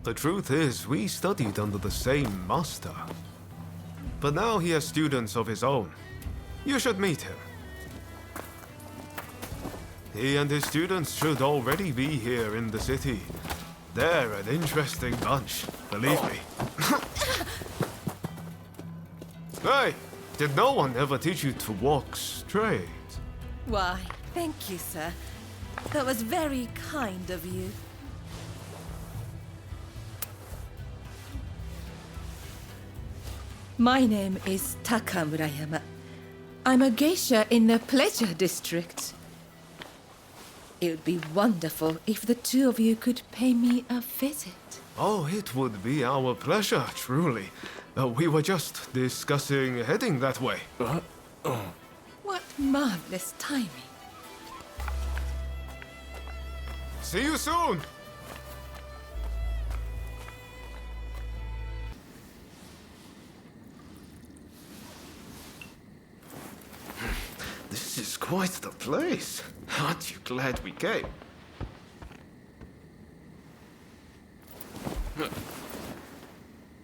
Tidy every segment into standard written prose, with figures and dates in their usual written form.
The truth is, we studied under the same master. But now he has students of his own. You should meet him. He and his students should already be here in the city. They're an interesting bunch, believe me. Hey, did no one ever teach you to walk straight? Why, thank you, sir. That was very kind of you. My name is Taka Murayama. I'm a geisha in the Pleasure District. It would be wonderful if the two of you could pay me a visit. Oh, it would be our pleasure, truly. We were just discussing heading that way. What marvelous timing. See you soon! This is quite the place. Aren't you glad we came?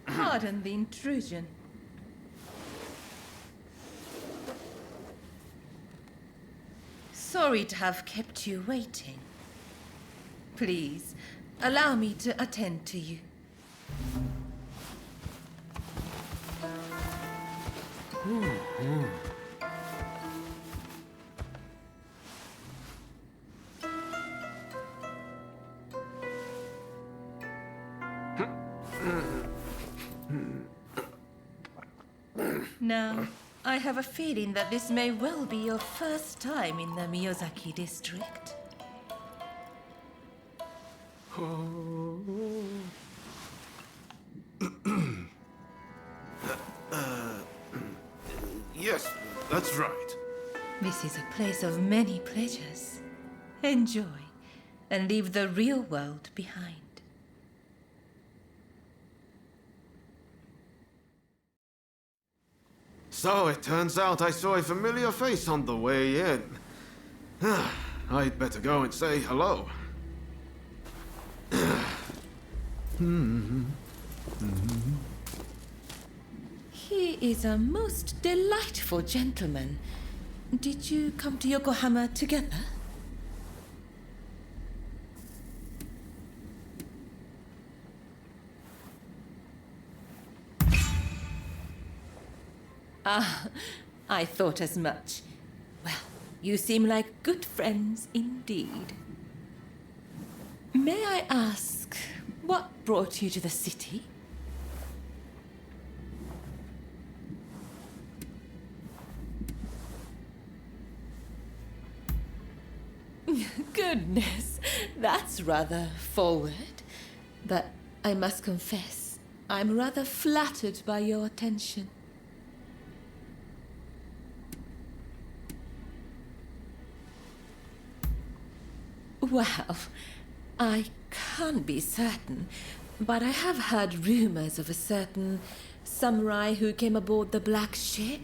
Pardon the intrusion. Sorry to have kept you waiting. Please, allow me to attend to you. Now, I have a feeling that this may well be your first time in the Miyazaki district. Yes, that's right. This is a place of many pleasures. Enjoy, and leave the real world behind. So it turns out I saw a familiar face on the way in. I'd better go and say hello. He is a most delightful gentleman. Did you come to Yokohama together? Ah, I thought as much. Well, you seem like good friends indeed. May I ask, what brought you to the city? Goodness, that's rather forward. But I must confess, I'm rather flattered by your attention. Well, I can't be certain, but I have heard rumors of a certain samurai who came aboard the black ship.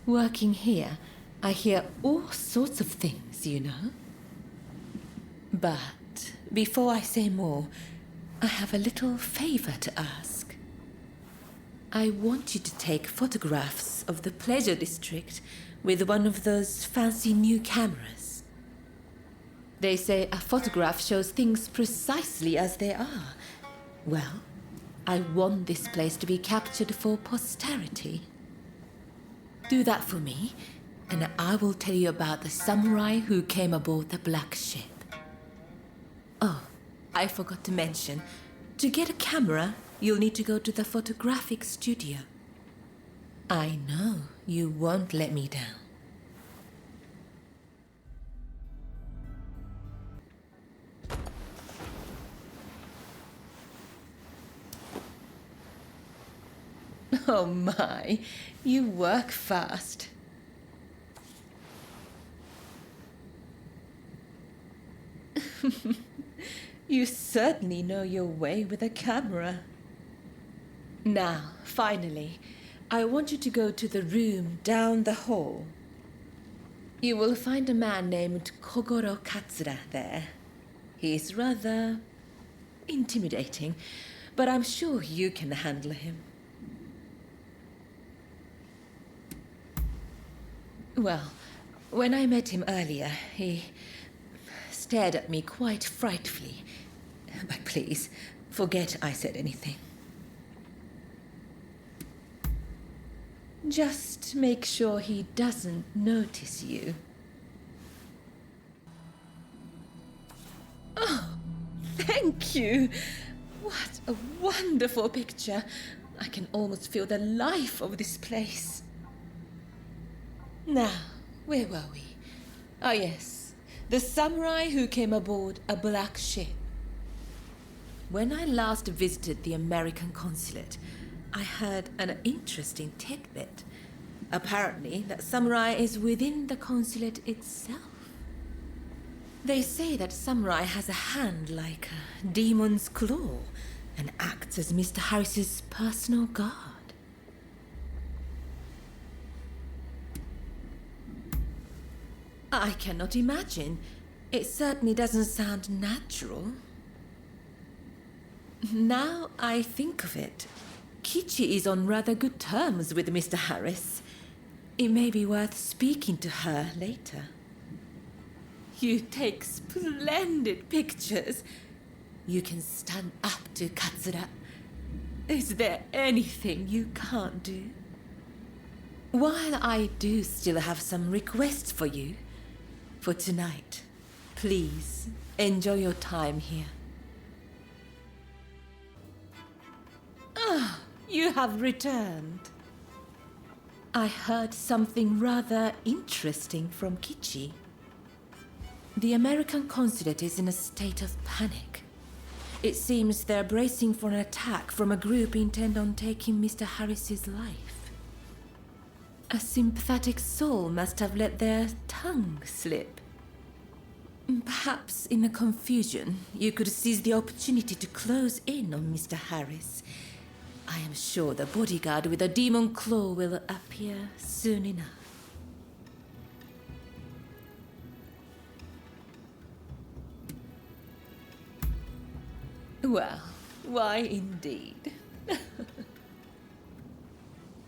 Working here, I hear all sorts of things, you know. But before I say more, I have a little favor to ask. I want you to take photographs of the Pleasure District with one of those fancy new cameras. They say a photograph shows things precisely as they are. Well, I want this place to be captured for posterity. Do that for me, and I will tell you about the samurai who came aboard the black ship. Oh, I forgot to mention, to get a camera, you'll need to go to the photographic studio. I know you won't let me down. Oh my, you work fast. You certainly know your way with a camera. Now, finally, I want you to go to the room down the hall. You will find a man named Kogoro Katsura there. He's rather intimidating, but I'm sure you can handle him. Well, when I met him earlier, he stared at me quite frightfully. But please, forget I said anything. Just make sure he doesn't notice you. Oh, thank you! What a wonderful picture. I can almost feel the life of this place. Now, where were we? Oh yes, the samurai who came aboard a black ship. When I last visited the American consulate, I heard an interesting tidbit. Apparently, that samurai is within the consulate itself. They say that samurai has a hand like a demon's claw and acts as Mr. Harris's personal guard. I cannot imagine. It certainly doesn't sound natural. Now I think of it, Kichi is on rather good terms with Mr. Harris. It may be worth speaking to her later. You take splendid pictures. You can stand up to Katsura. Is there anything you can't do? While I do still have some requests for you, for tonight, please enjoy your time here. Ah, you have returned. I heard something rather interesting from Kichi. The American consulate is in a state of panic. It seems they're bracing for an attack from a group intent on taking Mr. Harris's life. A sympathetic soul must have let their tongue slip. Perhaps in the confusion, you could seize the opportunity to close in on Mr. Harris. I am sure the bodyguard with a demon claw will appear soon enough. Well, why indeed.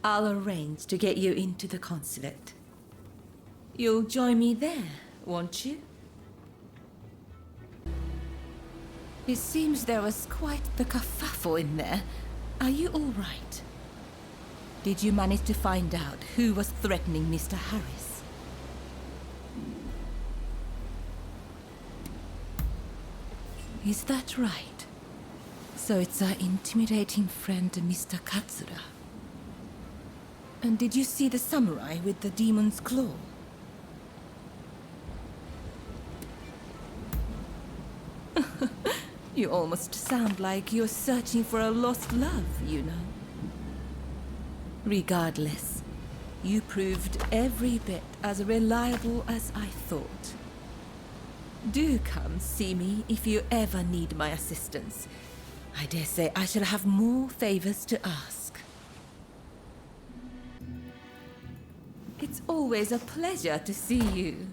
I'll arrange to get you into the consulate. You'll join me there, won't you? It seems there was quite the kerfuffle in there. Are you all right? Did you manage to find out who was threatening Mr. Harris? Is that right? So it's our intimidating friend, Mr. Katsura. And did you see the samurai with the demon's claw? You almost sound like you're searching for a lost love, you know. Regardless, you proved every bit as reliable as I thought. Do come see me if you ever need my assistance. I dare say I shall have more favors to ask. It's always a pleasure to see you.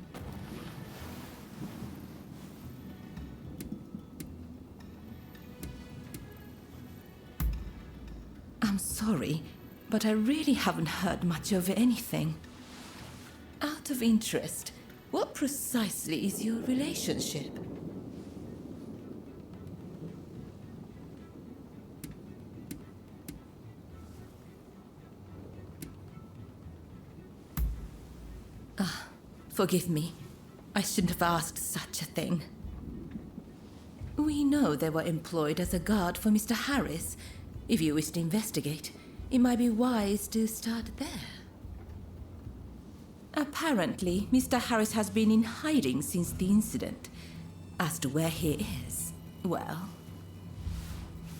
I'm sorry, but I really haven't heard much of anything. Out of interest, what precisely is your relationship? Forgive me. I shouldn't have asked such a thing. We know they were employed as a guard for Mr. Harris. If you wish to investigate, it might be wise to start there. Apparently, Mr. Harris has been in hiding since the incident. As to where he is, well,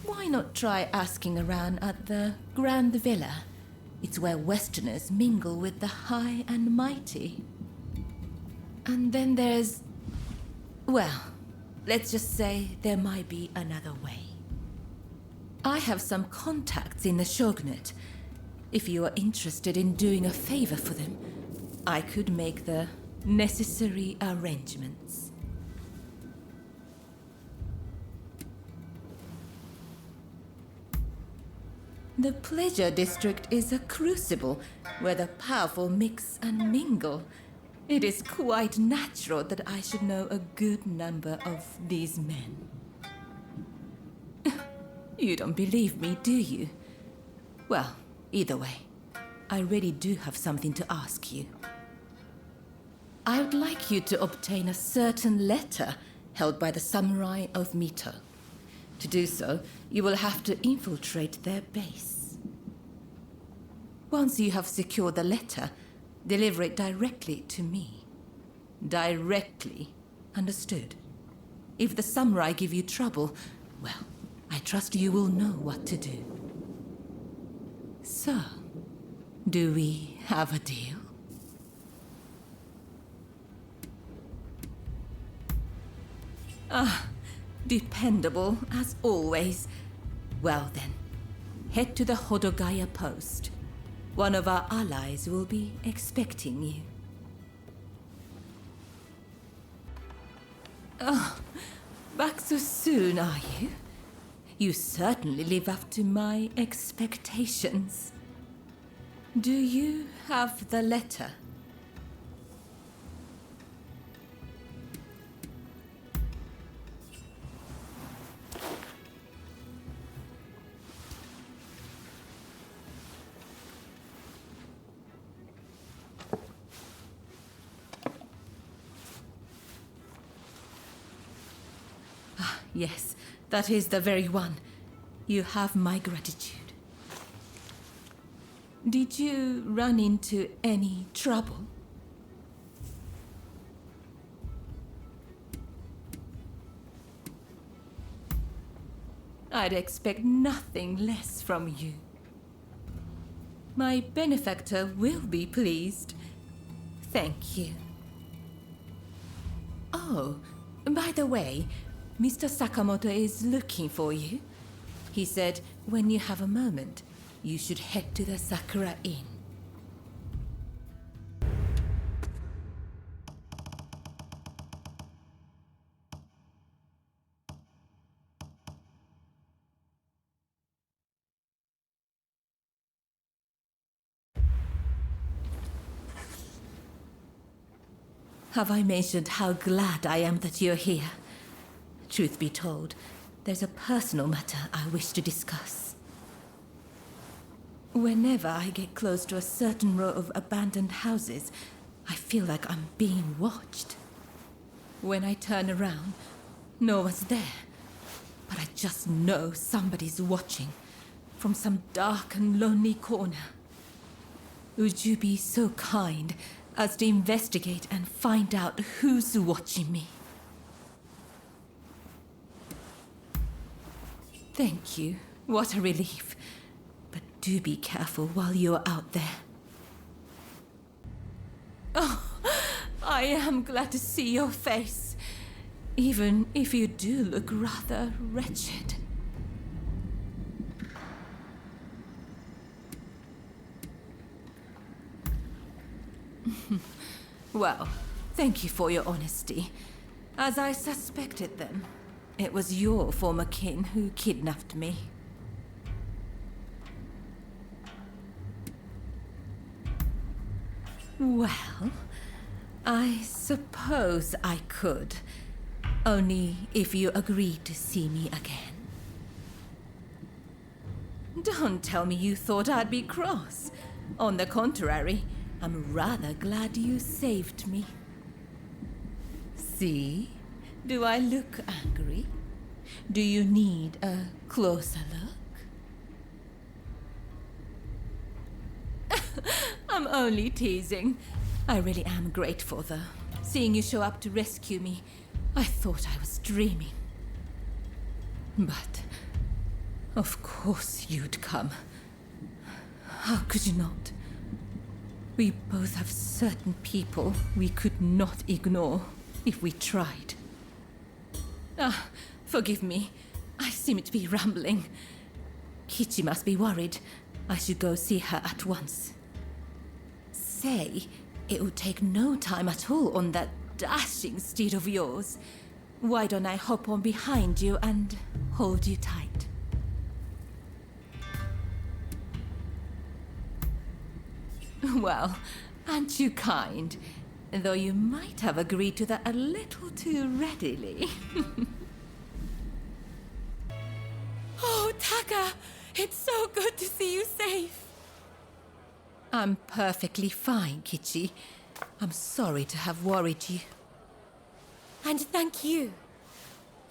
why not try asking around at the Grand Villa? It's where Westerners mingle with the high and mighty. And then there's... well, let's just say there might be another way. I have some contacts in the shogunate. If you are interested in doing a favor for them, I could make the necessary arrangements. The Pleasure District is a crucible where the powerful mix and mingle. It is quite natural that I should know a good number of these men. You don't believe me, do you? Well, either way, I really do have something to ask you. I would like you to obtain a certain letter held by the samurai of Mito. To do so, you will have to infiltrate their base. Once you have secured the letter, deliver it directly to me. Directly, understood? If the samurai give you trouble, well, I trust you will know what to do. So, do we have a deal? Dependable as always. Well then, head to the Hodogaya post. One of our allies will be expecting you. Oh, back so soon, are you? You certainly live up to my expectations. Do you have the letter? Yes, that is the very one. You have my gratitude. Did you run into any trouble? I'd expect nothing less from you. My benefactor will be pleased. Thank you. Oh, by the way, Mr. Sakamoto is looking for you. He said when you have a moment, you should head to the Sakura Inn. Have I mentioned how glad I am that you're here? Truth be told, there's a personal matter I wish to discuss. Whenever I get close to a certain row of abandoned houses, I feel like I'm being watched. When I turn around, no one's there. But I just know somebody's watching from some dark and lonely corner. Would you be so kind as to investigate and find out who's watching me? Thank you. What a relief. But do be careful while you're out there. Oh, I am glad to see your face, even if you do look rather wretched. Well, thank you for your honesty. As I suspected then, it was your former kin who kidnapped me. Well, I suppose I could. Only if you agreed to see me again. Don't tell me you thought I'd be cross. On the contrary, I'm rather glad you saved me. See? Do I look angry? Do you need a closer look? I'm only teasing. I really am grateful, though. Seeing you show up to rescue me, I thought I was dreaming. But, of course you'd come. How could you not? We both have certain people we could not ignore if we tried. Forgive me. I seem to be rambling. Kichi must be worried. I should go see her at once. Say, it would take no time at all on that dashing steed of yours. Why don't I hop on behind you and hold you tight? Well, aren't you kind? Though you might have agreed to that a little too readily. Oh, Taka! It's so good to see you safe! I'm perfectly fine, Kichi. I'm sorry to have worried you. And thank you.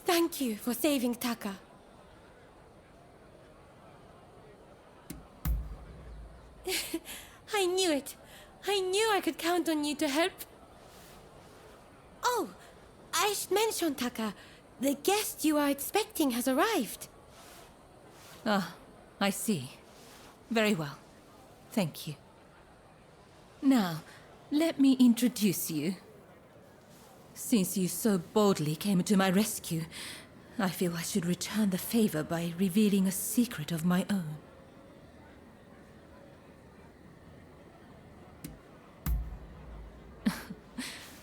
Thank you for saving Taka. I knew it. I knew I could count on you to help. Oh, I should mention, Taka. The guest you are expecting has arrived. Ah, I see. Very well. Thank you. Now, let me introduce you. Since you so boldly came to my rescue, I feel I should return the favor by revealing a secret of my own.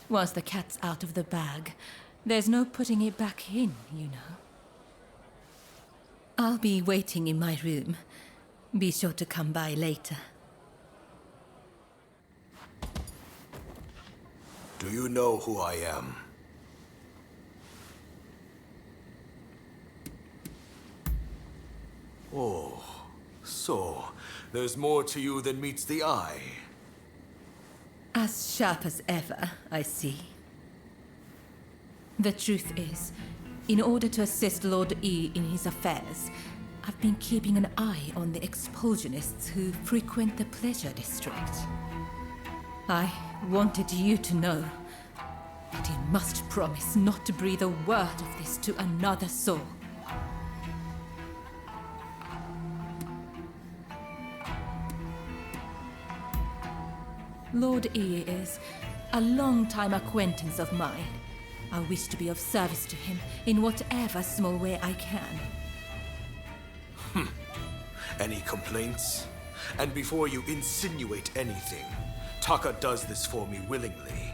Once the cat's out of the bag, there's no putting it back in, you know. I'll be waiting in my room. Be sure to come by later. Do you know who I am? Oh, so there's more to you than meets the eye. As sharp as ever, I see. The truth is, in order to assist Lord E in his affairs, I've been keeping an eye on the expulsionists who frequent the Pleasure District. I wanted you to know, but you must promise not to breathe a word of this to another soul. Lord E is a long-time acquaintance of mine. I wish to be of service to him in whatever small way I can. Any complaints? And before you insinuate anything, Taka does this for me willingly.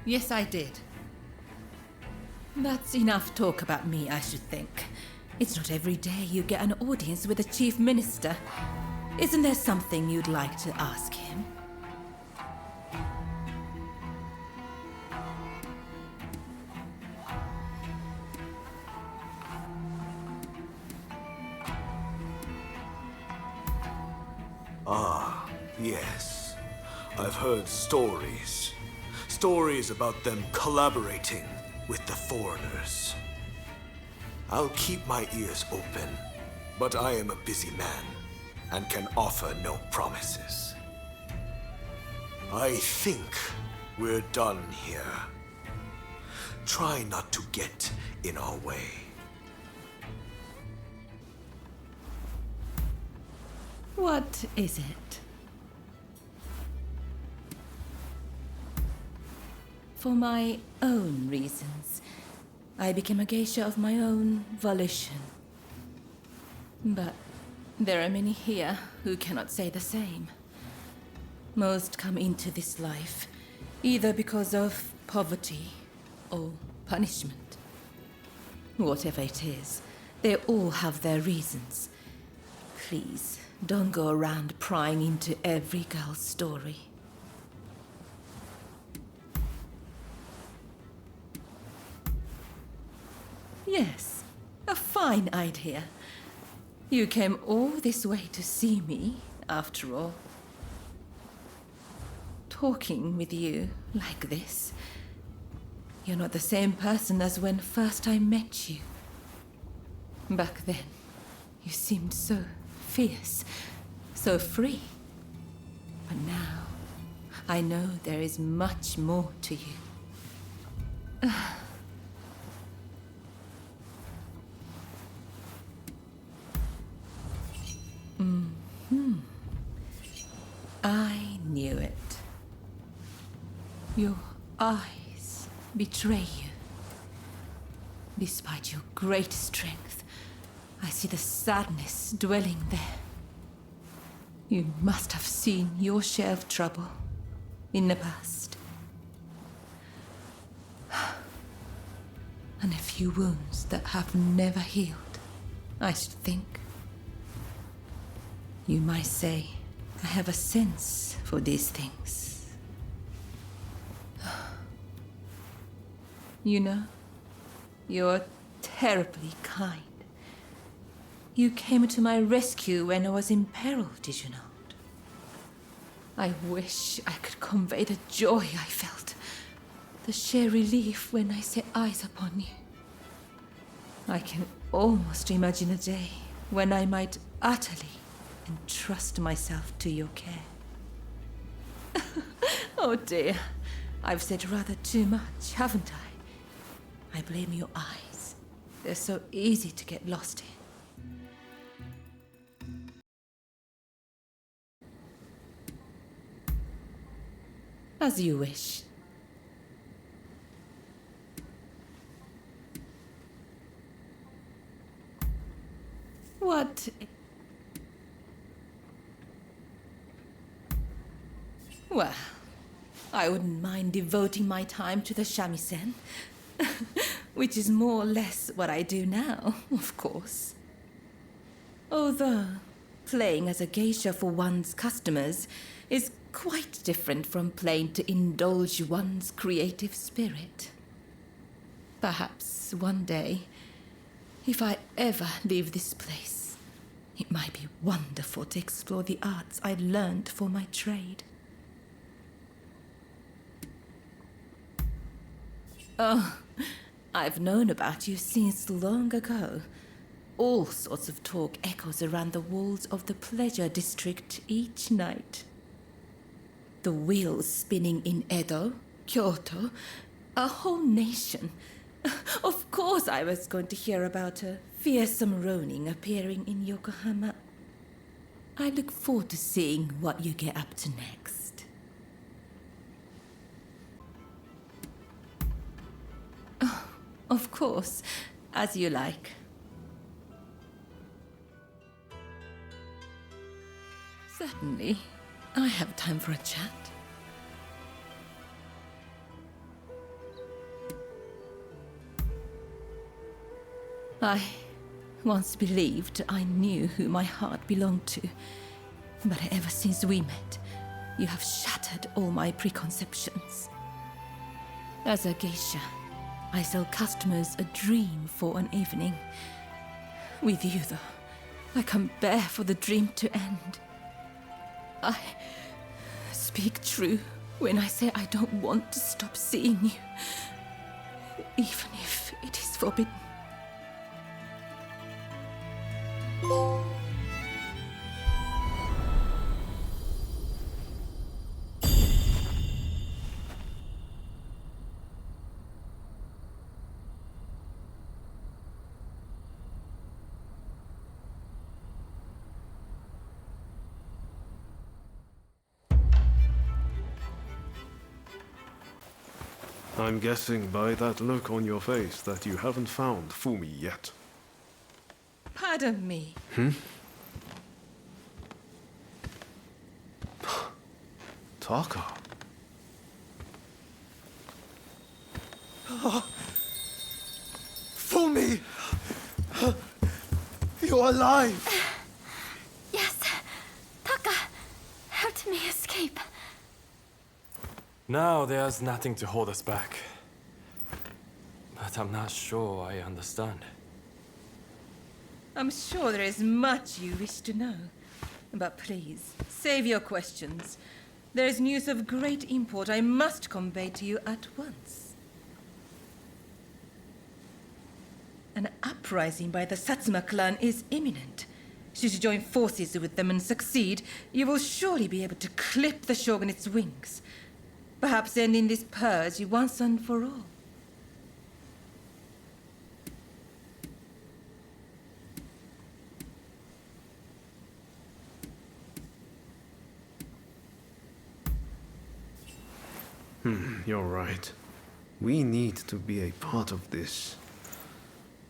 Yes, I did. That's enough talk about me, I should think. It's not every day you get an audience with the Chief Minister. Isn't there something you'd like to ask him? Ah, yes. I've heard stories. Stories about them collaborating with the foreigners. I'll keep my ears open, but I am a busy man and can offer no promises. I think we're done here. Try not to get in our way. What is it? For my own reasons, I became a geisha of my own volition. But there are many here who cannot say the same. Most come into this life either because of poverty or punishment. Whatever it is, they all have their reasons. Please, don't go around prying into every girl's story. Yes, a fine idea. You came all this way to see me, after all. Talking with you like this, you're not the same person as when first I met you. Back then, you seemed so fierce, so free. But now, I know there is much more to you. I knew it. Your eyes betray you. Despite your great strength, I see the sadness dwelling there. You must have seen your share of trouble in the past. And a few wounds that have never healed, I should think. You might say I have a sense for these things. You know, you're terribly kind. You came to my rescue when I was in peril, did you not? I wish I could convey the joy I felt, the sheer relief when I set eyes upon you. I can almost imagine a day when I might utterly entrust myself to your care. Oh dear, I've said rather too much, haven't I? I blame your eyes. They're so easy to get lost in. As you wish. What? Well, I wouldn't mind devoting my time to the shamisen, which is more or less what I do now, of course. Although, playing as a geisha for one's customers is quite different from playing to indulge one's creative spirit. Perhaps one day, if I ever leave this place, it might be wonderful to explore the arts I learned for my trade. Oh, I've known about you since long ago. All sorts of talk echoes around the walls of the pleasure district each night. The wheels spinning in Edo, Kyoto, a whole nation. Of course I was going to hear about a fearsome Ronin appearing in Yokohama. I look forward to seeing what you get up to next. Oh, of course, as you like. Certainly. I have time for a chat. I once believed I knew who my heart belonged to, but ever since we met, you have shattered all my preconceptions. As a geisha, I sell customers a dream for an evening. With you, though, I can't bear for the dream to end. I speak true when I say I don't want to stop seeing you, even if it is forbidden. I'm guessing by that look on your face that you haven't found Fumi yet. Pardon me. Taka. Fumi! You're alive! Yes. Taka helped me escape. Now there's nothing to hold us back. But I'm not sure I understand. I'm sure there is much you wish to know. But please, save your questions. There is news of great import I must convey to you at once. An uprising by the Satsuma clan is imminent. Should you join forces with them and succeed, you will surely be able to clip the shogunate's wings. Perhaps ending this purge once and for all. You're right. We need to be a part of this.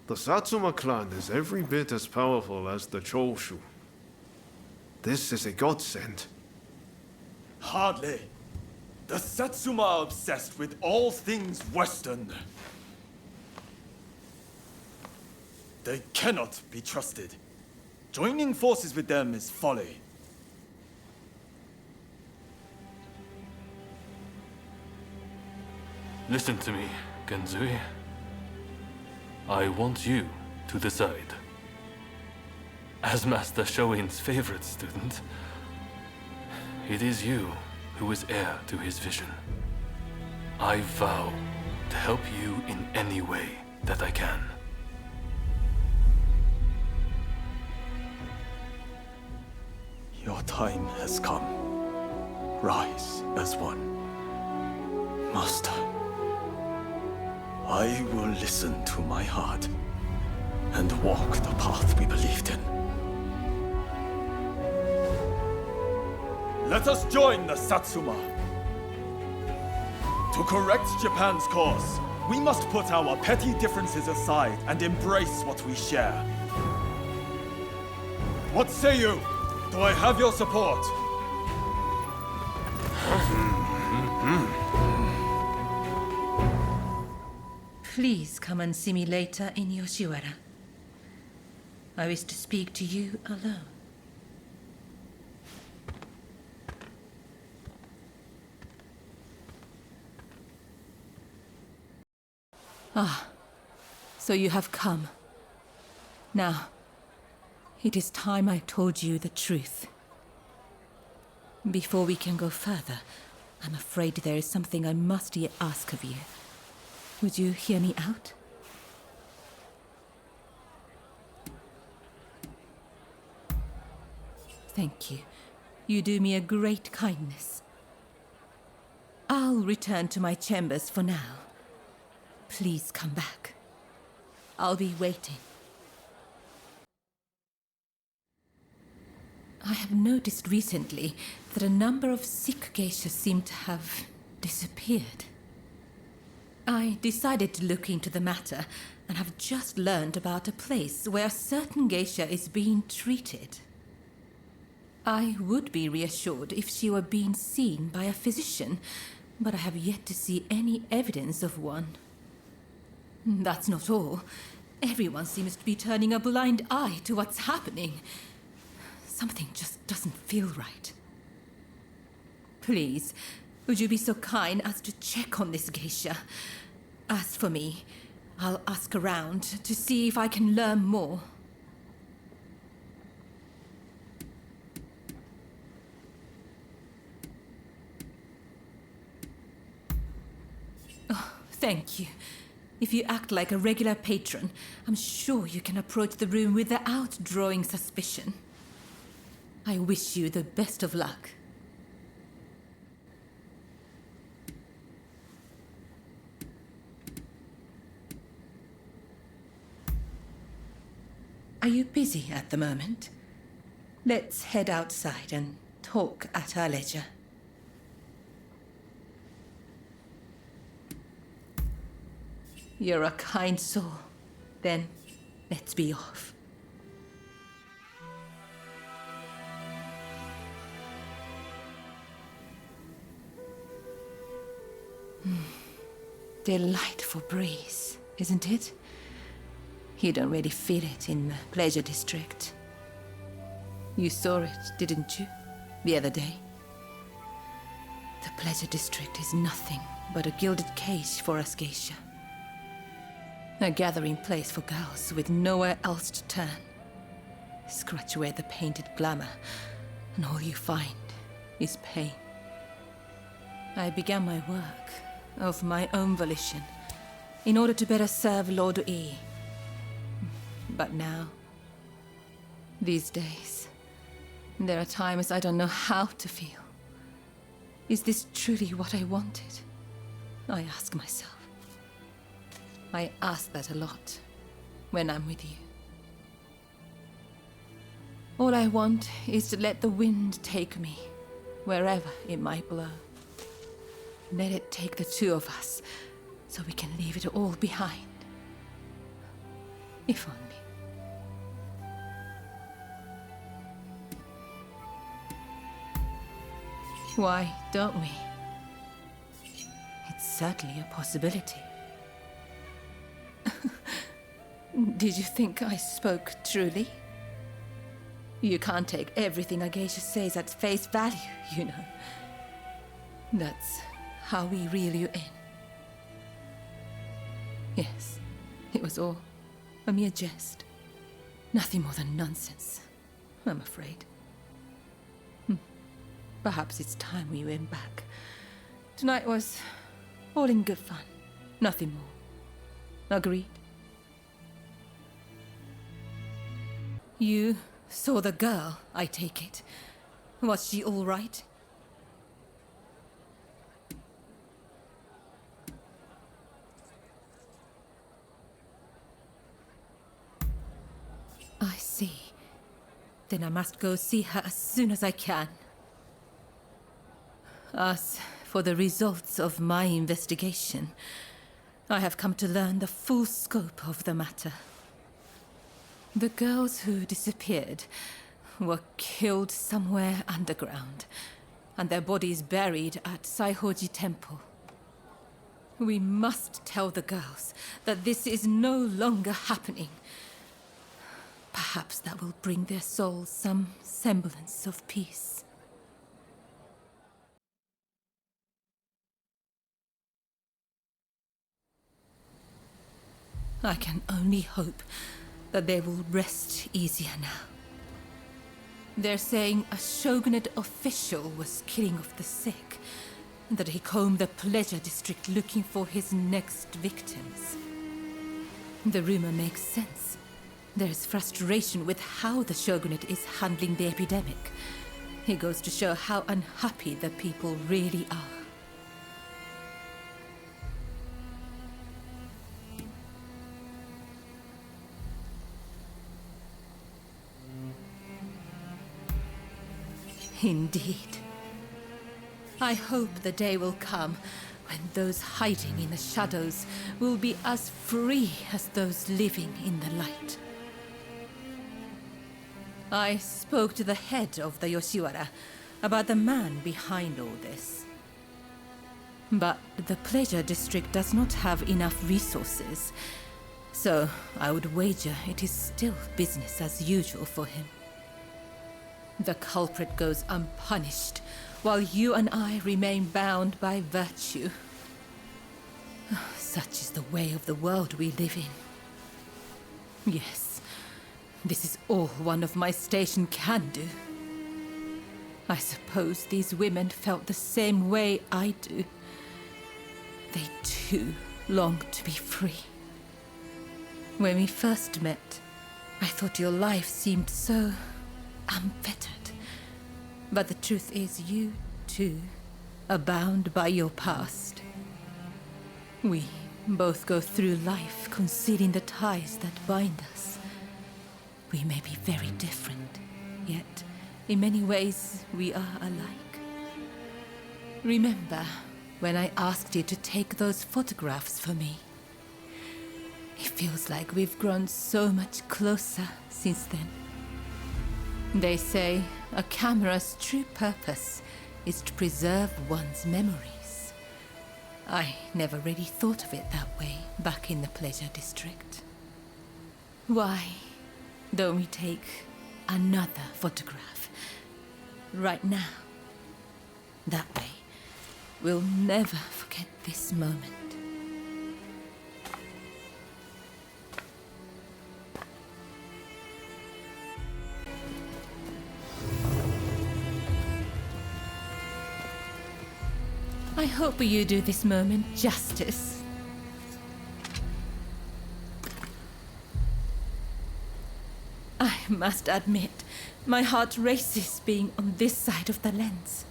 The Satsuma clan is every bit as powerful as the Choshu. This is a godsend. Hardly. The Satsuma are obsessed with all things Western. They cannot be trusted. Joining forces with them is folly. Listen to me, Genzui. I want you to decide. As Master Shoin's favorite student, it is you who is heir to his vision. I vow to help you in any way that I can. Your time has come. Rise as one. Master, I will listen to my heart and walk the path we believed in. Let us join the Satsuma. To correct Japan's course, we must put our petty differences aside and embrace what we share. What say you? Do I have your support? Please come and see me later in Yoshiwara. I wish to speak to you alone. Ah, so you have come. Now, it is time I told you the truth. Before we can go further, I'm afraid there is something I must yet ask of you. Would you hear me out? Thank you. You do me a great kindness. I'll return to my chambers for now. Please come back. I'll be waiting. I have noticed recently that a number of Sikh geishas seem to have disappeared. I decided to look into the matter and have just learned about a place where a certain geisha is being treated. I would be reassured if she were being seen by a physician, but I have yet to see any evidence of one. That's not all. Everyone seems to be turning a blind eye to what's happening. Something just doesn't feel right. Please, would you be so kind as to check on this geisha? As for me, I'll ask around to see if I can learn more. Oh, thank you. If you act like a regular patron, I'm sure you can approach the room without drawing suspicion. I wish you the best of luck. Are you busy at the moment? Let's head outside and talk at our leisure. You're a kind soul. Then, let's be off. Delightful breeze, isn't it? You don't really feel it in the pleasure district. You saw it, didn't you, the other day? The pleasure district is nothing but a gilded cage for us geisha. A gathering place for girls with nowhere else to turn. Scratch away the painted glamour, and all you find is pain. I began my work of my own volition in order to better serve Lord E. But now, these days, there are times I don't know how to feel. Is this truly what I wanted? I ask myself. I ask that a lot when I'm with you. All I want is to let the wind take me wherever it might blow. Let it take the two of us so we can leave it all behind. If only. Why don't we? It's certainly a possibility. Did you think I spoke truly? You can't take everything a geisha says at face value, you know. That's how we reel you in. Yes, it was all a mere jest. Nothing more than nonsense, I'm afraid. Perhaps it's time we went back. Tonight was all in good fun. Nothing more. Agreed? You saw the girl, I take it. Was she all right? I see. Then I must go see her as soon as I can. As for the results of my investigation, I have come to learn the full scope of the matter. The girls who disappeared were killed somewhere underground, and their bodies buried at Saihoji Temple. We must tell the girls that this is no longer happening. Perhaps that will bring their souls some semblance of peace. I can only hope that they will rest easier now. They're saying a shogunate official was killing off the sick, and that he combed the pleasure district looking for his next victims. The rumor makes sense. There's frustration with how the shogunate is handling the epidemic. It goes to show how unhappy the people really are. Indeed. I hope the day will come when those hiding in the shadows will be as free as those living in the light. I spoke to the head of the Yoshiwara about the man behind all this. But the pleasure district does not have enough resources, so I would wager it is still business as usual for him. The culprit goes unpunished, while you and I remain bound by virtue. Such is the way of the world we live in. Yes, this is all one of my station can do. I suppose these women felt the same way I do. They too long to be free. When we first met, I thought your life seemed so unfettered. But the truth is, you, too, are bound by your past. We both go through life concealing the ties that bind us. We may be very different, yet in many ways we are alike. Remember when I asked you to take those photographs for me? It feels like we've grown so much closer since then. They say a camera's true purpose is to preserve one's memories. I never really thought of it that way back in the pleasure district. Why don't we take another photograph right now? That way, we'll never forget this moment. I hope you do this moment justice. I must admit, my heart races being on this side of the lens.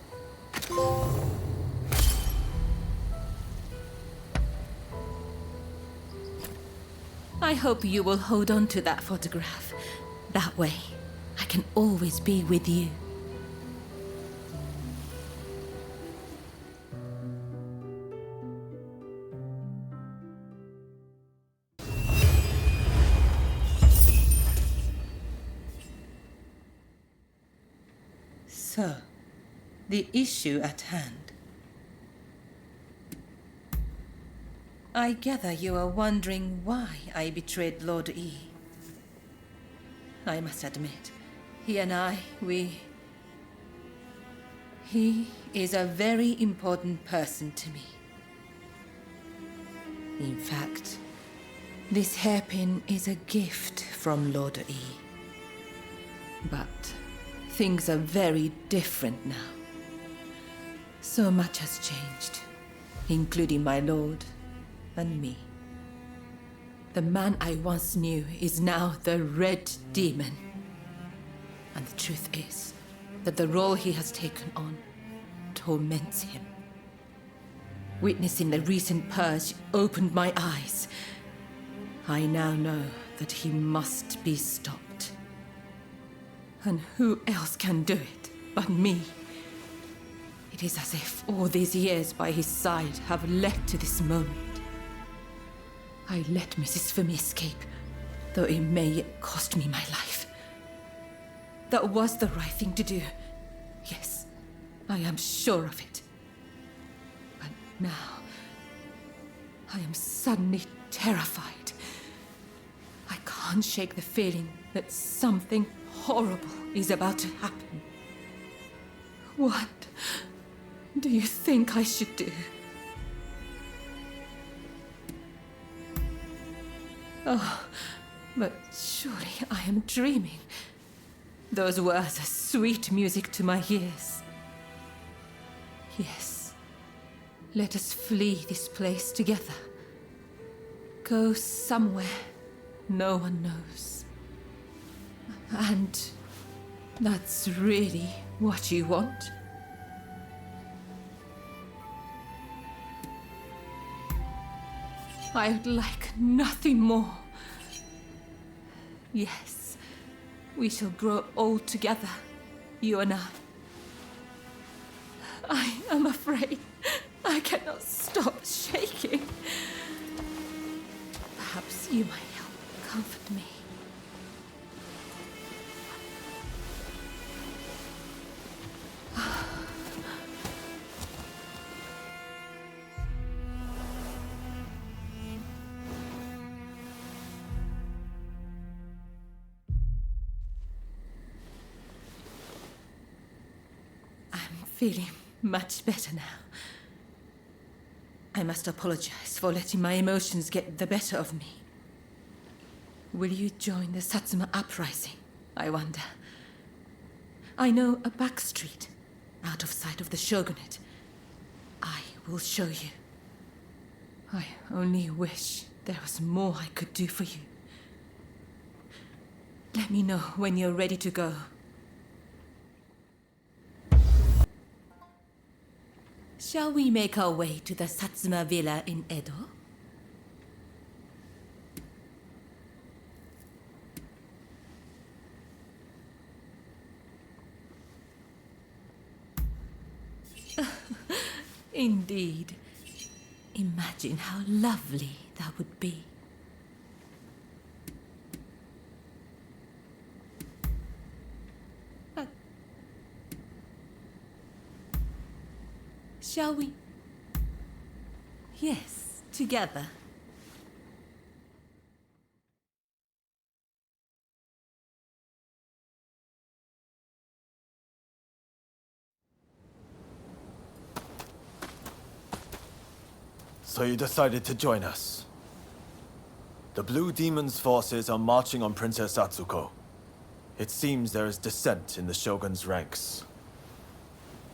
I hope you will hold on to that photograph. That way, I can always be with you. So, the issue at hand. I gather you are wondering why I betrayed Lord E. I must admit, he and I, He is a very important person to me. In fact, this hairpin is a gift from Lord E. But things are very different now. So much has changed, including my lord and me. The man I once knew is now the Red Demon. And the truth is that the role he has taken on torments him. Witnessing the recent purge opened my eyes. I now know that he must be stopped. And who else can do it but me? It is as if all these years by his side have led to this moment. I let Mrs. Fumi escape, though it may yet cost me my life. That was the right thing to do. Yes, I am sure of it. But now, I am suddenly terrified. I can't shake the feeling that something horrible is about to happen. What do you think I should do? Oh, but surely I am dreaming. Those words are sweet music to my ears. Yes, let us flee this place together. Go somewhere no one knows. And that's really what you want? I would like nothing more. Yes, we shall grow old together, you and I am afraid I cannot stop shaking. Perhaps you might help comfort me. Feeling much better now. I must apologize for letting my emotions get the better of me. Will you join the Satsuma uprising, I wonder? I know a back street, out of sight of the shogunate. I will show you. I only wish there was more I could do for you. Let me know when you're ready to go. Shall we make our way to the Satsuma villa in Edo? Indeed. Imagine how lovely that would be. Shall we? Yes, together. So you decided to join us. The Blue Demon's forces are marching on Princess Atsuko. It seems there is dissent in the Shogun's ranks.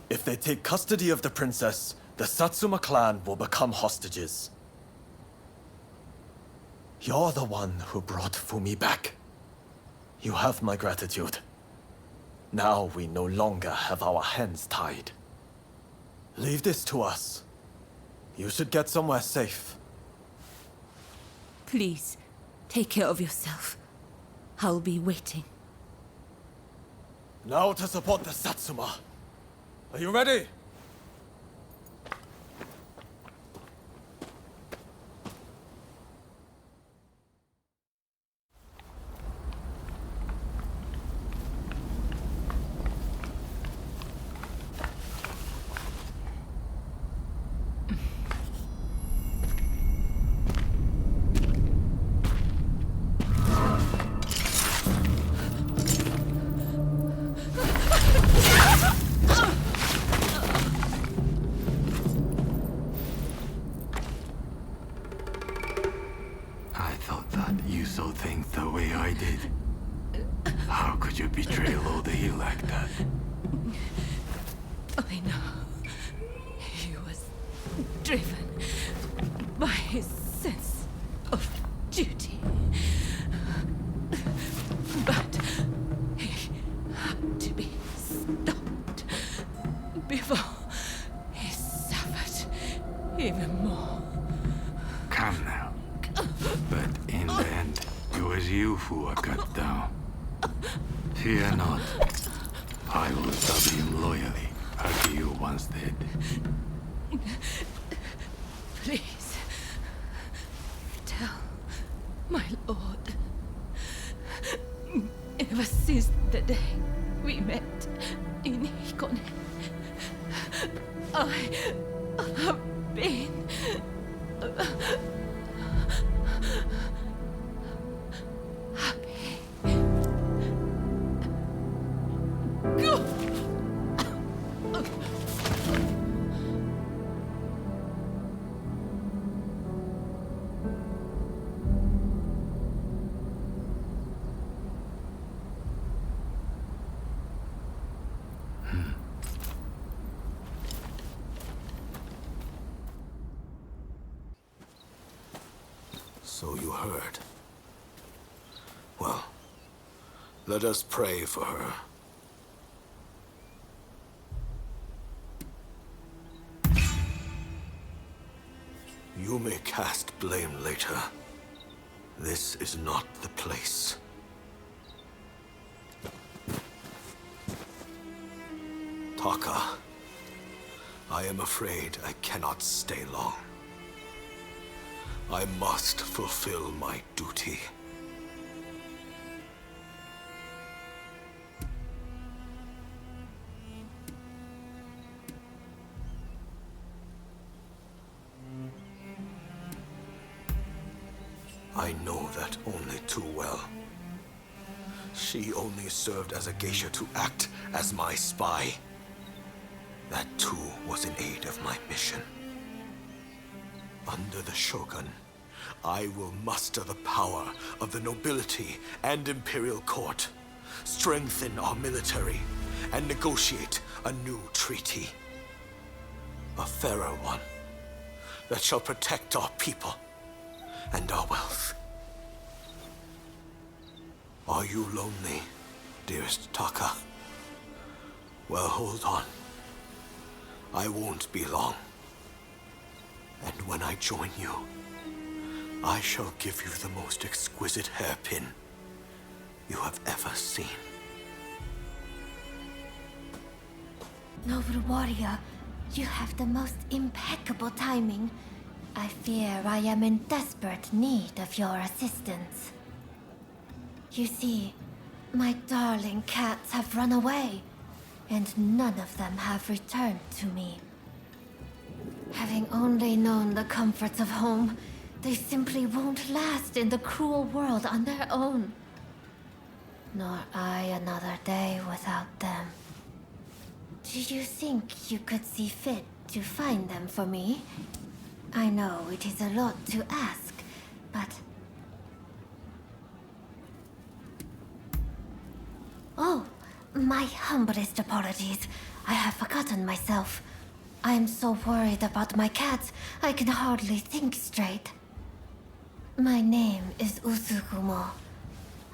If they take custody of the princess, the Satsuma clan will become hostages. You're the one who brought Fumi back. You have my gratitude. Now we no longer have our hands tied. Leave this to us. You should get somewhere safe. Please, take care of yourself. I'll be waiting. Now to support the Satsuma. Are you ready? That you saw things the way I did. How could you betray Lodi like that? I know. He was driven by his sense of duty. But he had to be stopped before he suffered even more. Come now. But in the end, it was you who were cut down. Fear not. I will serve him loyally, as you once did. Please, tell my lord. Ever since the day we met in Hikone, I have been happy. So you heard. Well, let us pray for her. You may cast blame later. This is not the place. Taka, I am afraid I cannot stay long. I must fulfill my duty. I know that only too well. She only served as a geisha to act as my spy. That too was in aid of my mission. Under the Shogun, I will muster the power of the nobility and imperial court, strengthen our military, and negotiate a new treaty. A fairer one that shall protect our people and our wealth. Are you lonely, dearest Taka? Well, hold on. I won't be long. And when I join you, I shall give you the most exquisite hairpin you have ever seen. Noble warrior, you have the most impeccable timing. I fear I am in desperate need of your assistance. You see, my darling cats have run away, and none of them have returned to me. Having only known the comforts of home, they simply won't last in the cruel world on their own. Nor I another day without them. Do you think you could see fit to find them for me? I know it is a lot to ask, but... Oh, my humblest apologies. I have forgotten myself. I am so worried about my cats, I can hardly think straight. My name is Usugumo.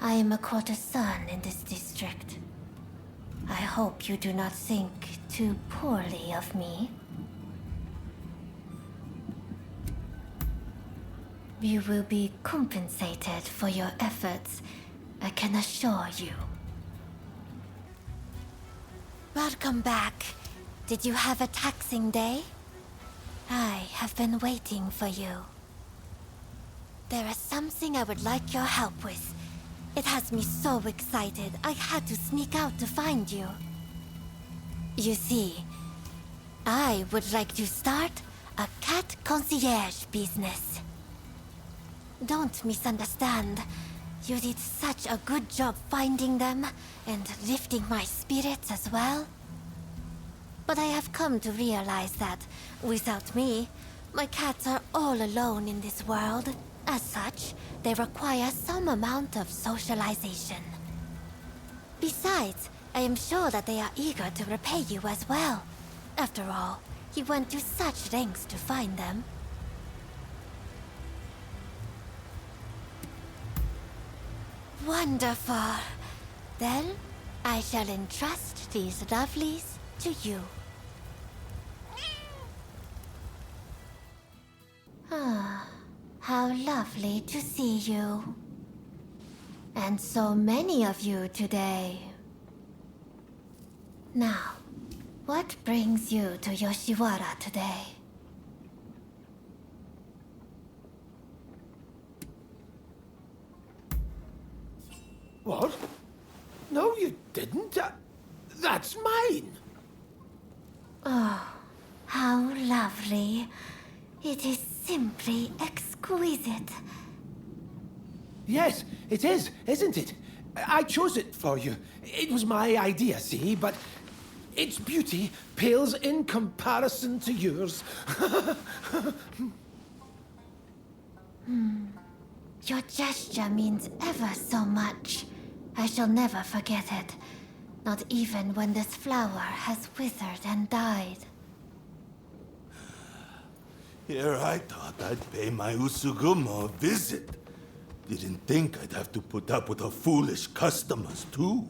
I am a courtesan in this district. I hope you do not think too poorly of me. You will be compensated for your efforts, I can assure you. Welcome back. Did you have a taxing day? I have been waiting for you. There is something I would like your help with. It has me so excited, I had to sneak out to find you. You see, I would like to start a cat concierge business. Don't misunderstand. You did such a good job finding them and lifting my spirits as well. But I have come to realize that, without me, my cats are all alone in this world. As such, they require some amount of socialization. Besides, I am sure that they are eager to repay you as well. After all, you went to such lengths to find them. Wonderful. Then, I shall entrust these lovelies to you. Ah, how lovely to see you. And so many of you today. Now, what brings you to Yoshiwara today? What? No, you didn't. That's mine. Oh, how lovely. It is simply exquisite. Yes, it is, isn't it? I chose it for you. It was my idea, see, but its beauty pales in comparison to yours. Your gesture means ever so much. I shall never forget it. Not even when this flower has withered and died. Here I thought I'd pay my Usugumo a visit. Didn't think I'd have to put up with her foolish customers, too.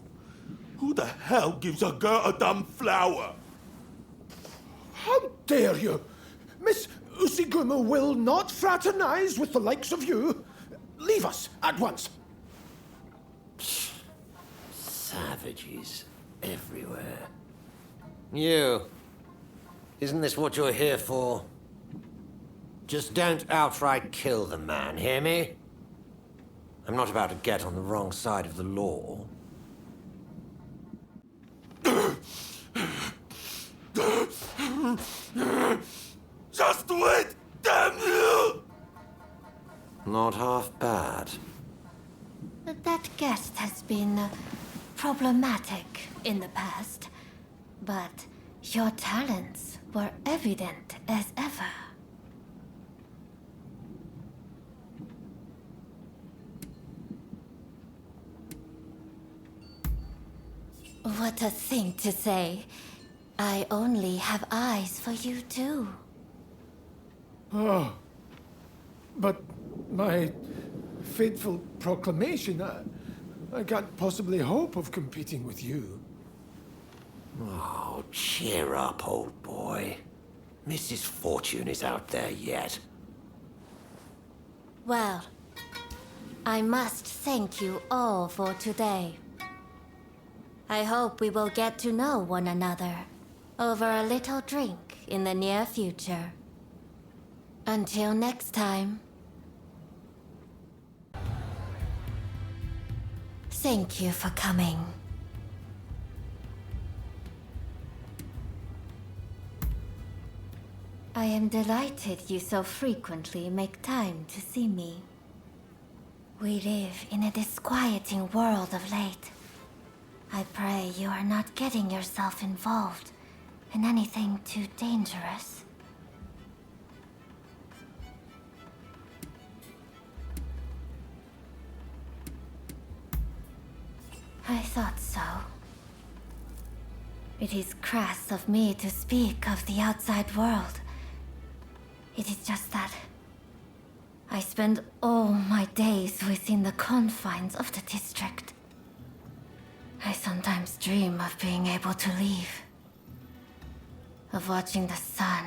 Who the hell gives a girl a dumb flower? How dare you? Miss Usugumo will not fraternize with the likes of you. Leave us at once. Savages everywhere. You. Isn't this what you're here for? Just don't outright kill the man, hear me? I'm not about to get on the wrong side of the law. Just wait, damn you! Not half bad. That guest has been problematic in the past, but your talents were evident as ever. What a thing to say. I only have eyes for you too. Oh, but my fateful proclamation, I can't possibly hope of competing with you. Oh, cheer up, old boy. Mrs. Fortune is out there yet. Well, I must thank you all for today. I hope we will get to know one another over a little drink in the near future. Until next time. Thank you for coming. I am delighted you so frequently make time to see me. We live in a disquieting world of late. I pray you are not getting yourself involved in anything too dangerous. I thought so. It is crass of me to speak of the outside world. It is just that I spend all my days within the confines of the district. I sometimes dream of being able to leave. Of watching the sun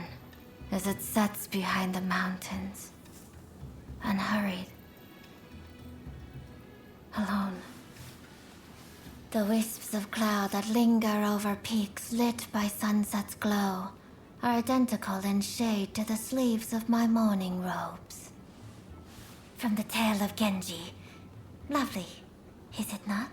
as it sets behind the mountains. Unhurried. Alone. The wisps of cloud that linger over peaks lit by sunset's glow are identical in shade to the sleeves of my mourning robes. From the tale of Genji. Lovely, is it not?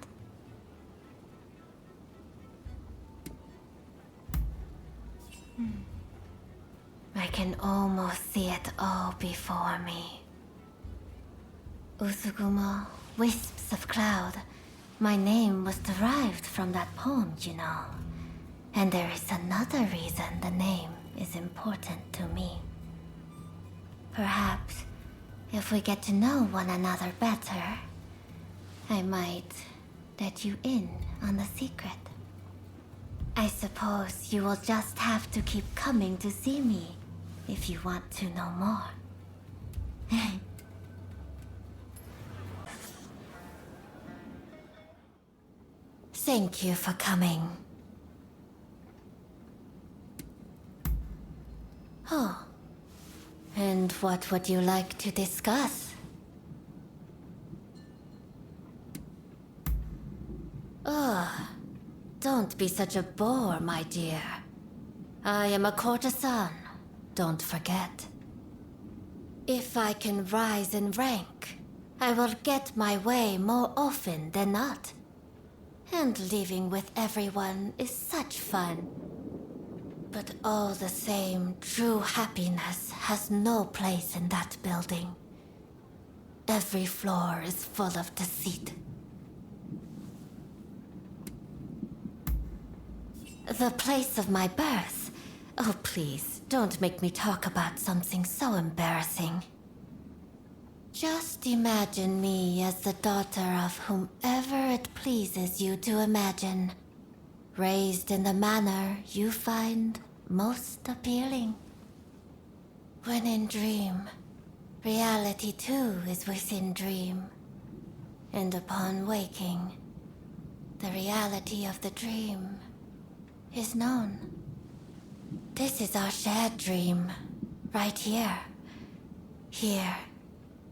I can almost see it all before me. Usugumo, wisps of cloud. My name was derived from that poem, you know. And there is another reason the name is important to me. Perhaps If we get to know one another better, I might let you in on the secret. I suppose you will just have to keep coming to see me if you want to know more. Thank you for coming. Oh. And what would you like to discuss? Oh, don't be such a bore, my dear. I am a courtesan, don't forget. If I can rise in rank, I will get my way more often than not. And living with everyone is such fun. But all the same, true happiness has no place in that building. Every floor is full of deceit. The place of my birth. Oh, please, don't make me talk about something so embarrassing. Just imagine me as the daughter of whomever it pleases you to imagine. Raised in the manner you find most appealing. When in dream, reality too is within dream. And upon waking, the reality of the dream is known. This is our shared dream, right here. Here,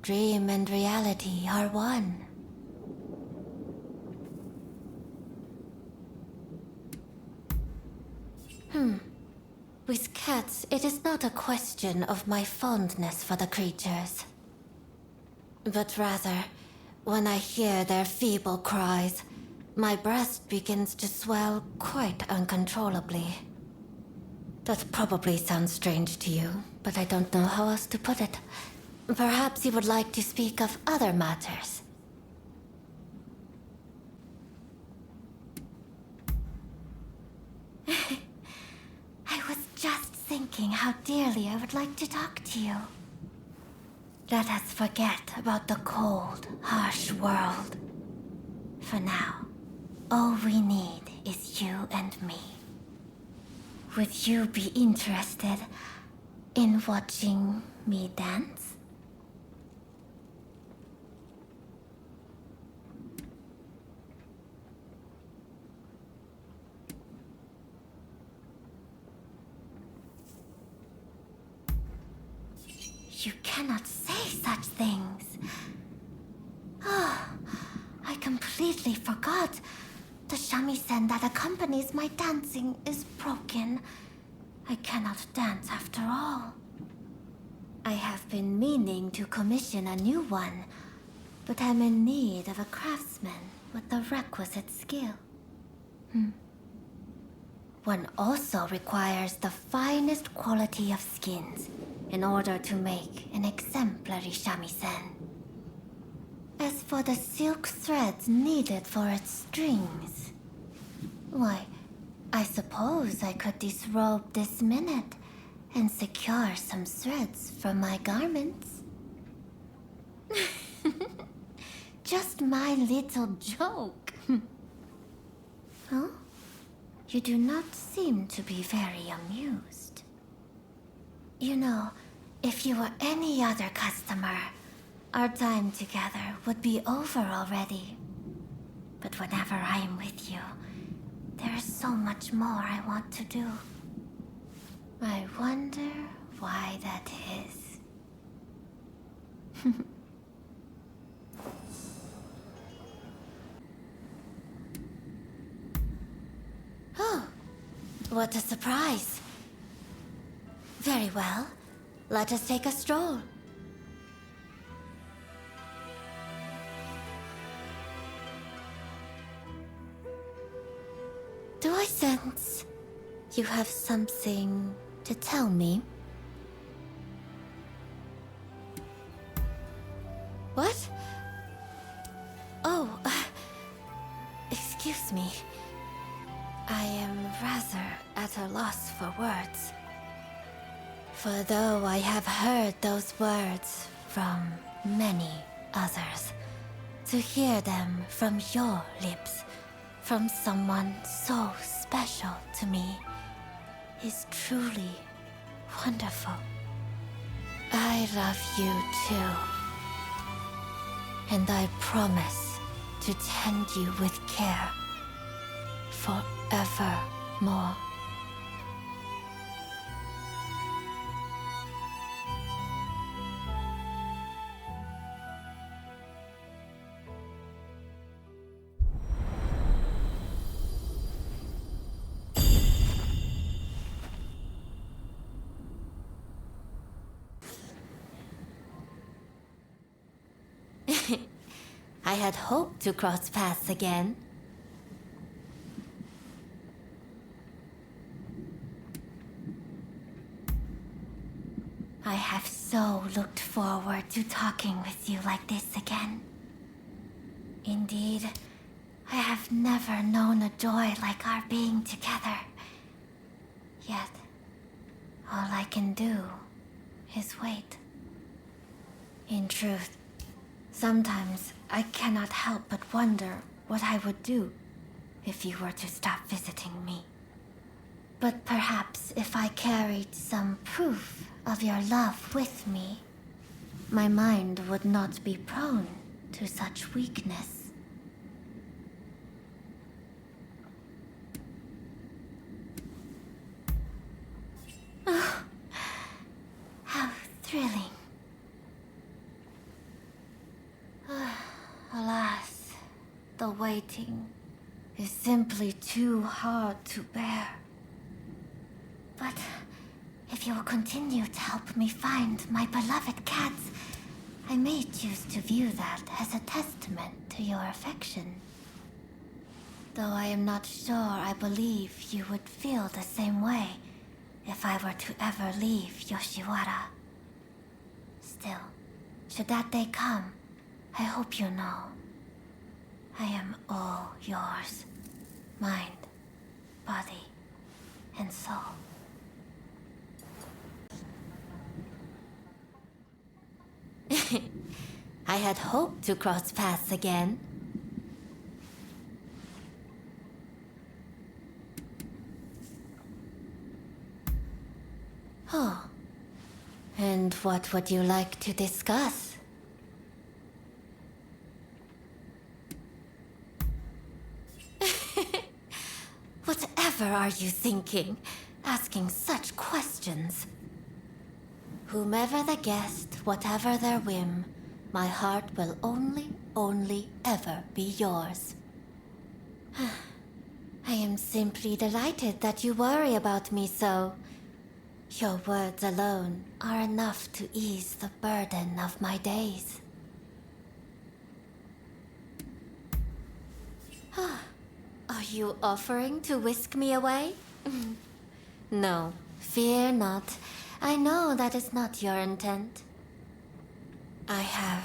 dream and reality are one. With cats, it is not a question of my fondness for the creatures. But rather, when I hear their feeble cries, my breast begins to swell quite uncontrollably. That probably sounds strange to you, but I don't know how else to put it. Perhaps you would like to speak of other matters. I was just thinking how dearly I would like to talk to you. Let us forget about the cold, harsh world. For now, all we need is you and me. Would you be interested in watching me dance? You cannot say such things. Ah, I completely forgot. The shamisen that accompanies my dancing is broken. I cannot dance after all. I have been meaning to commission a new one, but I'm in need of a craftsman with the requisite skill. One also requires the finest quality of skins in order to make an exemplary shamisen. As for the silk threads needed for its strings, why, I suppose I could disrobe this minute and secure some threads from my garments. Just my little joke. Huh? You do not seem to be very amused. You know, if you were any other customer, our time together would be over already. But whenever I am with you, there is so much more I want to do. I wonder why that is. Oh, what a surprise. Very well, let us take a stroll. Do I sense you have something to tell me? What? Oh, excuse me. I am rather at a loss for words. For though I have heard those words from many others. To hear them from your lips, from someone so special to me, is truly wonderful. I love you too. And I promise to tend you with care forevermore. I had hoped to cross paths again. I have so looked forward to talking with you like this again. Indeed, I have never known a joy like our being together. Yet, all I can do is wait. In truth, sometimes I cannot help but wonder what I would do if you were to stop visiting me. But perhaps if I carried some proof of your love with me, my mind would not be prone to such weakness. Oh, how thrilling. Alas, the waiting is simply too hard to bear. But if you will continue to help me find my beloved cats, I may choose to view that as a testament to your affection. Though I am not sure I believe you would feel the same way if I were to ever leave Yoshiwara. Still, should that day come, I hope you know I am all yours, mind, body, and soul. I had hoped to cross paths again. Oh, and what would you like to discuss? Whatever are you thinking, asking such questions? Whomever the guest, whatever their whim, my heart will only ever be yours. I am simply delighted that you worry about me so. Your words alone are enough to ease the burden of my days. Are you offering to whisk me away? No, fear not. I know that is not your intent. I have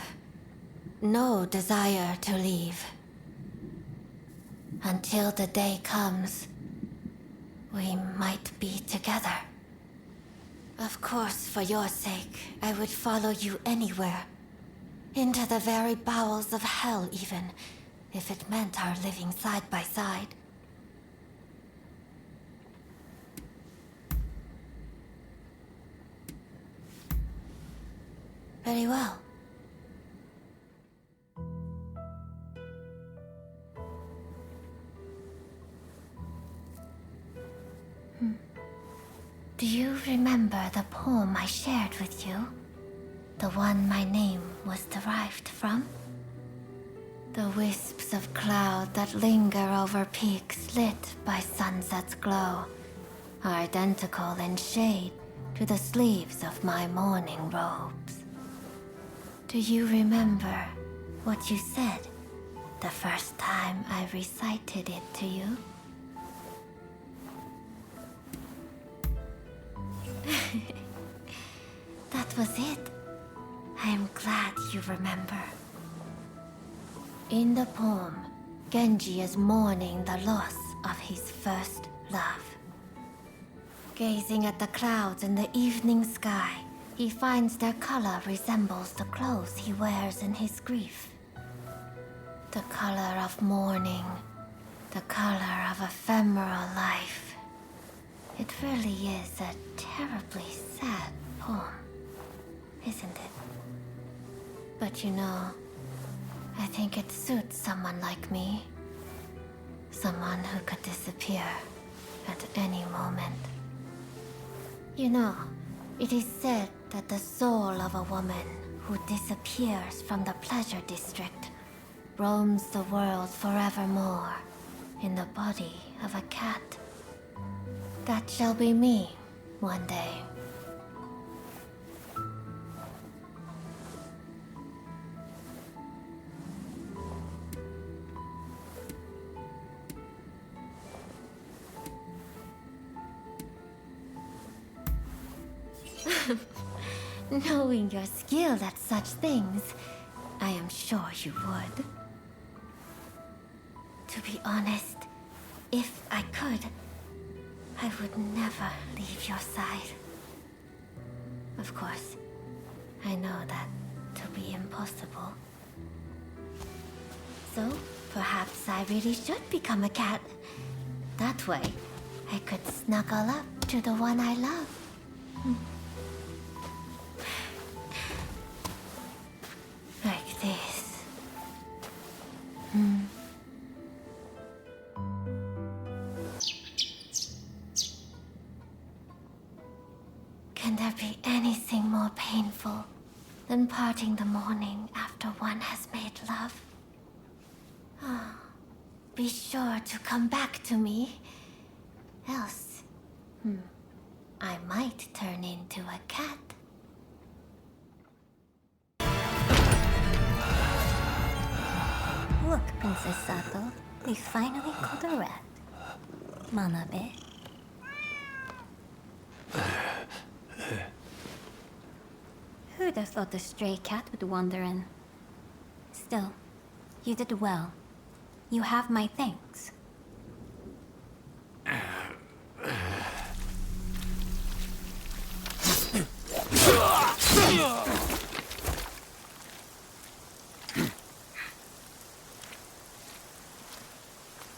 no desire to leave. Until the day comes, we might be together. Of course, for your sake, I would follow you anywhere. Into the very bowels of hell, even, if it meant our living side by side. Very well. Do you remember the poem I shared with you? The one my name was derived from? The wisps of cloud that linger over peaks lit by sunset's glow are identical in shade to the sleeves of my mourning robes. Do you remember what you said the first time I recited it to you? That was it. I am glad you remember. In the poem, Genji is mourning the loss of his first love. Gazing at the clouds in the evening sky, He finds their color resembles the clothes he wears in his grief. The color of mourning, the color of ephemeral life. It really is a terribly sad poem, isn't it? But you know, I think it suits someone like me. Someone who could disappear at any moment. You know, it is said that the soul of a woman who disappears from the pleasure district roams the world forevermore in the body of a cat. That shall be me one day. Knowing your skill at such things, I am sure you would. To be honest, if I could, I would never leave your side. Of course, I know that to be impossible. So, perhaps I really should become a cat. That way, I could snuggle up to the one I love. Like this. Can there be anything more painful than parting the morning after one has made love? Be sure to come back to me. Else, I might turn into a cat. Look, Princess Satow, we finally caught a rat. Manabe. Who'd have thought a stray cat would wander in? Still, you did well. You have my thanks.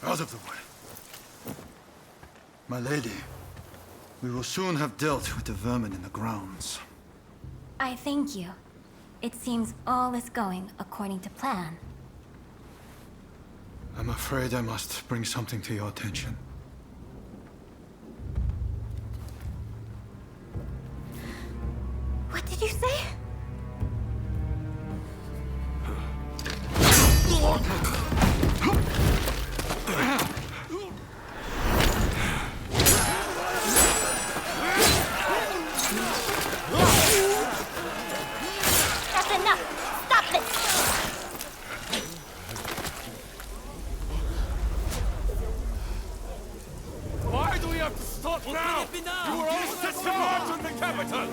Out of the way. My lady, we will soon have dealt with the vermin in the grounds. I thank you. It seems all is going according to plan. I'm afraid I must bring something to your attention. What did you say? That's enough! Stop this! Why do we have to stop now? You were all set to march on the capital!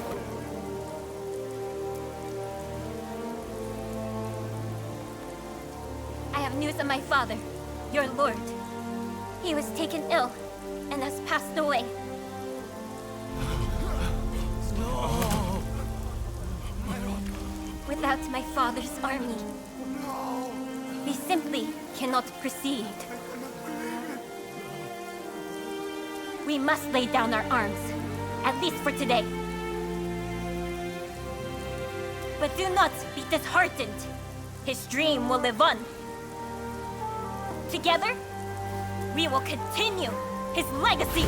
I have news of my father, your lord. He was taken ill and has passed away. Without my father's army, we simply cannot proceed. We must lay down our arms, at least for today. But do not be disheartened. His dream will live on. Together, we will continue his legacy.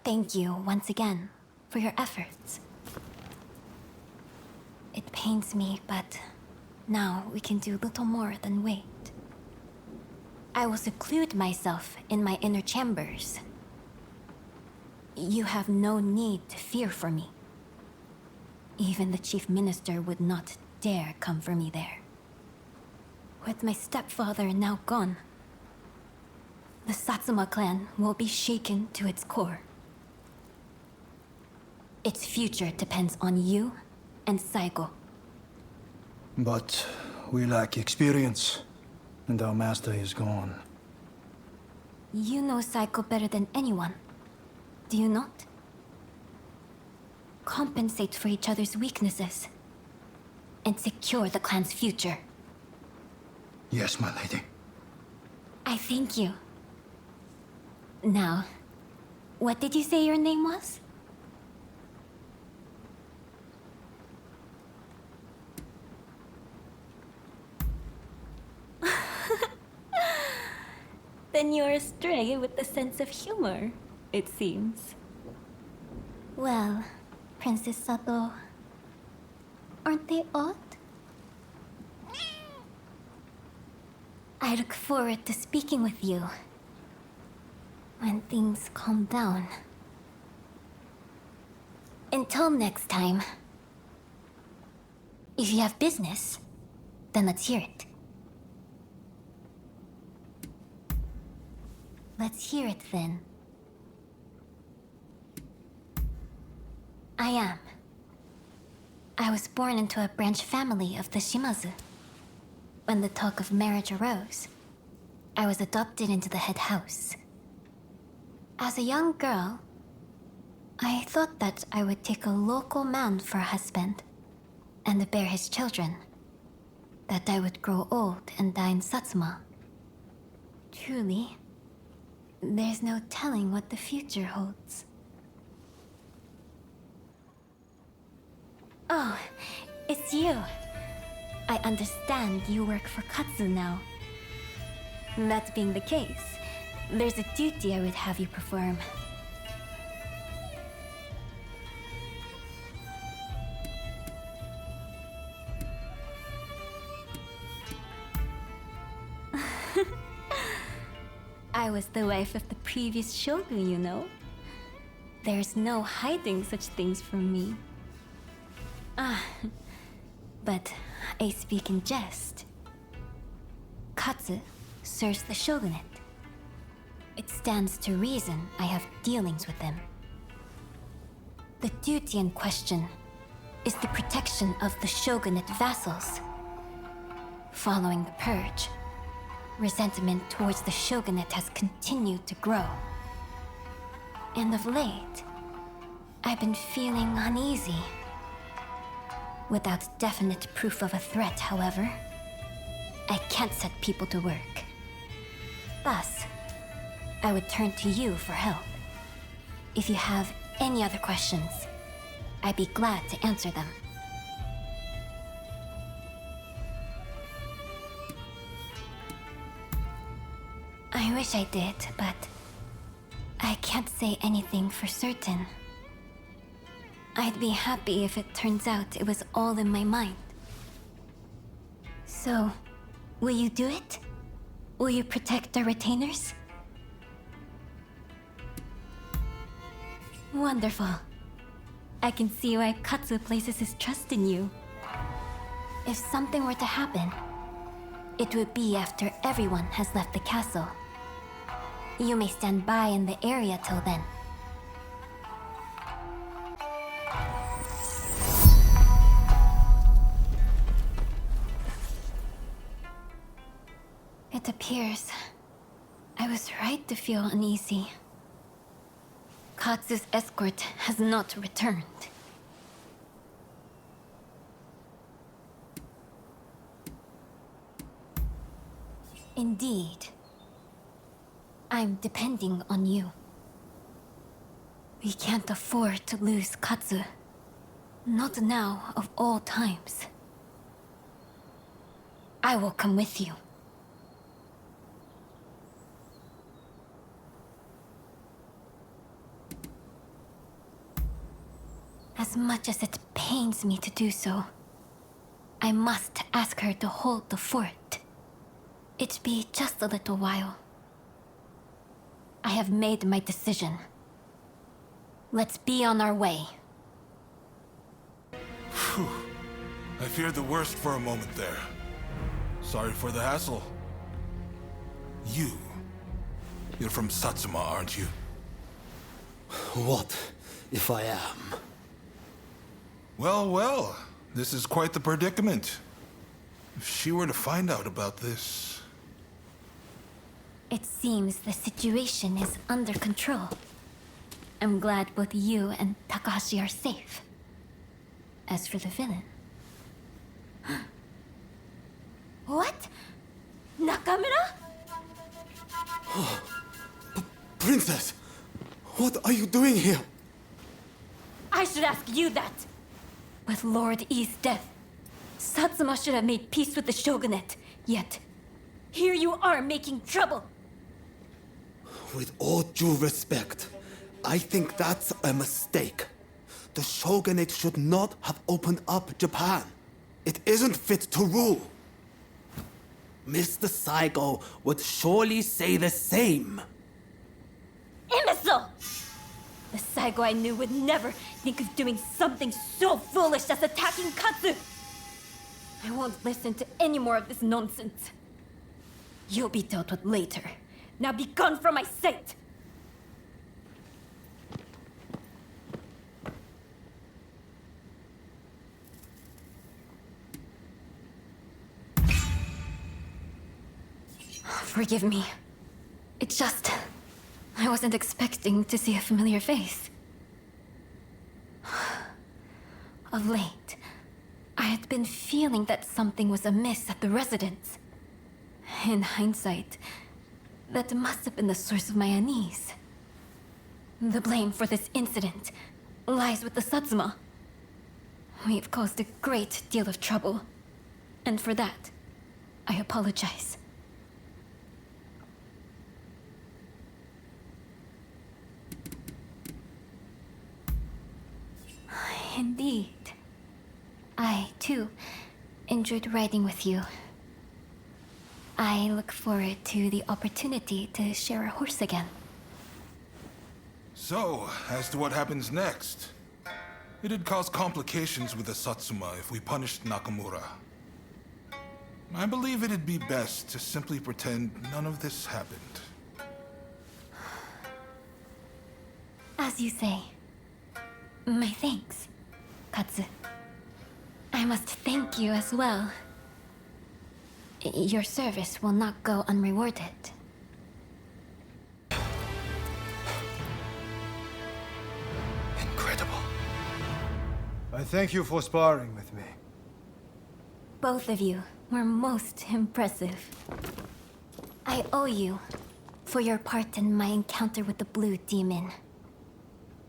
Thank you once again for your efforts. It pains me, but now we can do little more than wait. I will seclude myself in my inner chambers. You have no need to fear for me. Even the chief minister would not dare come for me there. With my stepfather now gone, the Satsuma clan will be shaken to its core. Its future depends on you and Saigo. But We lack experience, and our master is gone. You know Saiko better than anyone, do you not? Compensate for each other's weaknesses, and secure the clan's future. Yes, my lady. I thank you. Now, what did you say your name was? Then you're astray with the sense of humor, it seems. Well, Princess Satow, aren't they odd? I look forward to speaking with you when things calm down. Until next time. If you have business, then let's hear it. Let's hear it then. I am. I was born into a branch family of the Shimazu. When the talk of marriage arose, I was adopted into the head house. As a young girl, I thought that I would take a local man for a husband and bear his children. That I would grow old and die in Satsuma. Truly, there's no telling what the future holds. Oh, it's you. I understand you work for Katsu now. That being the case, there's a duty I would have you perform. I was the wife of the previous shogun, you know. There's no hiding such things from me. But I speak in jest. Katsu serves the shogunate. It stands to reason I have dealings with them. The duty in question is the protection of the shogunate vassals. Following the purge, resentment towards the shogunate has continued to grow. And of late, I've been feeling uneasy. Without definite proof of a threat, however, I can't set people to work. Thus, I would turn to you for help. If you have any other questions, I'd be glad to answer them. I wish I did, but I can't say anything for certain. I'd be happy if it turns out it was all in my mind. So, will you do it? Will you protect our retainers? Wonderful. I can see why Katsu places his trust in you. If something were to happen, it would be after everyone has left the castle. You may stand by in the area till then. It appears I was right to feel uneasy. Katsu's escort has not returned. Indeed. I'm depending on you. We can't afford to lose Katsu. Not now, of all times. I will come with you. As much as it pains me to do so, I must ask her to hold the fort. It be just a little while. I have made my decision. Let's be on our way. Phew. I feared the worst for a moment there. Sorry for the hassle. You're from Satsuma, aren't you? What if I am? Well, well. This is quite the predicament. If she were to find out about this... It seems the situation is under control. I'm glad both you and Takahashi are safe. As for the villain... What? Nakamura? Princess! What are you doing here? I should ask you that. With Lord E's death, Satsuma should have made peace with the shogunate. Yet, here you are making trouble. With all due respect, I think that's a mistake. The shogunate should not have opened up Japan. It isn't fit to rule. Mr. Saigo would surely say the same. Imbecile! The Saigo I knew would never think of doing something so foolish as attacking Katsu! I won't listen to any more of this nonsense. You'll be dealt with later. Now be gone from my sight! Forgive me. It's just... I wasn't expecting to see a familiar face. Of late, I had been feeling that something was amiss at the residence. In hindsight, that must have been the source of my unease. The blame for this incident lies with the Satsuma. We've caused a great deal of trouble, and for that, I apologize. Indeed. I, too, enjoyed riding with you. I look forward to the opportunity to share a horse again. So, as to what happens next. It'd cause complications with the Satsuma if we punished Nakamura. I believe it'd be best to simply pretend none of this happened. As you say. My thanks, Katsu. I must thank you as well. Your service will not go unrewarded. Incredible. I thank you for sparring with me. Both of you were most impressive. I owe you for your part in my encounter with the Blue Demon.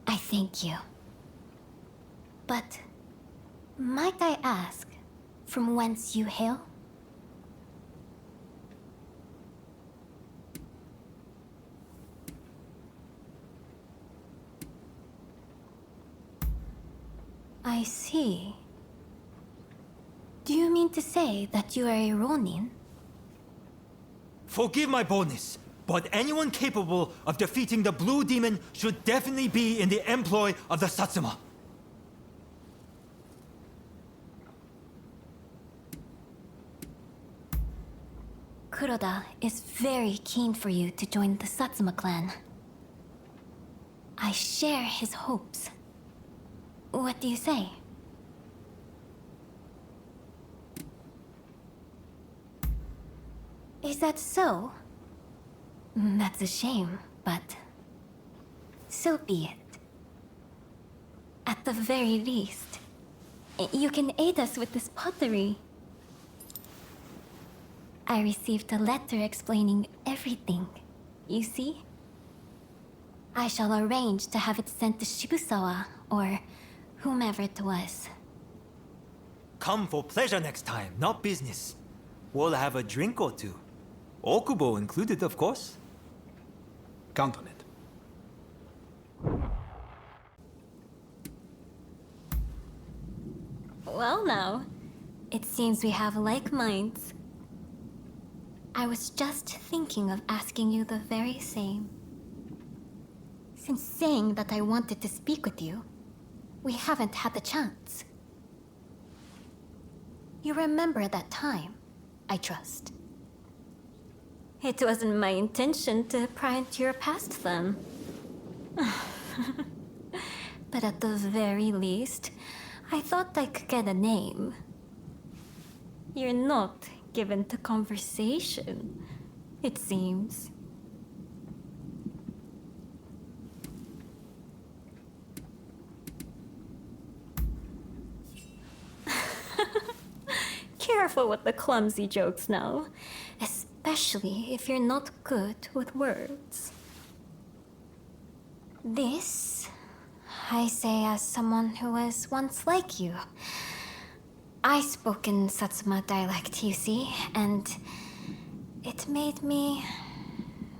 I thank you. But might I ask from whence you hail? I see. Do you mean to say that you are a Ronin? Forgive my boldness, but anyone capable of defeating the Blue Demon should definitely be in the employ of the Satsuma. Kuroda is very keen for you to join the Satsuma clan. I share his hopes. What do you say? Is that so? That's a shame, but... so be it. At the very least, you can aid us with this pottery. I received a letter explaining everything, you see? I shall arrange to have it sent to Shibusawa, or whomever it was. Come for pleasure next time, not business. We'll have a drink or two. Okubo included, of course. Count on it. Well now, it seems we have like minds. I was just thinking of asking you the very same. Since saying that I wanted to speak with you, we haven't had the chance. You remember that time, I trust. It wasn't my intention to pry into your past then. But at the very least, I thought I could get a name. You're not given to conversation, it seems. Careful with the clumsy jokes now, especially if you're not good with words. This, I say as someone who was once like you. I spoke in Satsuma dialect, you see, and it made me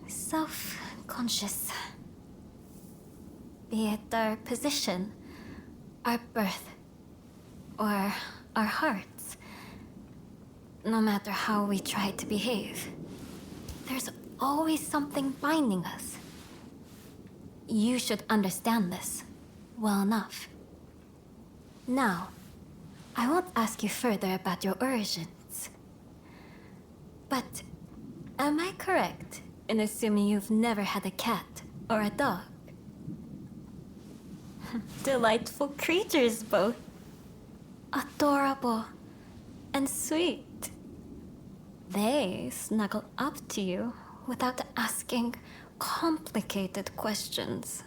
self-conscious. Be it our position, our birth, or our hearts. No matter how we try to behave, there's always something binding us. You should understand this well enough. Now, I won't ask you further about your origins. But am I correct in assuming you've never had a cat or a dog? Delightful creatures both. Adorable and sweet. They snuggle up to you without asking complicated questions.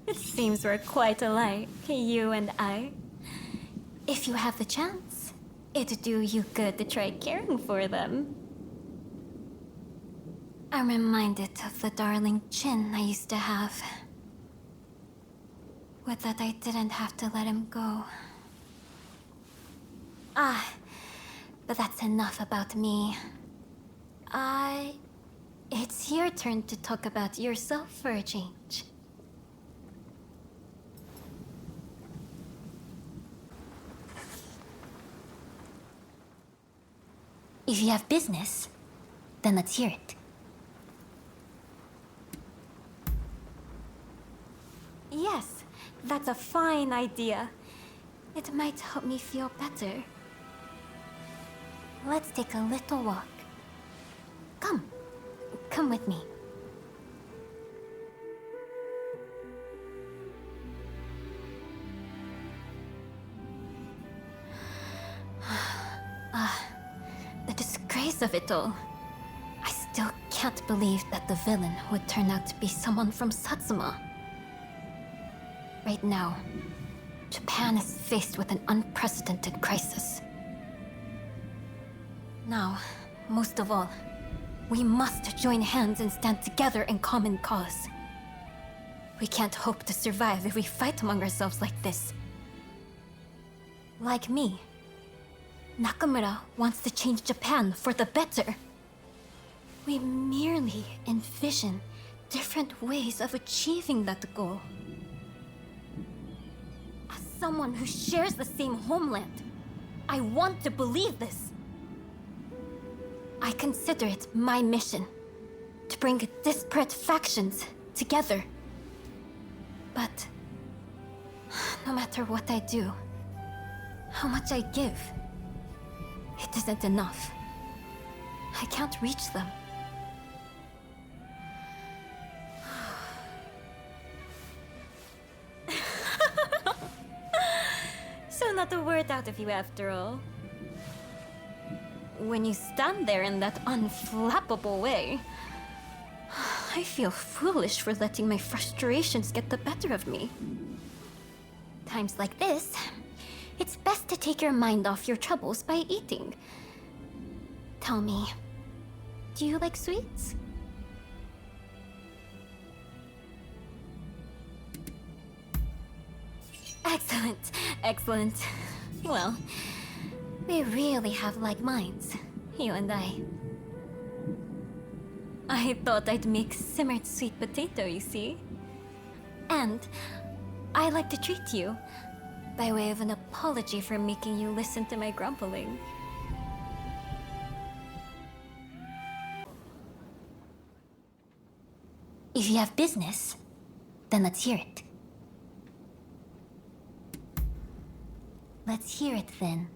It seems we're quite alike, you and I. If you have the chance, it'd do you good to try caring for them. I'm reminded of the darling chin I used to have. With that, I didn't have to let him go. But that's enough about me. It's your turn to talk about yourself for a change. If you have business, then let's hear it. Yes, that's a fine idea. It might help me feel better. Let's take a little walk. Come with me. The disgrace of it all. I still can't believe that the villain would turn out to be someone from Satsuma. Right now, Japan is faced with an unprecedented crisis. Now, most of all, we must join hands and stand together in common cause. We can't hope to survive if we fight among ourselves like this. Like me, Nakamura wants to change Japan for the better. We merely envision different ways of achieving that goal. As someone who shares the same homeland, I want to believe this. I consider it my mission to bring disparate factions together. But no matter what I do, how much I give, it isn't enough. I can't reach them. So not a word out of you after all. When you stand there in that unflappable way, I feel foolish for letting my frustrations get the better of me. Times like this, it's best to take your mind off your troubles by eating. Tell me, do you like sweets? Excellent, excellent. Well, we really have like minds, you and I. I thought I'd make simmered sweet potato, you see? And I like to treat you by way of an apology for making you listen to my grumbling. If you have business, then let's hear it. Let's hear it then.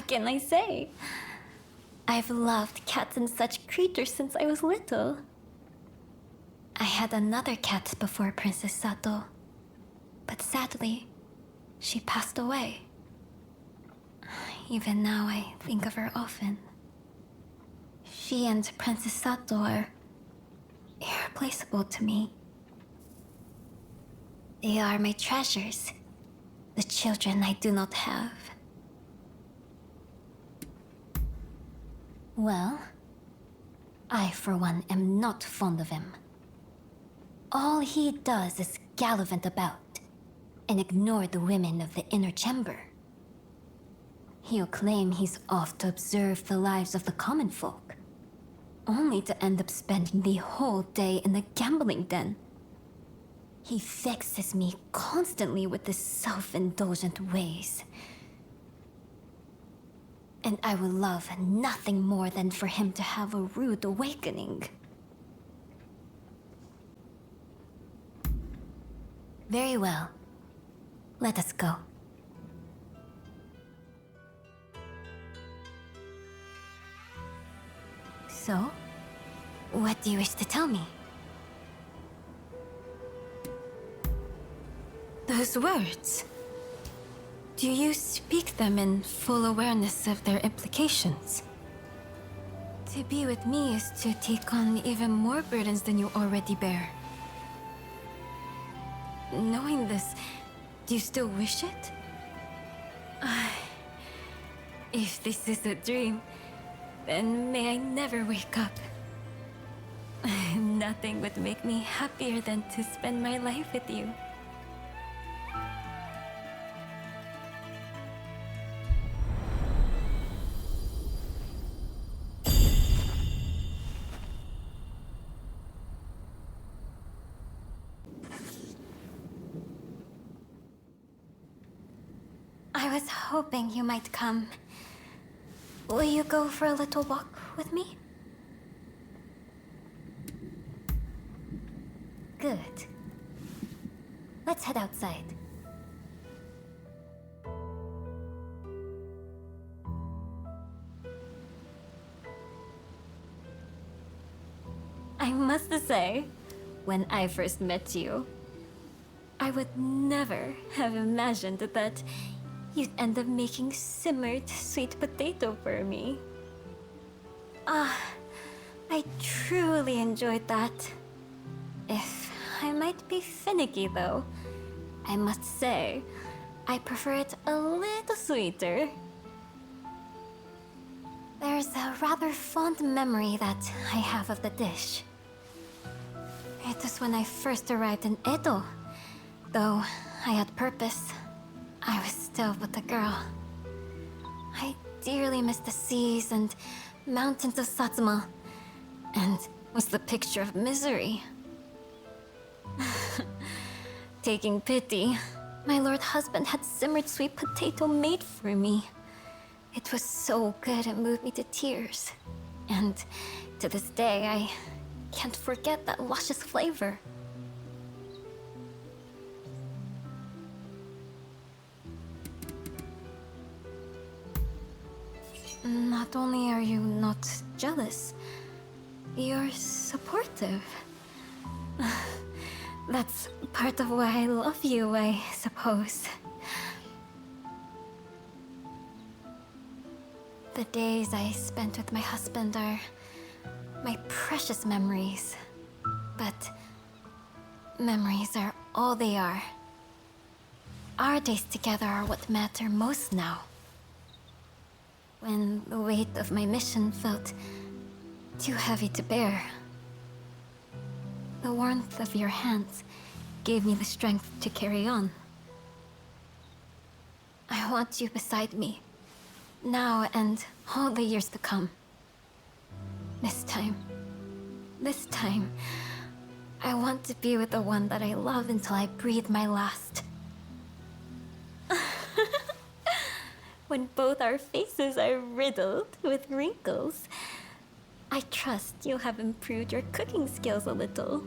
What can I say? I've loved cats and such creatures since I was little. I had another cat before Princess Satow, but sadly, she passed away. Even now, I think of her often. She and Princess Satow are irreplaceable to me. They are my treasures, the children I do not have. Well, I, for one, am not fond of him. All he does is gallivant about and ignore the women of the inner chamber. He'll claim he's off to observe the lives of the common folk, only to end up spending the whole day in the gambling den. He vexes me constantly with his self-indulgent ways. And I would love nothing more than for him to have a rude awakening. Very well. Let us go. So, what do you wish to tell me? Those words. Do you speak them in full awareness of their implications? To be with me is to take on even more burdens than you already bear. Knowing this, do you still wish it? If this is a dream, then may I never wake up. Nothing would make me happier than to spend my life with you. I was hoping you might come. Will you go for a little walk with me? Good. Let's head outside. I must say, when I first met you, I would never have imagined that you'd end up making simmered sweet potato for me. I truly enjoyed that. If I might be finicky though, I must say, I prefer it a little sweeter. There's a rather fond memory that I have of the dish. It was when I first arrived in Edo. Though I had purpose, I was still but a girl. I dearly missed the seas and mountains of Satsuma, and was the picture of misery. Taking pity, my lord husband had simmered sweet potato made for me. It was so good it moved me to tears. And to this day, I can't forget that luscious flavor. Not only are you not jealous, you're supportive. That's part of why I love you, I suppose. The days I spent with my husband are my precious memories. But memories are all they are. Our days together are what matter most now. When the weight of my mission felt too heavy to bear, the warmth of your hands gave me the strength to carry on. I want you beside me, now and all the years to come. This time, I want to be with the one that I love until I breathe my last. When both our faces are riddled with wrinkles, I trust you'll have improved your cooking skills a little.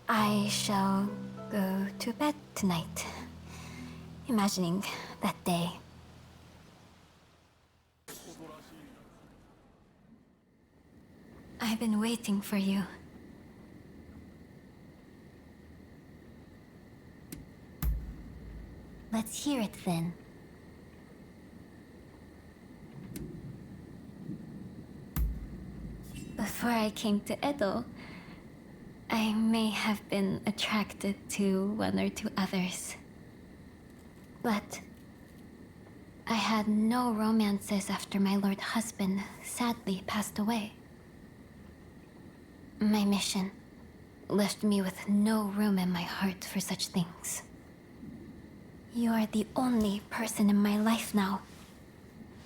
I shall go to bed tonight, imagining that day I've been waiting for you. Let's hear it then. Before I came to Edo, I may have been attracted to one or two others. But I had no romances after my lord husband sadly passed away. My mission left me with no room in my heart for such things. You are the only person in my life now,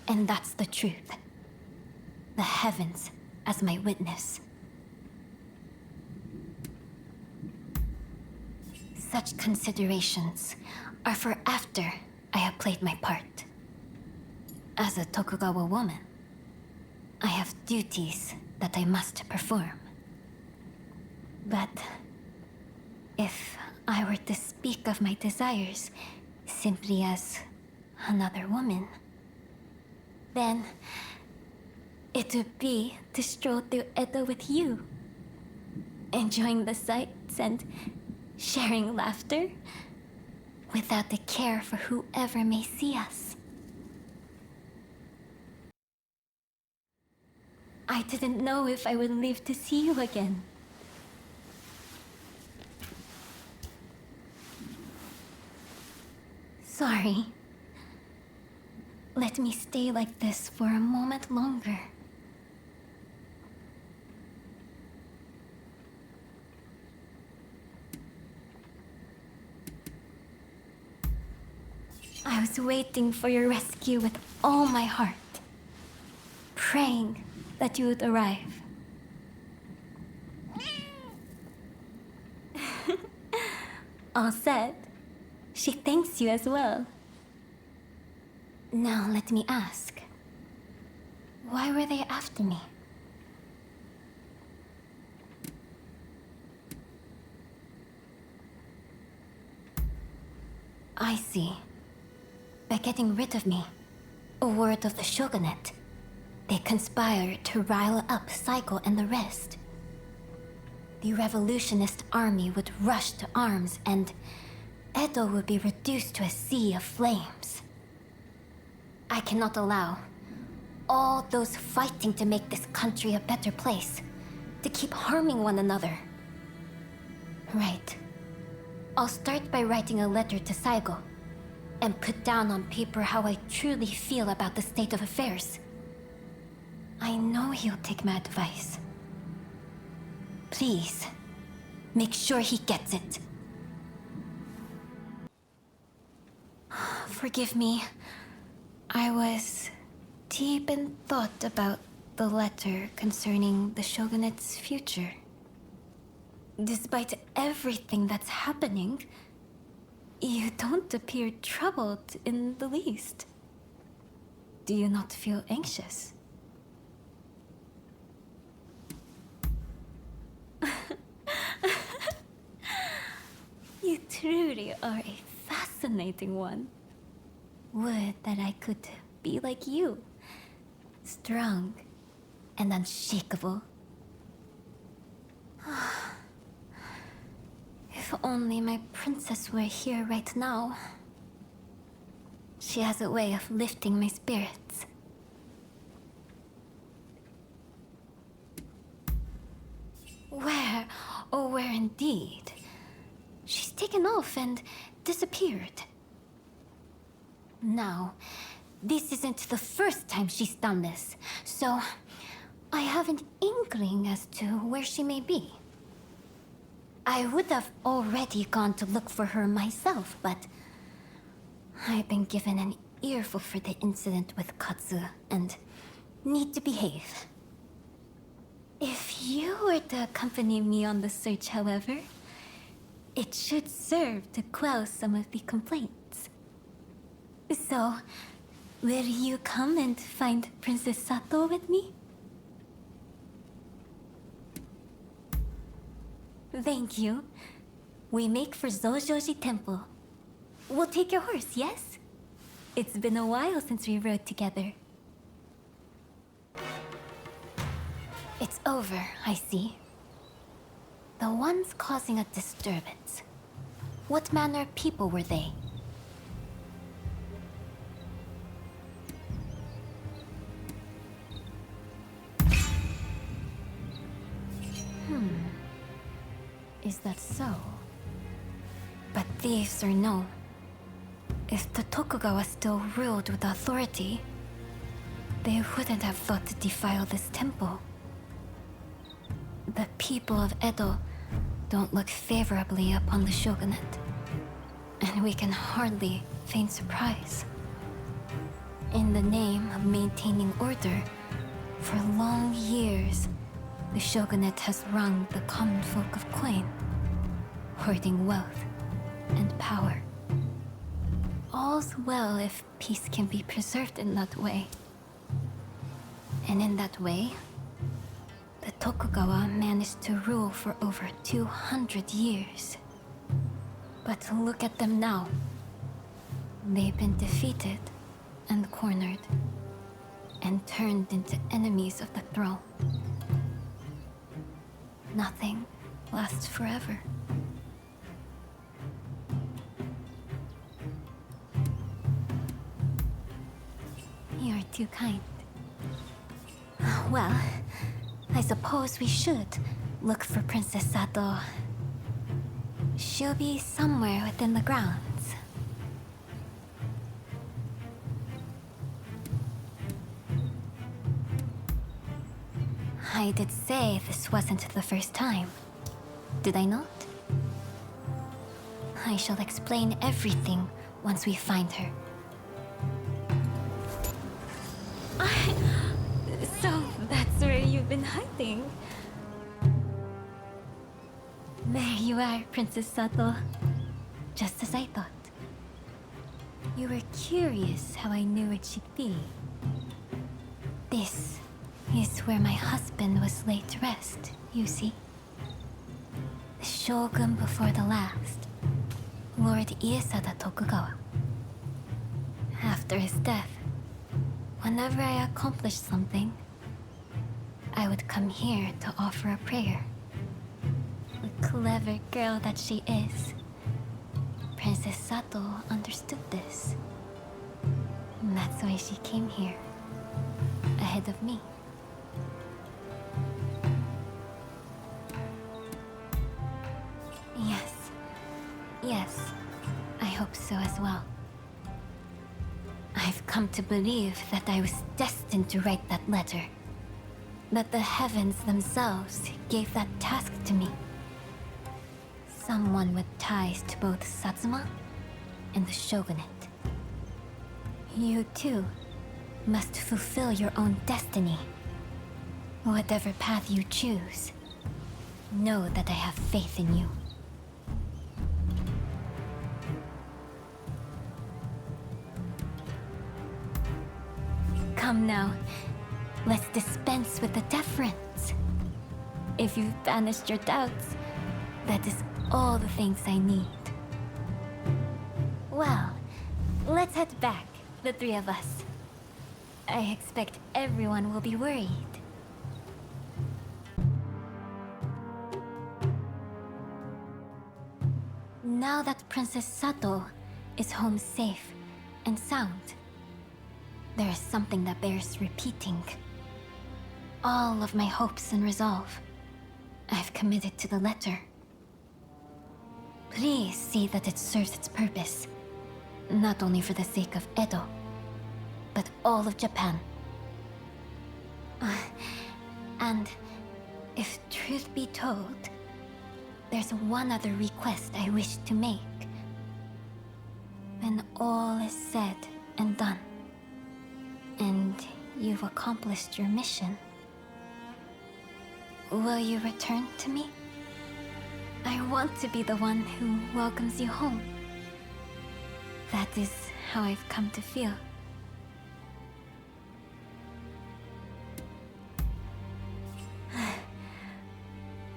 and that's the truth. The heavens as my witness. Such considerations are for after I have played my part. As a Tokugawa woman, I have duties that I must perform. But if I were to speak of my desires simply as another woman, then it would be to stroll through Edo with you, enjoying the sights and sharing laughter without a care for whoever may see us. I didn't know if I would live to see you again. Sorry. Let me stay like this for a moment longer. I was waiting for your rescue with all my heart, praying that you would arrive. All said, she thanks you as well. Now let me ask, why were they after me? I see. By getting rid of me, a word of the shogunate, they conspired to rile up Saiko and the rest. The revolutionist army would rush to arms and Edo would be reduced to a sea of flames. I cannot allow all those fighting to make this country a better place to keep harming one another. Right. I'll start by writing a letter to Saigo and put down on paper how I truly feel about the state of affairs. I know he'll take my advice. Please, make sure he gets it. Forgive me. I was deep in thought about the letter concerning the shogunate's future. Despite everything that's happening, you don't appear troubled in the least. Do you not feel anxious? You truly are a fascinating one. Would that I could be like you. Strong and unshakable. If only my princess were here right now. She has a way of lifting my spirits. Where, oh where indeed? She's taken off and disappeared. Now, this isn't the first time she's done this, so I have an inkling as to where she may be. I would have already gone to look for her myself, but I've been given an earful for the incident with Katsura and need to behave. If you were to accompany me on the search, however, it should serve to quell some of the complaints. So, will you come and find Princess Satow with me? Thank you. We make for Zojoji Temple. We'll take your horse, yes? It's been a while since we rode together. It's over, I see. The ones causing a disturbance. What manner of people were they? Is that so? But thieves or no, if the Tokugawa still ruled with authority, they wouldn't have thought to defile this temple. The people of Edo don't look favorably upon the shogunate, and we can hardly feign surprise. In the name of maintaining order, for long years, the shogunate has wronged the common folk of coin, hoarding wealth and power. All's well if peace can be preserved in that way. And in that way, the Tokugawa managed to rule for over 200 years. But look at them now. They've been defeated and cornered, and turned into enemies of the throne. Nothing lasts forever. You're too kind. Well, I suppose we should look for Princess Satow. She'll be somewhere within the grounds. I did say this wasn't the first time. Did I not? I shall explain everything once we find her. So that's where you've been hiding. There you are, Princess Satow. Just as I thought. You were curious how I knew where she'd be. This is where my husband was laid to rest, you see. The shogun before the last, Lord Iesada Tokugawa. After his death, whenever I accomplished something, I would come here to offer a prayer. The clever girl that she is, Princess Satow understood this. And that's why she came here, ahead of me. Yes, I hope so as well. I've come to believe that I was destined to write that letter. That the heavens themselves gave that task to me. Someone with ties to both Satsuma and the shogunate. You too must fulfill your own destiny. Whatever path you choose, know that I have faith in you. Come now, let's dispense with the deference. If you've banished your doubts, that is all the things I need. Well, let's head back, the three of us. I expect everyone will be worried. Now that Princess Satow is home safe and sound, there is something that bears repeating. All of my hopes and resolve, I've committed to the letter. Please see that it serves its purpose, not only for the sake of Edo, but all of Japan. And if truth be told, there's one other request I wish to make. When all is said and done, and you've accomplished your mission, will you return to me? I want to be the one who welcomes you home. That is how I've come to feel.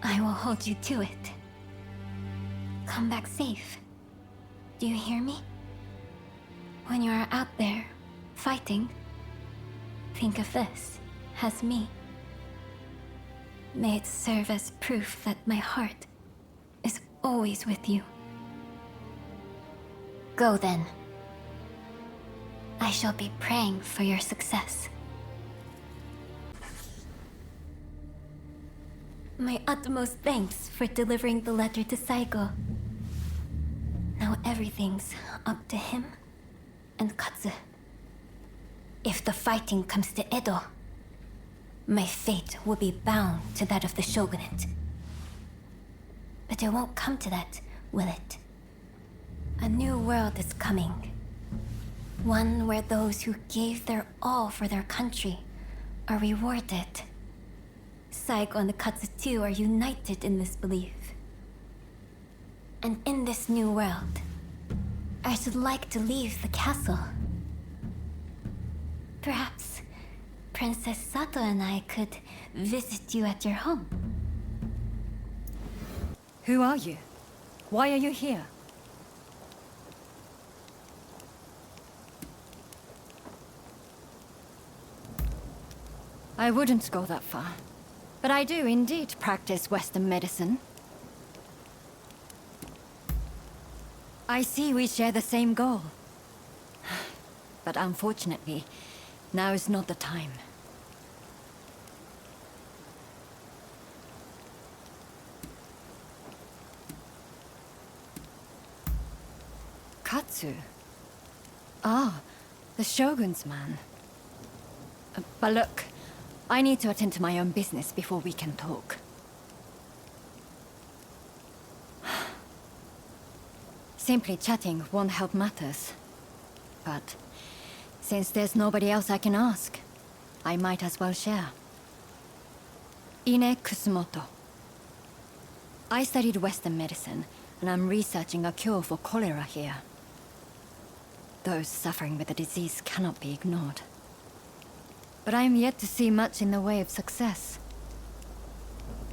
I will hold you to it. Come back safe. Do you hear me? When you are out there, fighting, think of this as me. May it serve as proof that my heart is always with you. Go then. I shall be praying for your success. My utmost thanks for delivering the letter to Saigo. Now everything's up to him and Katsu. If the fighting comes to Edo, my fate will be bound to that of the shogunate. But it won't come to that, will it? A new world is coming. One where those who gave their all for their country are rewarded. Saigo and the Katsu too are united in this belief. And in this new world, I should like to leave the castle. Perhaps Princess Satow and I could visit you at your home. Who are you? Why are you here? I wouldn't go that far, but I do indeed practice Western medicine. I see we share the same goal. But unfortunately, now is not the time. Katsu? Ah, the Shogun's man. But look, I need to attend to my own business before we can talk. Simply chatting won't help matters. But since there's nobody else I can ask, I might as well share. Ine Kusumoto. I studied Western medicine, and I'm researching a cure for cholera here. Those suffering with the disease cannot be ignored. But I'm yet to see much in the way of success.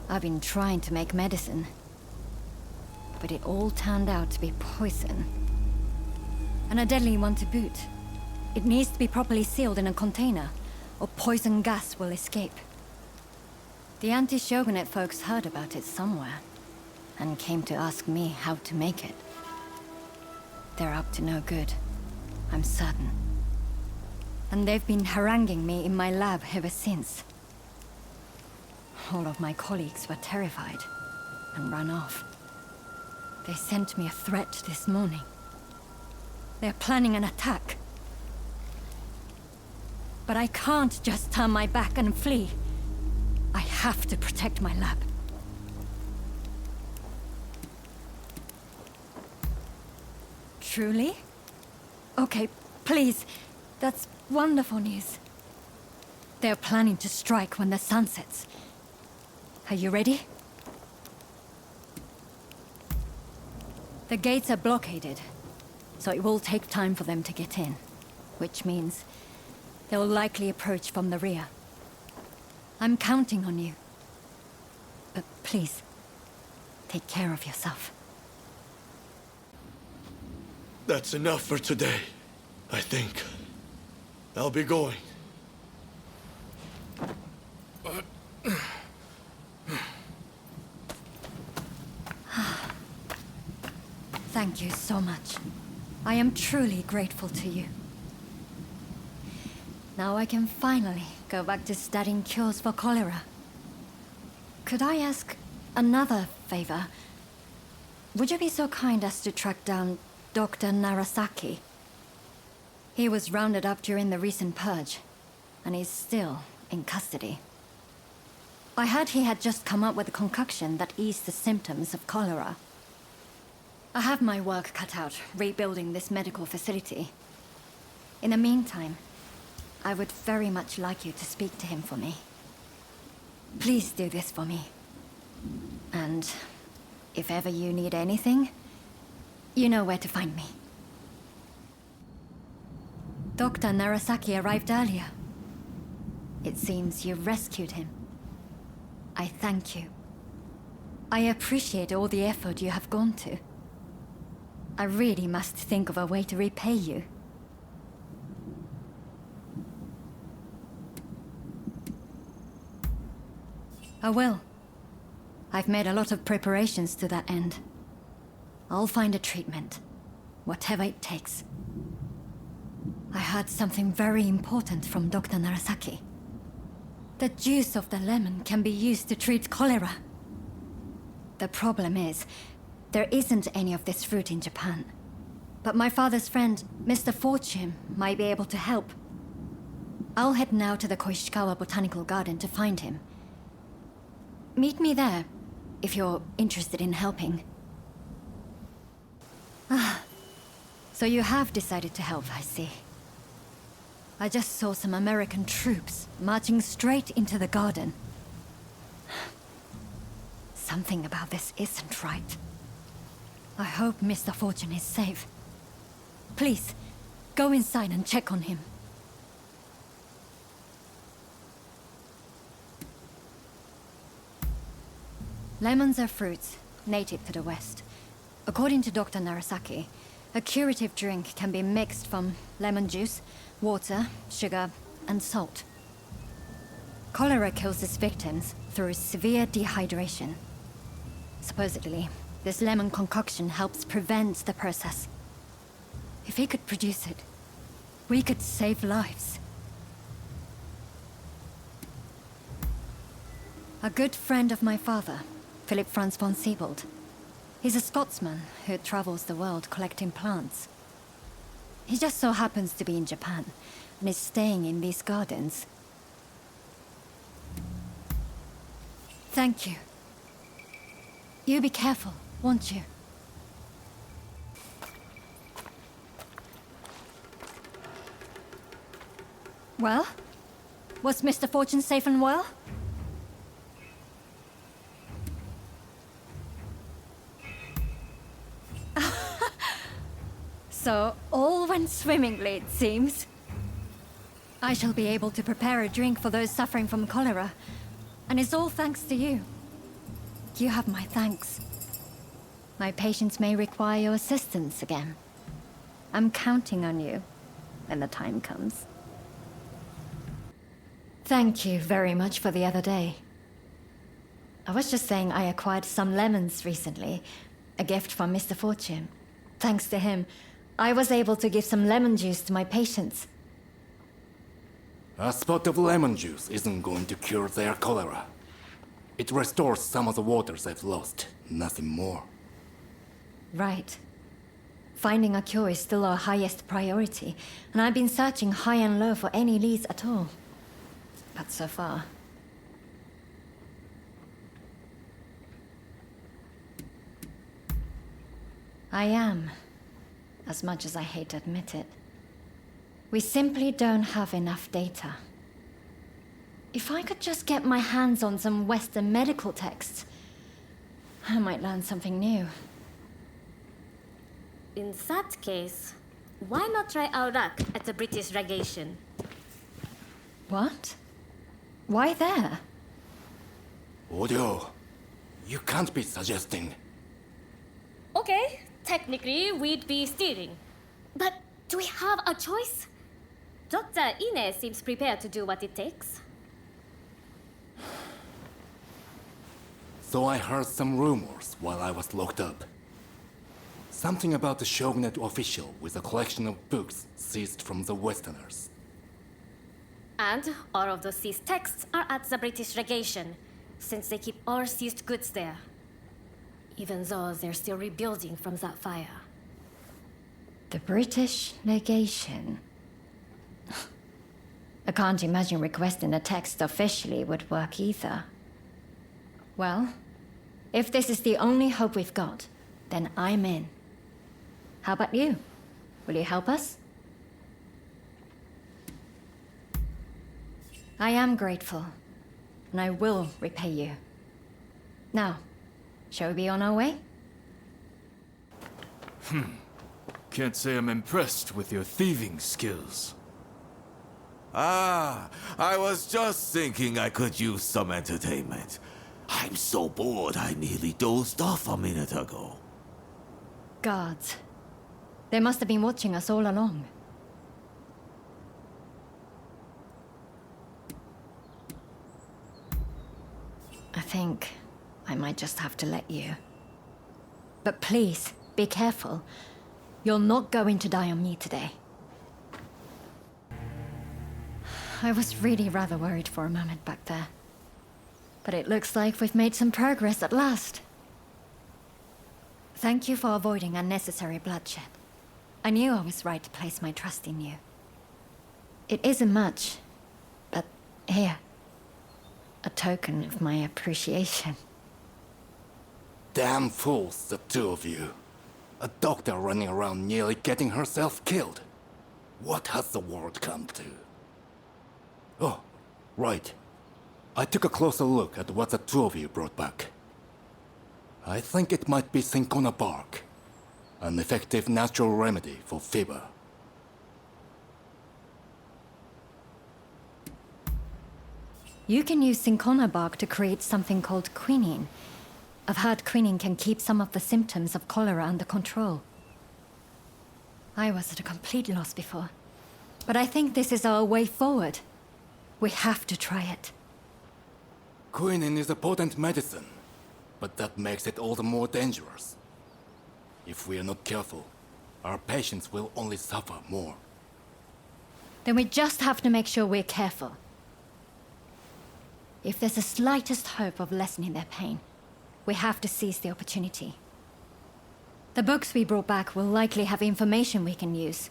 I've been trying to make medicine, but it all turned out to be poison. And a deadly one to boot. It needs to be properly sealed in a container, or poison gas will escape. The anti-shogunate folks heard about it somewhere, and came to ask me how to make it. They're up to no good, I'm certain. And they've been haranguing me in my lab ever since. All of my colleagues were terrified, and ran off. They sent me a threat this morning. They're planning an attack. But I can't just turn my back and flee. I have to protect my lab. Truly? Okay, please. That's wonderful news. They're planning to strike when the sun sets. Are you ready? The gates are blockaded, so it will take time for them to get in. Which means they'll likely approach from the rear. I'm counting on you. But please, take care of yourself. That's enough for today, I think. I'll be going. Thank you so much. I am truly grateful to you. Now I can finally go back to studying cures for cholera. Could I ask another favor? Would you be so kind as to track down Dr. Narasaki? He was rounded up during the recent purge, and he's still in custody. I heard he had just come up with a concoction that eased the symptoms of cholera. I have my work cut out rebuilding this medical facility. In the meantime, I would very much like you to speak to him for me. Please do this for me. And if ever you need anything, you know where to find me. Dr. Narasaki arrived earlier. It seems you rescued him. I thank you. I appreciate all the effort you have gone to. I really must think of a way to repay you. I will. I've made a lot of preparations to that end. I'll find a treatment, whatever it takes. I heard something very important from Dr. Narasaki. The juice of the lemon can be used to treat cholera. The problem is, there isn't any of this fruit in Japan. But my father's friend, Mr. Fortune, might be able to help. I'll head now to the Koishikawa Botanical Garden to find him. Meet me there, if you're interested in helping. Ah, so you have decided to help, I see. I just saw some American troops marching straight into the garden. Something about this isn't right. I hope Mr. Fortune is safe. Please, go inside and check on him. Lemons are fruits, native to the West. According to Dr. Narasaki, a curative drink can be mixed from lemon juice, water, sugar, and salt. Cholera kills its victims through severe dehydration. Supposedly, this lemon concoction helps prevent the process. If he could produce it, we could save lives. A good friend of my father, Philip Franz von Siebold. He's a Scotsman who travels the world collecting plants. He just so happens to be in Japan, and is staying in these gardens. Thank you. You be careful, won't you? Well? Was Mr. Fortune safe and well? So, all went swimmingly, it seems. I shall be able to prepare a drink for those suffering from cholera, and it's all thanks to you. You have my thanks. My patients may require your assistance again. I'm counting on you when the time comes. Thank you very much for the other day. I was just saying I acquired some lemons recently, a gift from Mr. Fortune. Thanks to him, I was able to give some lemon juice to my patients. A spot of lemon juice isn't going to cure their cholera. It restores some of the waters they've lost, nothing more. Right. Finding a cure is still our highest priority, and I've been searching high and low for any leads at all. But so far... I am, as much as I hate to admit it. We simply don't have enough data. If I could just get my hands on some Western medical texts, I might learn something new. In that case, why not try our luck at the British legation? What? Why there? Audio, you can't be suggesting... Okay, technically we'd be stealing. But do we have a choice? Dr. Ine seems prepared to do what it takes. So I heard some rumors while I was locked up. Something about the Shogunate official with a collection of books seized from the Westerners. And all of those seized texts are at the British legation, since they keep all seized goods there. Even though they're still rebuilding from that fire. The British legation? I can't imagine requesting a text officially would work either. Well, if this is the only hope we've got, then I'm in. How about you? Will you help us? I am grateful, and I will repay you. Now, shall we be on our way? Can't say I'm impressed with your thieving skills. Ah, I was just thinking I could use some entertainment. I'm so bored I nearly dozed off a minute ago. Guards. They must have been watching us all along. I think I might just have to let you. But please, be careful. You're not going to die on me today. I was really rather worried for a moment back there. But it looks like we've made some progress at last. Thank you for avoiding unnecessary bloodshed. I knew I was right to place my trust in you. It isn't much, but here. A token of my appreciation. Damn fools, the two of you. A doctor running around nearly getting herself killed. What has the world come to? Oh, right. I took a closer look at what the two of you brought back. I think it might be cinchona bark, an effective natural remedy for fever. You can use cinchona bark to create something called quinine. I've heard quinine can keep some of the symptoms of cholera under control. I was at a complete loss before, but I think this is our way forward. We have to try it. Quinine is a potent medicine, but that makes it all the more dangerous. If we are not careful, our patients will only suffer more. Then we just have to make sure we're careful. If there's the slightest hope of lessening their pain, we have to seize the opportunity. The books we brought back will likely have information we can use.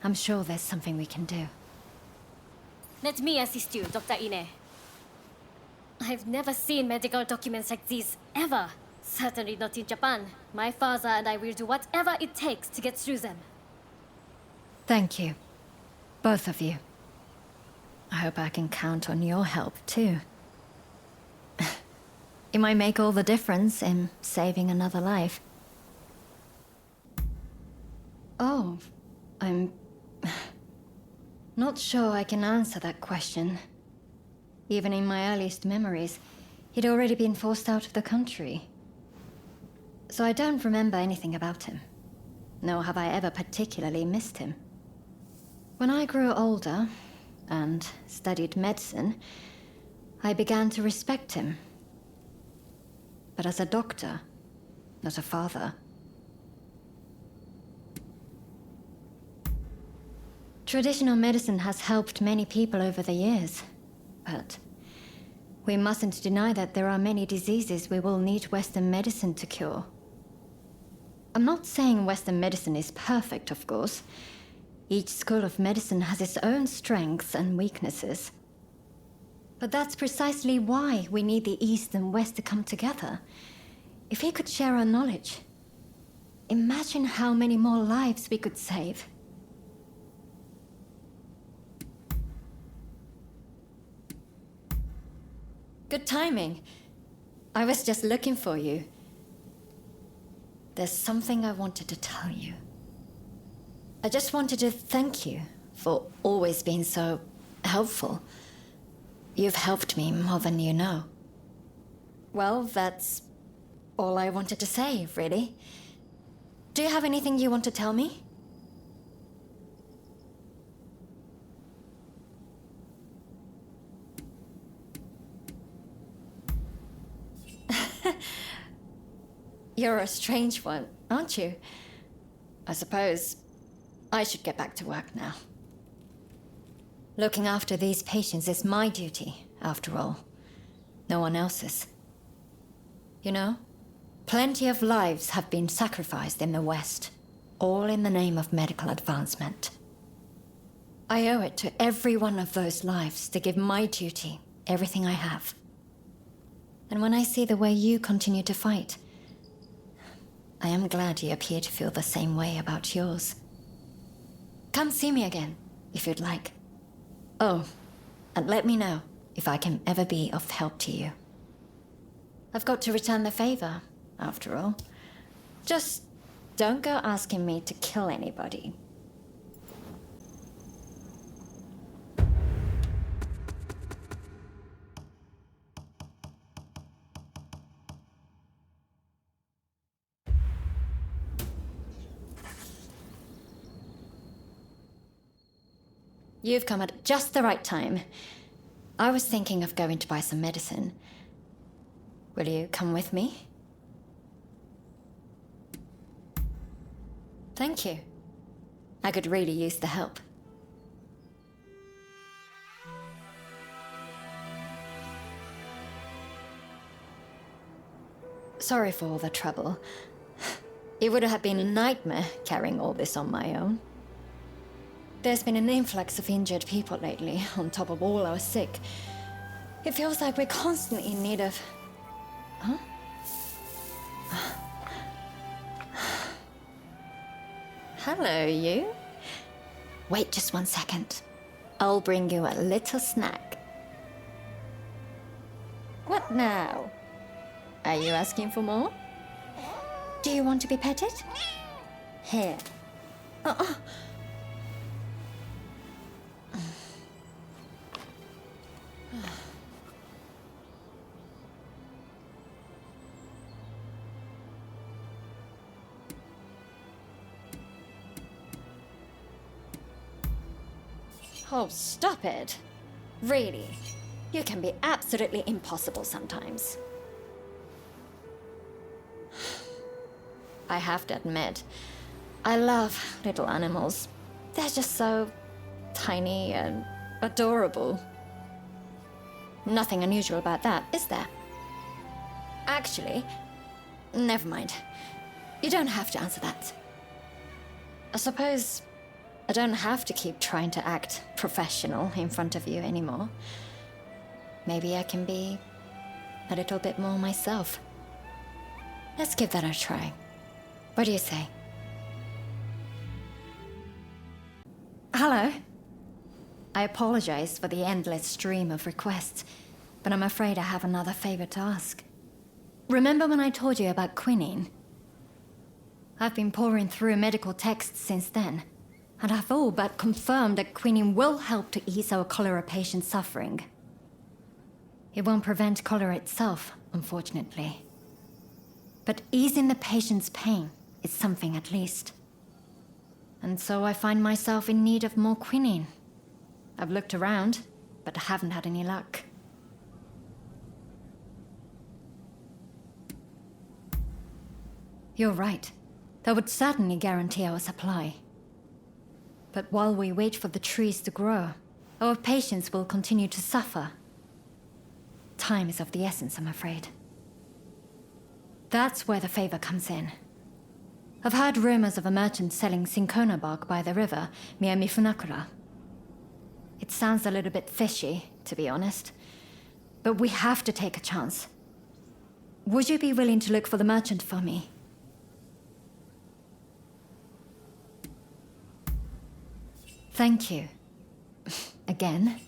I'm sure there's something we can do. Let me assist you, Dr. Ine. I've never seen medical documents like these, ever. Certainly not in Japan. My father and I will do whatever it takes to get through them. Thank you. Both of you. I hope I can count on your help, too. It might make all the difference in saving another life. Oh, I'm not sure I can answer that question. Even in my earliest memories, he'd already been forced out of the country. So I don't remember anything about him, nor have I ever particularly missed him. When I grew older and studied medicine, I began to respect him. But as a doctor, not a father. Traditional medicine has helped many people over the years, but we mustn't deny that there are many diseases we will need Western medicine to cure. I'm not saying Western medicine is perfect, of course. Each school of medicine has its own strengths and weaknesses. But that's precisely why we need the East and West to come together. If we could share our knowledge, imagine how many more lives we could save. Good timing. I was just looking for you. There's something I wanted to tell you. I just wanted to thank you for always being so helpful. You've helped me more than you know. Well, that's all I wanted to say, really. Do you have anything you want to tell me? You're a strange one, aren't you? I suppose I should get back to work now. Looking after these patients is my duty, after all. No one else's. You know, plenty of lives have been sacrificed in the West, all in the name of medical advancement. I owe it to every one of those lives to give my duty everything I have. And when I see the way you continue to fight, I am glad you appear to feel the same way about yours. Come see me again, if you'd like. Oh, and let me know if I can ever be of help to you. I've got to return the favor, after all. Just don't go asking me to kill anybody. You've come at just the right time. I was thinking of going to buy some medicine. Will you come with me? Thank you. I could really use the help. Sorry for all the trouble. It would have been a nightmare carrying all this on my own. There's been an influx of injured people lately, on top of all our sick. It feels like we're constantly in need of... Huh? Hello, you. Wait just 1 second. I'll bring you a little snack. What now? Are you asking for more? Do you want to be petted? Here. Oh, stop it. Really. You can be absolutely impossible sometimes. I have to admit, I love little animals. They're just so tiny and adorable. Nothing unusual about that, is there? Actually, never mind. You don't have to answer that. I suppose I don't have to keep trying to act professional in front of you anymore. Maybe I can be a little bit more myself. Let's give that a try. What do you say? Hello. I apologize for the endless stream of requests, but I'm afraid I have another favor to ask. Remember when I told you about quinine? I've been pouring through medical texts since then, and I've all but confirmed that quinine will help to ease our cholera patient's suffering. It won't prevent cholera itself, unfortunately. But easing the patient's pain is something at least. And so I find myself in need of more quinine. I've looked around, but I haven't had any luck. You're right. That would certainly guarantee our supply. But while we wait for the trees to grow, our patients will continue to suffer. Time is of the essence, I'm afraid. That's where the favor comes in. I've heard rumors of a merchant selling cinchona bark by the river near Mifunakura. It sounds a little bit fishy, to be honest. But we have to take a chance. Would you be willing to look for the merchant for me? Thank you. Again.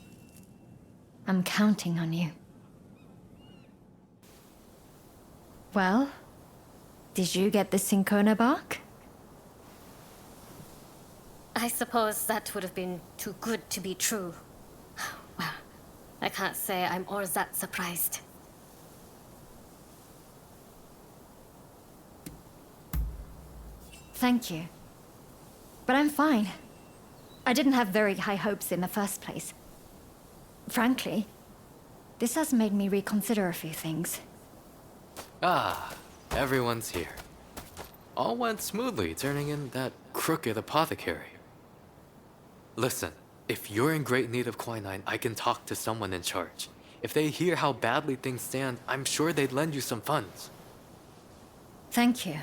I'm counting on you. Well, did you get the cinchona bark? I suppose that would have been too good to be true. Well, I can't say I'm all that surprised. Thank you. But I'm fine. I didn't have very high hopes in the first place. Frankly, this has made me reconsider a few things. Ah, everyone's here. All went smoothly, turning in that crooked apothecary. Listen, if you're in great need of quinine, I can talk to someone in charge. If they hear how badly things stand, I'm sure they'd lend you some funds. Thank you.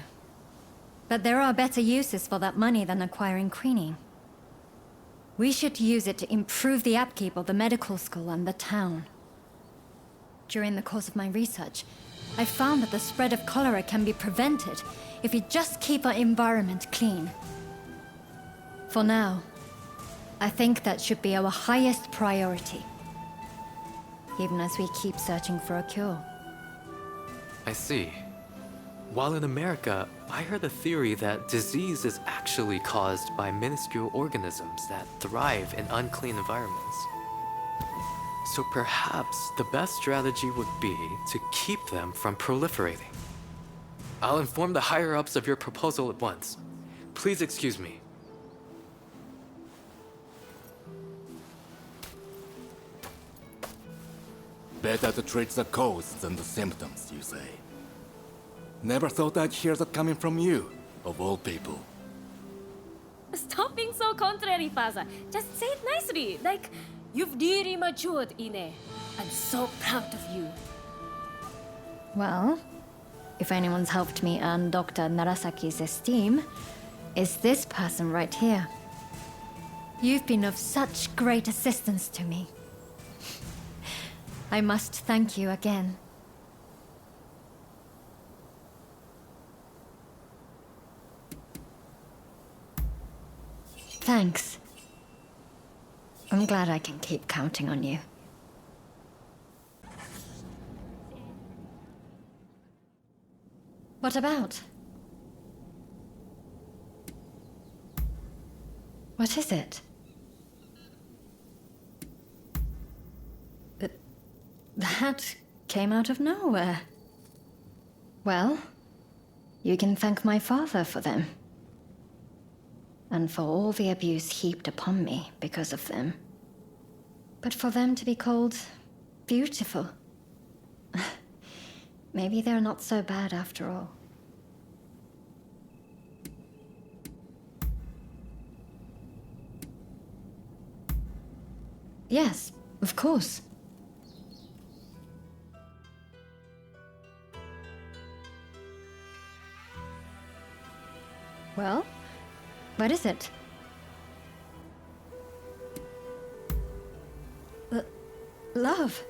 But there are better uses for that money than acquiring quinine. We should use it to improve the upkeep of the medical school and the town. During the course of my research, I found that the spread of cholera can be prevented if we just keep our environment clean. For now, I think that should be our highest priority, even as we keep searching for a cure. I see. While in America, I heard a theory that disease is actually caused by minuscule organisms that thrive in unclean environments. So perhaps the best strategy would be to keep them from proliferating. I'll inform the higher-ups of your proposal at once. Please excuse me. Better to treat the cause than the symptoms, you say. Never thought I'd hear that coming from you, of all people. Stop being so contrary, father. Just say it nicely, like you've really matured, Ine. I'm so proud of you. Well, if anyone's helped me earn Dr. Narasaki's esteem, it's this person right here. You've been of such great assistance to me. I must thank you again. Thanks. I'm glad I can keep counting on you. What about? What is it? That came out of nowhere. Well, you can thank my father for them. And for all the abuse heaped upon me because of them. But for them to be called beautiful. Maybe they're not so bad after all. Yes, of course. Well, what is it? Love.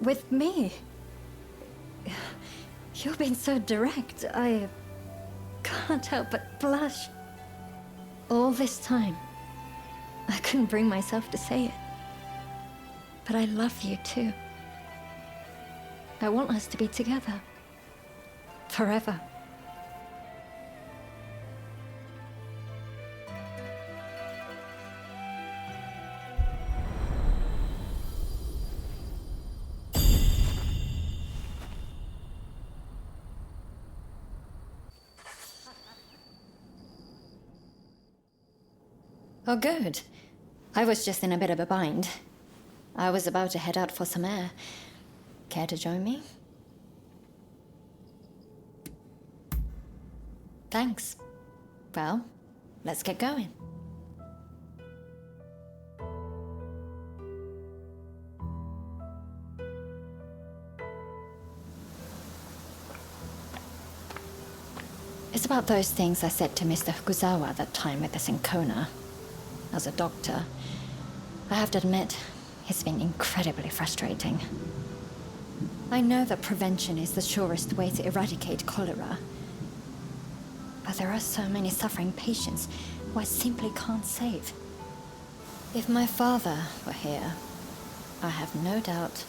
With me. You've been so direct, I can't help but blush. All this time, I couldn't bring myself to say it. But I love you too. I want us to be together. Forever. Oh, good. I was just in a bit of a bind. I was about to head out for some air. Care to join me? Thanks. Well, let's get going. It's about those things I said to Mr. Fukuzawa that time with the Syncona. As a doctor, I have to admit, it's been incredibly frustrating. I know that prevention is the surest way to eradicate cholera. But there are so many suffering patients who I simply can't save. If my father were here, I have no doubt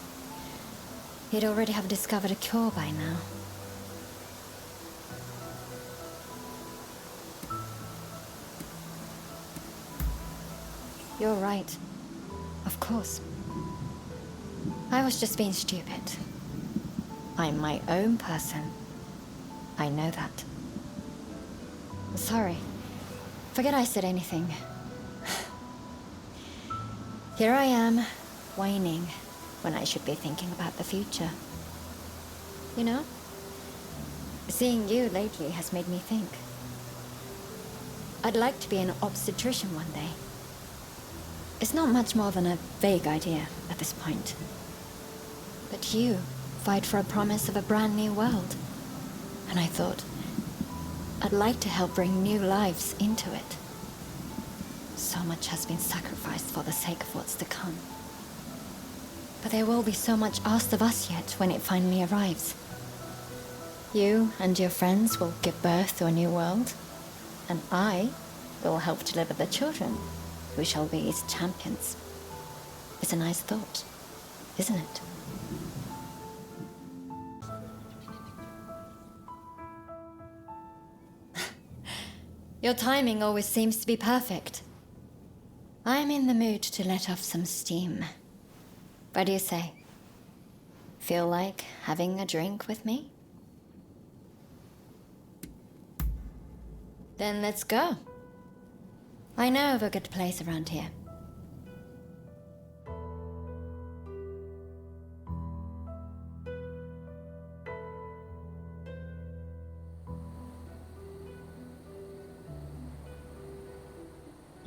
he'd already have discovered a cure by now. You're right. Of course. I was just being stupid. I'm my own person. I know that. Sorry. Forget I said anything. Here I am, whining, when I should be thinking about the future. You know? Seeing you lately has made me think. I'd like to be an obstetrician one day. It's not much more than a vague idea at this point. But you fight for a promise of a brand new world. And I thought, I'd like to help bring new lives into it. So much has been sacrificed for the sake of what's to come. But there will be so much asked of us yet when it finally arrives. You and your friends will give birth to a new world. And I will help deliver the children. We shall be its champions. It's a nice thought, isn't it? Your timing always seems to be perfect. I'm in the mood to let off some steam. What do you say? Feel like having a drink with me? Then let's go. I know of a good place around here.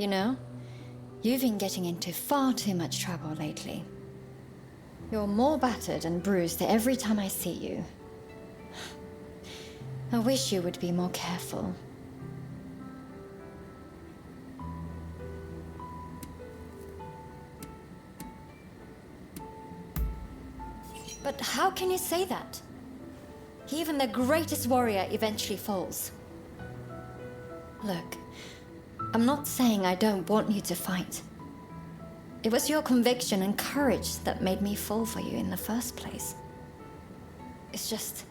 You know, you've been getting into far too much trouble lately. You're more battered and bruised every time I see you. I wish you would be more careful. But how can you say that? Even the greatest warrior eventually falls. Look, I'm not saying I don't want you to fight. It was your conviction and courage that made me fall for you in the first place. It's just...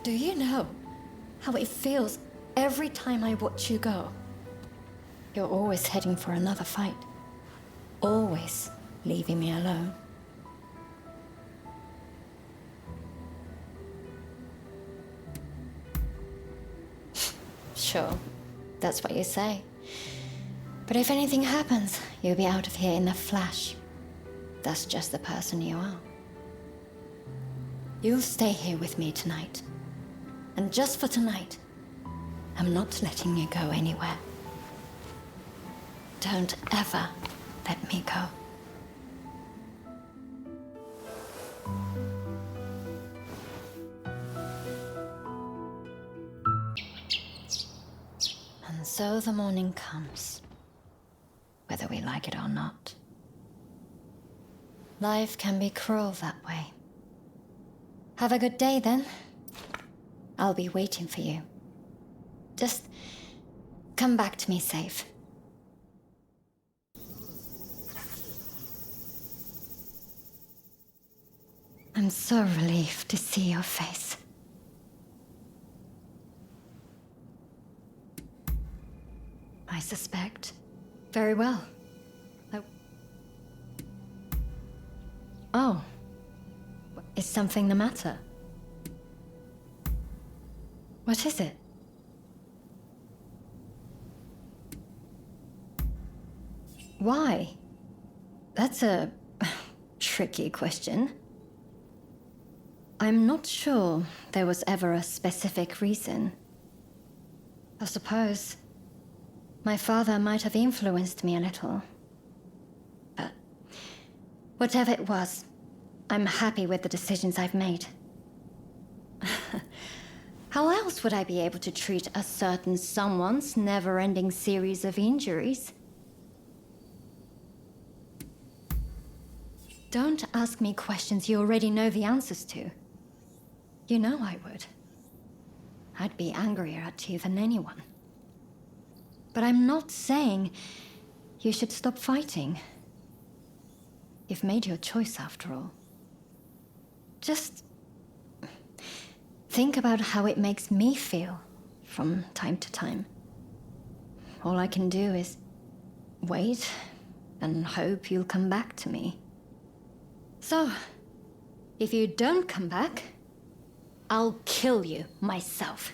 Do you know how it feels every time I watch you go? You're always heading for another fight. Always leaving me alone. Sure, that's what you say. But if anything happens, you'll be out of here in a flash. That's just the person you are. You'll stay here with me tonight. And just for tonight, I'm not letting you go anywhere. Don't ever let me go. And so the morning comes, whether we like it or not. Life can be cruel that way. Have a good day then. I'll be waiting for you. Just come back to me safe. I'm so relieved to see your face. I suspect. Very well. Oh. Is something the matter? What is it? Why? That's a tricky question. I'm not sure there was ever a specific reason. I suppose my father might have influenced me a little. But whatever it was, I'm happy with the decisions I've made. How else would I be able to treat a certain someone's never-ending series of injuries? Don't ask me questions you already know the answers to. You know I would. I'd be angrier at you than anyone. But I'm not saying you should stop fighting. You've made your choice after all. Just think about how it makes me feel from time to time. All I can do is wait and hope you'll come back to me. So, if you don't come back, I'll kill you myself.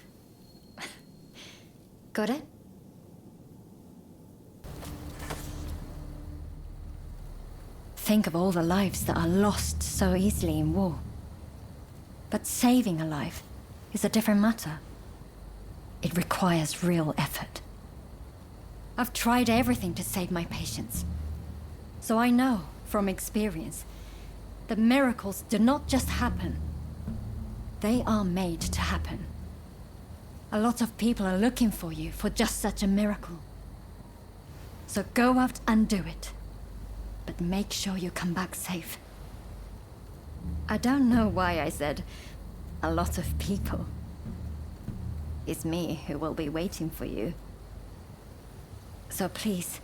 Got it? Think of all the lives that are lost so easily in war. But saving a life is a different matter. It requires real effort. I've tried everything to save my patients. So I know, from experience, that miracles do not just happen. They are made to happen. A lot of people are looking for you for just such a miracle. So go out and do it. But make sure you come back safe. I don't know why I said a lot of people. It's me who will be waiting for you. So please,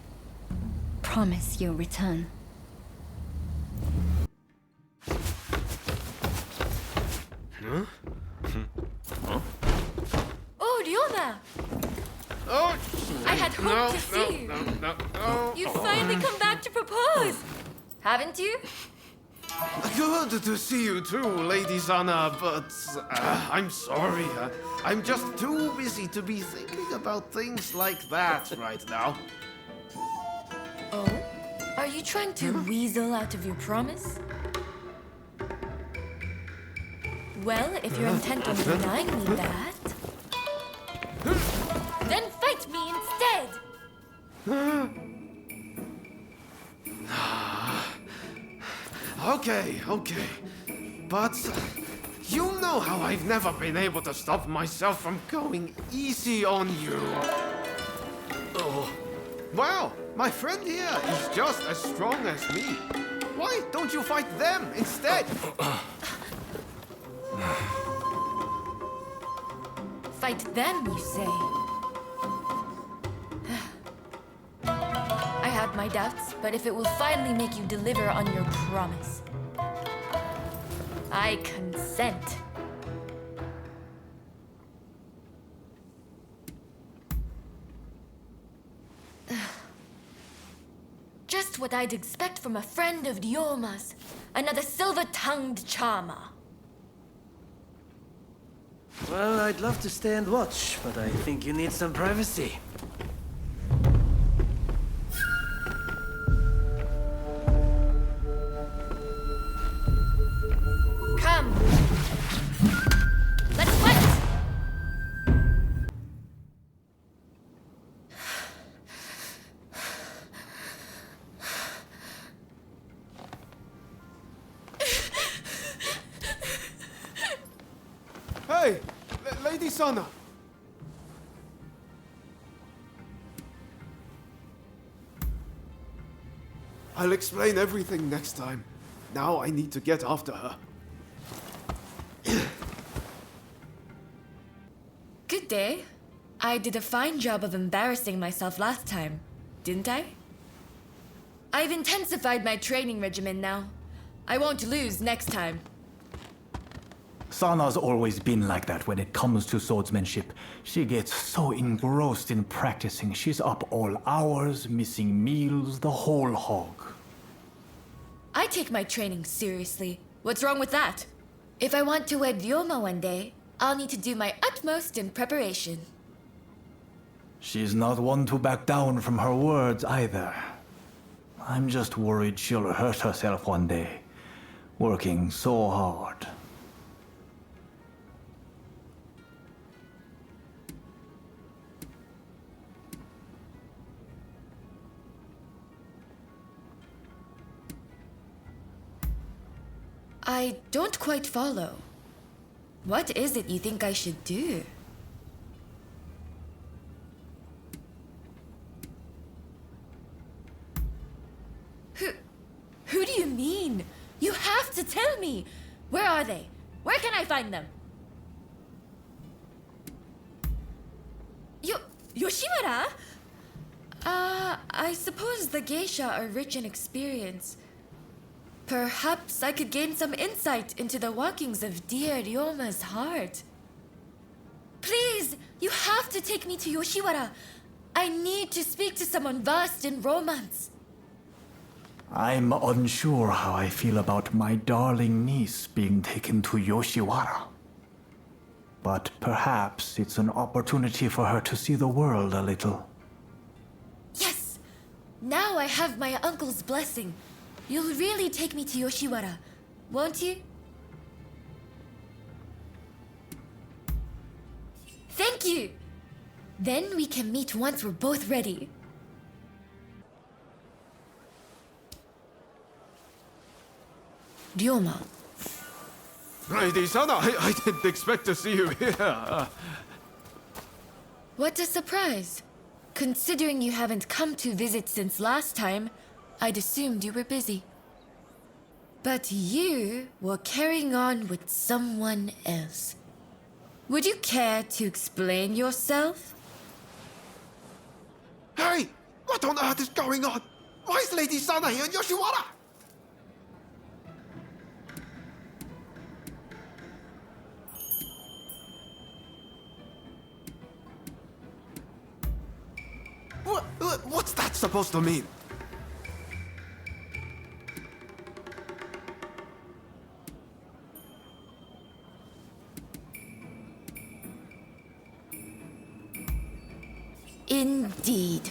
promise you'll return. Huh? Huh? Oh, Ryoma! Oh! I had hoped to see you. No. You'd finally come back to propose, haven't you? Good to see you too, Lady Sana, but I'm sorry. I'm just too busy to be thinking about things like that right now. Oh? Are you trying to weasel out of your promise? Well, if you're intent on denying me that... then fight me instead! Okay. But you know how I've never been able to stop myself from going easy on you. Oh. Well, my friend here is just as strong as me. Why don't you fight them instead? Fight them, you say? I had my doubts, but if it will finally make you deliver on your promise, I consent. Just what I'd expect from a friend of Ryoma's. Another silver-tongued charmer. Well, I'd love to stay and watch, but I think you need some privacy. Come! Let's fight! Hey! Lady Sana! I'll explain everything next time. Now I need to get after her. Good day. I did a fine job of embarrassing myself last time, didn't I? I've intensified my training regimen now. I won't lose next time. Sana's always been like that when it comes to swordsmanship. She gets so engrossed in practicing, she's up all hours, missing meals, the whole hog. I take my training seriously. What's wrong with that? If I want to wed Ryoma one day, I'll need to do my utmost in preparation. She's not one to back down from her words either. I'm just worried she'll hurt herself one day, working so hard. I don't quite follow. What is it you think I should do? Who do you mean? You have to tell me! Where are they? Where can I find them? Yoshiwara? I suppose the geisha are rich in experience. Perhaps I could gain some insight into the workings of dear Ryoma's heart. Please, you have to take me to Yoshiwara. I need to speak to someone versed in romance. I'm unsure how I feel about my darling niece being taken to Yoshiwara. But perhaps it's an opportunity for her to see the world a little. Yes! Now I have my uncle's blessing. You'll really take me to Yoshiwara, won't you? Thank you! Then we can meet once we're both ready. Ryoma. Lady Sana, I didn't expect to see you here. What a surprise. Considering you haven't come to visit since last time, I'd assumed you were busy. But you were carrying on with someone else. Would you care to explain yourself? Hey! What on earth is going on? Why is Lady Sana here in Yoshiwara? What's that supposed to mean? Indeed.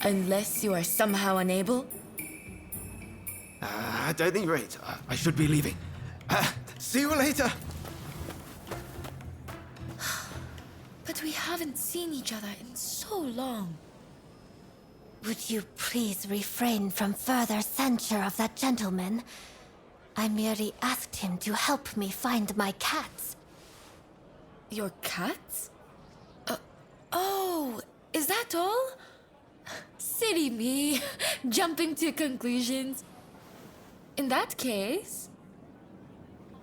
Unless you are somehow unable. At any rate, I should be leaving. See you later. But we haven't seen each other in so long. Would you please refrain from further censure of that gentleman? I merely asked him to help me find my cats. Your cats? Oh, is that all? Silly me, jumping to conclusions. In that case,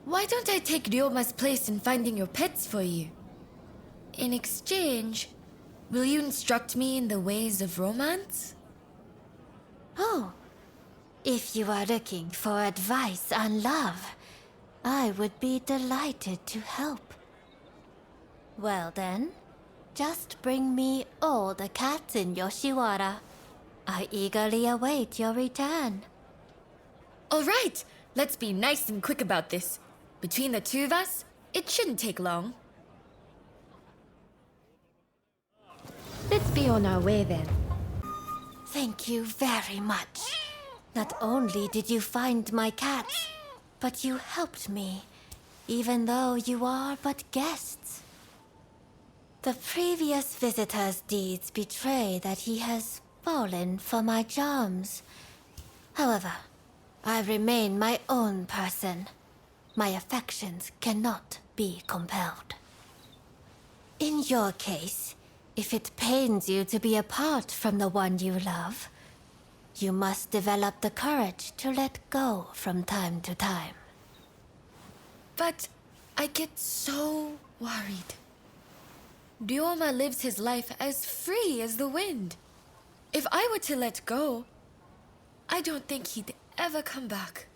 why don't I take Ryoma's place in finding your pets for you? In exchange, will you instruct me in the ways of romance? Oh, if you are looking for advice on love, I would be delighted to help. Well then, just bring me all the cats in Yoshiwara. I eagerly await your return. All right, let's be nice and quick about this. Between the two of us, it shouldn't take long. Let's be on our way then. Thank you very much. Not only did you find my cats, but you helped me, even though you are but guests. The previous visitor's deeds betray that he has fallen for my charms. However, I remain my own person. My affections cannot be compelled. In your case, if it pains you to be apart from the one you love, you must develop the courage to let go from time to time. But I get so worried. Ryoma lives his life as free as the wind. If I were to let go, I don't think he'd ever come back.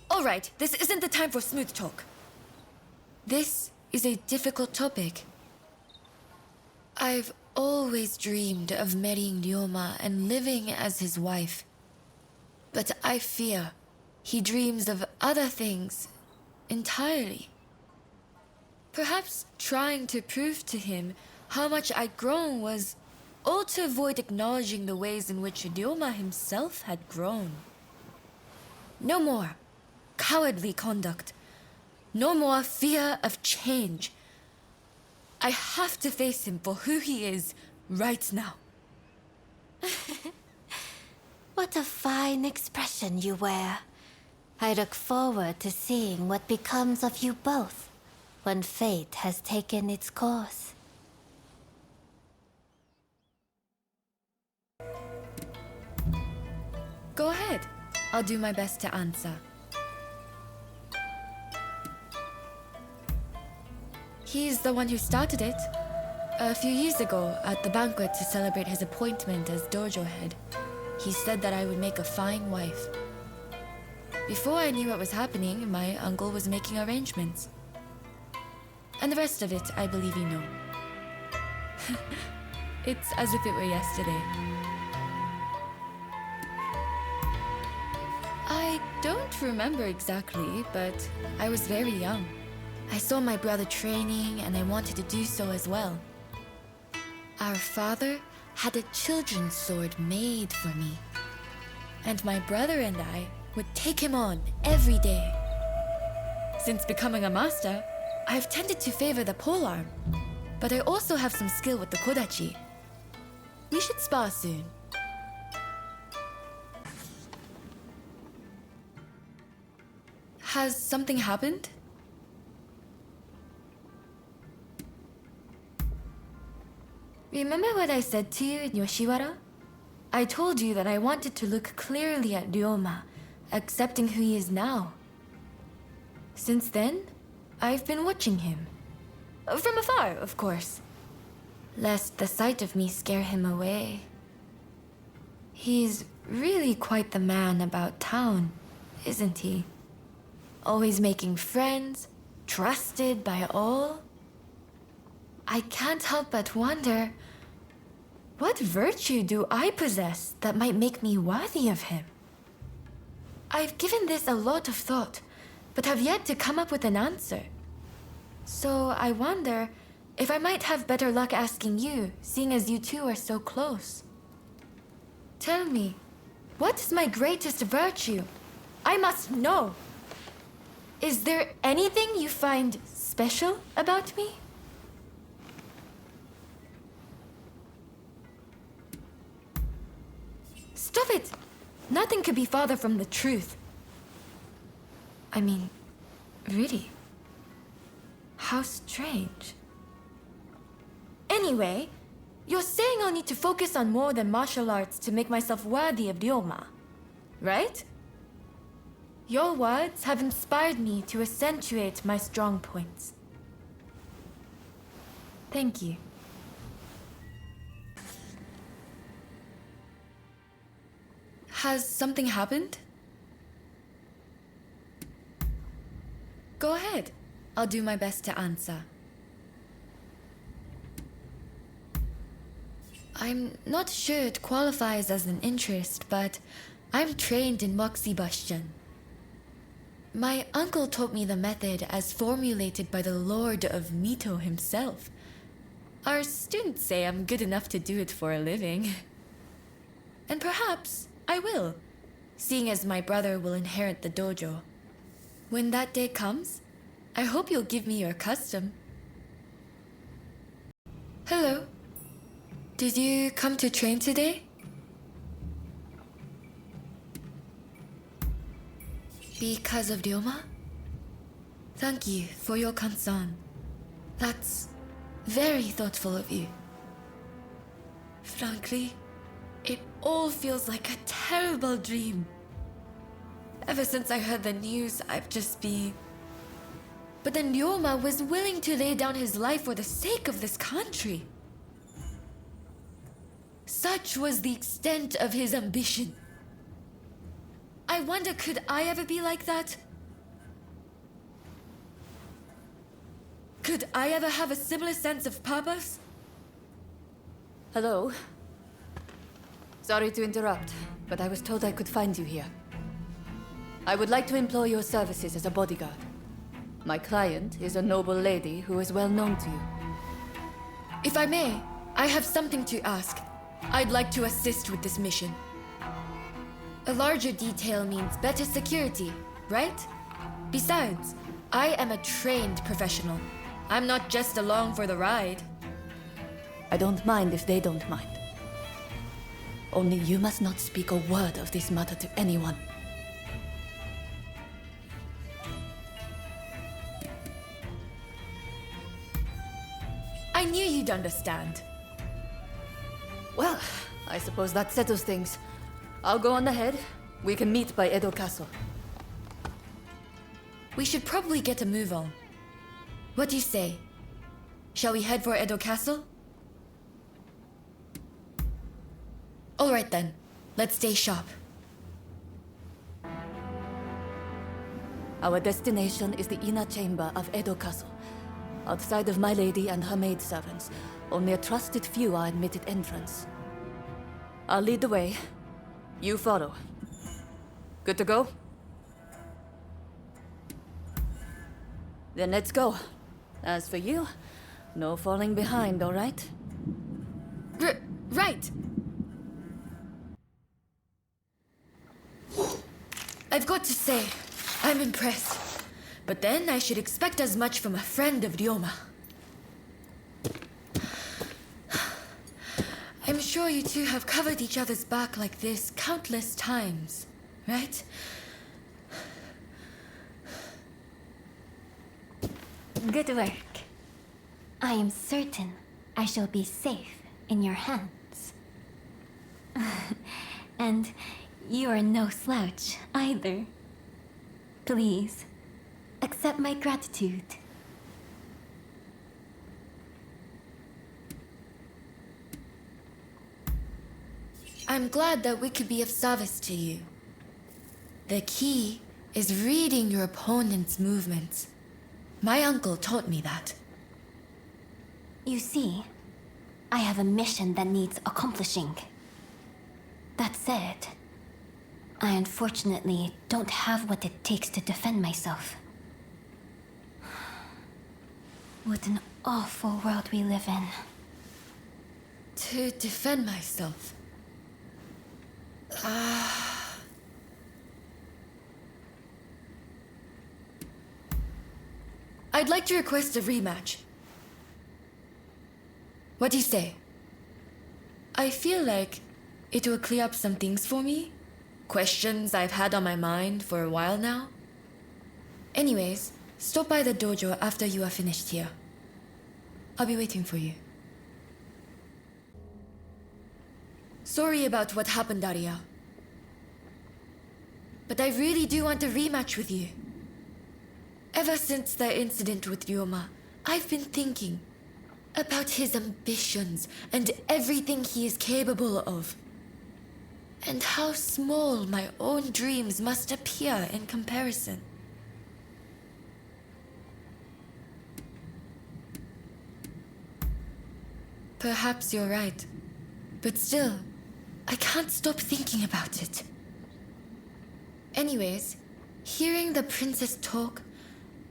All right, this isn't the time for smooth talk. This is a difficult topic. I've always dreamed of marrying Ryoma and living as his wife. But I fear he dreams of other things entirely. Perhaps trying to prove to him how much I'd grown was all to avoid acknowledging the ways in which Ryoma himself had grown. No more cowardly conduct. No more fear of change. I have to face him for who he is right now. What a fine expression you wear. I look forward to seeing what becomes of you both when fate has taken its course. Go ahead. I'll do my best to answer. He's the one who started it. A few years ago, at the banquet to celebrate his appointment as dojo head, he said that I would make a fine wife. Before I knew what was happening, my uncle was making arrangements. And the rest of it, I believe you know. It's as if it were yesterday. I don't remember exactly, but I was very young. I saw my brother training, and I wanted to do so as well. Our father had a children's sword made for me. And my brother and I would take him on every day. Since becoming a master, I've tended to favor the polearm, but I also have some skill with the kodachi. We should spar soon. Has something happened? Remember what I said to you in Yoshiwara? I told you that I wanted to look clearly at Ryoma, accepting who he is now. Since then, I've been watching him. From afar, of course. Lest the sight of me scare him away. He's really quite the man about town, isn't he? Always making friends, trusted by all. I can't help but wonder, what virtue do I possess that might make me worthy of him? I've given this a lot of thought, but have yet to come up with an answer. So I wonder if I might have better luck asking you, seeing as you two are so close. Tell me, what is my greatest virtue? I must know. Is there anything you find special about me? Stop it! Nothing could be farther from the truth. I mean, really? How strange. Anyway, you're saying I'll need to focus on more than martial arts to make myself worthy of Ryoma, right? Your words have inspired me to accentuate my strong points. Thank you. Has something happened? Go ahead. I'll do my best to answer. I'm not sure it qualifies as an interest, but I'm trained in Moxibustion. My uncle taught me the method as formulated by the Lord of Mito himself. Our students say I'm good enough to do it for a living. And perhaps I will, seeing as my brother will inherit the dojo. When that day comes, I hope you'll give me your custom. Hello. Did you come to train today? Because of Ryoma? Thank you for your concern. That's very thoughtful of you. Frankly, it all feels like a terrible dream. Ever since I heard the news, I've just been... But then Ryoma was willing to lay down his life for the sake of this country. Such was the extent of his ambition. I wonder, could I ever be like that? Could I ever have a similar sense of purpose? Hello. Sorry to interrupt, but I was told I could find you here. I would like to employ your services as a bodyguard. My client is a noble lady who is well known to you. If I may, I have something to ask. I'd like to assist with this mission. A larger detail means better security, right? Besides, I am a trained professional. I'm not just along for the ride. I don't mind if they don't mind. Only you must not speak a word of this matter to anyone. I knew you'd understand. Well, I suppose that settles things. I'll go on ahead. We can meet by Edo Castle. We should probably get a move on. What do you say? Shall we head for Edo Castle? All right then. Let's stay sharp. Our destination is the inner chamber of Edo Castle. Outside of my lady and her maidservants, only a trusted few are admitted entrance. I'll lead the way. You follow. Good to go? Then let's go. As for you, no falling behind, all right? Right! I've got to say, I'm impressed. But then I should expect as much from a friend of Ryoma. I'm sure you two have covered each other's back like this countless times, right? Good work. I am certain I shall be safe in your hands. And you are no slouch either. Please, accept my gratitude. I'm glad that we could be of service to you. The key is reading your opponent's movements. My uncle taught me that. You see, I have a mission that needs accomplishing. That said, I unfortunately don't have what it takes to defend myself. What an awful world we live in. To defend myself. I'd like to request a rematch. What do you say? I feel like it will clear up some things for me. Questions I've had on my mind for a while now. Anyways, stop by the dojo after you are finished here. I'll be waiting for you. Sorry about what happened, Daria. But I really do want a rematch with you. Ever since the incident with Ryoma, I've been thinking about his ambitions and everything he is capable of. And how small my own dreams must appear in comparison. Perhaps you're right. But still, I can't stop thinking about it. Anyways, hearing the princess talk,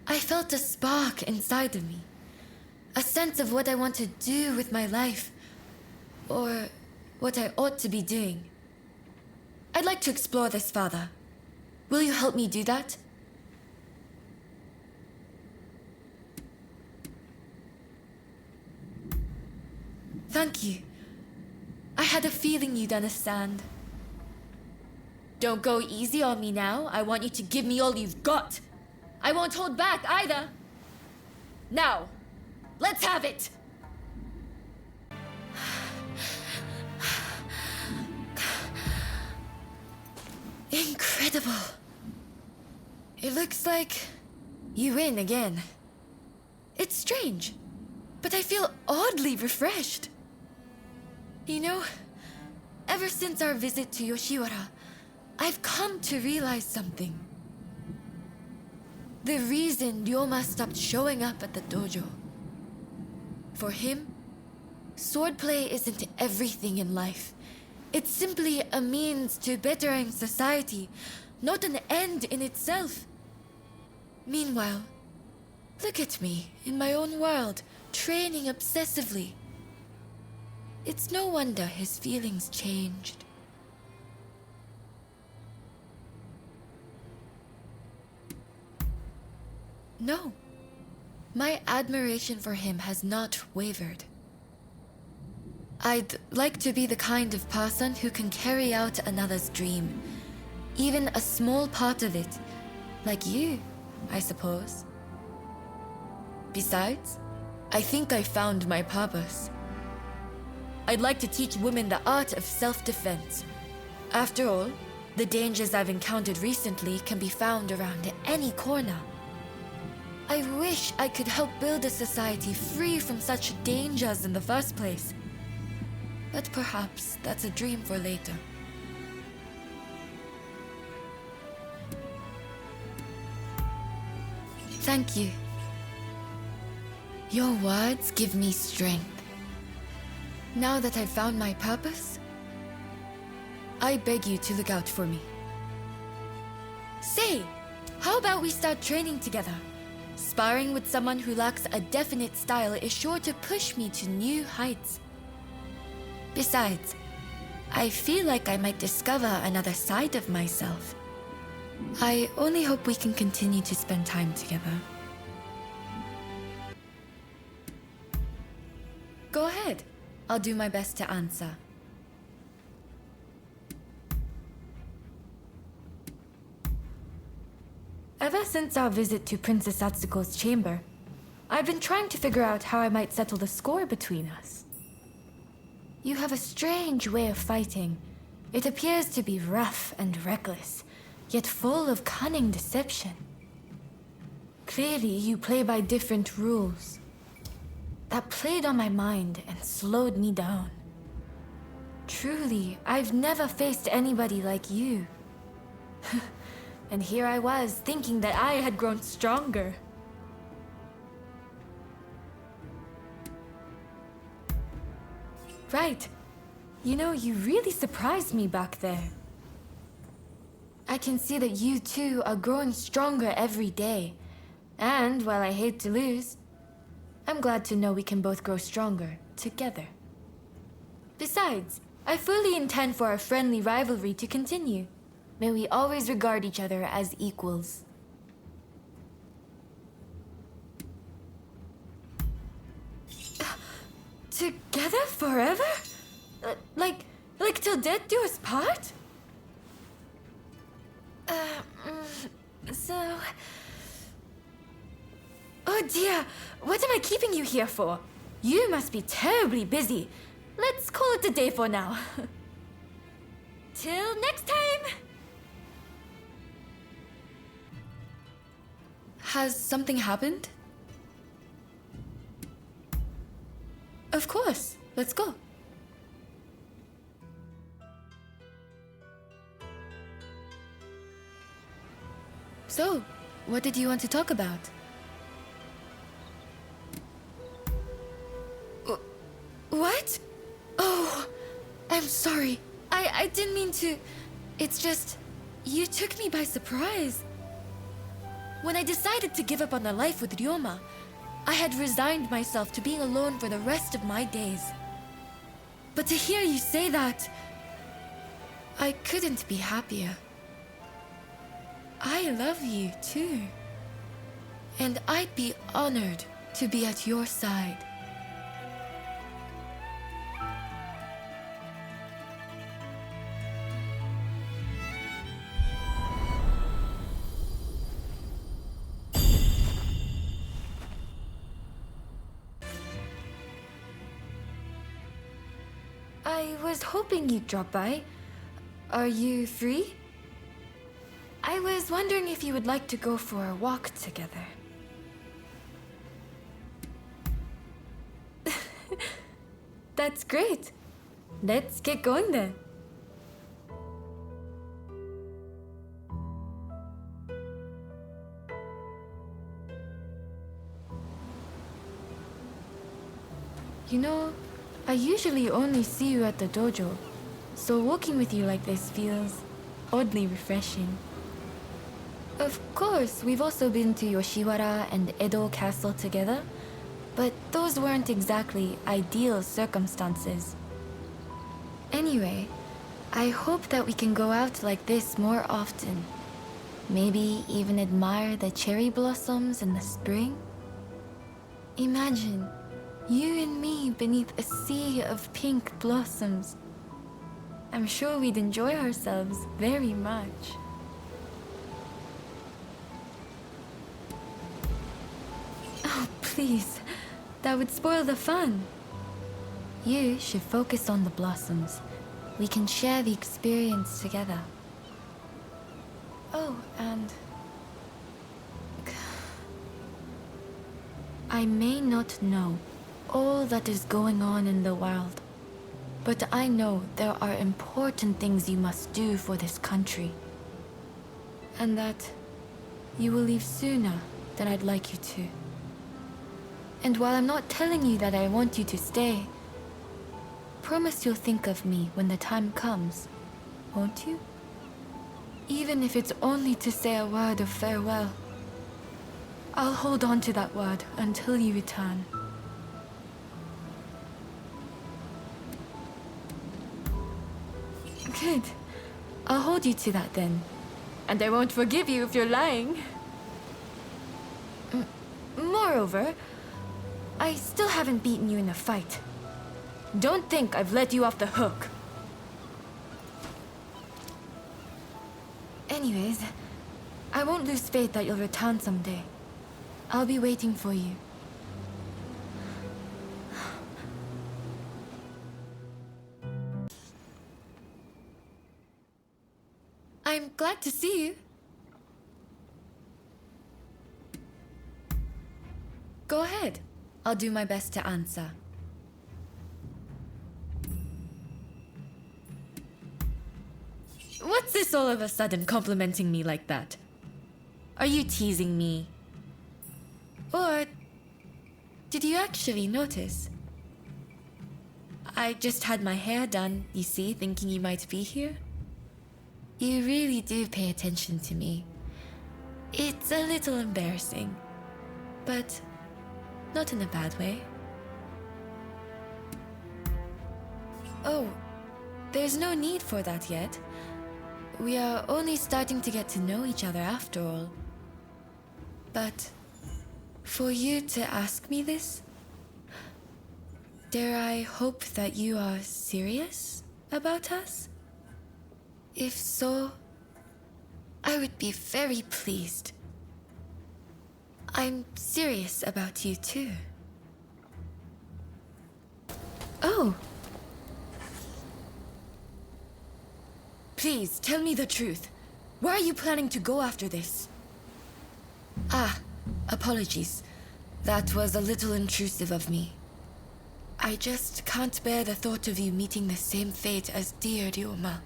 I felt a spark inside of me. A sense of what I want to do with my life. Or what I ought to be doing. I'd like to explore this further. Will you help me do that? Thank you. I had a feeling you'd understand. Don't go easy on me now. I want you to give me all you've got. I won't hold back either. Now, let's have it! Incredible. It looks like you win again. It's strange, but I feel oddly refreshed. You know, ever since our visit to Yoshiwara, I've come to realize something. The reason Ryoma stopped showing up at the dojo. For him, swordplay isn't everything in life. It's simply a means to bettering society, not an end in itself. Meanwhile, look at me, in my own world, training obsessively. It's no wonder his feelings changed. No. My admiration for him has not wavered. I'd like to be the kind of person who can carry out another's dream. Even a small part of it. Like you, I suppose. Besides, I think I found my purpose. I'd like to teach women the art of self-defense. After all, the dangers I've encountered recently can be found around any corner. I wish I could help build a society free from such dangers in the first place. But perhaps that's a dream for later. Thank you. Your words give me strength. Now that I've found my purpose, I beg you to look out for me. Say, how about we start training together? Sparring with someone who lacks a definite style is sure to push me to new heights. Besides, I feel like I might discover another side of myself. I only hope we can continue to spend time together. Go ahead. I'll do my best to answer. Ever since our visit to Princess Atsuko's chamber, I've been trying to figure out how I might settle the score between us. You have a strange way of fighting. It appears to be rough and reckless, yet full of cunning deception. Clearly, you play by different rules. That played on my mind and slowed me down. Truly, I've never faced anybody like you. And here I was, thinking that I had grown stronger. Right. You know, you really surprised me back there. I can see that you too are growing stronger every day. And while I hate to lose, I'm glad to know we can both grow stronger together. Besides, I fully intend for our friendly rivalry to continue. May we always regard each other as equals. Together forever? Like till death do us part? So... Oh dear, what am I keeping you here for? You must be terribly busy. Let's call it a day for now. Till next time! Has something happened? Of course, let's go. So, what did you want to talk about? What? Oh, I'm sorry. I didn't mean to... It's just... You took me by surprise. When I decided to give up on a life with Ryoma, I had resigned myself to being alone for the rest of my days. But to hear you say that... I couldn't be happier. I love you too. And I'd be honored to be at your side. I was hoping you'd drop by. Are you free? I was wondering if you would like to go for a walk together. That's great. Let's get going then. You know, I usually only see you at the dojo, so walking with you like this feels oddly refreshing. Of course, we've also been to Yoshiwara and Edo Castle together, but those weren't exactly ideal circumstances. Anyway, I hope that we can go out like this more often. Maybe even admire the cherry blossoms in the spring? Imagine, you and me beneath a sea of pink blossoms. I'm sure we'd enjoy ourselves very much. Oh, please. That would spoil the fun. You should focus on the blossoms. We can share the experience together. Oh, and... I may not know all that is going on in the world, but I know there are important things you must do for this country. And that you will leave sooner than I'd like you to. And while I'm not telling you that I want you to stay, promise you'll think of me when the time comes, won't you? Even if it's only to say a word of farewell. I'll hold on to that word until you return. Good. I'll hold you to that then. And I won't forgive you if you're lying. Moreover, I still haven't beaten you in a fight. Don't think I've let you off the hook. Anyways, I won't lose faith that you'll return someday. I'll be waiting for you. I'm glad to see you. Go ahead. I'll do my best to answer. What's this all of a sudden complimenting me like that? Are you teasing me? Or did you actually notice? I just had my hair done, you see, thinking you might be here. You really do pay attention to me. It's a little embarrassing, but not in a bad way. Oh, there's no need for that yet. We are only starting to get to know each other after all. But for you to ask me this? dare I hope that you are serious about us? If so, I would be very pleased. I'm serious about you too. Oh. Please, tell me the truth. Where are you planning to go after this? Ah, apologies. That was a little intrusive of me. I just can't bear the thought of you meeting the same fate as dear Ryoma.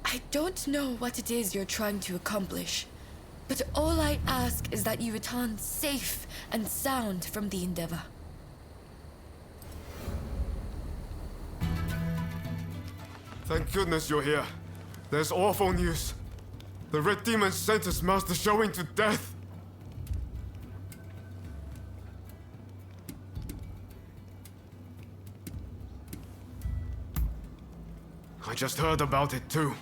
I don't know what it is you're trying to accomplish, but all I ask is that you return safe and sound from the endeavor. Thank goodness you're here. There's awful news. The Red Demon sentenced Master Showing to death. I just heard about it too.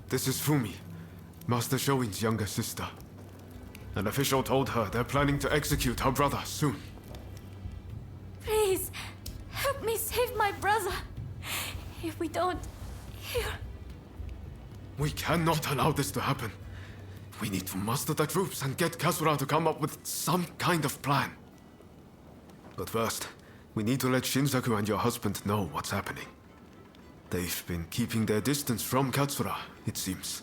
This is Fumi, Master Showin's younger sister. An official told her they're planning to execute her brother soon. Please, help me save my brother. If we don't, We cannot allow this to happen. We need to muster the troops and get Katsura to come up with some kind of plan. But first, we need to let Shinsaku and your husband know what's happening. They've been keeping their distance from Katsura, it seems.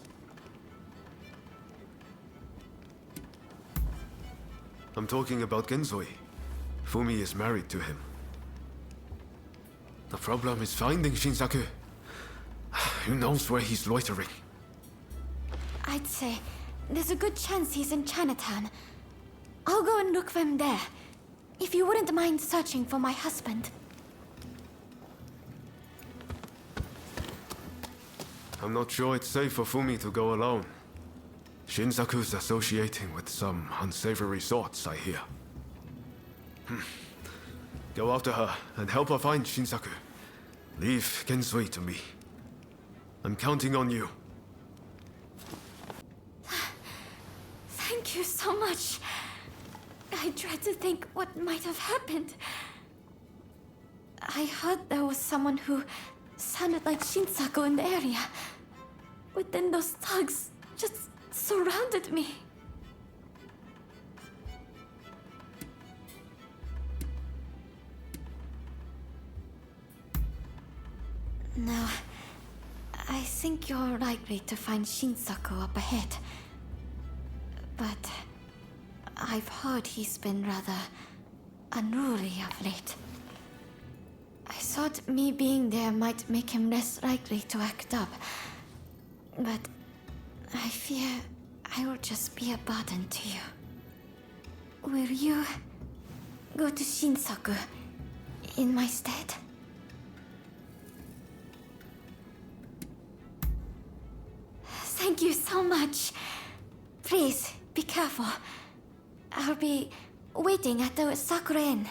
I'm talking about Genzui. Fumi is married to him. The problem is finding Shinsaku. Who knows where he's loitering? I'd say there's a good chance he's in Chinatown. I'll go and look for him there. If you wouldn't mind searching for my husband. I'm not sure it's safe for Fumi to go alone. Shinsaku's associating with some unsavory sorts, I hear. Go after her and help her find Shinsaku. Leave Genzui to me. I'm counting on you. Thank you so much. I dread to think what might have happened. I heard there was someone who sounded like Shinsaku in the area. But then those thugs just surrounded me. No, I think you're likely to find Shinsaku up ahead. But I've heard he's been rather unruly of late. I thought me being there might make him less likely to act up. But I fear I will just be a burden to you. Will you go to Shinsaku in my stead? Thank you so much. Please, be careful. I'll be waiting at the Sakura Inn.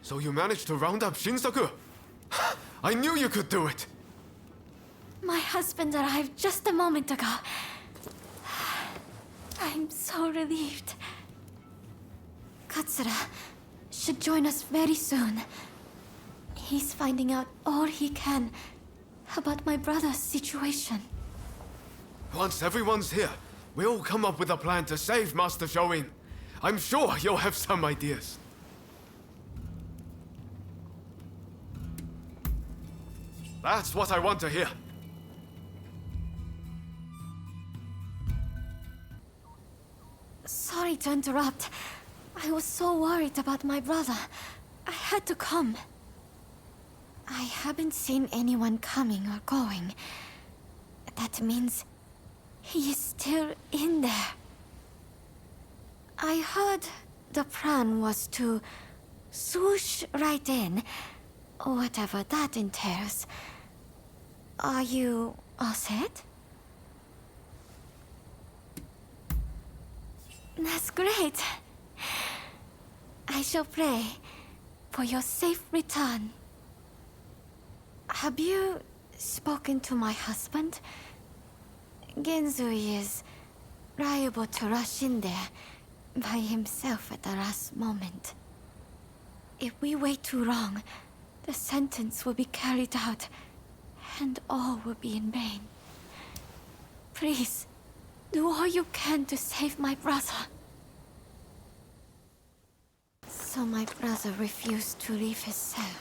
So you managed to round up Shinsaku? I knew you could do it! My husband arrived just a moment ago. I'm so relieved. Katsura should join us very soon. He's finding out all he can about my brother's situation. Once everyone's here, we'll come up with a plan to save Master Showin. I'm sure you'll have some ideas. That's what I want to hear. Sorry to interrupt. I was so worried about my brother. I had to come. I haven't seen anyone coming or going. That means he is still in there. I heard the plan was to swoosh right in, whatever that entails. Are you all set? That's great. I shall pray for your safe return. Have you spoken to my husband? Genzui is liable to rush in there by himself at the last moment. If we wait too long, the sentence will be carried out, and all will be in vain. Please, do all you can to save my brother. So my brother refused to leave his cell.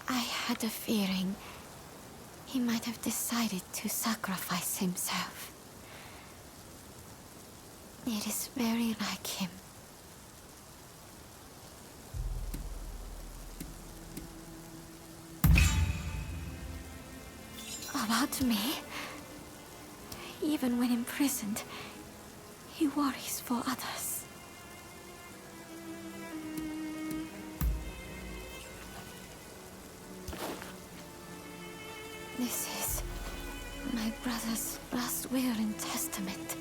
I had a feeling he might have decided to sacrifice himself. It is very like him. About me, even when imprisoned, he worries for others. This is my brother's last will and testament.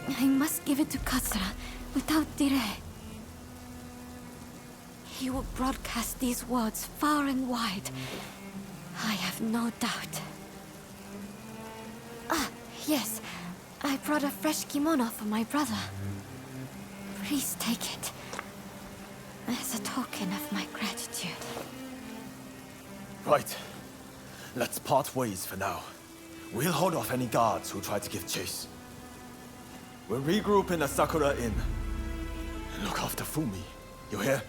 I must give it to Katsura without delay. He will broadcast these words far and wide. I have no doubt. Ah, yes. I brought a fresh kimono for my brother. Please take it as a token of my gratitude. Right. Let's part ways for now. We'll hold off any guards who try to give chase. We'll regroup in the Sakura Inn. Look after Fumi. You hear?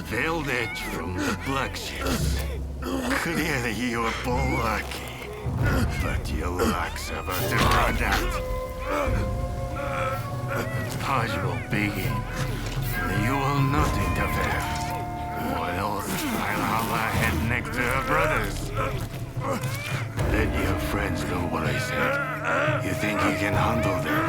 Veiled edge from the black ships. Clearly you were born lucky, but your luck's about to run out. Purge will begin. You will not interfere, or else I'll have her head next to her brother's. Let your friends know what I said. You think you can handle them?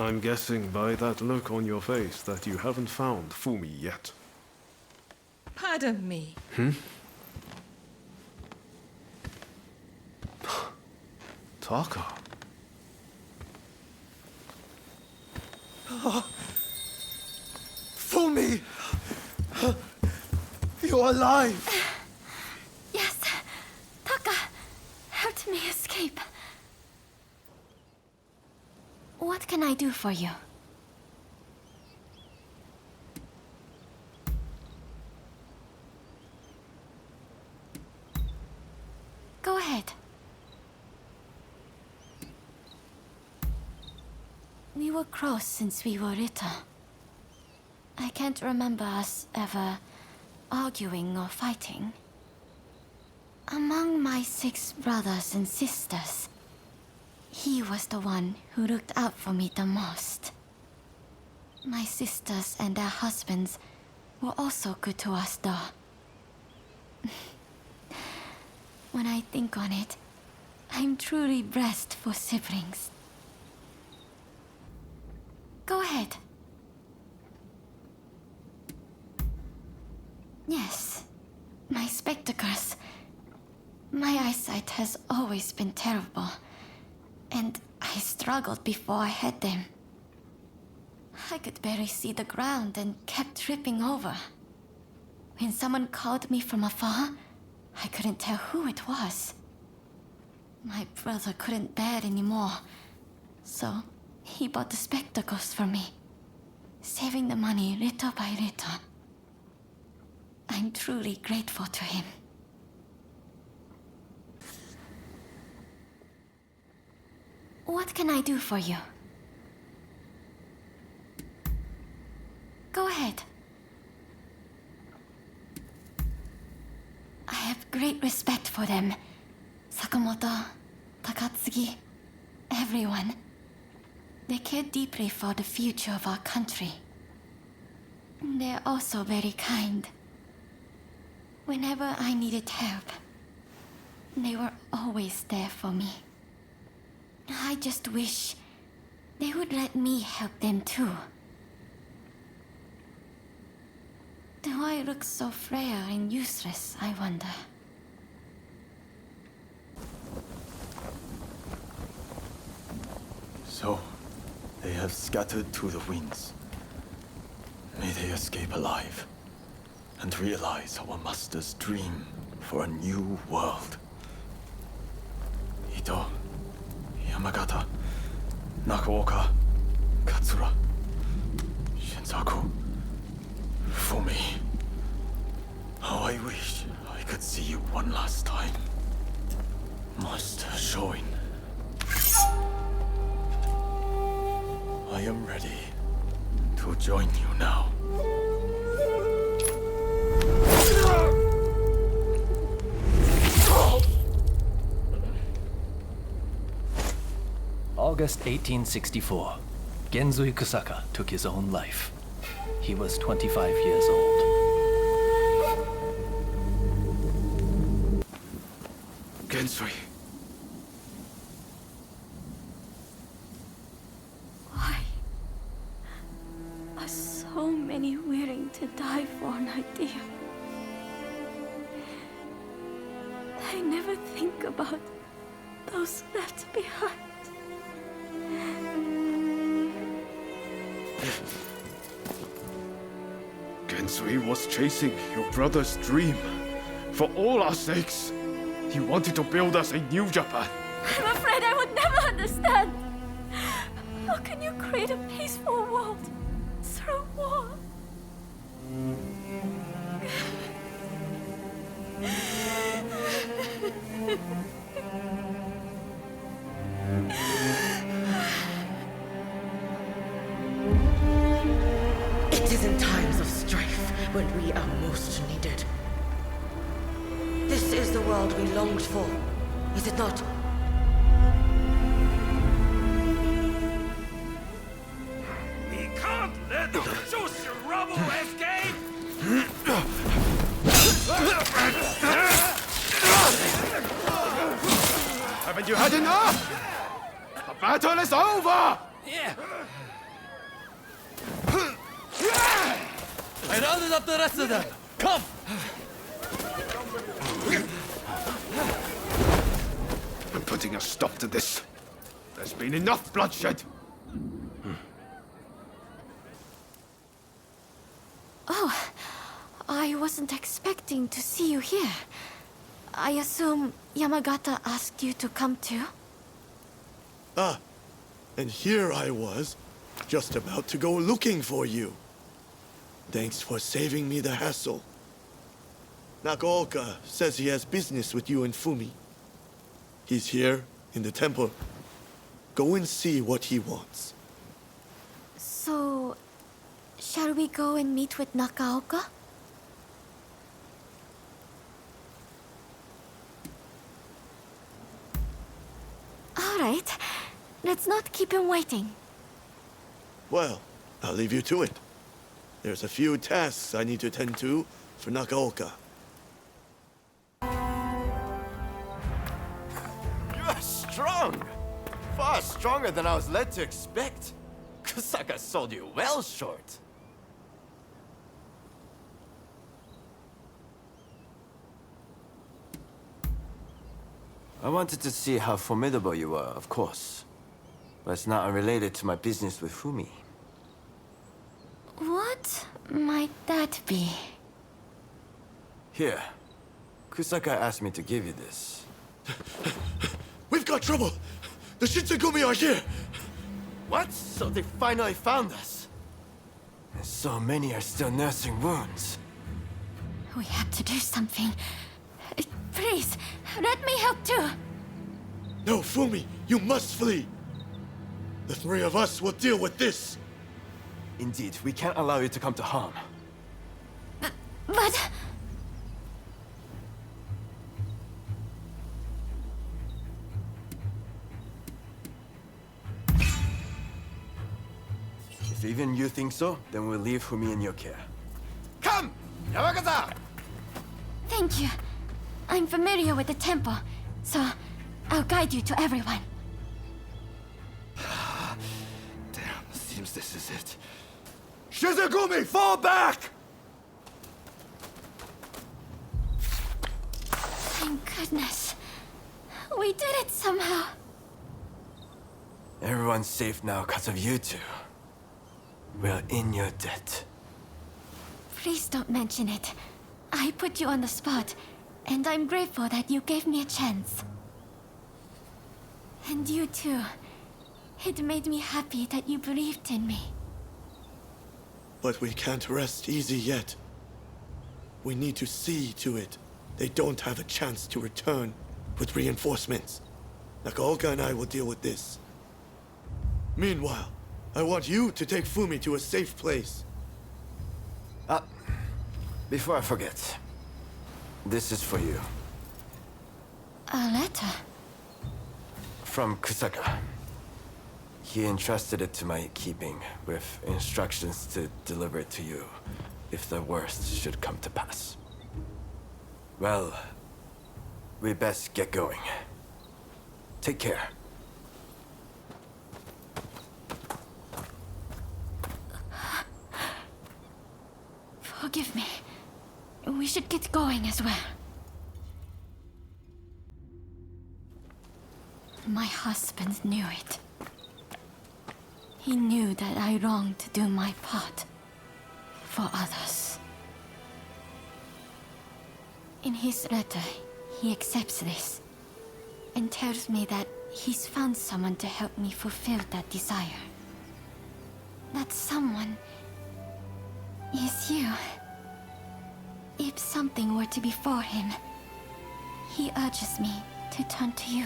I'm guessing by that look on your face that you haven't found Fumi yet. Pardon me. Taka. Fumi! You're alive! Yes. Taka helped me escape. What can I do for you? Go ahead. We were close since we were little. I can't remember us ever arguing or fighting. Among my 6 brothers and sisters, he was the one who looked out for me the most. My sisters and their husbands were also good to us, though. When I think on it, I'm truly blessed for siblings. Go ahead. Yes, my spectacles. My eyesight has always been terrible, and I struggled before I had them. I could barely see the ground and kept tripping over. When someone called me from afar, I couldn't tell who it was. My brother couldn't bear it anymore, so he bought the spectacles for me, saving the money little by little. I'm truly grateful to him. What can I do for you? Go ahead. I have great respect They care deeply for the future of our country. They're also very kind. Whenever I needed help, they were always there for me. I just wish they would let me help them too. Do I look so frail and useless, I wonder? So, they have scattered to the winds. May they escape alive and realize our master's dream for a new world. Ito, Yamagata, Nakaoka, Katsura, Shinsaku, Fumi. How I wish I could see you one last time. Master Shoin. I am ready to join you now. August 1864. Genzui Kusaka took his own life. He was 25 years old. Genzui. Why are so many willing to die for an idea? I never think about those left behind. Genzui was chasing your brother's dream. For all our sakes, he wanted to build us a new Japan. I'm afraid I would never understand. How can you create a peaceful world through war? It is in times of strife when we are most needed. This is the world we longed for, is it not? We can't let the Usugumo escape! Haven't you had enough? The battle is over! Yeah. I rounded up the rest of them. Come! I'm putting a stop to this. There's been enough bloodshed. Oh, I wasn't expecting to see you here. I assume Yamagata asked you to come too? Ah, and here I was, just about to go looking for you. Thanks for saving me the hassle. Nakaoka says he has business with you and Fumi. He's here, in the temple. Go and see what he wants. So, shall we go and meet with Nakaoka? All right. Let's not keep him waiting. Well, I'll leave you to it. There's a few tasks I need to tend to for Nakaoka. You're strong! Far stronger than I was led to expect. Kusaka sold you well short. I wanted to see how formidable you were, of course. But it's not unrelated to my business with Fumi. What might that be? Here. Kusaka asked me to give you this. We've got trouble! The Shinsengumi are here! What? So they finally found us? And so many are still nursing wounds. We have to do something. Please, let me help too. No, Fumi, you must flee! The three of us will deal with this! Indeed, we can't allow you to come to harm. But... If even you think so, then we'll leave Fumi in your care. Come! Yamakaza! Thank you. I'm familiar with the temple, so I'll guide you to everyone. Damn, seems this is it. Shizugumi, fall back! Thank goodness. We did it somehow. Everyone's safe now because of you two. We're in your debt. Please don't mention it. I put you on the spot, and I'm grateful that you gave me a chance. And you too. It made me happy that you believed in me. But we can't rest easy yet. We need to see to it they don't have a chance to return with reinforcements. Nakaoka and I will deal with this. Meanwhile, I want you to take Fumi to a safe place. Before I forget, this is for you. A letter? From Kusaka. He entrusted it to my keeping, with instructions to deliver it to you, if the worst should come to pass. Well, we best get going. Take care. Forgive me. We should get going as well. My husband knew it. He knew that I longed to do my part for others. In his letter, he accepts this and tells me that he's found someone to help me fulfill that desire. That someone is you. If something were to befall him, he urges me to turn to you.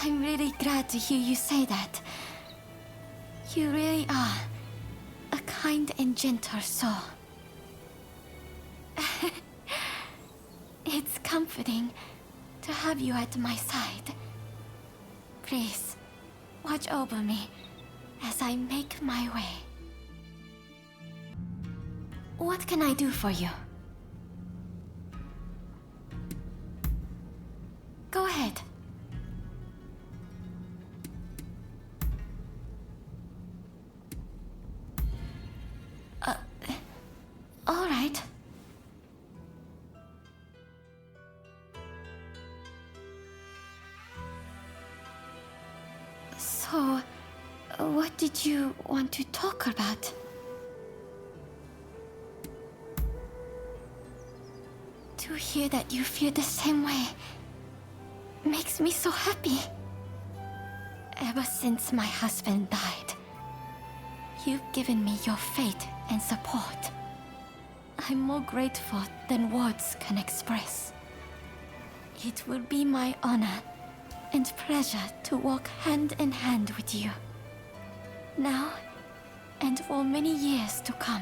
I'm really glad to hear you say that. You really are a kind and gentle soul. It's comforting to have you at my side. Please, watch over me as I make my way. What can I do for you? Go ahead. All right. So, what did you want to talk about? To hear that you feel the same way makes me so happy. Ever since my husband died, you've given me your faith and support. I'm more grateful than words can express. It will be my honor and pleasure to walk hand in hand with you, now and for many years to come.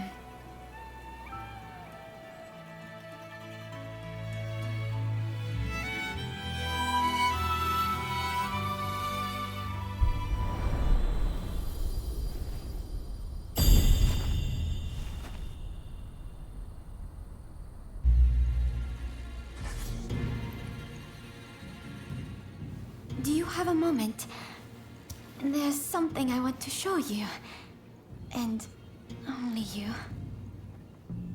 Do you have a moment? There's something I want to show you. And only you.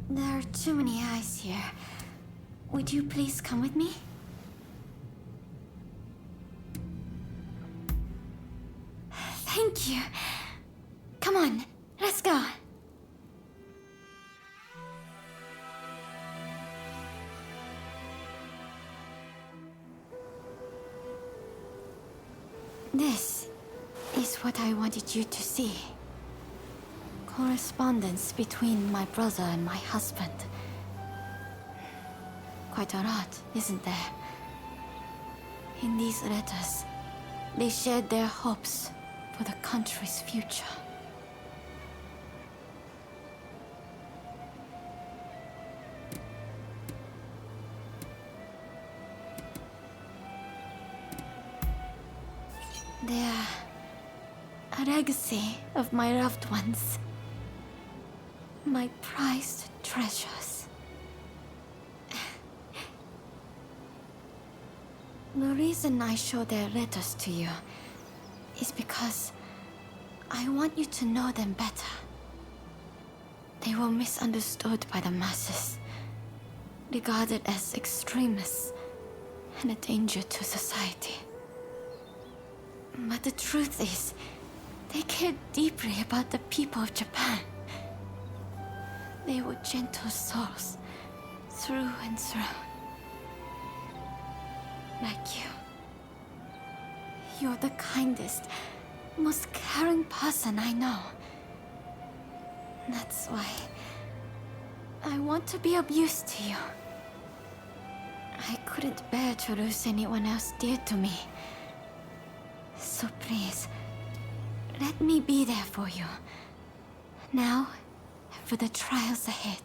There are too many eyes here. Would you please come with me? Thank you. Come on, let's go. This is what I wanted you to see. Correspondence between my brother and my husband. Quite a lot, isn't there? In these letters, they shared their hopes for the country's future. They're a legacy of my loved ones. My prized treasures. The reason I show their letters to you is because I want you to know them better. They were misunderstood by the masses, regarded as extremists and a danger to society. But the truth is, they cared deeply about the people of Japan. They were gentle souls, through and through. Like you. You're the kindest, most caring person I know. That's why I want to be of use to you. I couldn't bear to lose anyone else dear to me. So please, let me be there for you. Now, and for the trials ahead.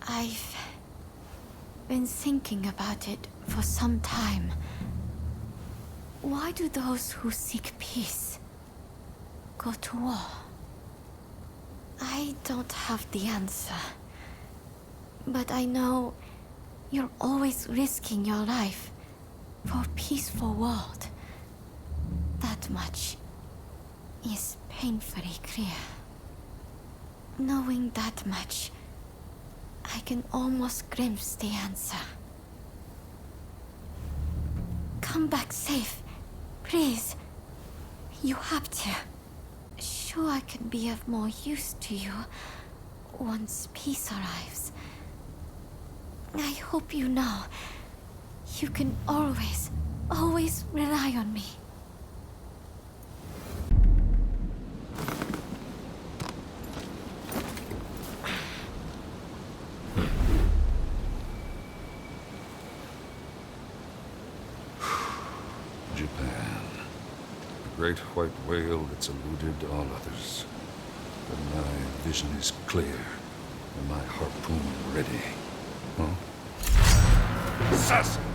I've been thinking about it for some time. Why do those who seek peace go to war? I don't have the answer. But I know you're always risking your life for a peaceful world. That much is painfully clear. Knowing that much, I can almost glimpse the answer. Come back safe, please. You have to. Sure, I can be of more use to you once peace arrives. I hope you know you can always, always rely on me. Japan. The great white whale that's eluded all others. But my vision is clear, and my harpoon ready. Huh? Assassins!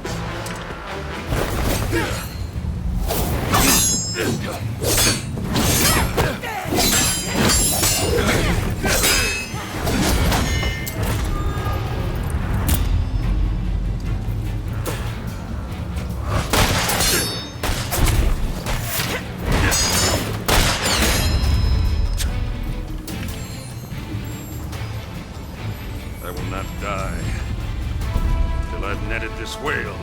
I will not die till I've netted this whale.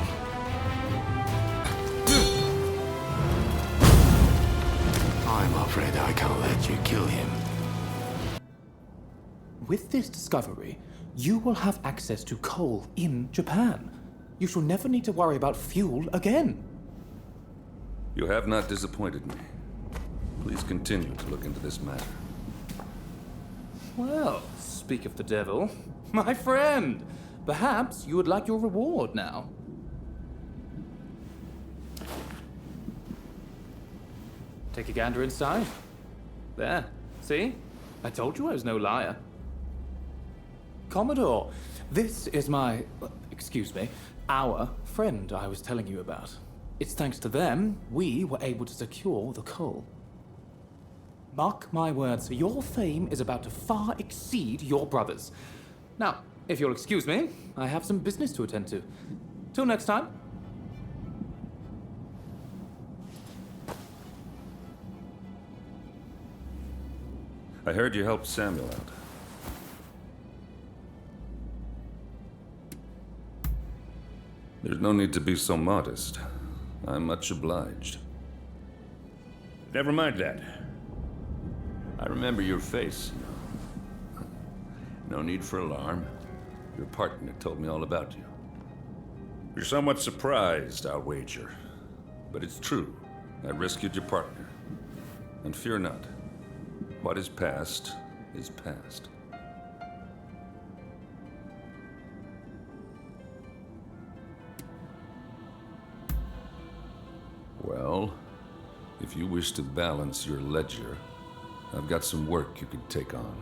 I'm afraid I can't let you kill him. With this discovery, you will have access to coal in Japan. You shall never need to worry about fuel again. You have not disappointed me. Please continue to look into this matter. Well, speak of the devil. My friend! Perhaps you would like your reward now. Take a gander inside. There. See? I told you I was no liar. Commodore, this is my... excuse me, our friend I was telling you about. It's thanks to them we were able to secure the coal. Mark my words, your fame is about to far exceed your brother's. Now, if you'll excuse me, I have some business to attend to. Till next time. I heard you helped Samuel out. There's no need to be so modest. I'm much obliged. Never mind that. I remember your face. No need for alarm. Your partner told me all about you. You're somewhat surprised, I'll wager. But it's true. I rescued your partner. And fear not. What is past is past. Well, if you wish to balance your ledger, I've got some work you could take on.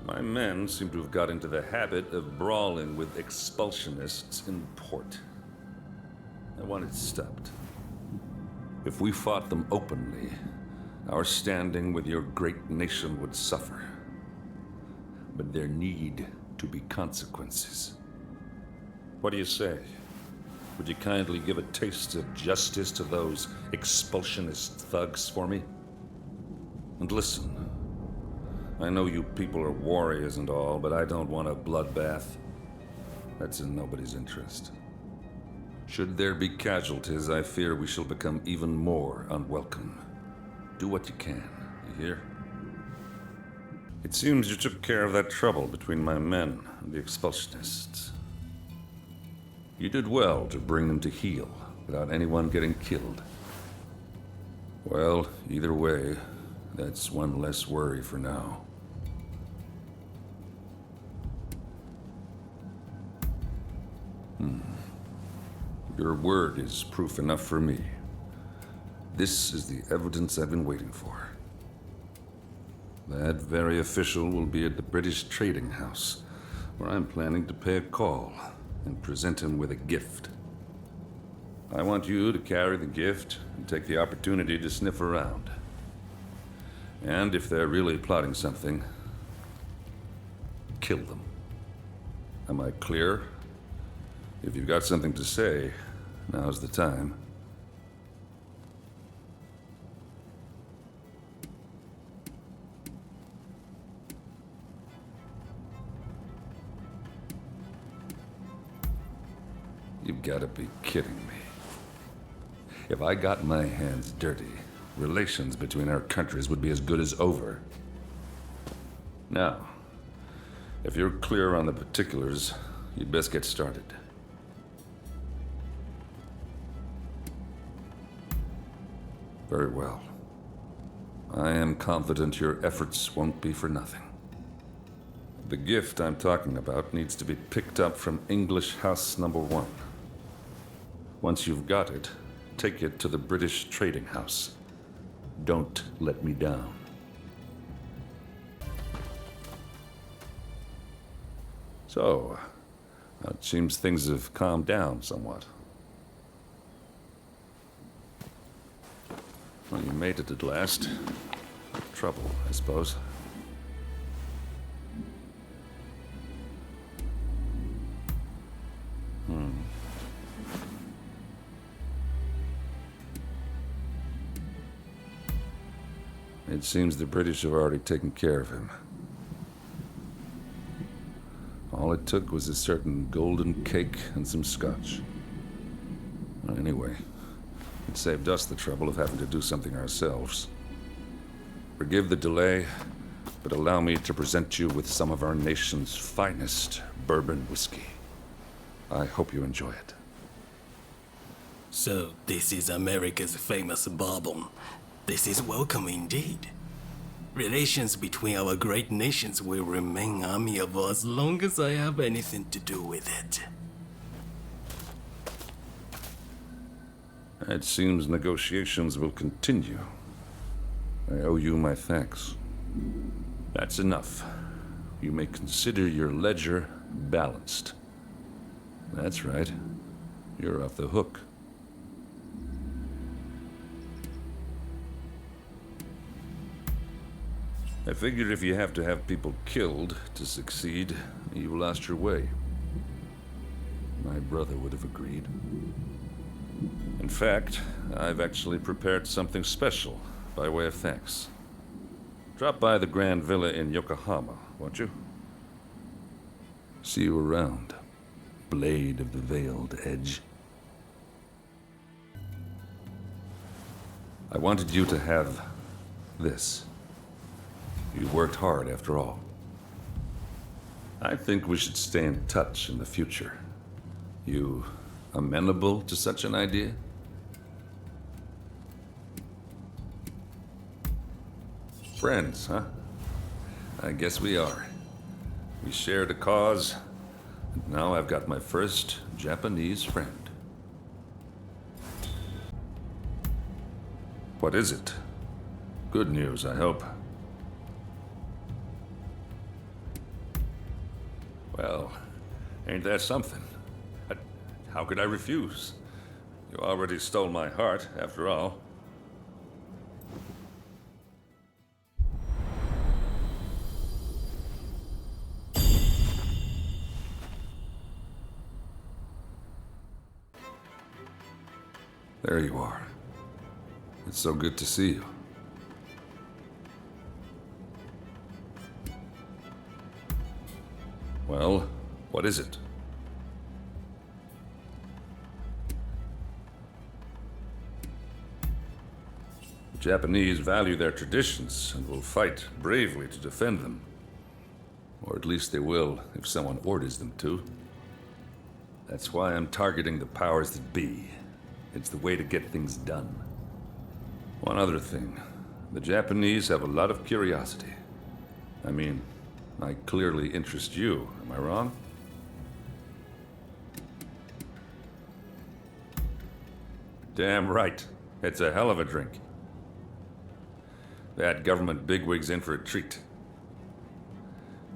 My men seem to have got into the habit of brawling with expulsionists in port. I want it stopped. If we fought them openly, our standing with your great nation would suffer. But there need to be consequences. What do you say? Would you kindly give a taste of justice to those expulsionist thugs for me? And listen, I know you people are warriors and all, but I don't want a bloodbath. That's in nobody's interest. Should there be casualties, I fear we shall become even more unwelcome. Do what you can, you hear? It seems you took care of that trouble between my men and the expulsionists. You did well to bring them to heel without anyone getting killed. Well, either way, that's one less worry for now. Your word is proof enough for me. This is the evidence I've been waiting for. That very official will be at the British Trading House, where I'm planning to pay a call and present him with a gift. I want you to carry the gift and take the opportunity to sniff around. And if they're really plotting something, kill them. Am I clear? If you've got something to say, now's the time. You've got to be kidding me. If I got my hands dirty, relations between our countries would be as good as over. Now, if you're clear on the particulars, you'd best get started. Very well. I am confident your efforts won't be for nothing. The gift I'm talking about needs to be picked up from English House Number 1. Once you've got it, take it to the British Trading House. Don't let me down. So, it seems things have calmed down somewhat. Well, you made it at last. Trouble, I suppose. It seems the British have already taken care of him. All it took was a certain golden cake and some scotch. Anyway, it saved us the trouble of having to do something ourselves. Forgive the delay, but allow me to present you with some of our nation's finest bourbon whiskey. I hope you enjoy it. So, this is America's famous bourbon. This is welcome indeed. Relations between our great nations will remain amiable as long as I have anything to do with it. It seems negotiations will continue. I owe you my thanks. That's enough. You may consider your ledger balanced. That's right. You're off the hook. I figure if you have to have people killed to succeed, you lost your way. My brother would have agreed. In fact, I've actually prepared something special by way of thanks. Drop by the Grand Villa in Yokohama, won't you? See you around, Blade of the Veiled Edge. I wanted you to have this. You worked hard, after all. I think we should stay in touch in the future. You amenable to such an idea? Friends, huh? I guess we are. We shared a cause, and now I've got my first Japanese friend. What is it? Good news, I hope. Ain't that something? How could I refuse? You already stole my heart, after all. There you are. It's so good to see you. Well, what is it? The Japanese value their traditions and will fight bravely to defend them. Or at least they will if someone orders them to. That's why I'm targeting the powers that be. It's the way to get things done. One other thing. The Japanese have a lot of curiosity. I mean, I clearly interest you. Am I wrong? Damn right. It's a hell of a drink. That government bigwig's in for a treat.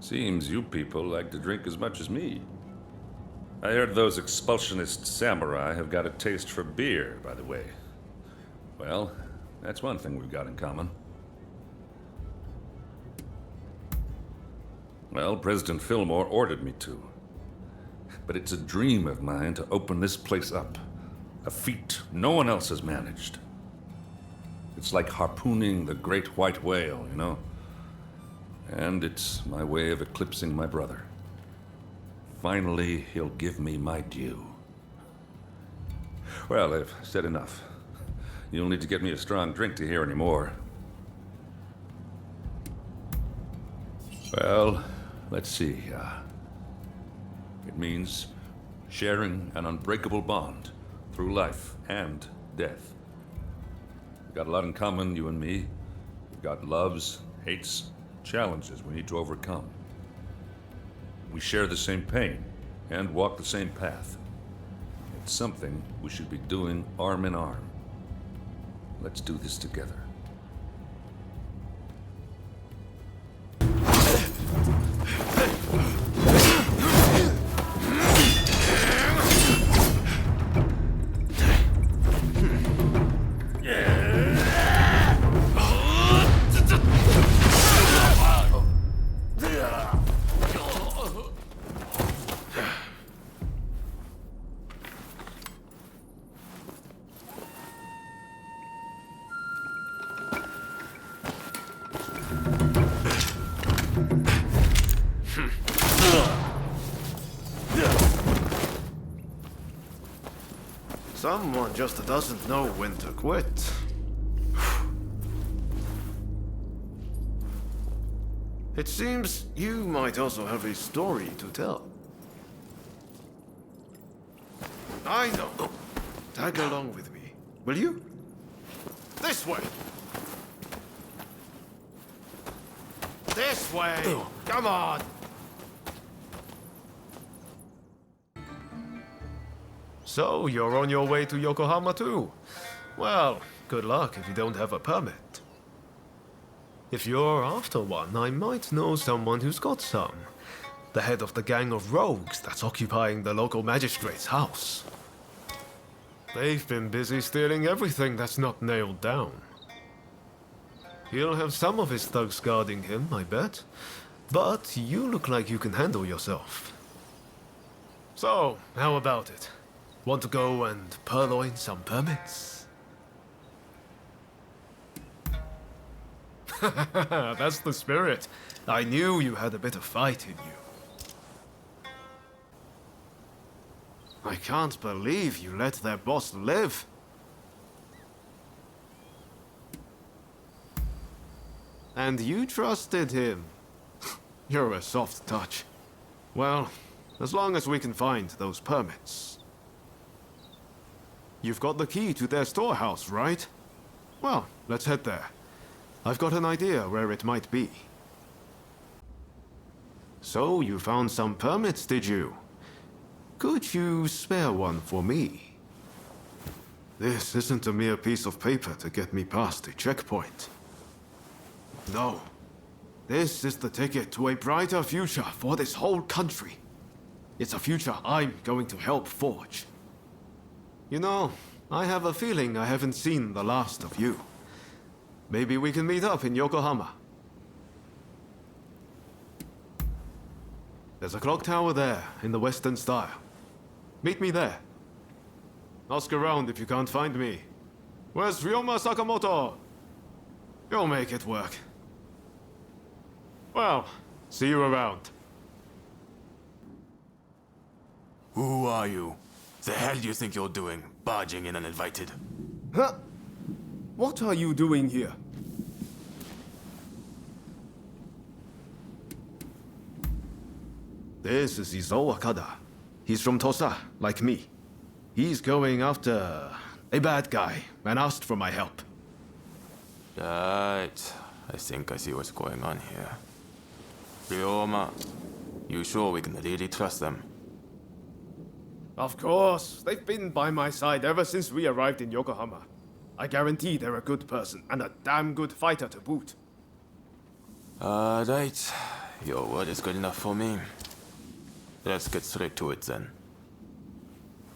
Seems you people like to drink as much as me. I heard those expulsionist samurai have got a taste for beer, by the way. Well, that's one thing we've got in common. Well, President Fillmore ordered me to. But it's a dream of mine to open this place up. A feat no one else has managed. It's like harpooning the great white whale, you know? And it's my way of eclipsing my brother. Finally, he'll give me my due. Well, I've said enough. You'll need to get me a strong drink to hear any more. Well, let's see. It means sharing an unbreakable bond through life and death. We've got a lot in common, you and me. We've got loves, hates, challenges we need to overcome. We share the same pain and walk the same path. It's something we should be doing arm in arm. Let's do this together. Someone just doesn't know when to quit. It seems you might also have a story to tell. I know. Tag along with me, will you? This way! This way! Come on! So, you're on your way to Yokohama too? Well, good luck if you don't have a permit. If you're after one, I might know someone who's got some. The head of the gang of rogues that's occupying the local magistrate's house. They've been busy stealing everything that's not nailed down. He'll have some of his thugs guarding him, I bet. But you look like you can handle yourself. So, how about it? Want to go and purloin some permits? That's the spirit. I knew you had a bit of fight in you. I can't believe you let their boss live. And you trusted him. You're a soft touch. Well, as long as we can find those permits. You've got the key to their storehouse, right? Well, let's head there. I've got an idea where it might be. So, you found some permits, did you? Could you spare one for me? This isn't a mere piece of paper to get me past a checkpoint. No. This is the ticket to a brighter future for this whole country. It's a future I'm going to help forge. You know, I have a feeling I haven't seen the last of you. Maybe we can meet up in Yokohama. There's a clock tower there, in the Western style. Meet me there. Ask around if you can't find me. Where's Ryoma Sakamoto? You'll make it work. Well, see you around. Who are you? The hell do you think you're doing, barging in uninvited? Huh? What are you doing here? This is Izo Akada. He's from Tosa, like me. He's going after a bad guy and asked for my help. Right. I think I see what's going on here. Ryoma, you sure we can really trust them? Of course. They've been by my side ever since we arrived in Yokohama. I guarantee they're a good person and a damn good fighter to boot. Right. Your word is good enough for me. Let's get straight to it then.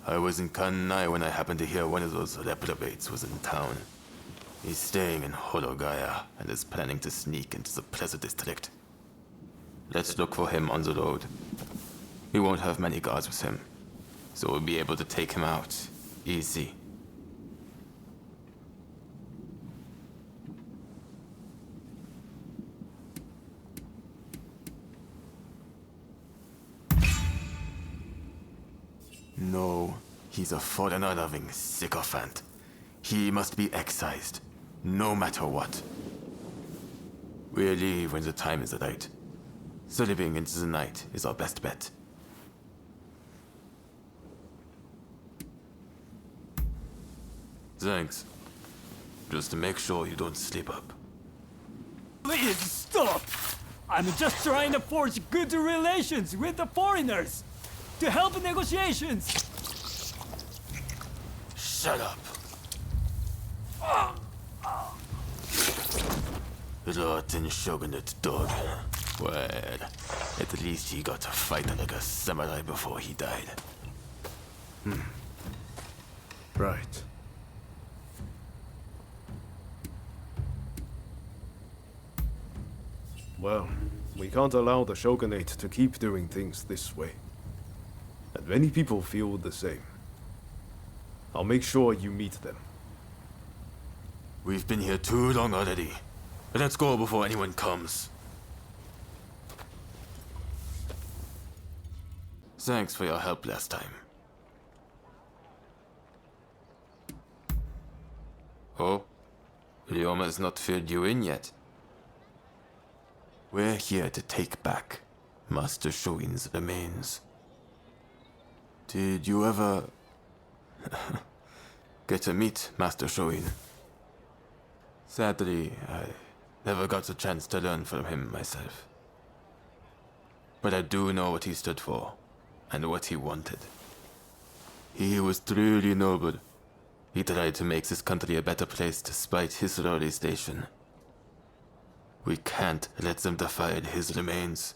I was in Kanai when I happened to hear one of those reprobates was in town. He's staying in Horogaya and is planning to sneak into the Plaza District. Let's look for him on the road. We won't have many guards with him, so we'll be able to take him out easy. No, he's a foreigner-loving sycophant. He must be excised, no matter what. We'll leave when the time is right. Slipping into the night is our best bet. Thanks. Just to make sure you don't slip up. Please stop! I'm just trying to forge good relations with the foreigners to help negotiations. Shut up. Rotten shogunate dog. Well, at least he got to fight like a samurai before he died. Right. Well, we can't allow the shogunate to keep doing things this way. And many people feel the same. I'll make sure you meet them. We've been here too long already. Let's go before anyone comes. Thanks for your help last time. Oh? Ryoma has not filled you in yet. We're here to take back Master Shoin's remains. Did you ever get to meet Master Shoin? Sadly, I never got the chance to learn from him myself. But I do know what he stood for, and what he wanted. He was truly noble. He tried to make this country a better place despite his lowly station. We can't let them defile his remains.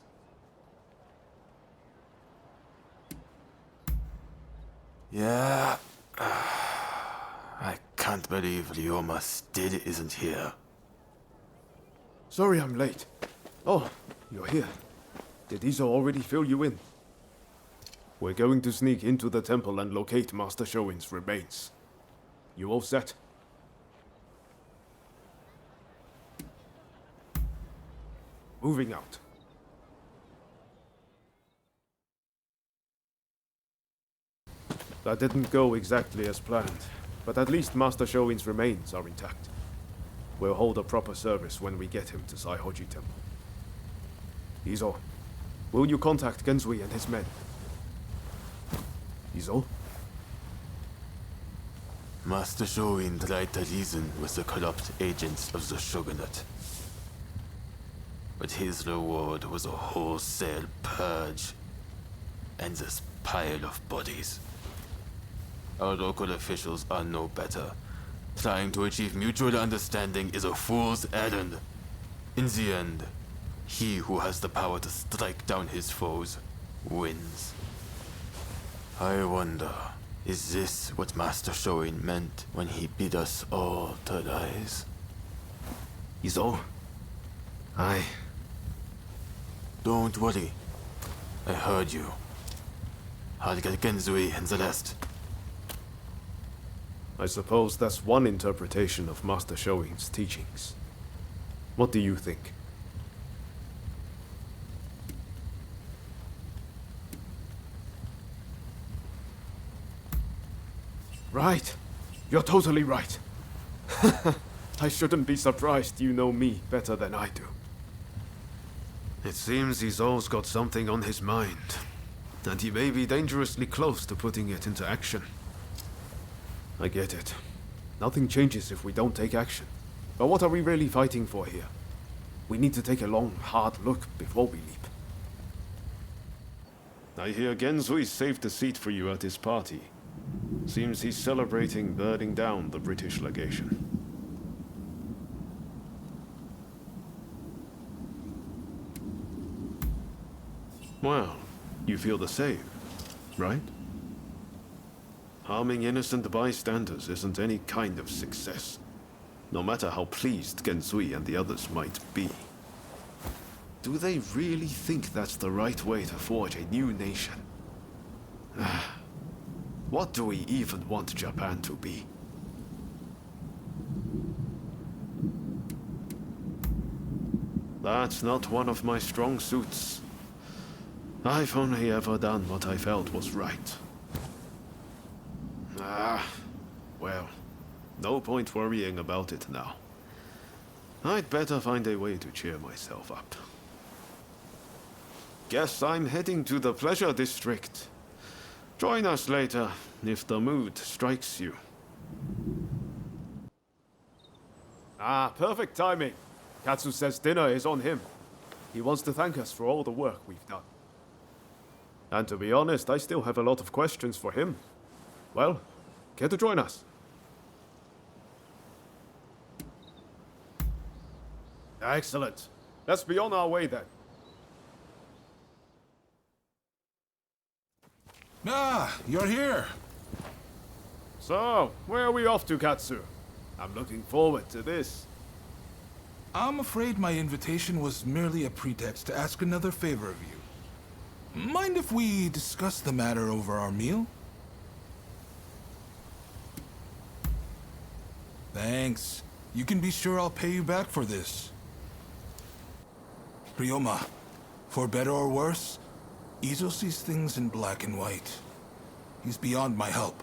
Yeah. I can't believe Ryoma still isn't here. Sorry I'm late. Oh, you're here. Did Izo already fill you in? We're going to sneak into the temple and locate Master Shoin's remains. You all set? Moving out. That didn't go exactly as planned, but at least Master Shoin's remains are intact. We'll hold a proper service when we get him to Saihoji Temple. Izo, will you contact Genzui and his men? Izo? Master Shoin tried to reason with the corrupt agents of the shogunate. But his reward was a wholesale purge. And this pile of bodies. Our local officials are no better. Trying to achieve mutual understanding is a fool's errand. In the end, he who has the power to strike down his foes wins. I wonder, is this what Master Shoin meant when he bid us all to rise? Izo? I... Don't worry. I heard you. I'll get Genzui and the rest. I suppose that's one interpretation of Master Shoin's teachings. What do you think? Right. You're totally right. I shouldn't be surprised you know me better than I do. It seems Izo's got something on his mind, and he may be dangerously close to putting it into action. I get it. Nothing changes if we don't take action. But what are we really fighting for here? We need to take a long, hard look before we leap. I hear Genzui saved a seat for you at his party. Seems he's celebrating burning down the British legation. Well, you feel the same, right? Harming innocent bystanders isn't any kind of success, no matter how pleased Genzui and the others might be. Do they really think that's the right way to forge a new nation? What do we even want Japan to be? That's not one of my strong suits. I've only ever done what I felt was right. Well, no point worrying about it now. I'd better find a way to cheer myself up. Guess I'm heading to the pleasure district. Join us later, if the mood strikes you. Perfect timing. Katsu says dinner is on him. He wants to thank us for all the work we've done. And to be honest, I still have a lot of questions for him. Well, care to join us? Excellent. Let's be on our way then. You're here. So, where are we off to, Katsu? I'm looking forward to this. I'm afraid my invitation was merely a pretext to ask another favor of you. Mind if we discuss the matter over our meal? Thanks. You can be sure I'll pay you back for this. Ryoma, for better or worse, Izo sees things in black and white. He's beyond my help.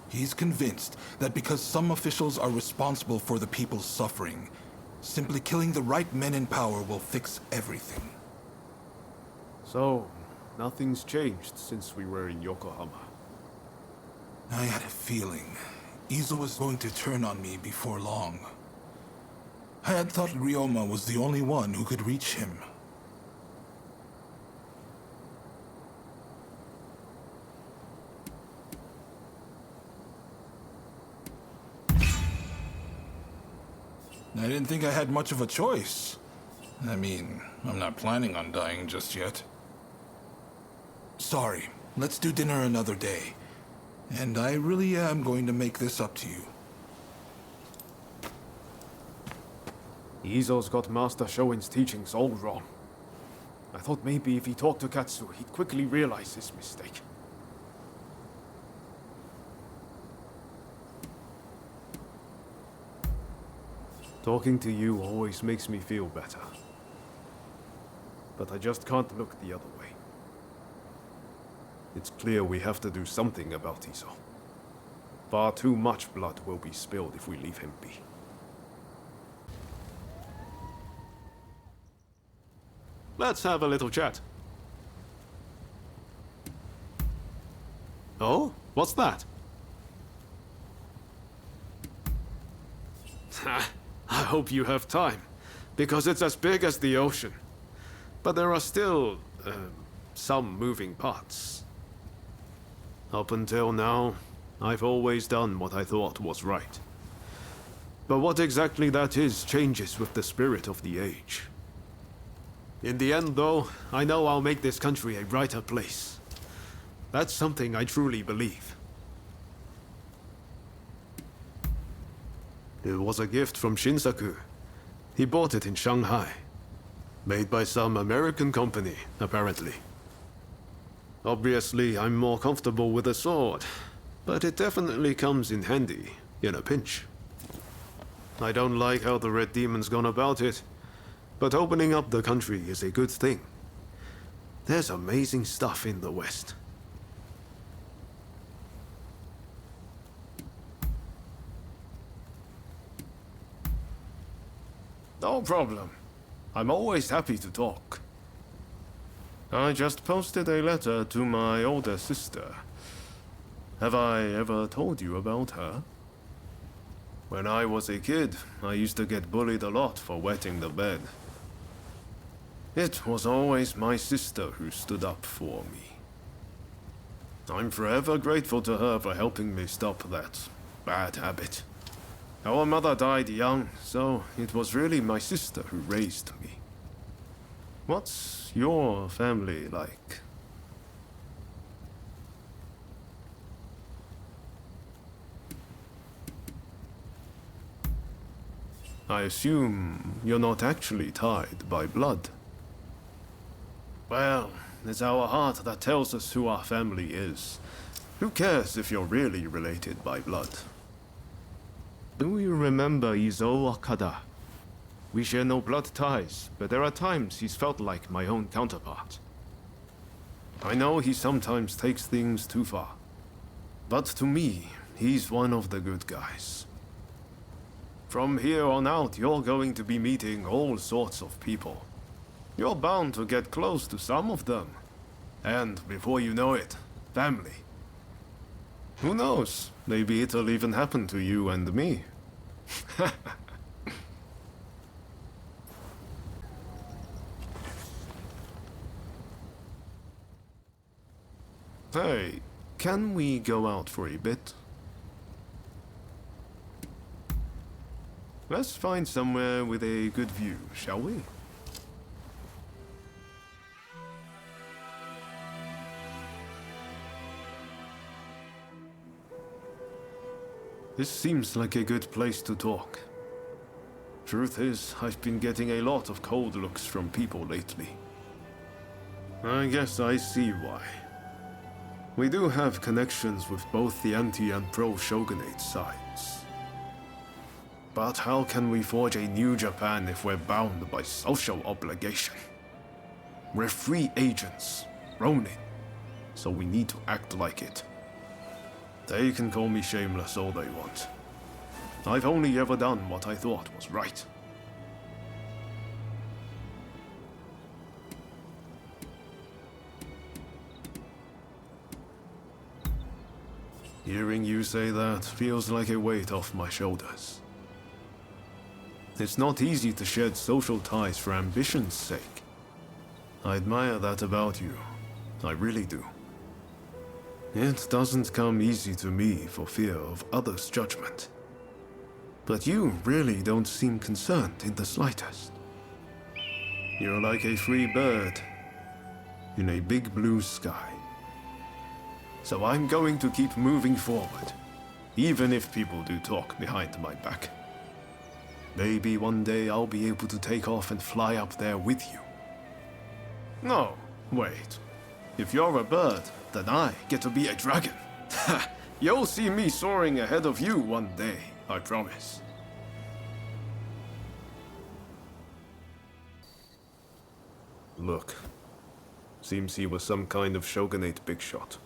He's convinced that because some officials are responsible for the people's suffering, simply killing the right men in power will fix everything. So, nothing's changed since we were in Yokohama. I had a feeling Izo was going to turn on me before long. I had thought Ryoma was the only one who could reach him. I didn't think I had much of a choice. I mean, I'm not planning on dying just yet. Sorry, let's do dinner another day. And I really am going to make this up to you. Izo's got Master Shoin's teachings all wrong. I thought maybe if he talked to Katsu, he'd quickly realize his mistake. Talking to you always makes me feel better. But I just can't look the other way. It's clear we have to do something about Izo. Far too much blood will be spilled if we leave him be. Let's have a little chat. Oh? What's that? I hope you have time, because it's as big as the ocean. But there are still, some moving parts. Up until now, I've always done what I thought was right. But what exactly that is changes with the spirit of the age. In the end, though, I know I'll make this country a brighter place. That's something I truly believe. It was a gift from Shinsaku. He bought it in Shanghai. Made by some American company, apparently. Obviously, I'm more comfortable with a sword, but it definitely comes in handy, in a pinch. I don't like how the Red Demon's gone about it, but opening up the country is a good thing. There's amazing stuff in the West. No problem. I'm always happy to talk. I just posted a letter to my older sister. Have I ever told you about her? When I was a kid, I used to get bullied a lot for wetting the bed. It was always my sister who stood up for me. I'm forever grateful to her for helping me stop that bad habit. Our mother died young, so it was really my sister who raised me. What's your family like? I assume you're not actually tied by blood. Well, it's our heart that tells us who our family is. Who cares if you're really related by blood? Do you remember Izo Okada? We share no blood ties, but there are times he's felt like my own counterpart. I know he sometimes takes things too far, but to me, he's one of the good guys. From here on out, you're going to be meeting all sorts of people. You're bound to get close to some of them. And before you know it, family. Who knows? Maybe it'll even happen to you and me. Hey, can we go out for a bit? Let's find somewhere with a good view, shall we? This seems like a good place to talk. Truth is, I've been getting a lot of cold looks from people lately. I guess I see why. We do have connections with both the anti and pro-shogunate sides. But how can we forge a new Japan if we're bound by social obligation? We're free agents, Ronin, so we need to act like it. They can call me shameless all they want. I've only ever done what I thought was right. Hearing you say that feels like a weight off my shoulders. It's not easy to shed social ties for ambition's sake. I admire that about you. I really do. It doesn't come easy to me for fear of others' judgment. But you really don't seem concerned in the slightest. You're like a free bird in a big blue sky. So I'm going to keep moving forward, even if people do talk behind my back. Maybe one day I'll be able to take off and fly up there with you. No, wait. If you're a bird, then I get to be a dragon. You'll see me soaring ahead of you one day, I promise. Look. Seems he was some kind of shogunate big shot.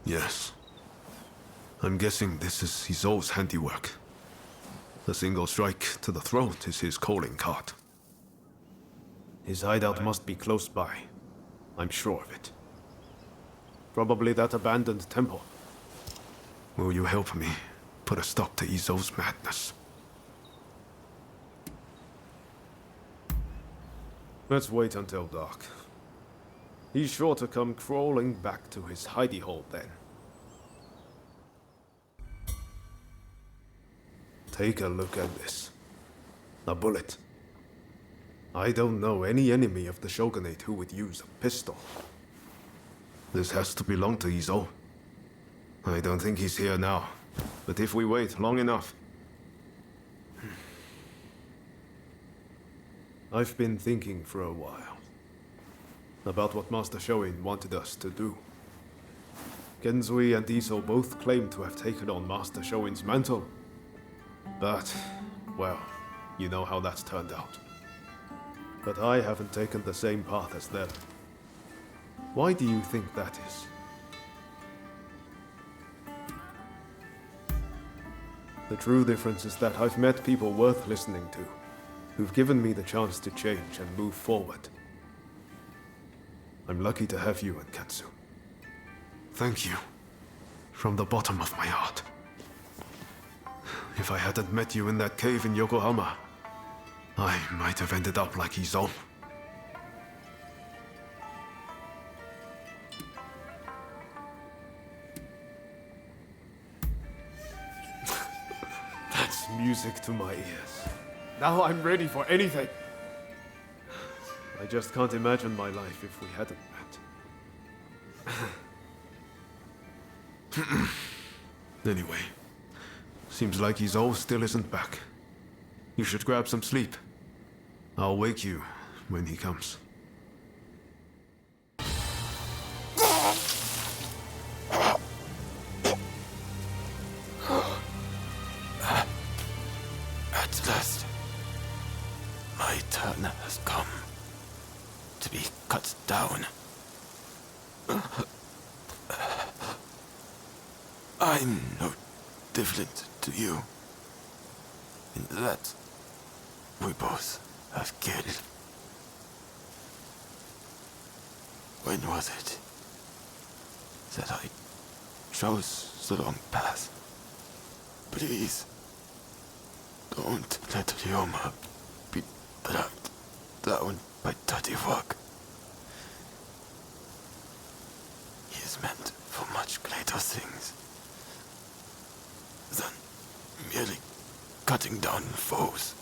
Yes. I'm guessing this is Izo's handiwork. The single strike to the throat is his calling card. His hideout must be close by. I'm sure of it. Probably that abandoned temple. Will you help me put a stop to Izo's madness? Let's wait until dark. He's sure to come crawling back to his hidey hole then. Take a look at this. A bullet. I don't know any enemy of the shogunate who would use a pistol. This has to belong to Izo. I don't think he's here now, but if we wait long enough... I've been thinking for a while about what Master Shoin wanted us to do. Genzui and Izo both claim to have taken on Master Shoin's mantle. But, well, you know how that's turned out. But I haven't taken the same path as them. Why do you think that is? The true difference is that I've met people worth listening to, who've given me the chance to change and move forward. I'm lucky to have you and Katsu. Thank you. From the bottom of my heart. If I hadn't met you in that cave in Yokohama, I might have ended up like Izo. That's music to my ears. Now I'm ready for anything. I just can't imagine my life if we hadn't met. Anyway, seems like Izo still isn't back. You should grab some sleep. I'll wake you when he comes. At last, my turn has come to be cut down. I'm no different to you, in that we both have killed. When was it that I chose the wrong path? Please, don't let Ryoma be dragged down by dirty work. He is meant for much greater things than merely cutting down foes.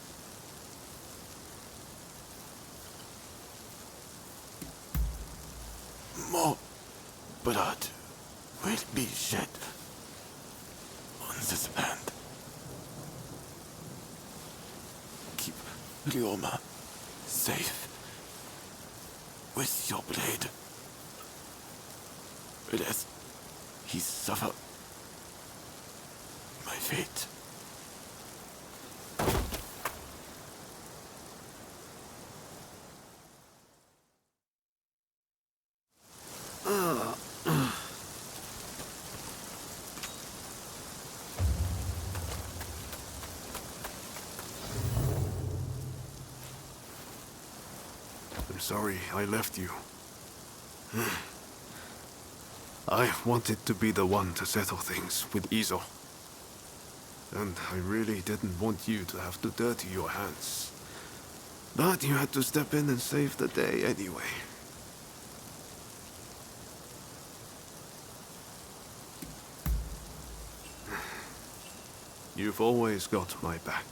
More blood will be shed on this land. Keep Ryoma safe with your blade, lest he suffer my fate. I'm sorry I left you. I wanted to be the one to settle things with Izo. And I really didn't want you to have to dirty your hands. But you had to step in and save the day anyway. You've always got my back.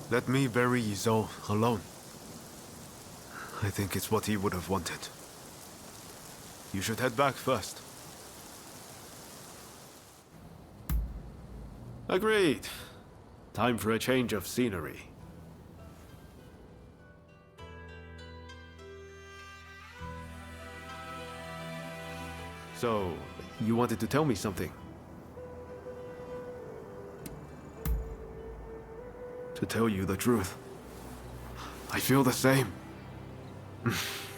Let me bury Izo alone. I think it's what he would have wanted. You should head back first. Agreed. Time for a change of scenery. So, you wanted to tell me something? To tell you the truth, I feel the same.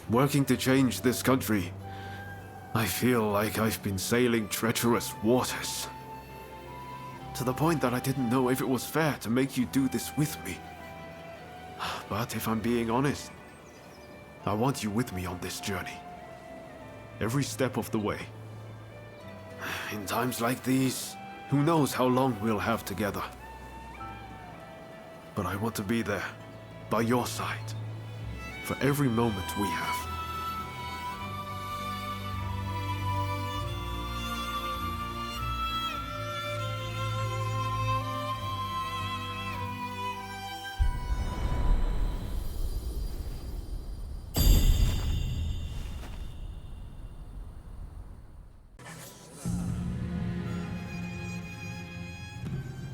Working to change this country, I feel like I've been sailing treacherous waters. To the point that I didn't know if it was fair to make you do this with me. But if I'm being honest, I want you with me on this journey. Every step of the way. In times like these, who knows how long we'll have together. But I want to be there, by your side, for every moment we have.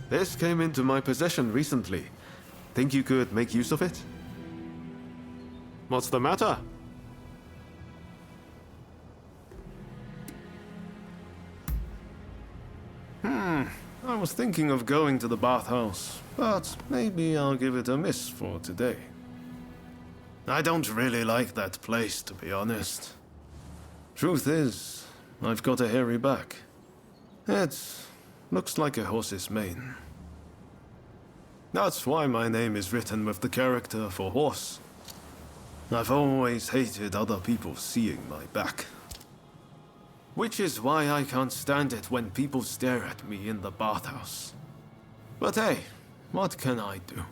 This came into my possession recently. Think you could make use of it? What's the matter? I was thinking of going to the bathhouse, but maybe I'll give it a miss for today. I don't really like that place, to be honest. Truth is, I've got a hairy back. It looks like a horse's mane. That's why my name is written with the character for horse. I've always hated other people seeing my back. Which is why I can't stand it when people stare at me in the bathhouse. But hey, what can I do?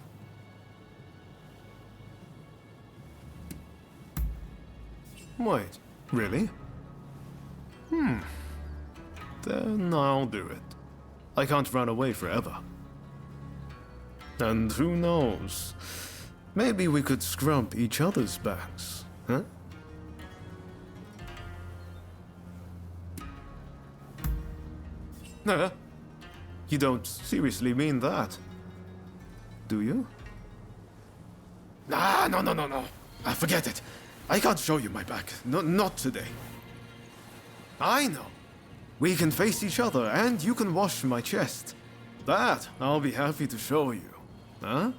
Wait, really? Then I'll do it. I can't run away forever. And who knows? Maybe we could scrub each other's backs, huh? You don't seriously mean that, do you? No. Forget it. I can't show you my back. No, not today. I know. We can face each other, and you can wash my chest. That I'll be happy to show you. Huh?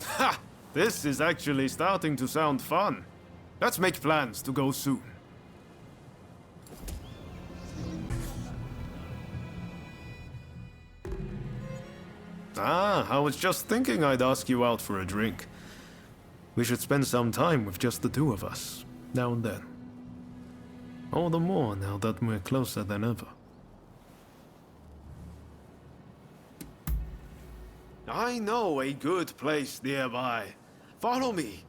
Ha! This is actually starting to sound fun. Let's make plans to go soon. I was just thinking I'd ask you out for a drink. We should spend some time with just the two of us, now and then. All the more now that we're closer than ever. I know a good place nearby. Follow me.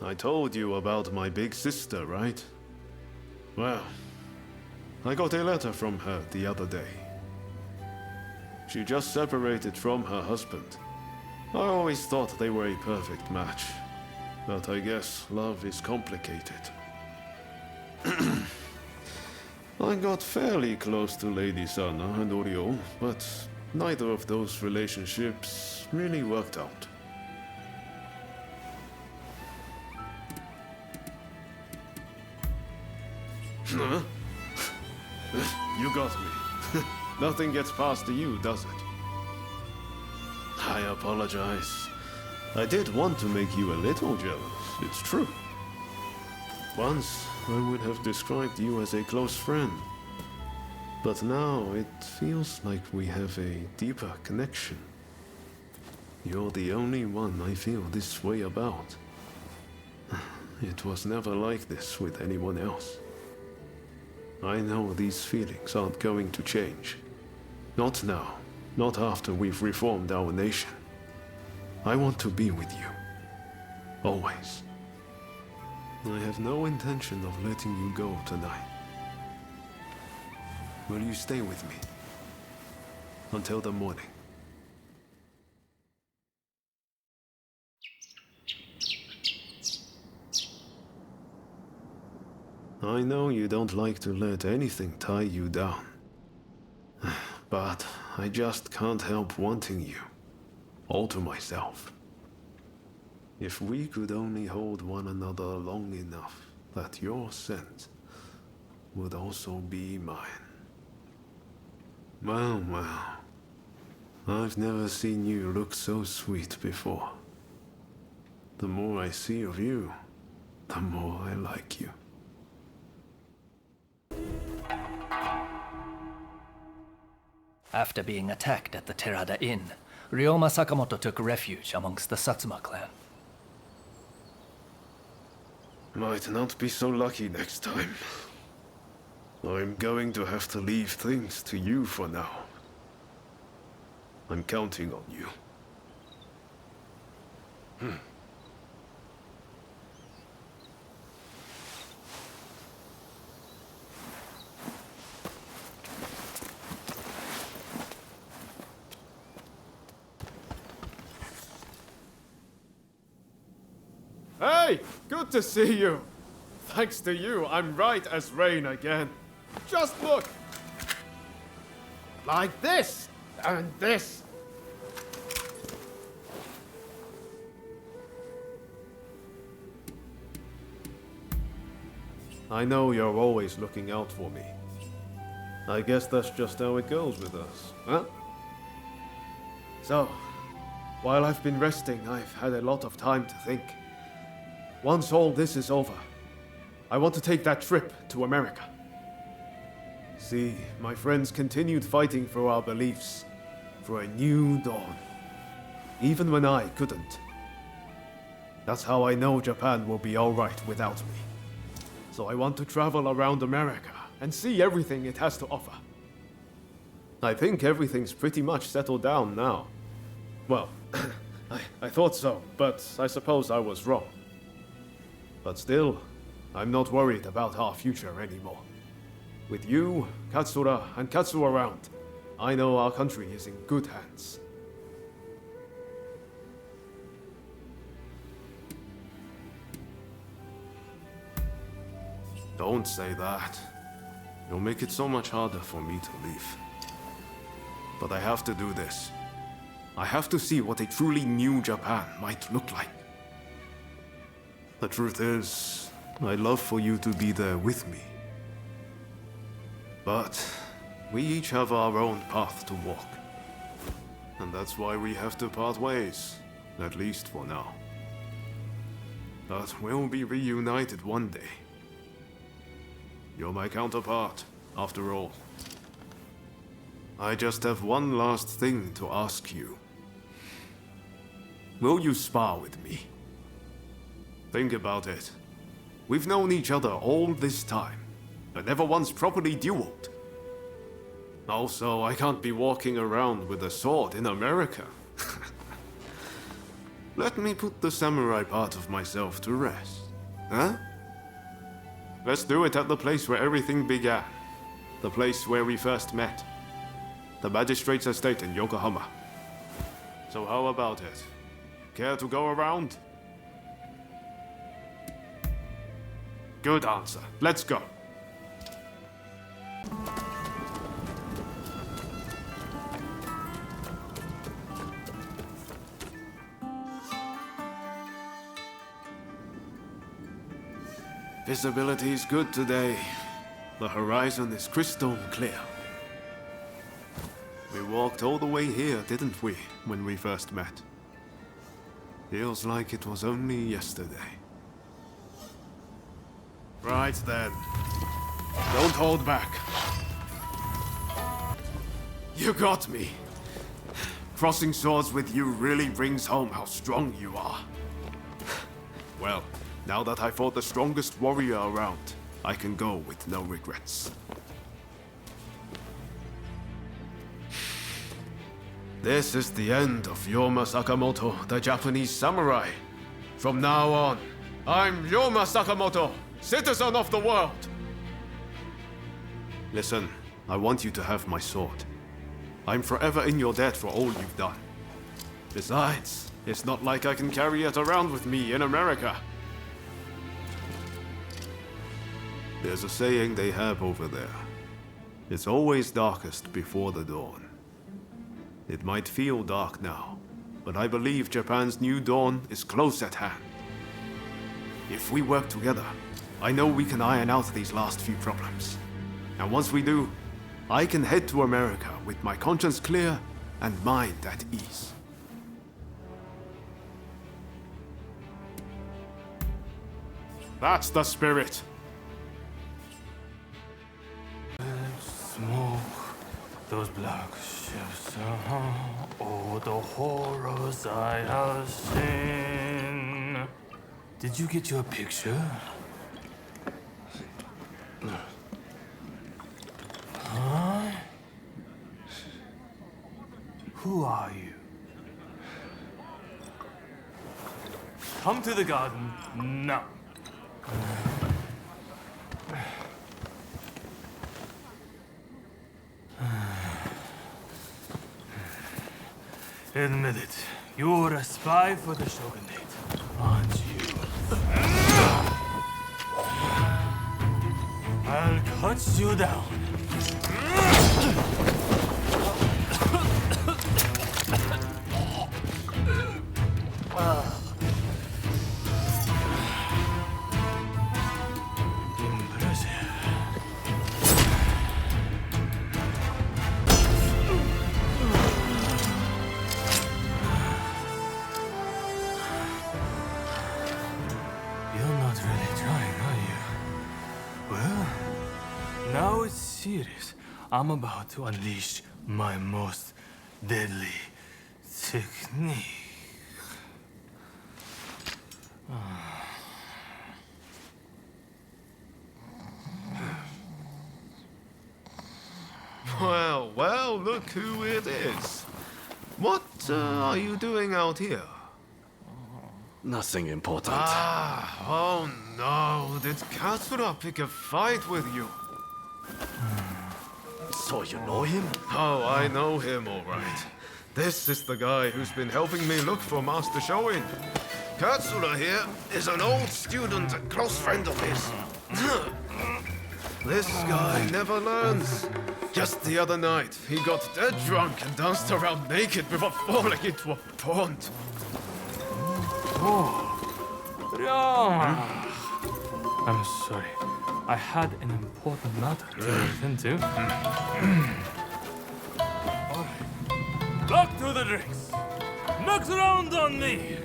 I told you about my big sister, right? Well, I got a letter from her the other day. She just separated from her husband. I always thought they were a perfect match, but I guess love is complicated. I got fairly close to Lady Sana and Oryo, but neither of those relationships really worked out. Huh? You got me. Nothing gets past you, does it? I apologize. I did want to make you a little jealous, it's true. Once, I would have described you as a close friend. But now, it feels like we have a deeper connection. You're the only one I feel this way about. It was never like this with anyone else. I know these feelings aren't going to change. Not now. Not after we've reformed our nation. I want to be with you. Always. I have no intention of letting you go tonight. Will you stay with me? Until the morning. I know you don't like to let anything tie you down. But I just can't help wanting you. All to myself. If we could only hold one another long enough that your scent would also be mine. Well. I've never seen you look so sweet before. The more I see of you, the more I like you. After being attacked at the Terada Inn, Ryoma Sakamoto took refuge amongst the Satsuma clan. Might not be so lucky next time. I'm going to have to leave things to you for now. I'm counting on you. Hey, good to see you. Thanks to you, I'm right as rain again. Just look. Like this, and this. I know you're always looking out for me. I guess that's just how it goes with us, huh? So, while I've been resting, I've had a lot of time to think. Once all this is over, I want to take that trip to America. See, my friends continued fighting for our beliefs, for a new dawn, even when I couldn't. That's how I know Japan will be alright without me. So I want to travel around America and see everything it has to offer. I think everything's pretty much settled down now. Well, I thought so, but I suppose I was wrong. But still, I'm not worried about our future anymore. With you, Katsura, and Katsu around, I know our country is in good hands. Don't say that. You'll make it so much harder for me to leave. But I have to do this. I have to see what a truly new Japan might look like. The truth is, I'd love for you to be there with me. But we each have our own path to walk. And that's why we have to part ways, at least for now. But we'll be reunited one day. You're my counterpart, after all. I just have one last thing to ask you. Will you spar with me? Think about it. We've known each other all this time, but never once properly dueled. Also, I can't be walking around with a sword in America. Let me put the samurai part of myself to rest, huh? Let's do it at the place where everything began. The place where we first met. The magistrate's estate in Yokohama. So how about it? Care to go around? Good answer. Let's go. Visibility is good today. The horizon is crystal clear. We walked all the way here, didn't we, when we first met? Feels like it was only yesterday. Right then. Don't hold back. You got me. Crossing swords with you really brings home how strong you are. Well, now that I fought the strongest warrior around, I can go with no regrets. This is the end of Ryoma Sakamoto, the Japanese samurai. From now on, I'm Ryoma Sakamoto, citizen of the world. Listen, I want you to have my sword. I'm forever in your debt for all you've done. Besides, it's not like I can carry it around with me in America. There's a saying they have over there. It's always darkest before the dawn. It might feel dark now, but I believe Japan's new dawn is close at hand. If we work together, I know we can iron out these last few problems. And once we do, I can head to America with my conscience clear and mind at ease. That's the spirit. Smoke those black ships. Oh, the horrors I have seen. Did you get your picture? Huh? Who are you? Come to the garden now. Admit it, you're a spy for the shogunate, aren't you? hunt you down. I'm about to unleash my most deadly technique. Well, well, look who it is. What are you doing out here? Nothing important. Oh no, did Katsura pick a fight with you? So you know him? Oh, I know him, all right. This is the guy who's been helping me look for Master Shoin. Katsura here is an old student, a close friend of his. This guy never learns. Just the other night, he got dead drunk and danced around naked before falling into a pond. Oh, Ryoma. I'm sorry. I had an important matter to attend to. Back to the drinks. Next round on me.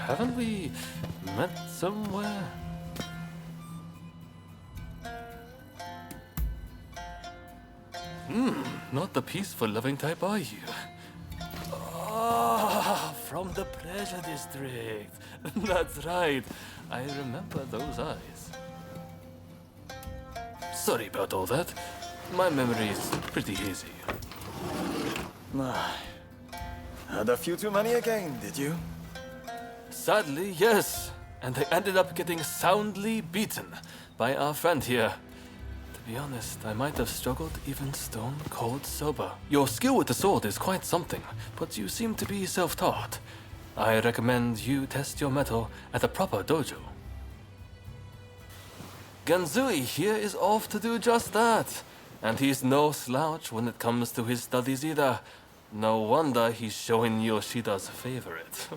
Haven't we met somewhere? Not the peaceful, loving type, are you? Ah, from the Pleasure District. That's right. I remember those eyes. Sorry about all that. My memory is pretty hazy. Had a few too many again, did you? Sadly, yes. And they ended up getting soundly beaten by our friend here. To be honest, I might have struggled even stone cold sober. Your skill with the sword is quite something, but you seem to be self-taught. I recommend you test your mettle at a proper dojo. Genzui here is off to do just that. And he's no slouch when it comes to his studies either. No wonder he's showing Yoshida's favorite.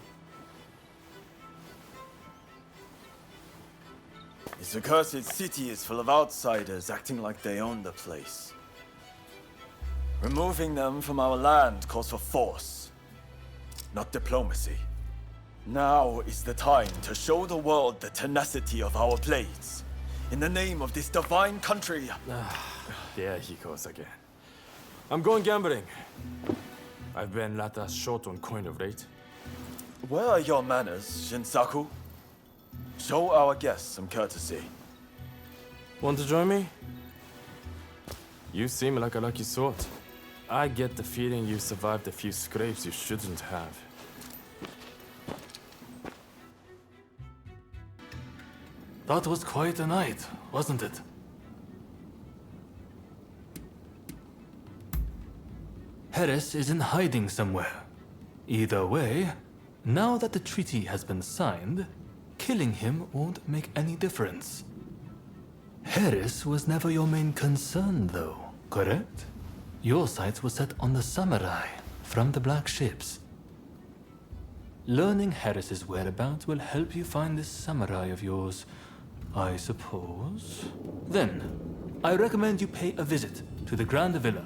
This accursed city is full of outsiders acting like they own the place. Removing them from our land calls for force, not diplomacy. Now is the time to show the world the tenacity of our blades. In the name of this divine country. There he goes again. I'm going gambling. I've been rather short on coin of late. Where are your manners, Shinsaku? Show our guests some courtesy. Want to join me? You seem like a lucky sort. I get the feeling you survived a few scrapes you shouldn't have. That was quite a night, wasn't it? Harris is in hiding somewhere. Either way, now that the treaty has been signed, killing him won't make any difference. Harris was never your main concern, though, correct? Your sights were set on the samurai from the black ships. Learning Harris's whereabouts will help you find this samurai of yours, I suppose. Then, I recommend you pay a visit to the Grand Villa.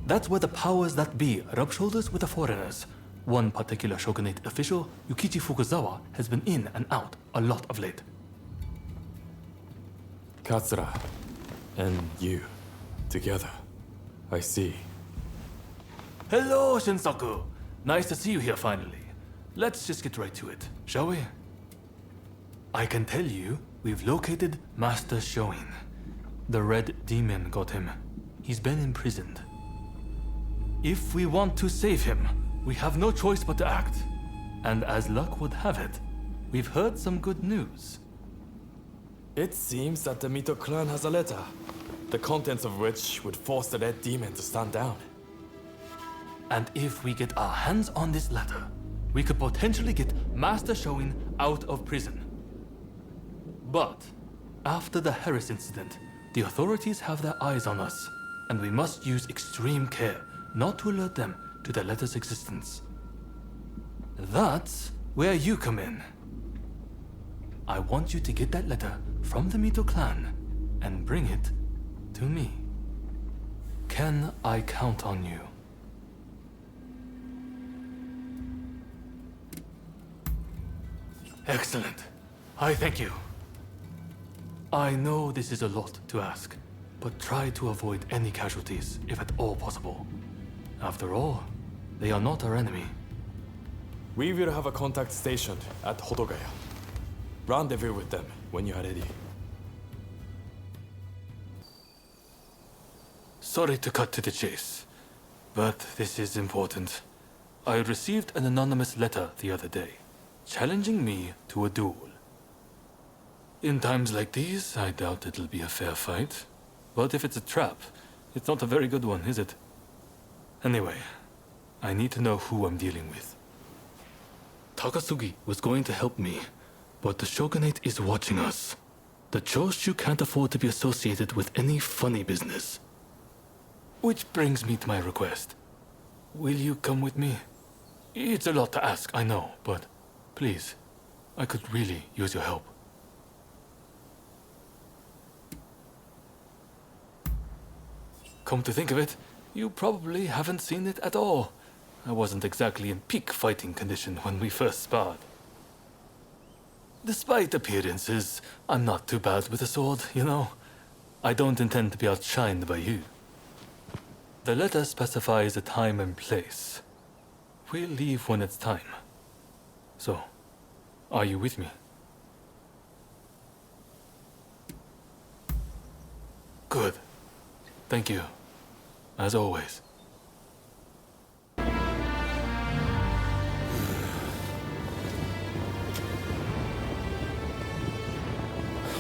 That's where the powers that be rub shoulders with the foreigners. One particular shogunate official, Yukichi Fukuzawa, has been in and out a lot of late. Katsura and you together. I see. Hello, Shinsaku. Nice to see you here finally. Let's just get right to it, shall we? I can tell you, we've located Master Shoin. The Red Demon got him. He's been imprisoned. If we want to save him, we have no choice but to act. And as luck would have it, we've heard some good news. It seems that the Mito clan has a letter, the contents of which would force the Red Demon to stand down. And if we get our hands on this letter, we could potentially get Master Shoin out of prison. But after the Harris incident, the authorities have their eyes on us, and we must use extreme care not to alert them to the letter's existence. That's where you come in. I want you to get that letter from the Mito clan and bring it to me. Can I count on you? Excellent. I thank you. I know this is a lot to ask, but try to avoid any casualties, if at all possible. After all, they are not our enemy. We will have a contact stationed at Hodogaya. Rendezvous with them when you are ready. Sorry to cut to the chase, but this is important. I received an anonymous letter the other day, challenging me to a duel. In times like these, I doubt it'll be a fair fight. But if it's a trap, it's not a very good one, is it? Anyway, I need to know who I'm dealing with. Takasugi was going to help me, but the shogunate is watching us. The Choshu can't afford to be associated with any funny business. Which brings me to my request. Will you come with me? It's a lot to ask, I know, but please, I could really use your help. Come to think of it, you probably haven't seen it at all. I wasn't exactly in peak fighting condition when we first sparred. Despite appearances, I'm not too bad with a sword, you know. I don't intend to be outshined by you. The letter specifies a time and place. We'll leave when it's time. So, are you with me? Good. Thank you. As always.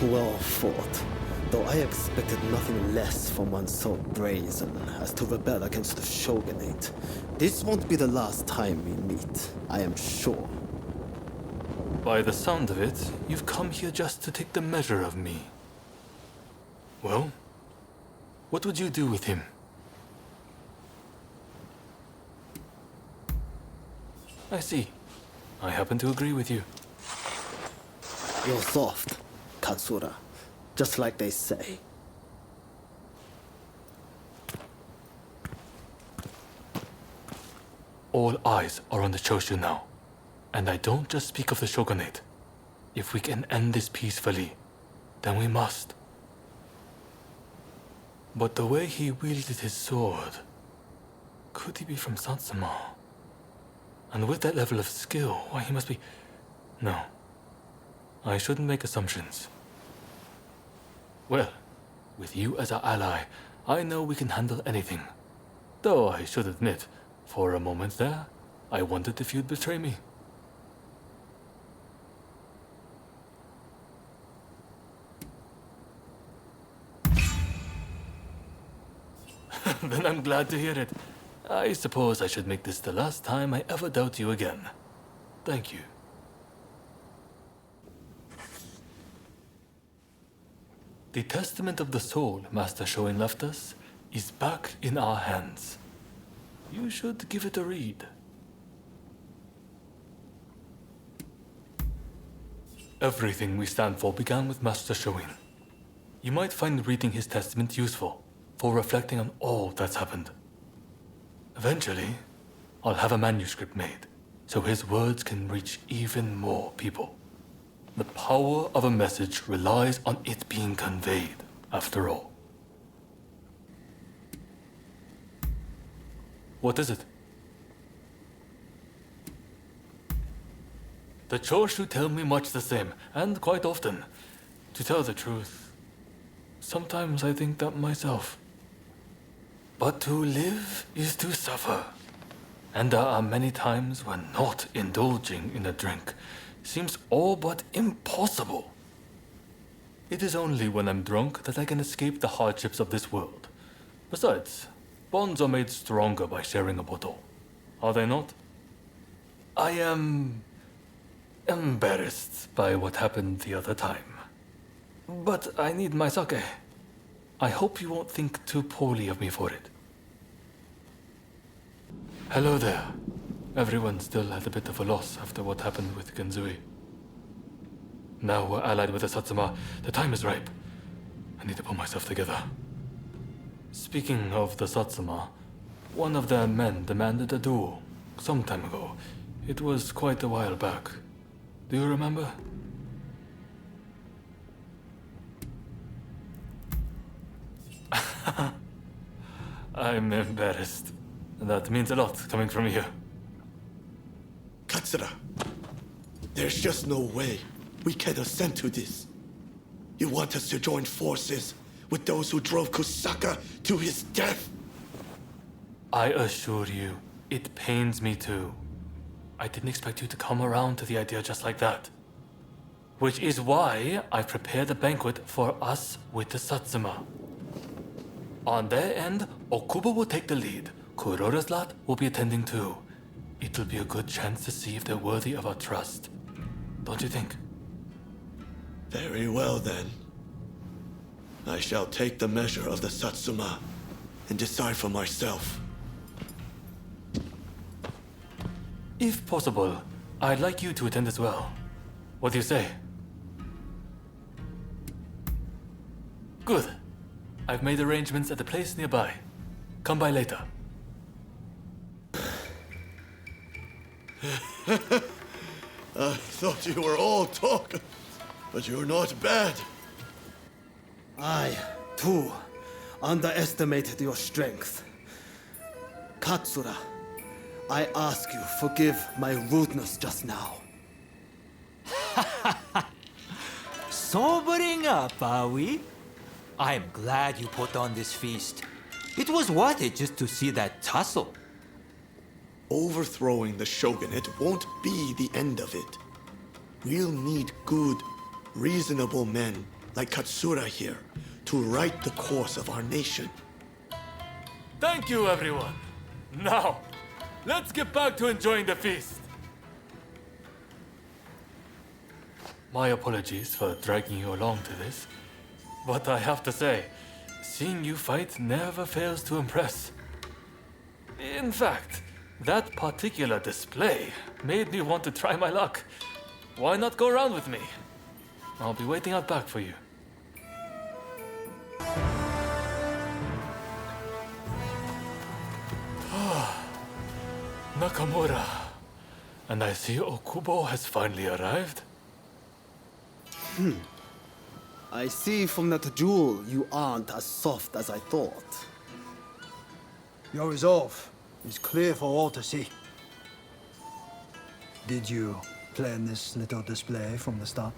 Well fought. Though I expected nothing less from one so brazen as to rebel against the shogunate. This won't be the last time we meet, I am sure. By the sound of it, you've come here just to take the measure of me. Well, what would you do with him? I see. I happen to agree with you. You're soft, Katsura. Just like they say. All eyes are on the Choshu now. And I don't just speak of the shogunate. If we can end this peacefully, then we must. But the way he wielded his sword, could he be from Satsuma? And with that level of skill, why he must be... No. I shouldn't make assumptions. Well, with you as our ally, I know we can handle anything. Though I should admit, for a moment there, I wondered if you'd betray me. Then I'm glad to hear it. I suppose I should make this the last time I ever doubt you again. Thank you. The testament of the soul Master Shoin left us is back in our hands. You should give it a read. Everything we stand for began with Master Shoin. You might find reading his testament useful for reflecting on all that's happened. Eventually, I'll have a manuscript made so his words can reach even more people. The power of a message relies on it being conveyed, after all. What is it? The Choshu tell me much the same, and quite often. To tell the truth, sometimes I think that myself. But to live is to suffer. And there are many times when not indulging in a drink seems all but impossible. It is only when I'm drunk that I can escape the hardships of this world. Besides, bonds are made stronger by sharing a bottle. Are they not? I am embarrassed by what happened the other time. But I need my sake. I hope you won't think too poorly of me for it. Hello there. Everyone still at a bit of a loss after what happened with Genzui. Now we're allied with the Satsuma. The time is ripe. I need to pull myself together. Speaking of the Satsuma, one of their men demanded a duel some time ago. It was quite a while back. Do you remember? I'm embarrassed. That means a lot coming from you. Katsura, there's just no way we can assent to this. You want us to join forces with those who drove Kusaka to his death? I assure you, it pains me too. I didn't expect you to come around to the idea just like that. Which is why I prepared a banquet for us with the Satsuma. On their end, Okubo will take the lead. Kurora's lot will be attending too. It'll be a good chance to see if they're worthy of our trust. Don't you think? Very well then. I shall take the measure of the Satsuma and decide for myself. If possible, I'd like you to attend as well. What do you say? Good. I've made arrangements at a place nearby. Come by later. I thought you were all talk, but you're not bad. I, too, underestimated your strength. Katsura, I ask you, forgive my rudeness just now. Sobering up, are we? I'm glad you put on this feast. It was worth it just to see that tussle. Overthrowing the shogunate won't be the end of it. We'll need good, reasonable men like Katsura here to right the course of our nation. Thank you, everyone. Now, let's get back to enjoying the feast. My apologies for dragging you along to this, but I have to say, seeing you fight never fails to impress. In fact, that particular display made me want to try my luck. Why not go around with me? I'll be waiting out back for you. Nakamura. And I see Okubo has finally arrived. I see from that jewel you aren't as soft as I thought. Your resolve is clear for all to see. Did you plan this little display from the start?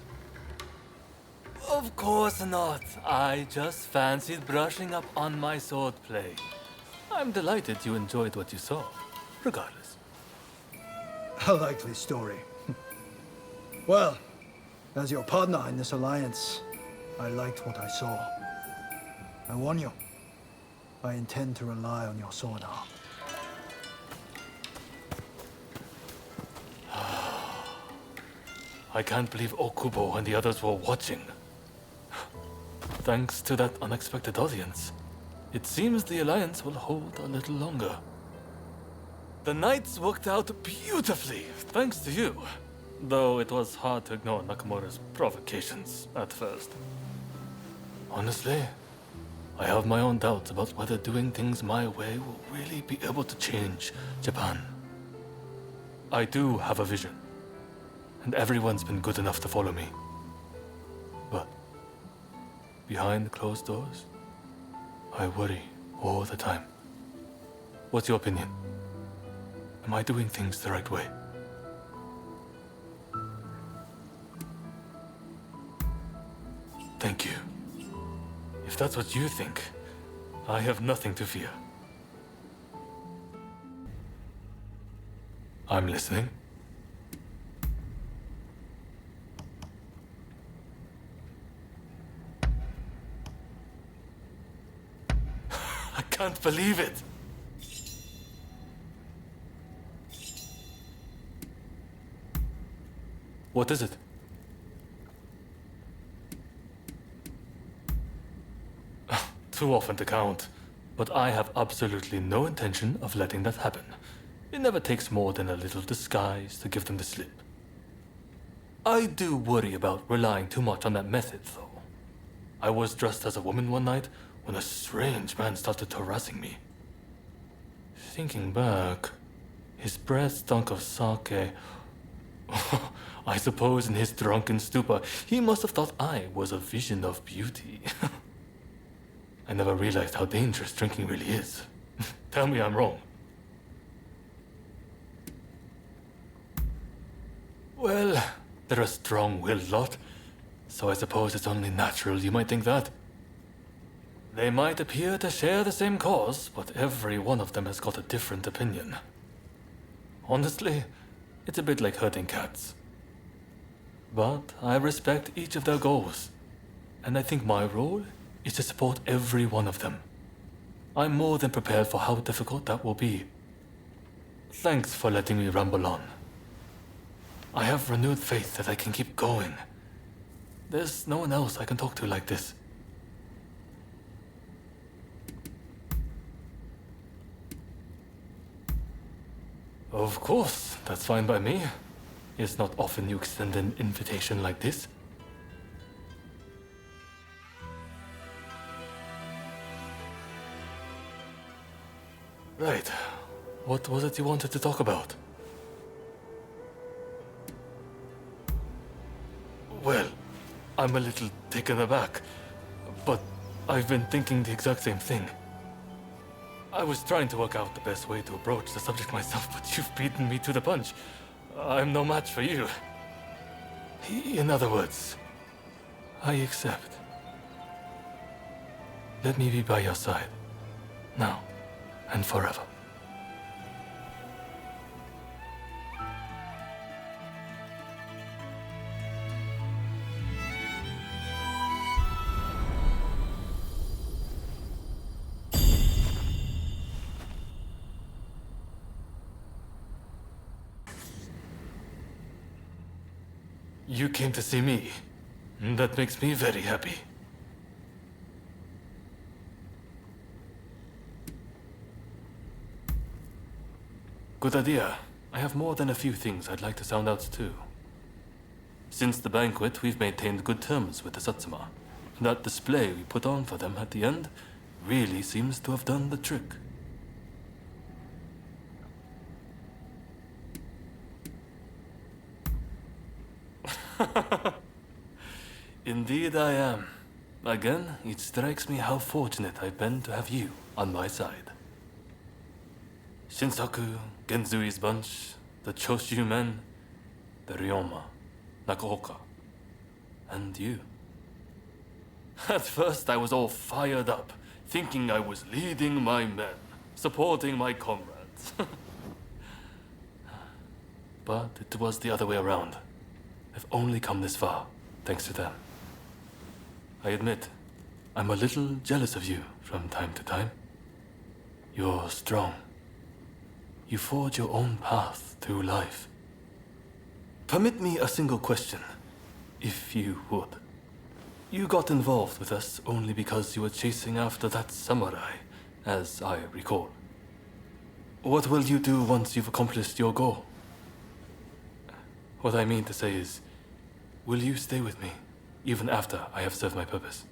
Of course not. I just fancied brushing up on my swordplay. I'm delighted you enjoyed what you saw, regardless. A likely story. Well, as your partner in this alliance, I liked what I saw. I warn you, I intend to rely on your sword arm. I can't believe Okubo and the others were watching. Thanks to that unexpected audience, it seems the alliance will hold a little longer. The nights worked out beautifully, thanks to you. Though it was hard to ignore Nakamura's provocations at first. Honestly, I have my own doubts about whether doing things my way will really be able to change Japan. I do have a vision, and everyone's been good enough to follow me. But behind closed doors, I worry all the time. What's your opinion? Am I doing things the right way? Thank you. If that's what you think, I have nothing to fear. I'm listening. I can't believe it. What is it? Too often to count, but I have absolutely no intention of letting that happen. It never takes more than a little disguise to give them the slip. I do worry about relying too much on that method, though. I was dressed as a woman one night when a strange man started harassing me. Thinking back, his breath stunk of sake. I suppose in his drunken stupor, he must have thought I was a vision of beauty. I never realized how dangerous drinking really is. Tell me I'm wrong. Well, they're a strong-willed lot, so I suppose it's only natural you might think that. They might appear to share the same cause, but every one of them has got a different opinion. Honestly, it's a bit like herding cats. But I respect each of their goals, and I think my role is to support every one of them. I'm more than prepared for how difficult that will be. Thanks for letting me ramble on. I have renewed faith that I can keep going. There's no one else I can talk to like this. Of course, that's fine by me. It's not often you extend an invitation like this. Right. What was it you wanted to talk about? Well, I'm a little taken aback, but I've been thinking the exact same thing. I was trying to work out the best way to approach the subject myself, but you've beaten me to the punch. I'm no match for you. In other words, I accept. Let me be by your side, now and forever. You came to see me. That makes me very happy. Good idea. I have more than a few things I'd like to sound out too. Since the banquet, we've maintained good terms with the Satsuma. That display we put on for them at the end really seems to have done the trick. Indeed I am. Again, it strikes me how fortunate I've been to have you on my side. Shinsaku, Genzui's bunch, the Choshu men, the Ryoma, Nakaoka, and you. At first I was all fired up, thinking I was leading my men, supporting my comrades. But it was the other way around. I've only come this far, thanks to them. I admit, I'm a little jealous of you from time to time. You're strong. You forge your own path through life. Permit me a single question, if you would. You got involved with us only because you were chasing after that samurai, as I recall. What will you do once you've accomplished your goal? What I mean to say is, will you stay with me, even after I have served my purpose?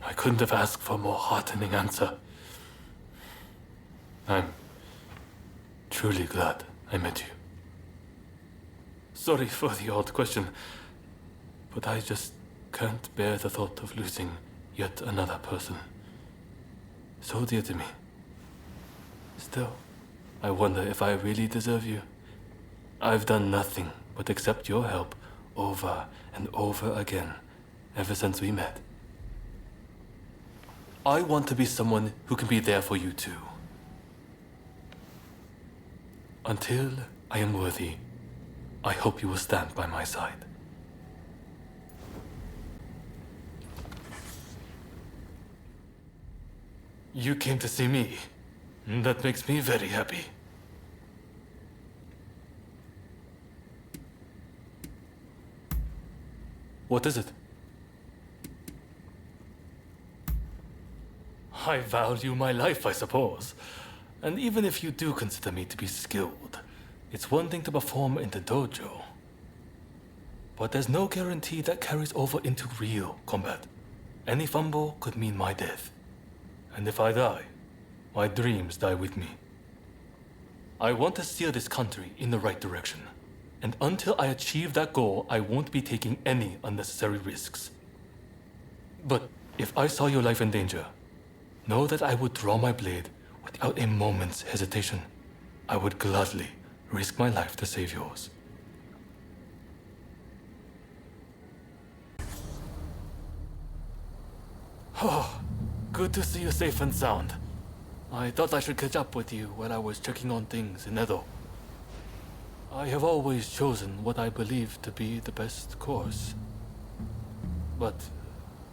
I couldn't have asked for a more heartening answer. I'm truly glad I met you. Sorry for the odd question, but I just can't bear the thought of losing yet another person so dear to me. Still, I wonder if I really deserve you. I've done nothing but accept your help over and over again ever since we met. I want to be someone who can be there for you too. Until I am worthy, I hope you will stand by my side. You came to see me. That makes me very happy. What is it? I value my life, I suppose. And even if you do consider me to be skilled, it's one thing to perform in the dojo. But there's no guarantee that carries over into real combat. Any fumble could mean my death. And if I die, my dreams die with me. I want to steer this country in the right direction. And until I achieve that goal, I won't be taking any unnecessary risks. But if I saw your life in danger, know that I would draw my blade without a moment's hesitation. I would gladly risk my life to save yours. Oh, good to see you safe and sound. I thought I should catch up with you while I was checking on things in Edo. I have always chosen what I believe to be the best course. But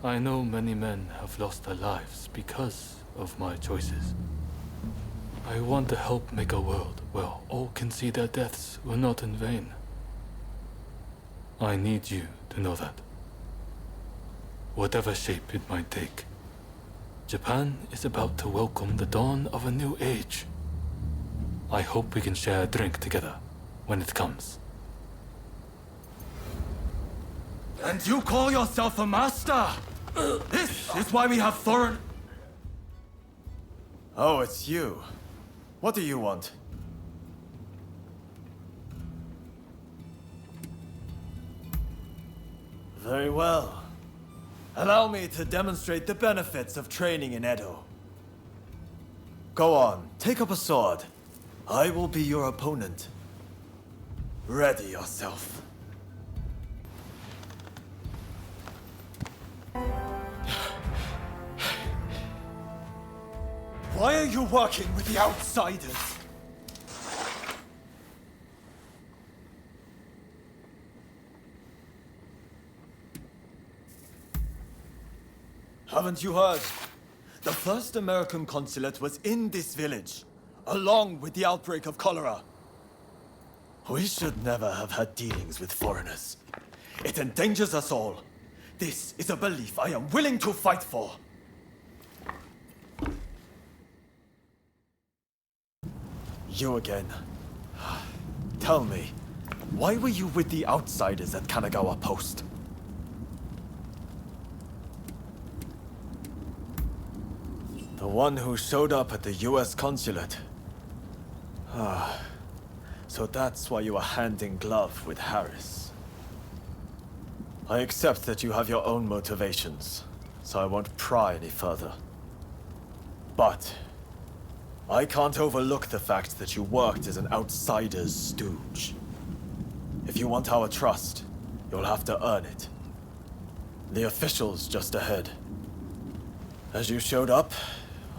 I know many men have lost their lives because of my choices. I want to help make a world where all can see their deaths were not in vain. I need you to know that. Whatever shape it might take, Japan is about to welcome the dawn of a new age. I hope we can share a drink together when it comes. And you call yourself a master? This is why we have foreign... Oh, it's you. What do you want? Very well. Allow me to demonstrate the benefits of training in Edo. Go on, take up a sword. I will be your opponent. Ready yourself. Why are you working with the outsiders? Haven't you heard? The first American consulate was in this village, along with the outbreak of cholera. We should never have had dealings with foreigners. It endangers us all. This is a belief I am willing to fight for. You again. Tell me, why were you with the outsiders at Kanagawa Post? The one who showed up at the US consulate. So that's why you were hand in glove with Harris. I accept that you have your own motivations, so I won't pry any further. But I can't overlook the fact that you worked as an outsider's stooge. If you want our trust, you'll have to earn it. The official's just ahead. As you showed up,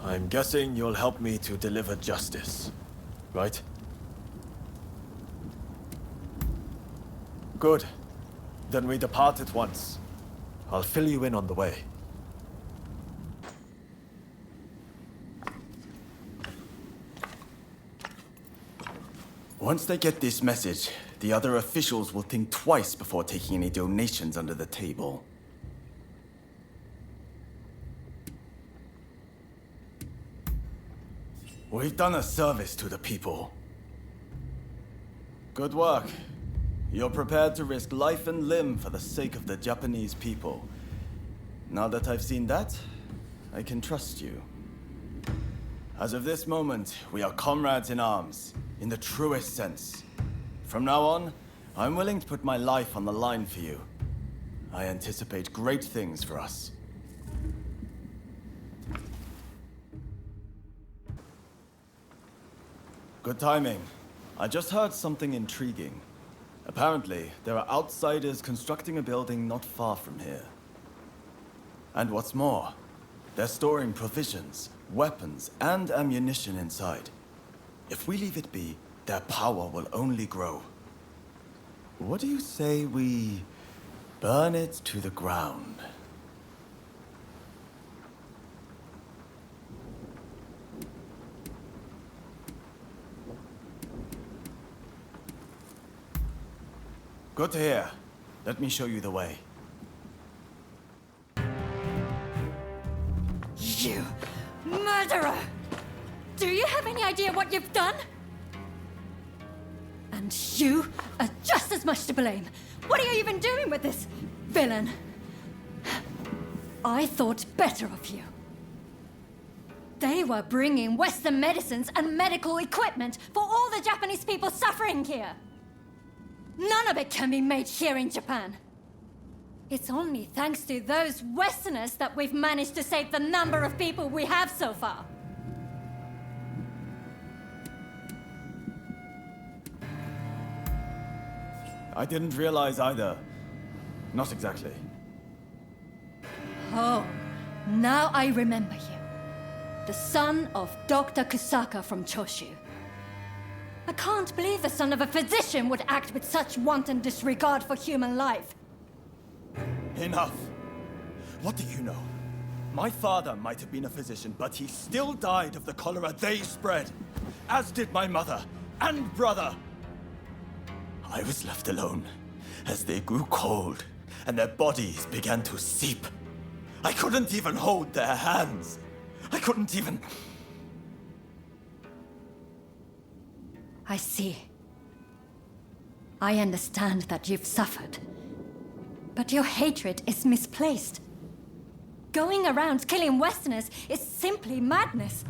I'm guessing you'll help me to deliver justice, right? Good. Then we depart at once. I'll fill you in on the way. Once they get this message, the other officials will think twice before taking any donations under the table. We've done a service to the people. Good work. You're prepared to risk life and limb for the sake of the Japanese people. Now that I've seen that, I can trust you. As of this moment, we are comrades in arms, in the truest sense. From now on, I'm willing to put my life on the line for you. I anticipate great things for us. Good timing. I just heard something intriguing. Apparently, there are outsiders constructing a building not far from here. And what's more, they're storing provisions, weapons, and ammunition inside. If we leave it be, their power will only grow. What do you say we burn it to the ground? Good to hear. Let me show you the way. You murderer! Do you have any idea what you've done? And you are just as much to blame. What are you even doing with this villain? I thought better of you. They were bringing Western medicines and medical equipment for all the Japanese people suffering here. None of it can be made here in Japan. It's only thanks to those Westerners that we've managed to save the number of people we have so far. I didn't realize either. Not exactly. Oh, now I remember you. The son of Dr. Kusaka from Choshu. I can't believe the son of a physician would act with such wanton disregard for human life. Enough. What do you know? My father might have been a physician, but he still died of the cholera they spread. As did my mother and brother. I was left alone as they grew cold and their bodies began to seep. I couldn't even hold their hands. I couldn't even... I see. I understand that you've suffered. But your hatred is misplaced. Going around killing Westerners is simply madness.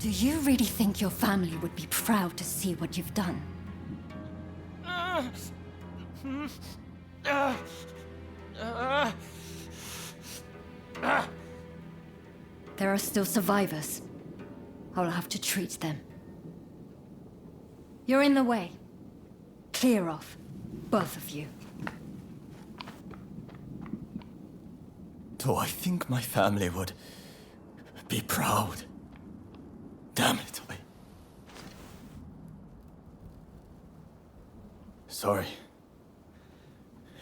Do you really think your family would be proud to see what you've done? There are still survivors. I'll have to treat them. You're in the way. Clear off, both of you. Do I think my family would be proud? Damn it, Sorry.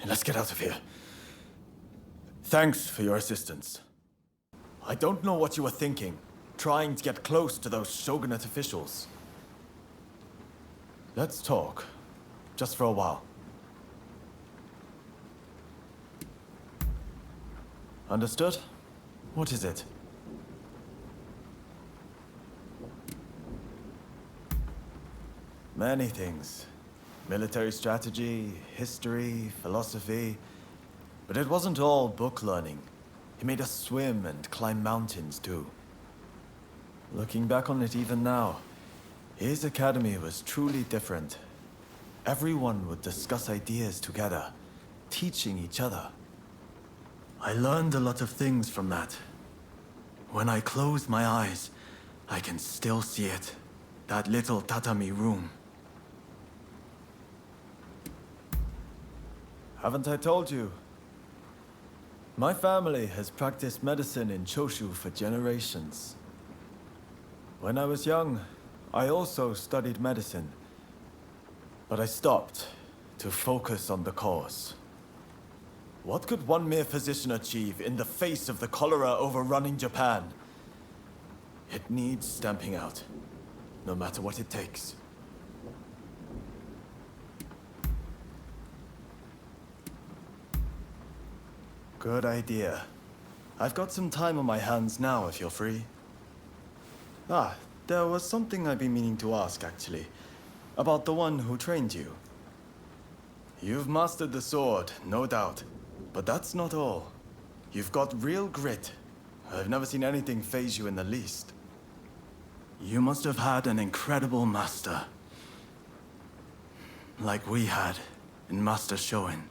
Let's get out of here. Thanks for your assistance. I don't know what you were thinking, trying to get close to those shogunate officials. Let's talk, just for a while. Understood? What is it? Many things. Military strategy, history, philosophy. But it wasn't all book learning. He made us swim and climb mountains too. Looking back on it even now, his academy was truly different. Everyone would discuss ideas together, teaching each other. I learned a lot of things from that. When I close my eyes, I can still see it. That little tatami room. Haven't I told you? My family has practiced medicine in Choshu for generations. When I was young, I also studied medicine. But I stopped to focus on the cause. What could one mere physician achieve in the face of the cholera overrunning Japan? It needs stamping out, no matter what it takes. Good idea. I've got some time on my hands now, if you're free. Ah, there was something I've been meaning to ask, actually. About the one who trained you. You've mastered the sword, no doubt. But that's not all. You've got real grit. I've never seen anything faze you in the least. You must have had an incredible master. Like we had in Master Shoin.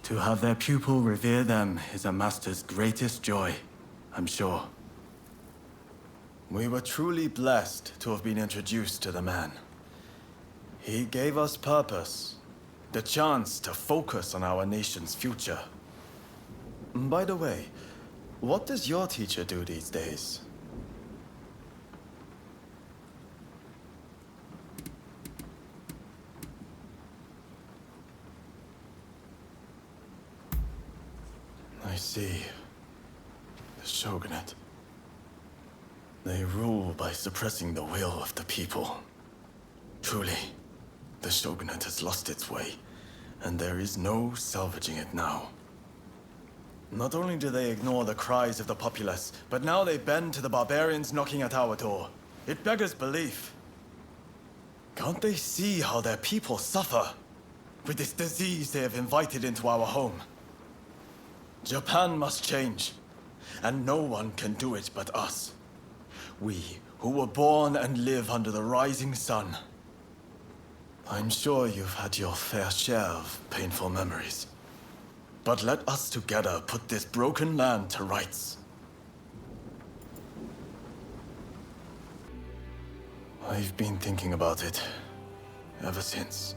To have their pupil revere them is a master's greatest joy, I'm sure. We were truly blessed to have been introduced to the man. He gave us purpose, the chance to focus on our nation's future. By the way, what does your teacher do these days? I see. The shogunate. They rule by suppressing the will of the people. Truly, the shogunate has lost its way, and there is no salvaging it now. Not only do they ignore the cries of the populace, but now they bend to the barbarians knocking at our door. It beggars belief. Can't they see how their people suffer with this disease they have invited into our home? Japan must change, and no one can do it but us. We, who were born and live under the rising sun. I'm sure you've had your fair share of painful memories. But let us together put this broken land to rights. I've been thinking about it ever since.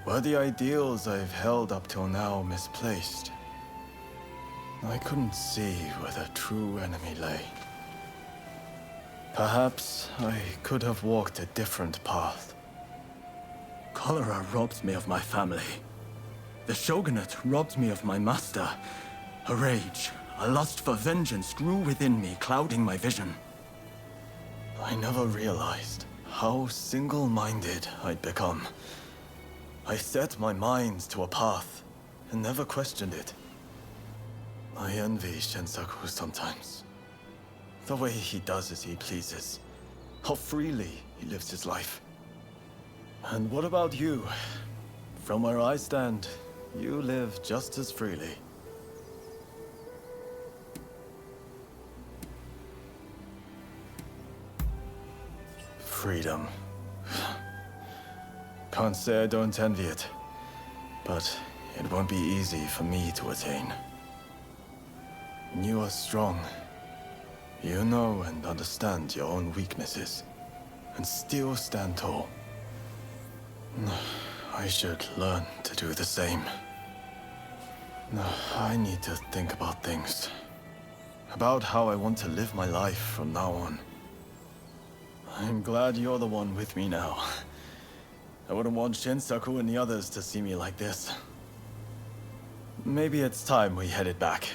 Were the ideals I've held up till now misplaced? I couldn't see where the true enemy lay. Perhaps I could have walked a different path. Cholera robbed me of my family. The shogunate robbed me of my master. A rage, a lust for vengeance grew within me, clouding my vision. I never realized how single-minded I'd become. I set my mind to a path and never questioned it. I envy Shinsaku sometimes. The way he does as he pleases. How freely he lives his life. And what about you? From where I stand, you live just as freely. Freedom. Can't say I don't envy it, but it won't be easy for me to attain. You are strong. You know and understand your own weaknesses, and still stand tall. I should learn to do the same. I need to think about things. About how I want to live my life from now on. I'm glad you're the one with me now. I wouldn't want Shinsaku and the others to see me like this. Maybe it's time we headed back.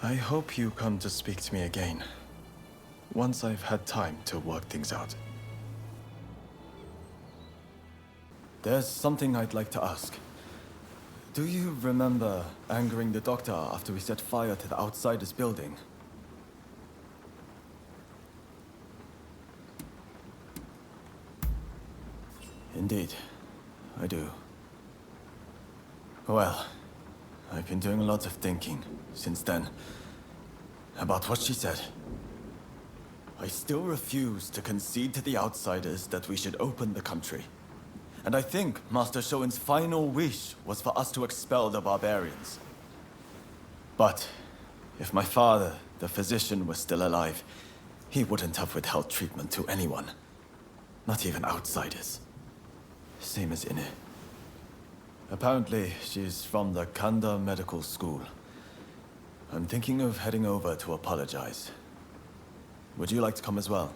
I hope you come to speak to me again, once I've had time to work things out. There's something I'd like to ask. Do you remember angering the doctor after we set fire to the Outsiders building? Indeed, I do. Well, I've been doing lots of thinking since then about what she said. I still refuse to concede to the Outsiders that we should open the country. And I think Master Shoin's final wish was for us to expel the barbarians. But if my father, the physician, was still alive, he wouldn't have withheld treatment to anyone. Not even outsiders. Same as Ine. Apparently, she's from the Kanda Medical School. I'm thinking of heading over to apologize. Would you like to come as well?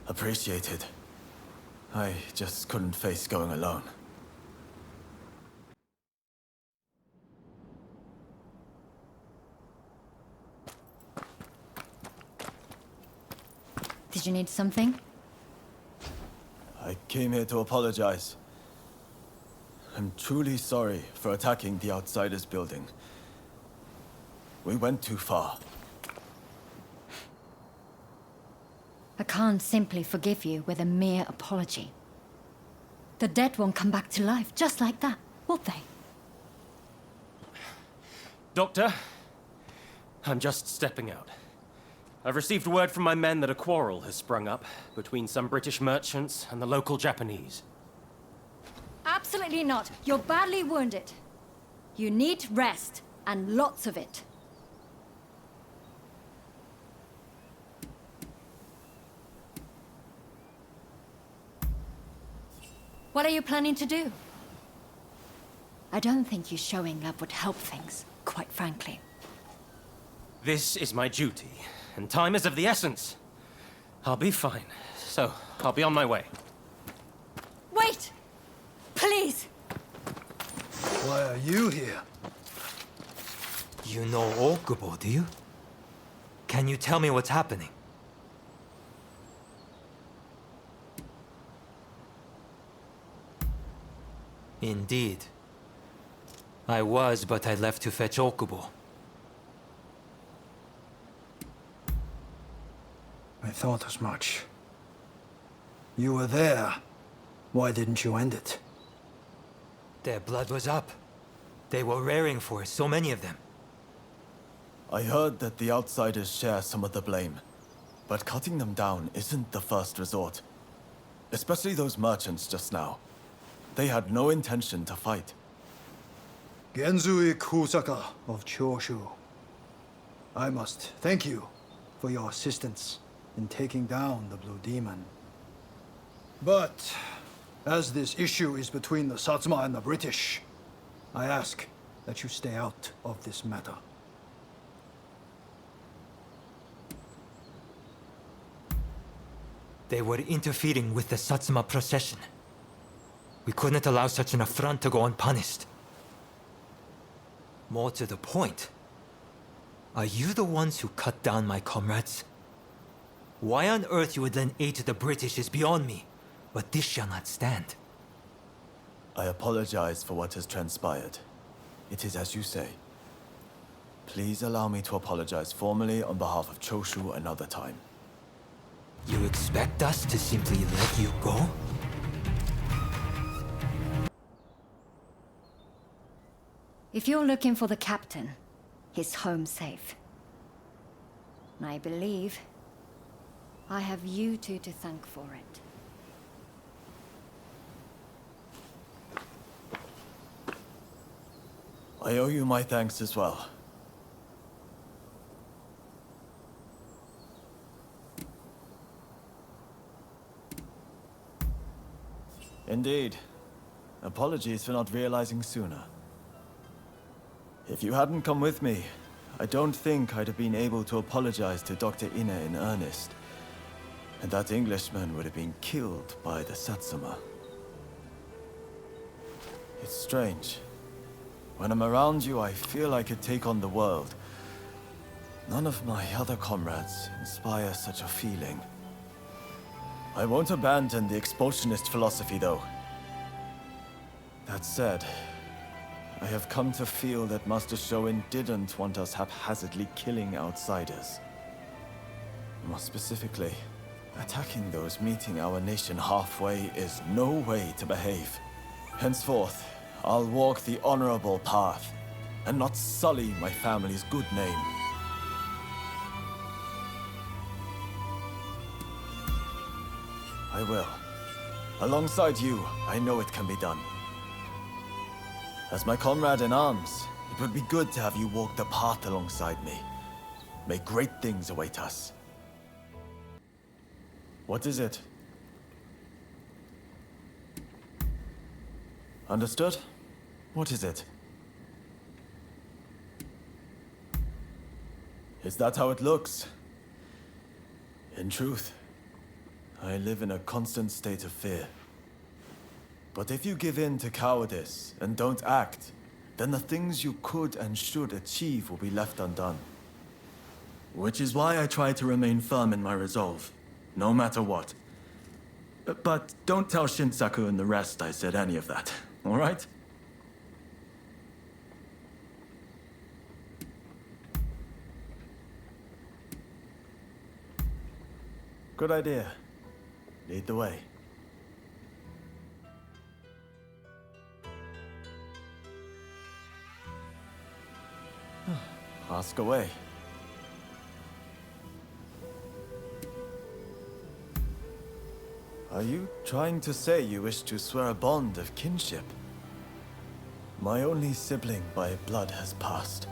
Appreciated. I just couldn't face going alone. Did you need something? I came here to apologize. I'm truly sorry for attacking the Outsiders building. We went too far. I can't simply forgive you with a mere apology. The dead won't come back to life just like that, will they? Doctor, I'm just stepping out. I've received word from my men that a quarrel has sprung up between some British merchants and the local Japanese. Absolutely not. You're badly wounded. You need rest, and lots of it. What are you planning to do? I don't think you showing up would help things, quite frankly. This is my duty, and time is of the essence. I'll be fine, so I'll be on my way. Wait! Please! Why are you here? You know Okubo, do you? Can you tell me what's happening? Indeed. I was, but I left to fetch Okubo. I thought as much. You were there. Why didn't you end it? Their blood was up. They were raring for it, so many of them. I heard that the outsiders share some of the blame, but cutting them down isn't the first resort. Especially those merchants just now. They had no intention to fight. Genzui Kusaka of Choshu. I must thank you for your assistance in taking down the Blue Demon. But, as this issue is between the Satsuma and the British, I ask that you stay out of this matter. They were interfering with the Satsuma procession. We couldn't allow such an affront to go unpunished. More to the point, are you the ones who cut down my comrades? Why on earth you would lend aid to the British is beyond me, but this shall not stand. I apologize for what has transpired. It is as you say. Please allow me to apologize formally on behalf of Choshu another time. You expect us to simply let you go? If you're looking for the captain, he's home safe. And I believe I have you two to thank for it. I owe you my thanks as well. Indeed. Apologies for not realizing sooner. If you hadn't come with me, I don't think I'd have been able to apologize to Dr. Ine in earnest. And that Englishman would have been killed by the Satsuma. It's strange. When I'm around you, I feel I could take on the world. None of my other comrades inspire such a feeling. I won't abandon the expulsionist philosophy, though. That said, I have come to feel that Master Shoin didn't want us haphazardly killing outsiders. More specifically, attacking those meeting our nation halfway is no way to behave. Henceforth, I'll walk the honorable path, and not sully my family's good name. I will. Alongside you, I know it can be done. As my comrade in arms, it would be good to have you walk the path alongside me. May great things await us. What is it? Understood? What is it? Is that how it looks? In truth, I live in a constant state of fear. But if you give in to cowardice and don't act, then the things you could and should achieve will be left undone. Which is why I try to remain firm in my resolve, no matter what. But don't tell Shinsaku and the rest I said any of that, all right? Good idea. Lead the way. Ask away. Are you trying to say you wish to swear a bond of kinship? My only sibling by blood has passed.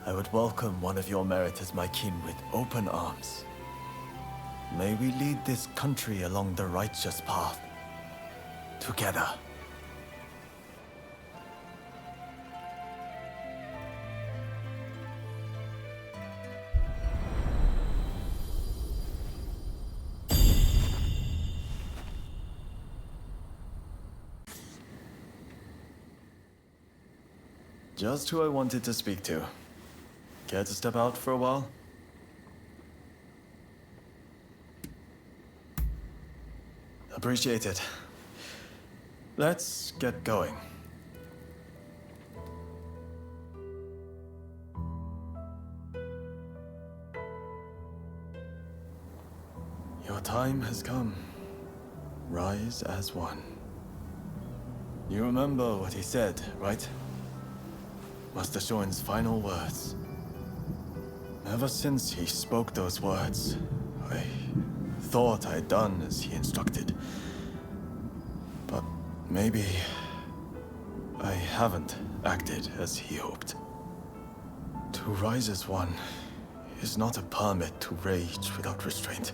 I would welcome one of your merit as my kin with open arms. May we lead this country along the righteous path. Together. Just who I wanted to speak to. Care to step out for a while? Appreciate it. Let's get going. Your time has come. Rise as one. You remember what he said, right? Master Shoin's final words. Ever since he spoke those words, I thought I'd done as he instructed. But maybe I haven't acted as he hoped. To rise as one is not a permit to rage without restraint.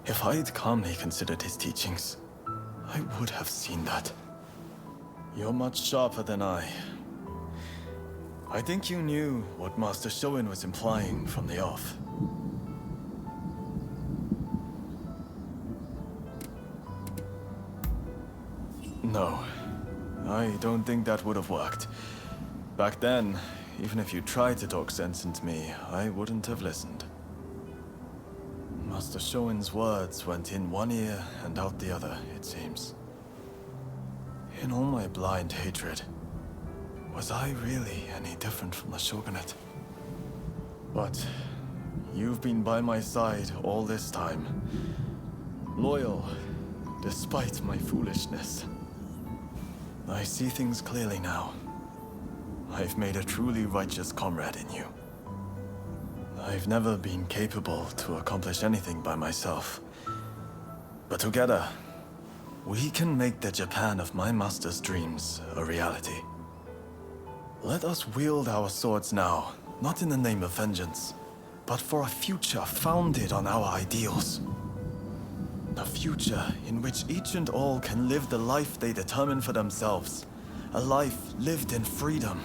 If I'd calmly considered his teachings, I would have seen that. You're much sharper than I. I think you knew what Master Shoin was implying from the off. No, I don't think that would have worked. Back then, even if you tried to talk sense into me, I wouldn't have listened. Master Shoin's words went in one ear and out the other, it seems. In all my blind hatred, was I really any different from the Shogunate? But you've been by my side all this time. Loyal, despite my foolishness. I see things clearly now. I've made a truly righteous comrade in you. I've never been capable to accomplish anything by myself. But together, we can make the Japan of my master's dreams a reality. Let us wield our swords now, not in the name of vengeance, but for a future founded on our ideals. A future in which each and all can live the life they determine for themselves. A life lived in freedom.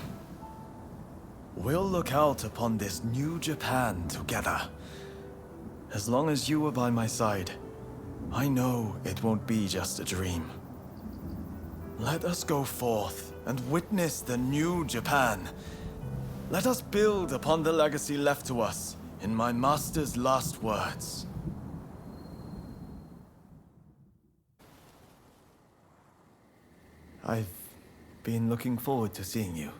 We'll look out upon this new Japan together. As long as you are by my side, I know it won't be just a dream. Let us go forth and witness the new Japan. Let us build upon the legacy left to us in my master's last words. I've been looking forward to seeing you.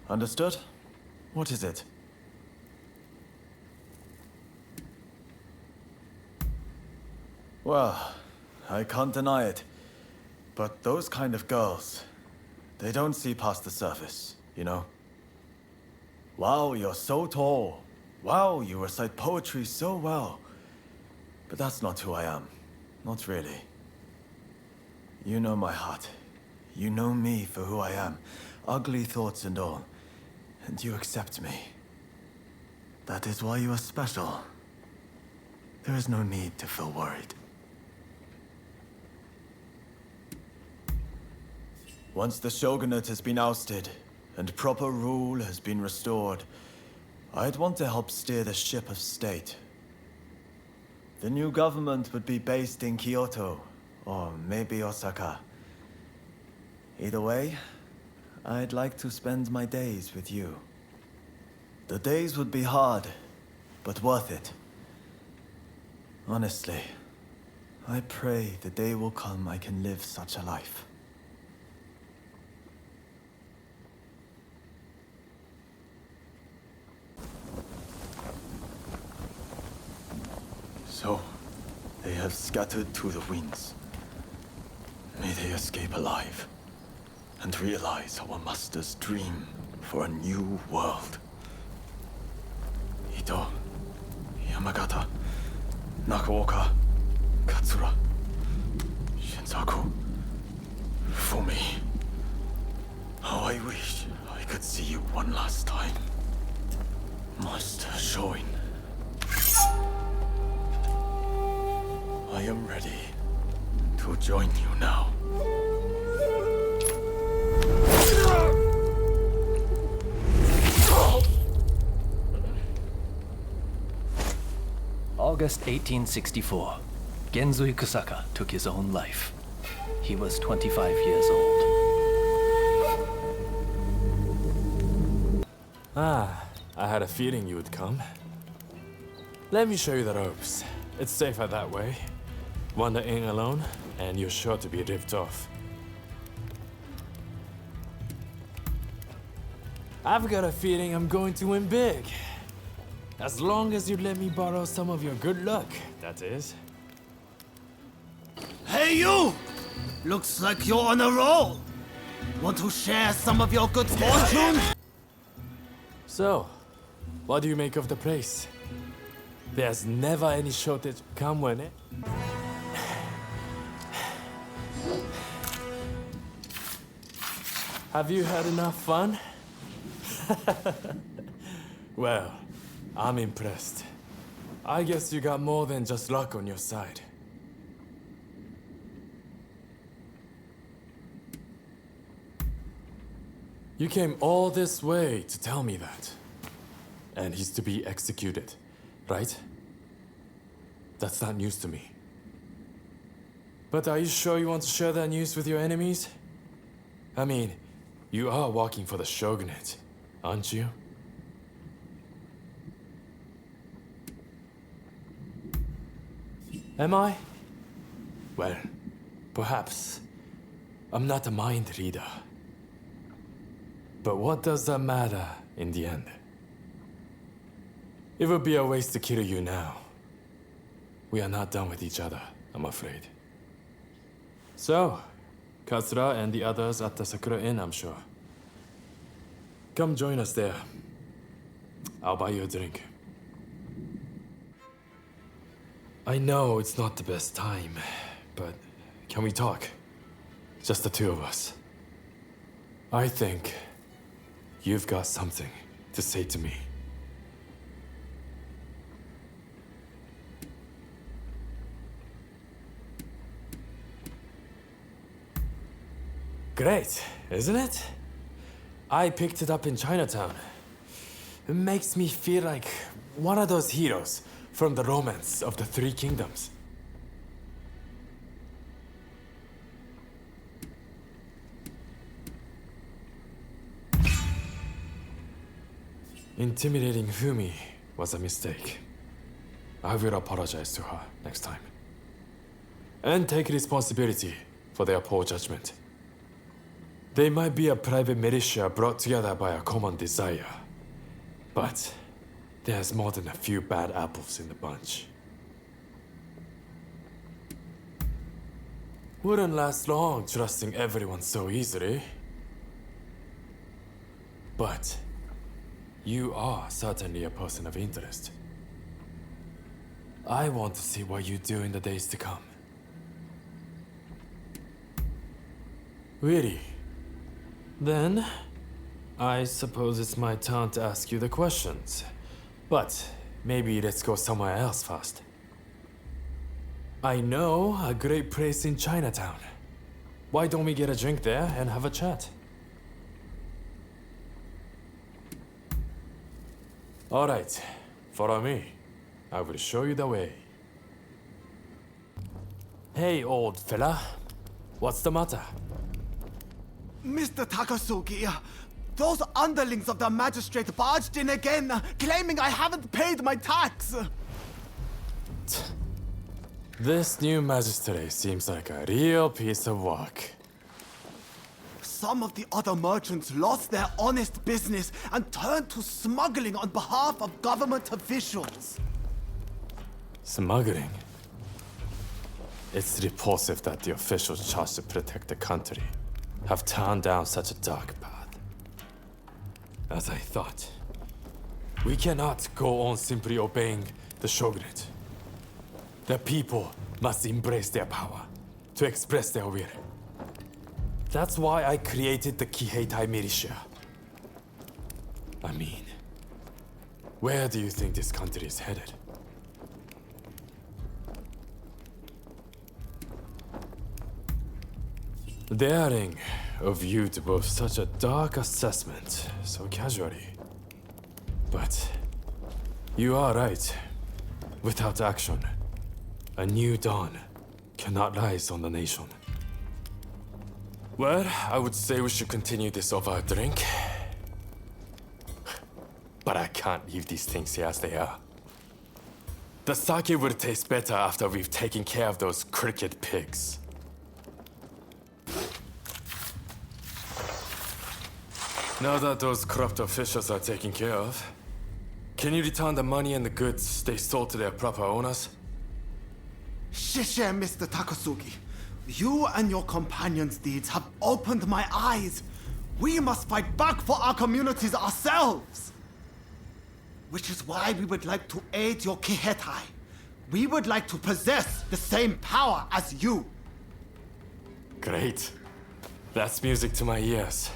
Understood? What is it? Well, I can't deny it. But those kind of girls, they don't see past the surface, you know? Wow, you're so tall. Wow, you recite poetry so well. But that's not who I am. Not really. You know my heart. You know me for who I am. Ugly thoughts and all. And you accept me. That is why you are special. There is no need to feel worried. Once the shogunate has been ousted, and proper rule has been restored, I'd want to help steer the ship of state. The new government would be based in Kyoto, or maybe Osaka. Either way, I'd like to spend my days with you. The days would be hard, but worth it. Honestly, I pray the day will come I can live such a life. So, they have scattered to the winds. May they escape alive, and realize our master's dream for a new world. Ito, Yamagata, Nakaoka, Katsura, Shinsaku, Fumi. How I wish I could see you one last time. Master Shoin. I am ready to join you now. August 1864. Genzui Kusaka took his own life. He was 25 years old. Ah, I had a feeling you would come. Let me show you the ropes. It's safer that way. Wander in alone, and you're sure to be ripped off. I've got a feeling I'm going to win big. As long as you let me borrow some of your good luck, that is. Hey you! Looks like you're on a roll. Want to share some of your good fortune? So, what do you make of the place? There's never any shortage. Come when it. Have you had enough fun? Well, I'm impressed. I guess you got more than just luck on your side. You came all this way to tell me that. And he's to be executed, right? That's not news to me. But are you sure you want to share that news with your enemies? I mean, you are working for the shogunate, aren't you? Am I? Well, perhaps. I'm not a mind reader. But what does that matter in the end? It would be a waste to kill you now. We are not done with each other, I'm afraid. So, Katsura and the others at the Sakura Inn, I'm sure. Come join us there. I'll buy you a drink. I know it's not the best time, but can we talk? Just the two of us. I think you've got something to say to me. Great, isn't it? I picked it up in Chinatown. It makes me feel like one of those heroes from the romance of the Three Kingdoms. Intimidating Fumi was a mistake. I will apologize to her next time. And take responsibility for their poor judgment. They might be a private militia brought together by a common desire. But there's more than a few bad apples in the bunch. Wouldn't last long trusting everyone so easily. But you are certainly a person of interest. I want to see what you do in the days to come. Really? Then, I suppose it's my turn to ask you the questions. But maybe let's go somewhere else first. I know a great place in Chinatown. Why don't we get a drink there and have a chat? All right, follow me. I will show you the way. Hey, old fella. What's the matter? Mr. Takasugi, those underlings of the magistrate barged in again, claiming I haven't paid my tax. This new magistrate seems like a real piece of work. Some of the other merchants lost their honest business and turned to smuggling on behalf of government officials. Smuggling? It's repulsive that the officials charged to protect the country have turned down such a dark path. As I thought, we cannot go on simply obeying the shogunate. The people must embrace their power to express their will. That's why I created the Kiheitai militia. I mean, where do you think this country is headed? Daring of you to boast such a dark assessment so casually. But you are right. Without action, A new dawn cannot rise on the nation. Well, I would say we should continue this over a drink. But I can't leave these things here as they are. The sake will taste better after we've taken care of those cricket pigs. Now that those corrupt officials are taken care of, can you return the money and the goods they stole to their proper owners? Shishe, Mr. Takasugi. You and your companions' deeds have opened my eyes. We must fight back for our communities ourselves. Which is why we would like to aid your Kihetai. We would like to possess the same power as you. Great. That's music to my ears.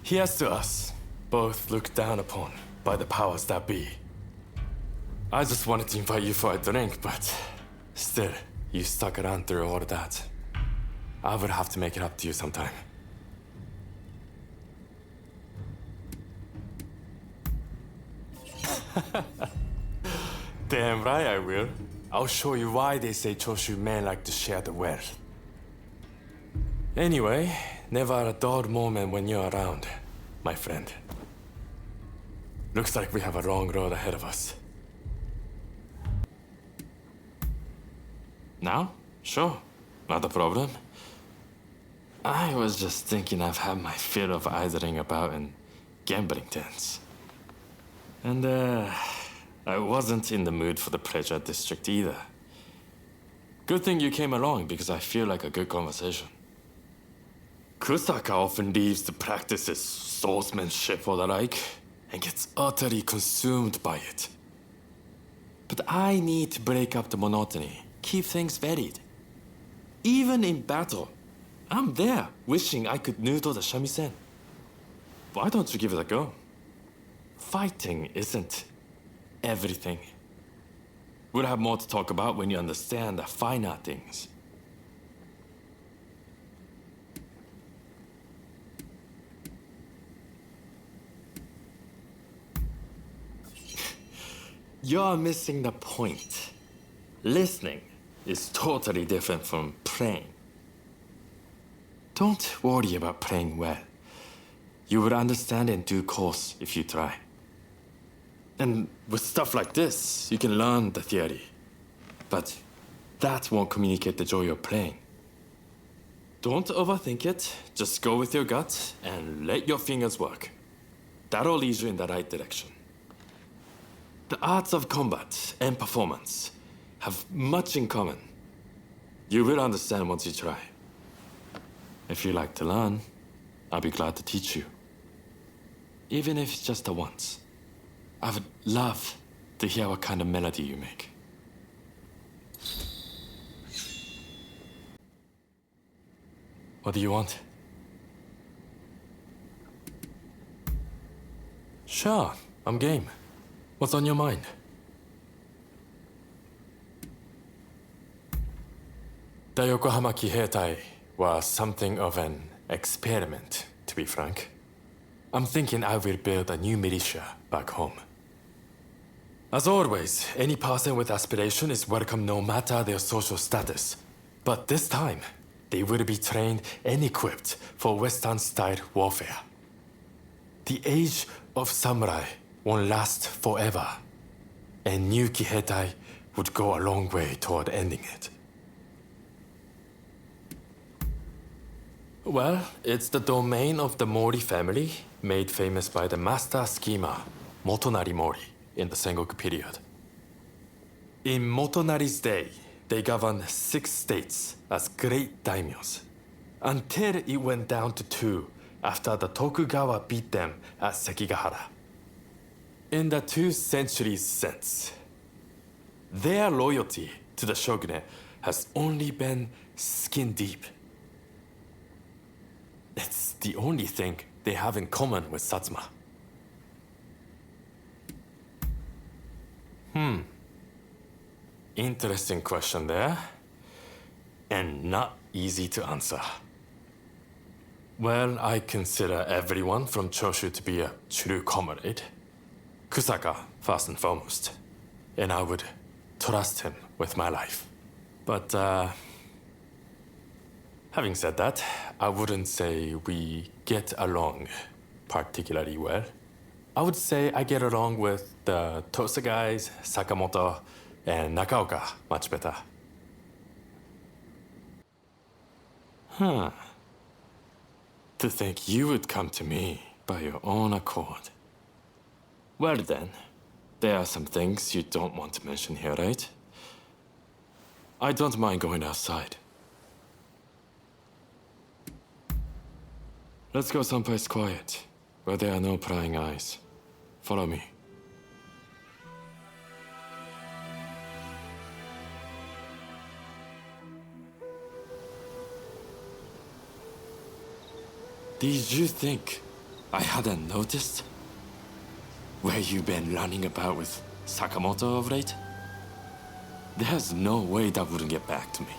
Here's to us, both looked down upon by the powers that be. I just wanted to invite you for a drink, but still, you stuck around through all of that. I would have to make it up to you sometime. Damn right I will. I'll show you why they say Choshu men like to share the wealth. Anyway, never a dull moment when you're around, my friend. Looks like we have a long road ahead of us. Now? Sure. Not a problem. I was just thinking I've had my fill of idling about in gambling dens. And, I wasn't in the mood for the pleasure district either. Good thing you came along because I feel like a good conversation. Kusaka often leaves to practice his swordsmanship or the like, and gets utterly consumed by it. But I need to break up the monotony, keep things varied. Even in battle, I'm there, wishing I could noodle the shamisen. Why don't you give it a go? Fighting isn't everything. We'll have more to talk about when you understand the finer things. You're missing the point. Listening is totally different from playing. Don't worry about playing well. You will understand in due course if you try. And with stuff like this, you can learn the theory. But that won't communicate the joy of playing. Don't overthink it. Just go with your gut and let your fingers work. That'll lead you in the right direction. The arts of combat and performance have much in common. You will understand once you try. If you like to learn, I'll be glad to teach you. Even if it's just a once. I would love to hear what kind of melody you make. What do you want? Sure, I'm game. What's on your mind? The Yokohama Kihetai was something of an experiment, to be frank. I'm thinking I will build a new militia back home. As always, any person with aspiration is welcome no matter their social status. But this time, they will be trained and equipped for Western-style warfare. The age of samurai won't last forever, and new Kihetai would go a long way toward ending it. Well, it's the domain of the Mori family, made famous by the master schemer, Motonari Mori, in the Sengoku period. In Motonari's day, they governed 6 states as great daimyos, until it went down to 2 after the Tokugawa beat them at Sekigahara. In the 2 centuries since, their loyalty to the shogunate has only been skin deep. It's the only thing they have in common with Satsuma. Interesting question there, and not easy to answer. Well, I consider everyone from Choshu to be a true comrade. Kusaka, first and foremost. And I would trust him with my life. But, having said that, I wouldn't say we get along particularly well. I would say I get along with the Tosa guys, Sakamoto, and Nakaoka much better. Huh. To think you would come to me by your own accord. Well then, there are some things you don't want to mention here, right? I don't mind going outside. Let's go someplace quiet, where there are no prying eyes. Follow me. Did you think I hadn't noticed? Where you been running about with Sakamoto of late? There's no way that wouldn't get back to me.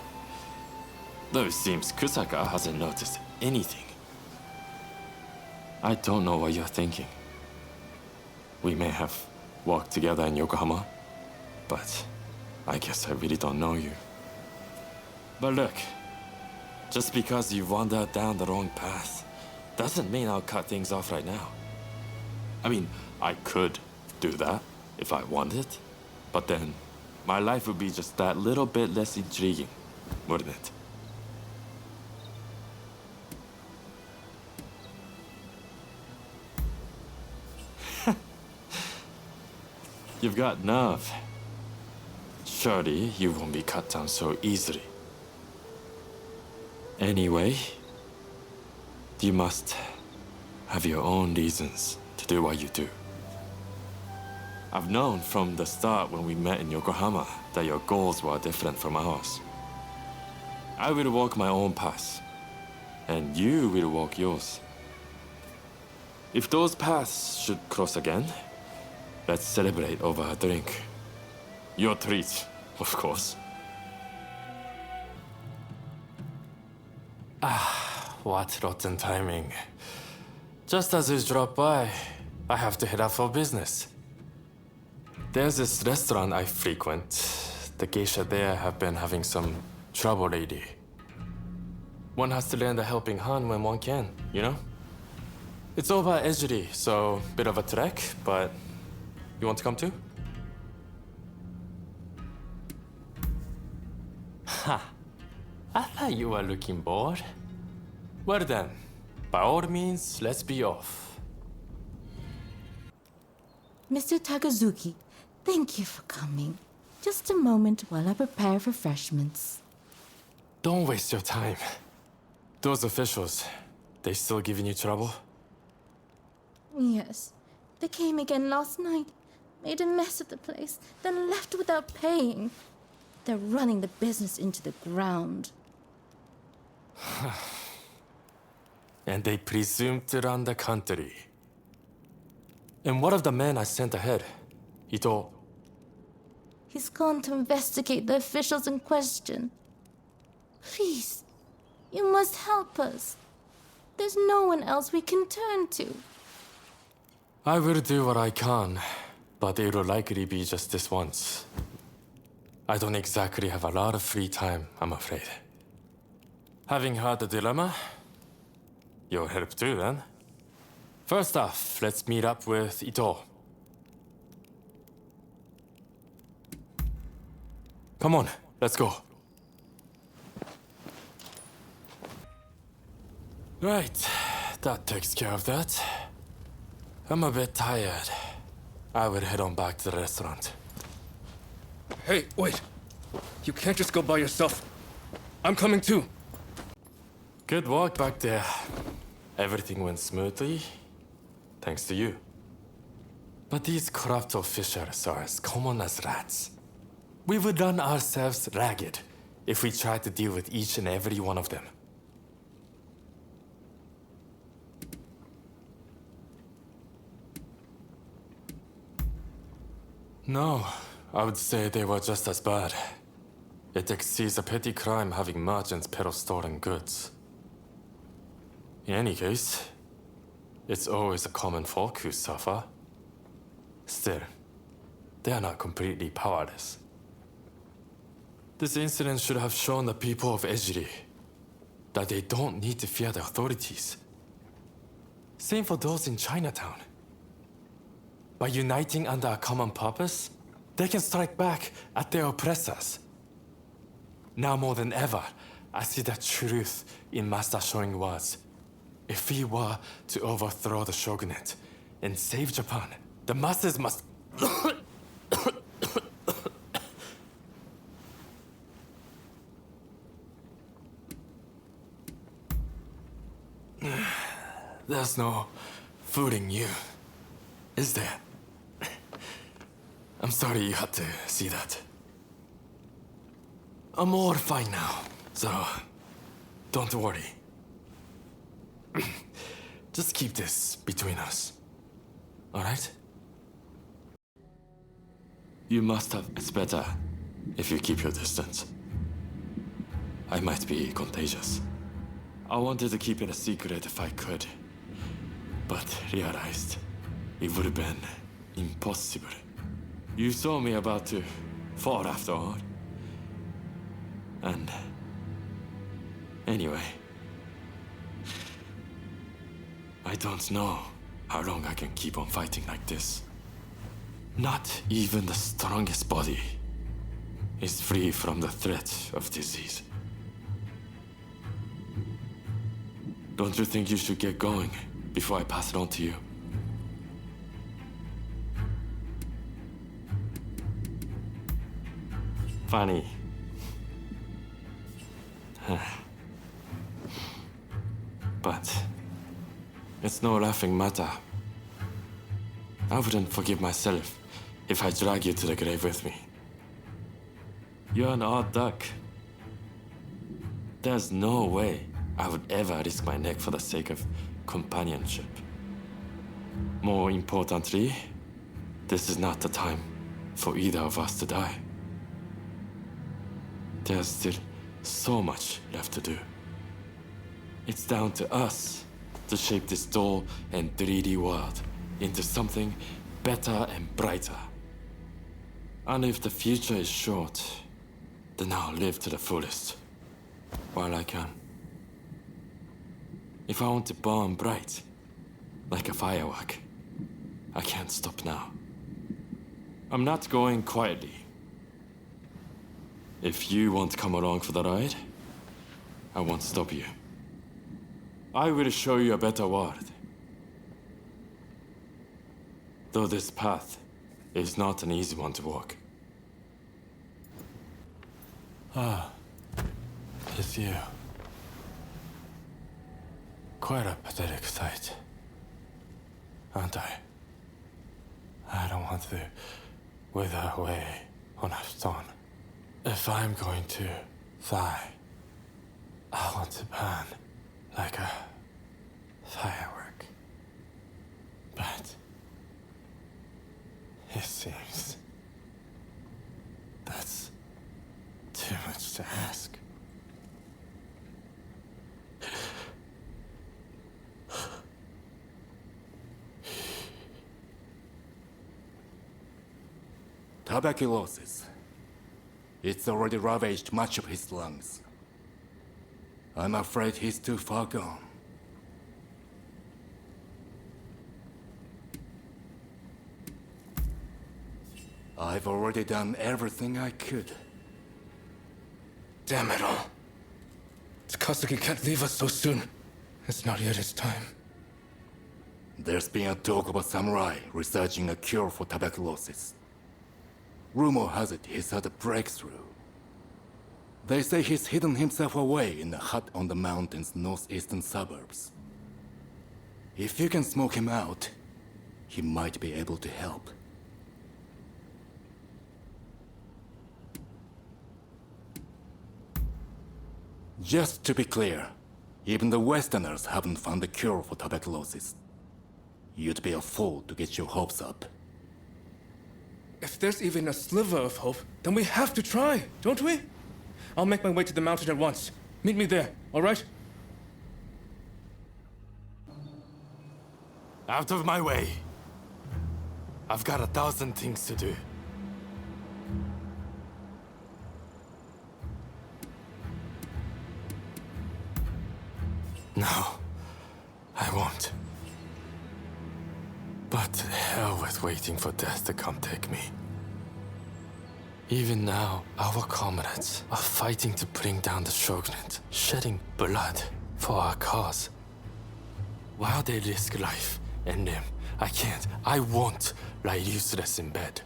Though it seems Kusaka hasn't noticed anything. I don't know what you're thinking. We may have walked together in Yokohama, but I guess I really don't know you. But look, just because you wandered down the wrong path, doesn't mean I'll cut things off right now. I mean, I could do that if I wanted, but then my life would be just that little bit less intriguing, wouldn't it? You've got nerve. Surely you won't be cut down so easily. Anyway, you must have your own reasons to do what you do. I've known from the start when we met in Yokohama that your goals were different from ours. I will walk my own path, and you will walk yours. If those paths should cross again, let's celebrate over a drink. Your treat, of course. Ah, what rotten timing. Just as you drop by, I have to head out for business. There's this restaurant I frequent. The geisha there have been having some trouble lately. One has to lend a helping hand when one can, you know? It's over at Ejiri, so bit of a trek, but you want to come too? Ha! I thought you were looking bored. Well then, by all means, let's be off. Mr. Takasugi, thank you for coming. Just a moment while I prepare refreshments. Don't waste your time. Those officials, they still giving you trouble? Yes. They came again last night, made a mess of the place, then left without paying. They're running the business into the ground. And they presume to run the country. And what of the man I sent ahead? Ito. He's gone to investigate the officials in question. Please, you must help us. There's no one else we can turn to. I will do what I can, but it will likely be just this once. I don't exactly have a lot of free time, I'm afraid. Having heard the dilemma, you'll help too, then. First off, let's meet up with Ito. Come on, let's go. Right, that takes care of that. I'm a bit tired. I will head on back to the restaurant. Hey, wait. You can't just go by yourself. I'm coming too. Good work back there. Everything went smoothly, thanks to you. But these corrupt officials are as common as rats. We would run ourselves ragged if we tried to deal with each and every one of them. No, I would say they were just as bad. It exceeds a petty crime having merchants peddle stolen goods. In any case, it's always the common folk who suffer. Still, they are not completely powerless. This incident should have shown the people of Ejiri that they don't need to fear the authorities. Same for those in Chinatown. By uniting under a common purpose, they can strike back at their oppressors. Now more than ever, I see the truth in Master Shoin's words. If we were to overthrow the shogunate and save Japan, the masses must... There's no fooling you, is there? I'm sorry you had to see that. I'm all fine now, so don't worry. Just keep this between us, alright? You must have... It's better if you keep your distance. I might be contagious. I wanted to keep it a secret if I could, but realized it would have been impossible. You saw me about to fall after all. And anyway, I don't know how long I can keep on fighting like this. Not even the strongest body is free from the threat of disease. Don't you think you should get going before I pass it on to you? Funny. But it's no laughing matter. I wouldn't forgive myself if I drag you to the grave with me. You're an odd duck. There's no way I would ever risk my neck for the sake of companionship. More importantly, this is not the time for either of us to die. There's still so much left to do. It's down to us to shape this dull and 3D world into something better and brighter. And if the future is short, then I'll live to the fullest while I can. If I want to burn bright, like a firework, I can't stop now. I'm not going quietly. If you want to come along for the ride, I won't stop you. I will show you a better world. Though this path is not an easy one to walk. Ah, it's you. Quite a pathetic sight, aren't I? I don't want to wither away on a stone. If I'm going to die, I want to burn like a firework. But it seems that's too much to ask. Tuberculosis. It's already ravaged much of his lungs. I'm afraid he's too far gone. I've already done everything I could. Damn it all. Takasugi can't leave us so soon. It's not yet his time. There's been a talk of a samurai researching a cure for tuberculosis. Rumor has it he's had a breakthrough. They say he's hidden himself away in a hut on the mountain's northeastern suburbs. If you can smoke him out, he might be able to help. Just to be clear, even the Westerners haven't found a cure for tuberculosis. You'd be a fool to get your hopes up. If there's even a sliver of hope, then we have to try, don't we? I'll make my way to the mountain at once. Meet me there, all right? Out of my way. I've got 1,000 things to do. waiting for death to come take me. Even now, our comrades are fighting to bring down the shogunate, shedding blood for our cause. While they risk life and limb, I won't lie useless in bed.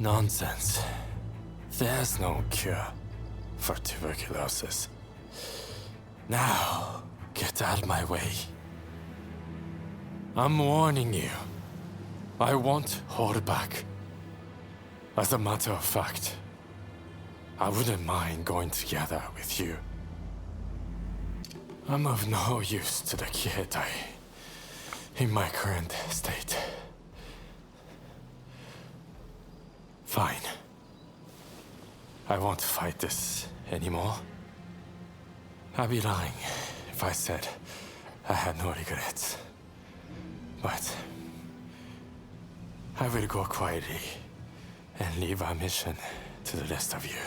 Nonsense. There's no cure for tuberculosis. Now, get out of my way. I'm warning you. I won't hold back. As a matter of fact, I wouldn't mind going together with you. I'm of no use to the Kiheitai in my current state. Fine. I won't fight this anymore. I'd be lying if I said I had no regrets. But I will go quietly and leave our mission to the rest of you.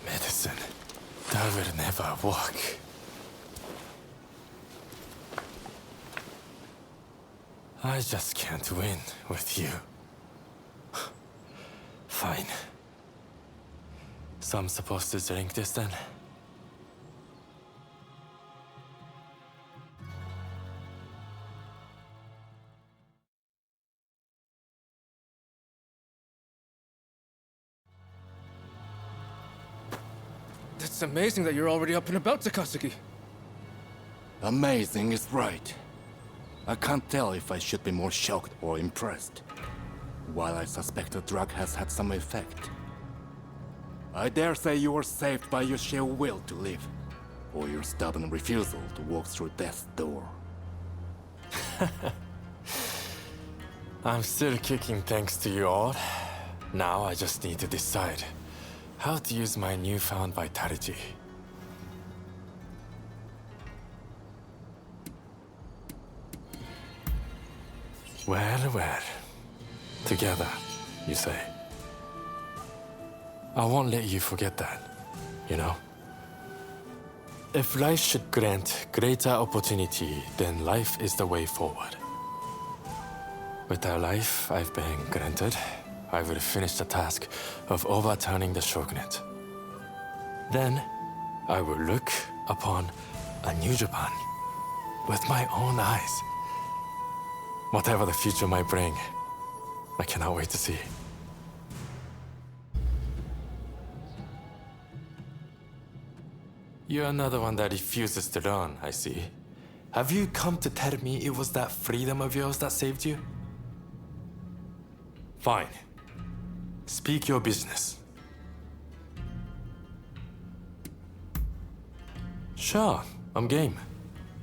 Medicine. That will never work. I just can't win with you. Fine. So I'm supposed to drink this then? It's amazing that you're already up and about, Takasugi. Amazing is right. I can't tell if I should be more shocked or impressed. While I suspect the drug has had some effect, I dare say you were saved by your sheer will to live, or your stubborn refusal to walk through death's door. I'm still kicking thanks to you all. Now I just need to decide how to use my newfound vitality. Well, well. Together, you say. I won't let you forget that, you know? If life should grant greater opportunity, then life is the way forward. With the life I've been granted, I will finish the task of overturning the shogunate. Then, I will look upon a new Japan with my own eyes. Whatever the future might bring, I cannot wait to see. You're another one that refuses to learn, I see. Have you come to tell me it was that freedom of yours that saved you? Fine. Speak your business. Sure, I'm game.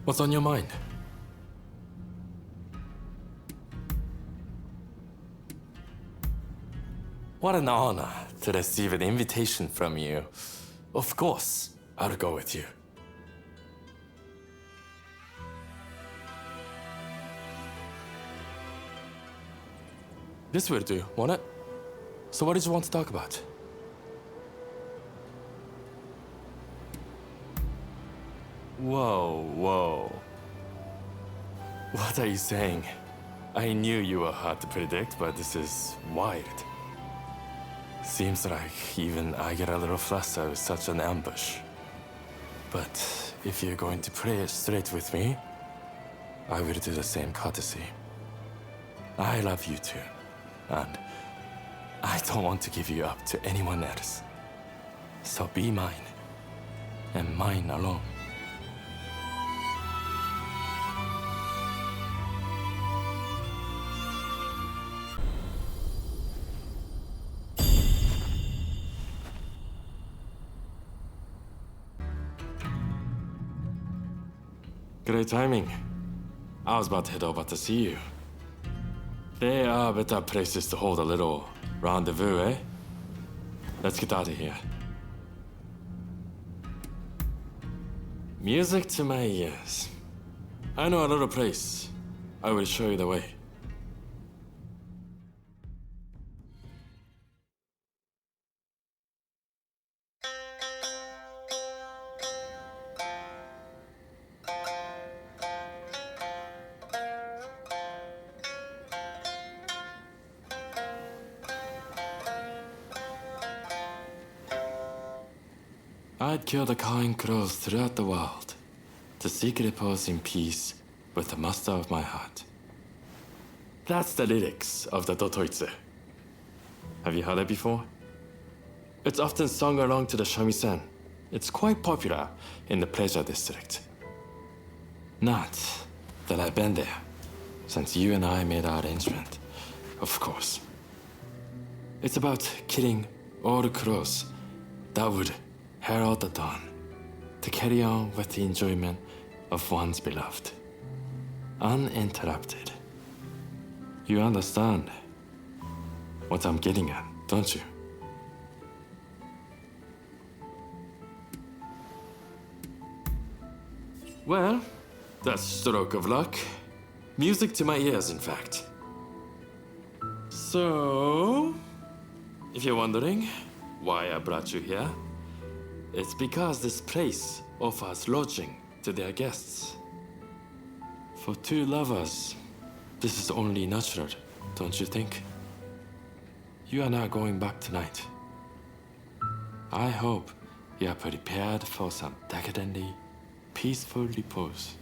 What's on your mind? What an honor to receive an invitation from you. Of course, I'll go with you. This will do, won't it? So what did you want to talk about? Whoa, whoa. What are you saying? I knew you were hard to predict, but this is wild. Seems like even I get a little flustered with such an ambush. But if you're going to play it straight with me, I will do the same courtesy. I love you too, and I don't want to give you up to anyone else. So be mine, and mine alone. Great timing. I was about to head over to see you. There are better places to hold a little rendezvous, eh? Let's get out of here. Music to my ears. I know a little place. I will show you the way. I'd kill the kind crows throughout the world to seek repose in peace with the master of my heart. That's the lyrics of the Dotoitsu. Have you heard it before? It's often sung along to the shamisen. It's quite popular in the pleasure district. Not that I've been there since you and I made our arrangement, of course. It's about killing all the crows that would herald the dawn to carry on with the enjoyment of one's beloved, uninterrupted. You understand what I'm getting at, don't you? Well, that's stroke of luck. Music to my ears, in fact. So, if you're wondering why I brought you here, it's because this place offers lodging to their guests. For two lovers, this is only natural, don't you think? You are not going back tonight. I hope you are prepared for some decadently peaceful repose.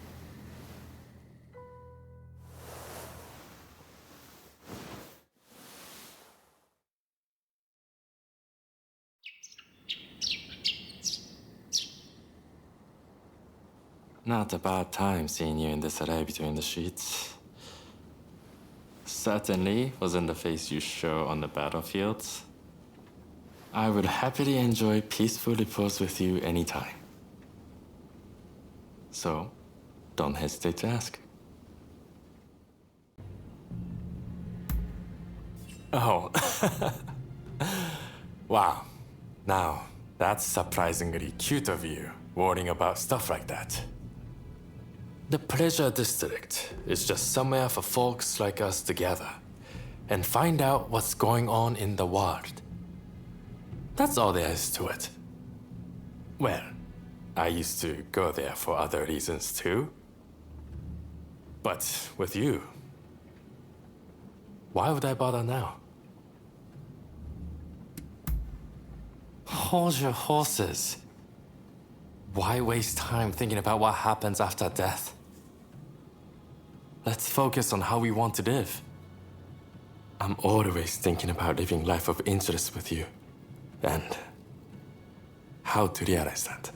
Not a bad time seeing you in disarray between the sheets. Certainly wasn't the face you show on the battlefield. I would happily enjoy peaceful repose with you anytime. So, don't hesitate to ask. Oh. Wow. Now, that's surprisingly cute of you, worrying about stuff like that. The Pleasure District is just somewhere for folks like us to gather and find out what's going on in the world. That's all there is to it. Well, I used to go there for other reasons too. But with you, why would I bother now? Hold your horses. Why waste time thinking about what happens after death? Let's focus on how we want to live. I'm always thinking about living life of interest with you, and how to realize that.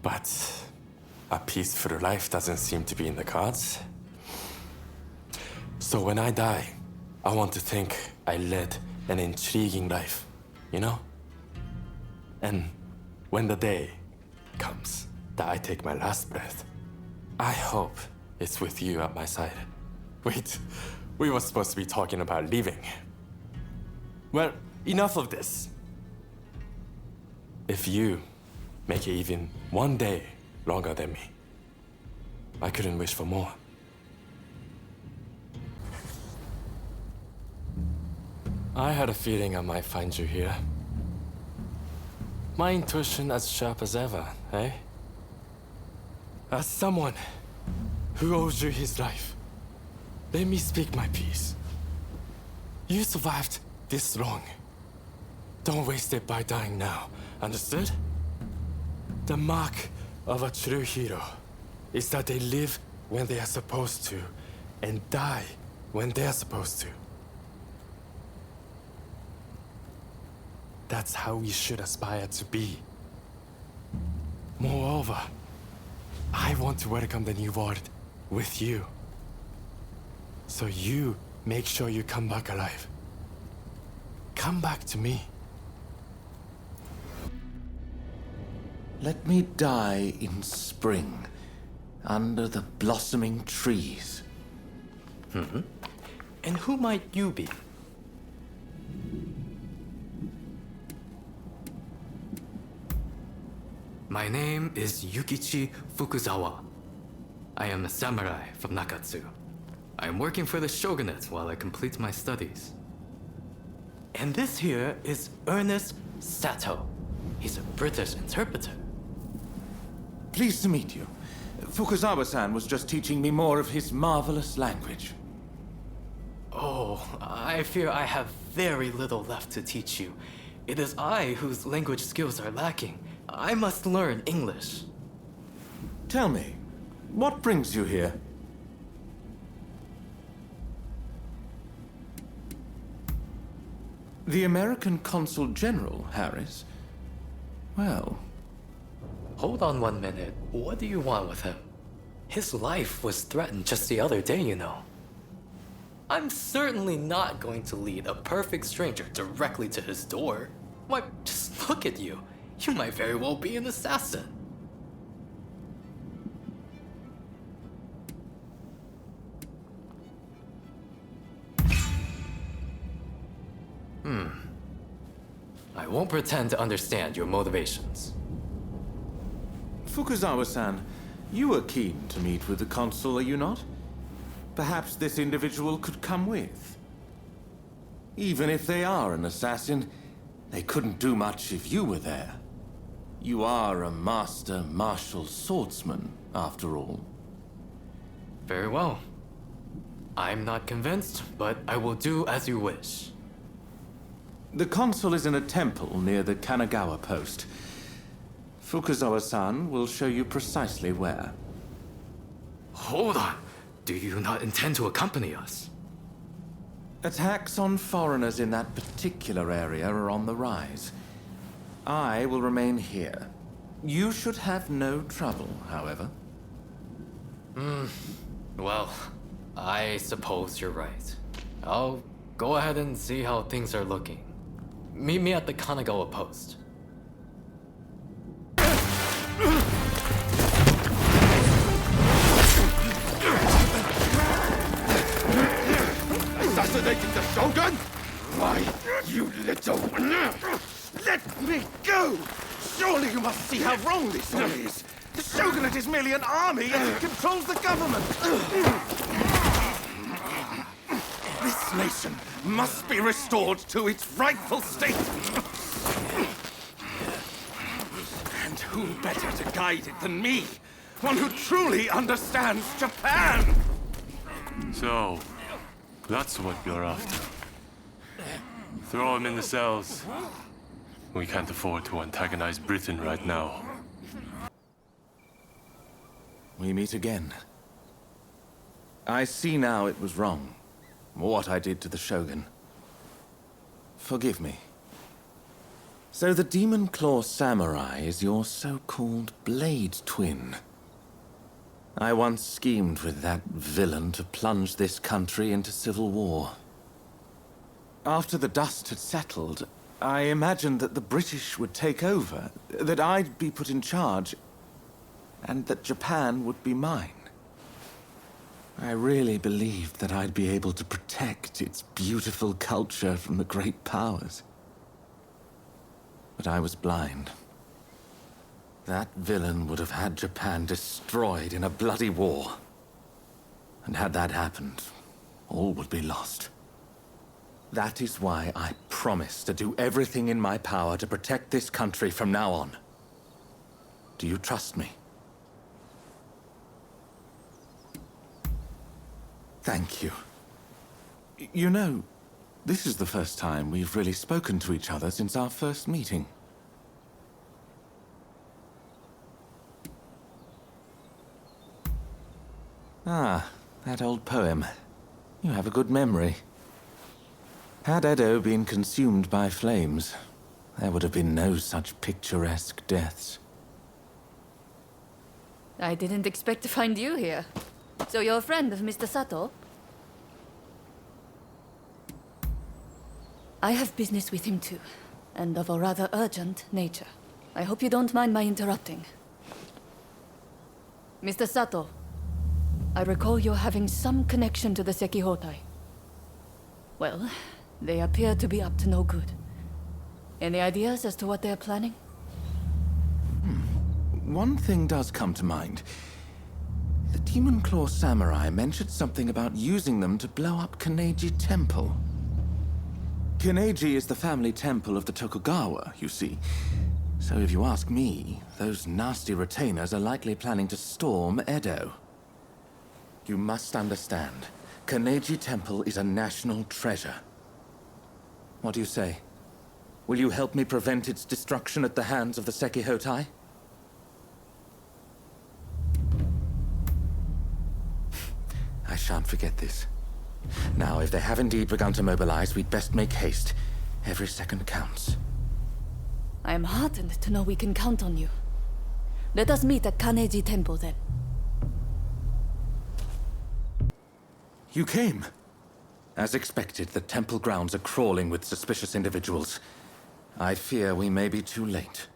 But a peaceful life doesn't seem to be in the cards. So when I die, I want to think I led an intriguing life, you know? And when the day comes that I take my last breath, I hope it's with you at my side. Wait, we were supposed to be talking about leaving. Well, enough of this. If you make it even one day longer than me, I couldn't wish for more. I had a feeling I might find you here. My intuition as sharp as ever, eh? As someone who owes you his life, let me speak my piece. You survived this long. Don't waste it by dying now, understood? The mark of a true hero is that they live when they are supposed to and die when they are supposed to. That's how we should aspire to be. Moreover, I want to welcome the new world with you. So you make sure you come back alive. Come back to me. Let me die in spring, under the blossoming trees. Mm-hmm. And who might you be? My name is Yukichi Fukuzawa. I am a samurai from Nakatsu. I am working for the shogunate while I complete my studies. And this here is Ernest Satow. He's a British interpreter. Pleased to meet you. Fukuzawa-san was just teaching me more of his marvelous language. Oh, I fear I have very little left to teach you. It is I whose language skills are lacking. I must learn English. Tell me, what brings you here? The American Consul General, Harris? Well... Hold on 1 minute. What do you want with him? His life was threatened just the other day, you know. I'm certainly not going to lead a perfect stranger directly to his door. Why, just look at you. You might very well be an assassin. I won't pretend to understand your motivations. Fukuzawa-san, you are keen to meet with the consul, are you not? Perhaps this individual could come with. Even if they are an assassin, they couldn't do much if you were there. You are a master martial swordsman, after all. Very well. I'm not convinced, but I will do as you wish. The consul is in a temple near the Kanagawa post. Fukuzawa-san will show you precisely where. Hold on! Do you not intend to accompany us? Attacks on foreigners in that particular area are on the rise. I will remain here. You should have no trouble, however. Well, I suppose you're right. I'll go ahead and see how things are looking. Meet me at the Kanagawa post. Assassinating the Shogun? Why, you little... Let me go! Surely you must see how wrong this all is. The Shogunate is merely an army and it controls the government. This nation must be restored to its rightful state. And who better to guide it than me? One who truly understands Japan! So, that's what you're after. Throw him in the cells. We can't afford to antagonize Britain right now. We meet again. I see now it was wrong. What I did to the Shogun. Forgive me. So the Demon Claw Samurai is your so-called blade twin. I once schemed with that villain to plunge this country into civil war. After the dust had settled, I imagined that the British would take over, that I'd be put in charge, and that Japan would be mine. I really believed that I'd be able to protect its beautiful culture from the great powers. But I was blind. That villain would have had Japan destroyed in a bloody war. And had that happened, all would be lost. That is why I promise to do everything in my power to protect this country from now on. Do you trust me? Thank you. You know, this is the first time we've really spoken to each other since our first meeting. Ah, that old poem. You have a good memory. Had Edo been consumed by flames, there would have been no such picturesque deaths. I didn't expect to find you here. So you're a friend of Mr. Satow? I have business with him too, and of a rather urgent nature. I hope you don't mind my interrupting. Mr. Satow, I recall you're having some connection to the Sekihotai. Well, they appear to be up to no good. Any ideas as to what they're planning? One thing does come to mind. The Demon Claw Samurai mentioned something about using them to blow up Kaneji Temple. Kaneji is the family temple of the Tokugawa, you see. So if you ask me, those nasty retainers are likely planning to storm Edo. You must understand, Kaneji Temple is a national treasure. What do you say? Will you help me prevent its destruction at the hands of the Sekihotai? I shan't forget this. Now, if they have indeed begun to mobilize, we'd best make haste. Every second counts. I am heartened to know we can count on you. Let us meet at Kaneji Temple then. You came. As expected, the temple grounds are crawling with suspicious individuals. I fear we may be too late.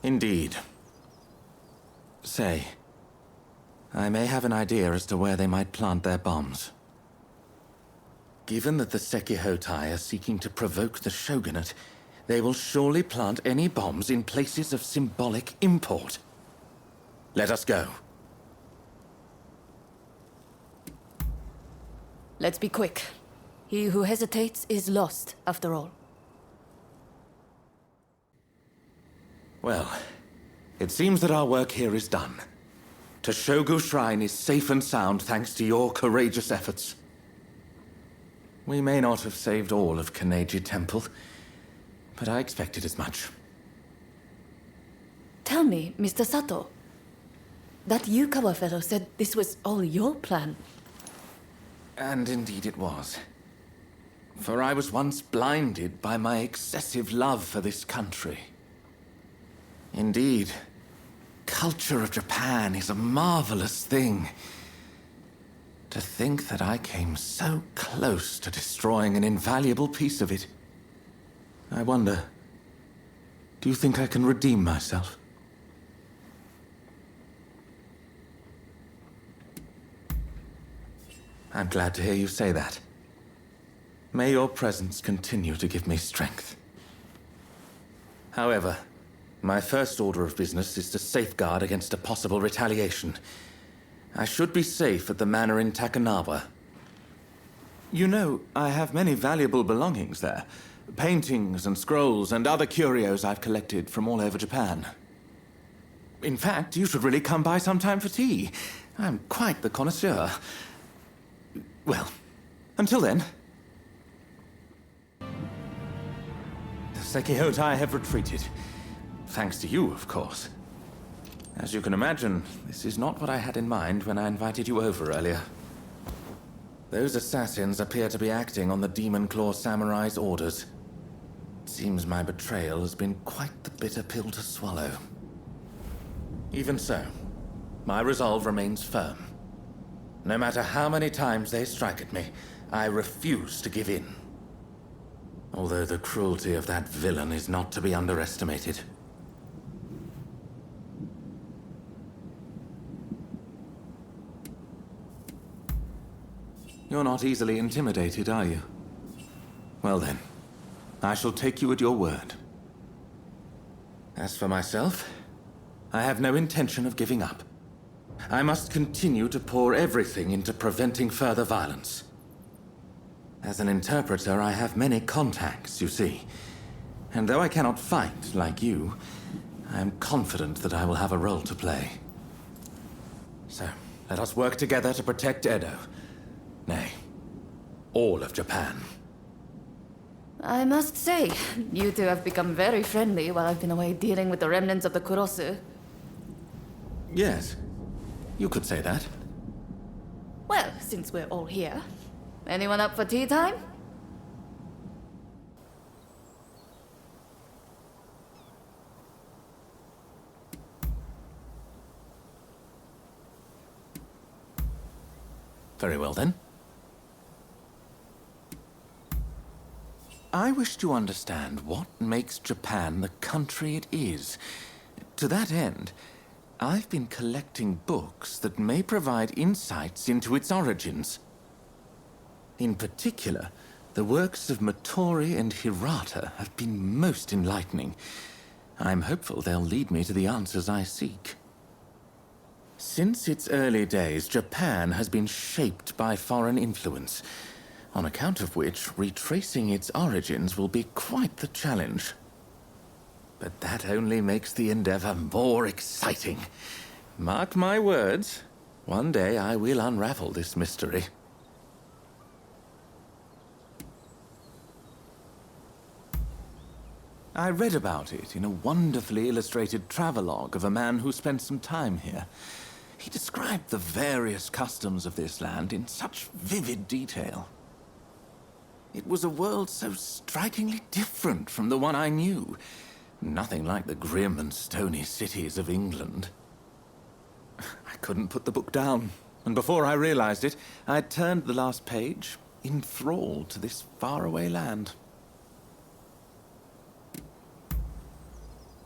Indeed. Say, I may have an idea as to where they might plant their bombs. Given that the Sekihotai are seeking to provoke the shogunate, they will surely plant any bombs in places of symbolic import. Let us go. Let's be quick. He who hesitates is lost, after all. Well, it seems that our work here is done. Toshogu Shrine is safe and sound thanks to your courageous efforts. We may not have saved all of Kaneji Temple, but I expected as much. Tell me, Mr. Satow. That Yukawa fellow said this was all your plan. And indeed it was. For I was once blinded by my excessive love for this country. Indeed, culture of Japan is a marvelous thing. To think that I came so close to destroying an invaluable piece of it. I wonder, do you think I can redeem myself? I'm glad to hear you say that. May your presence continue to give me strength. However, my first order of business is to safeguard against a possible retaliation. I should be safe at the manor in Takanawa. You know, I have many valuable belongings there. Paintings and scrolls and other curios I've collected from all over Japan. In fact, you should really come by sometime for tea. I'm quite the connoisseur. Well, until then. The Sekihotai have retreated. Thanks to you, of course. As you can imagine, this is not what I had in mind when I invited you over earlier. Those assassins appear to be acting on the Demon Claw Samurai's orders. It seems my betrayal has been quite the bitter pill to swallow. Even so, my resolve remains firm. No matter how many times they strike at me, I refuse to give in. Although the cruelty of that villain is not to be underestimated. You're not easily intimidated, are you? Well then, I shall take you at your word. As for myself, I have no intention of giving up. I must continue to pour everything into preventing further violence. As an interpreter, I have many contacts, you see. And though I cannot fight like you, I am confident that I will have a role to play. So, let us work together to protect Edo. Nay, all of Japan. I must say, you two have become very friendly while I've been away dealing with the remnants of the Kurosu. Yes, you could say that. Well, since we're all here, anyone up for tea time? Very well then. I wish to understand what makes Japan the country it is. To that end, I've been collecting books that may provide insights into its origins. In particular, the works of Motori and Hirata have been most enlightening. I'm hopeful they'll lead me to the answers I seek. Since its early days, Japan has been shaped by foreign influence, on account of which retracing its origins will be quite the challenge. But that only makes the endeavor more exciting. Mark my words, one day I will unravel this mystery. I read about it in a wonderfully illustrated travelogue of a man who spent some time here. He described the various customs of this land in such vivid detail. It was a world so strikingly different from the one I knew. Nothing like the grim and stony cities of England. I couldn't put the book down, and before I realized it, I'd turned the last page, enthralled to this faraway land.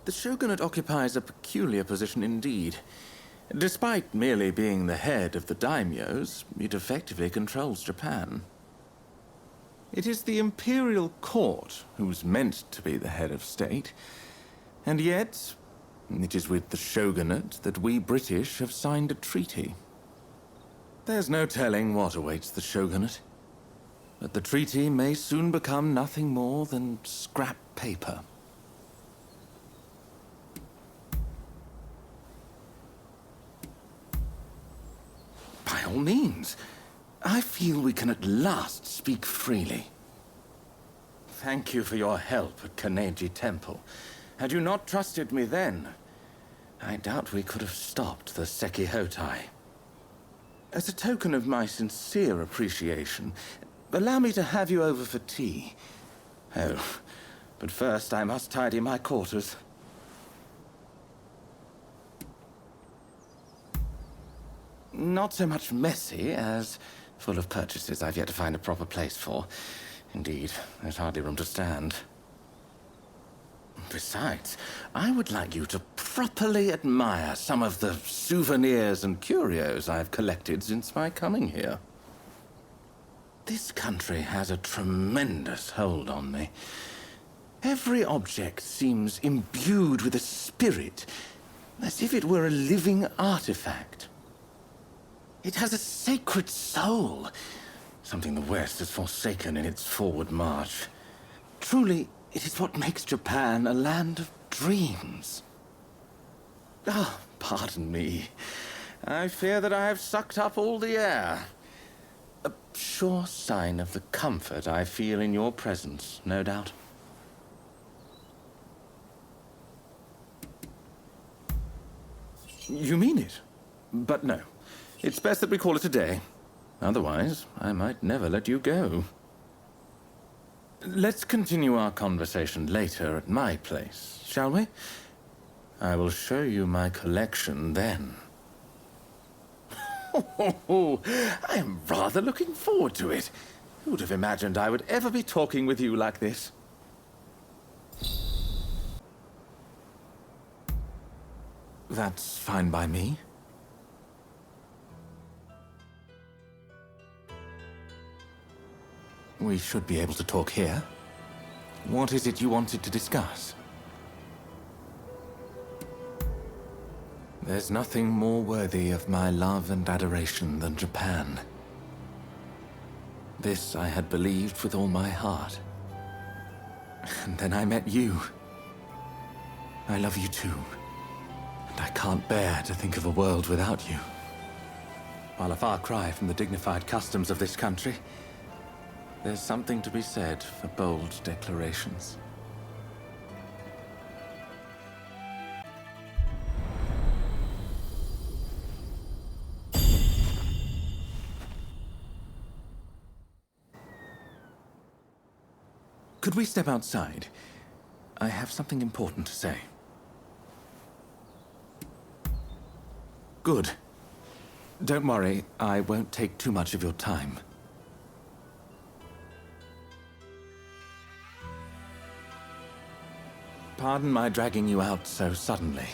The shogunate occupies a peculiar position indeed. Despite merely being the head of the daimyos, it effectively controls Japan. It is the imperial court who's meant to be the head of state, and yet it is with the shogunate that we British have signed a treaty. There's no telling what awaits the shogunate, but the treaty may soon become nothing more than scrap paper. By all means. I feel we can at last speak freely. Thank you for your help at Kaneji Temple. Had you not trusted me then, I doubt we could have stopped the Sekihotai. As a token of my sincere appreciation, allow me to have you over for tea. Oh, but first I must tidy my quarters. Not so much messy as full of purchases I've yet to find a proper place for. Indeed, there's hardly room to stand. Besides, I would like you to properly admire some of the souvenirs and curios I've collected since my coming here. This country has a tremendous hold on me. Every object seems imbued with a spirit, as if it were a living artifact. It has a sacred soul, something the West has forsaken in its forward march. Truly, it is what makes Japan a land of dreams. Ah, pardon me. I fear that I have sucked up all the air. A sure sign of the comfort I feel in your presence, no doubt. You mean it? But no. It's best that we call it a day. Otherwise, I might never let you go. Let's continue our conversation later at my place, shall we? I will show you my collection then. I am rather looking forward to it. Who would have imagined I would ever be talking with you like this? That's fine by me. We should be able to talk here. What is it you wanted to discuss? There's nothing more worthy of my love and adoration than Japan. This I had believed with all my heart. And then I met you. I love you too. And I can't bear to think of a world without you. While a far cry from the dignified customs of this country, there's something to be said for bold declarations. Could we step outside? I have something important to say. Good. Don't worry, I won't take too much of your time. Pardon my dragging you out so suddenly,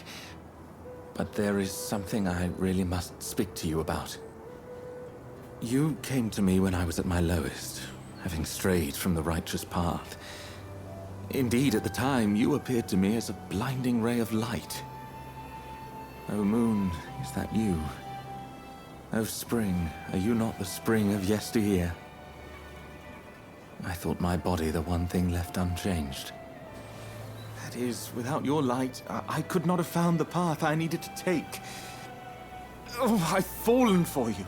but there is something I really must speak to you about. You came to me when I was at my lowest, having strayed from the righteous path. Indeed, at the time, you appeared to me as a blinding ray of light. O moon, is that you? O spring, are you not the spring of yesteryear? I thought my body the one thing left unchanged. That is, without your light, I could not have found the path I needed to take. Oh, I've fallen for you.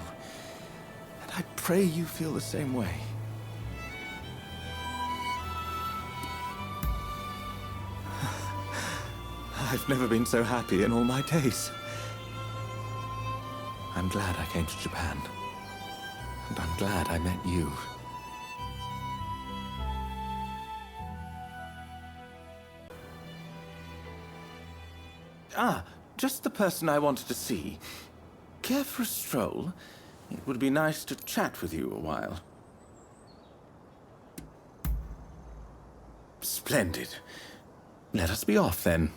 And I pray you feel the same way. I've never been so happy in all my days. I'm glad I came to Japan. And I'm glad I met you. Ah, just the person I wanted to see. Care for a stroll? It would be nice to chat with you a while. Splendid. Let us be off then.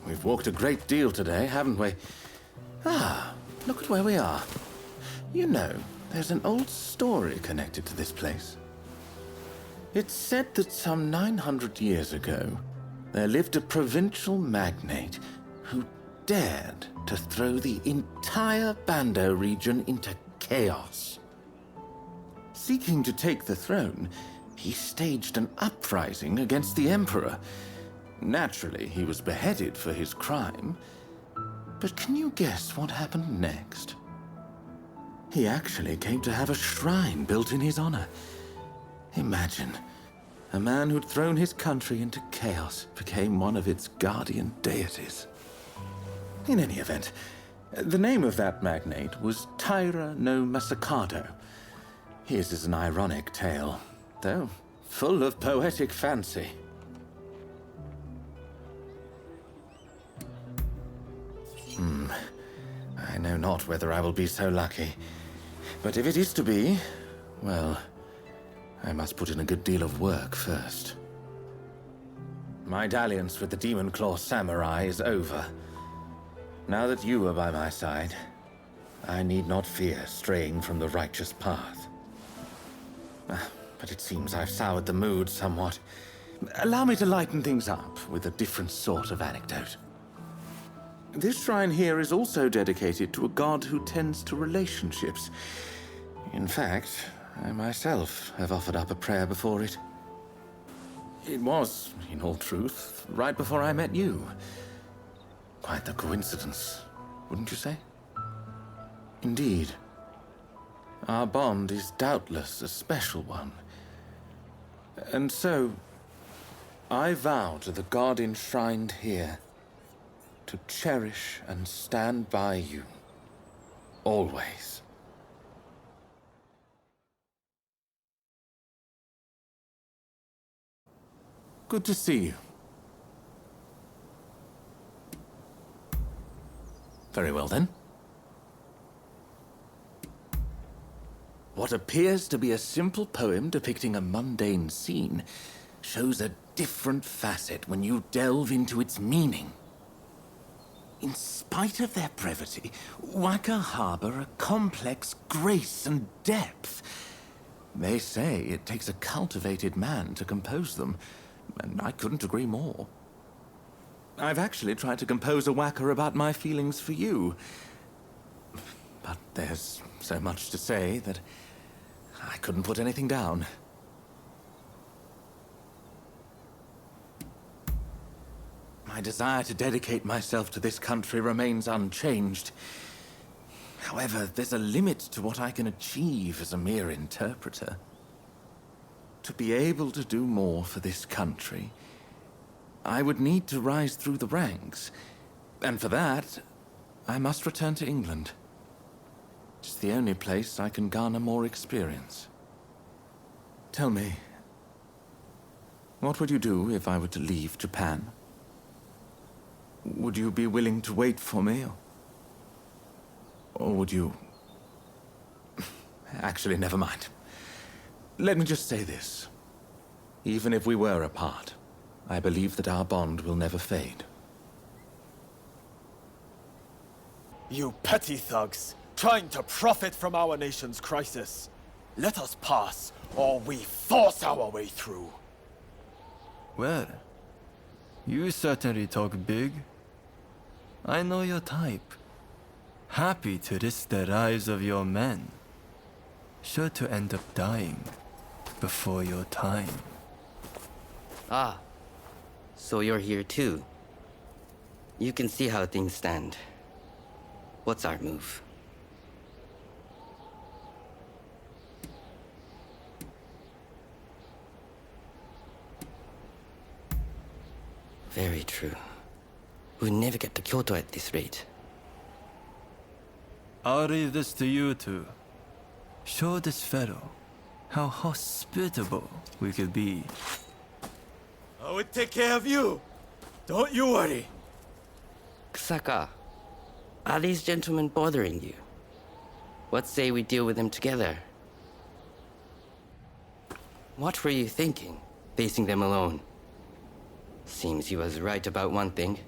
We've walked a great deal today, haven't we? Ah, look at where we are. You know, there's an old story connected to this place. It's said that some 900 years ago, there lived a provincial magnate who dared to throw the entire Bando region into chaos. Seeking to take the throne, he staged an uprising against the emperor. Naturally, he was beheaded for his crime. But can you guess what happened next? He actually came to have a shrine built in his honor. Imagine, a man who'd thrown his country into chaos became one of its guardian deities. In any event, the name of that magnate was Taira no Masakado. His is an ironic tale, though full of poetic fancy. I know not whether I will be so lucky. But if it is to be, well, I must put in a good deal of work first. My dalliance with the Demon Claw Samurai is over. Now that you are by my side, I need not fear straying from the righteous path. But it seems I've soured the mood somewhat. Allow me to lighten things up with a different sort of anecdote. This shrine here is also dedicated to a god who tends to relationships. In fact, I myself have offered up a prayer before it. It was, in all truth, right before I met you. Quite the coincidence, wouldn't you say? Indeed. Our bond is doubtless a special one. And so, I vow to the god enshrined here to cherish and stand by you, always. Good to see you. Very well then. What appears to be a simple poem depicting a mundane scene shows a different facet when you delve into its meaning. In spite of their brevity, waka harbor a complex grace and depth. They say it takes a cultivated man to compose them, and I couldn't agree more. I've actually tried to compose a waka about my feelings for you. But there's so much to say that I couldn't put anything down. My desire to dedicate myself to this country remains unchanged. However, there's a limit to what I can achieve as a mere interpreter. To be able to do more for this country, I would need to rise through the ranks. And for that, I must return to England. It's the only place I can garner more experience. Tell me, what would you do if I were to leave Japan? Would you be willing to wait for me? Or would you... Actually, never mind. Let me just say this. Even if we were apart, I believe that our bond will never fade. You petty thugs, trying to profit from our nation's crisis. Let us pass, or we force our way through. Well, you certainly talk big. I know your type. Happy to risk the lives of your men. Sure to end up dying before your time. Ah, so you're here too. You can see how things stand. What's our move? Very true. We'll never get to Kyoto at this rate. I'll leave this to you two. Show this fellow how hospitable we could be. I will take care of you. Don't you worry. Kusaka, are these gentlemen bothering you? What say we deal with them together? What were you thinking, facing them alone? Seems he was right about one thing.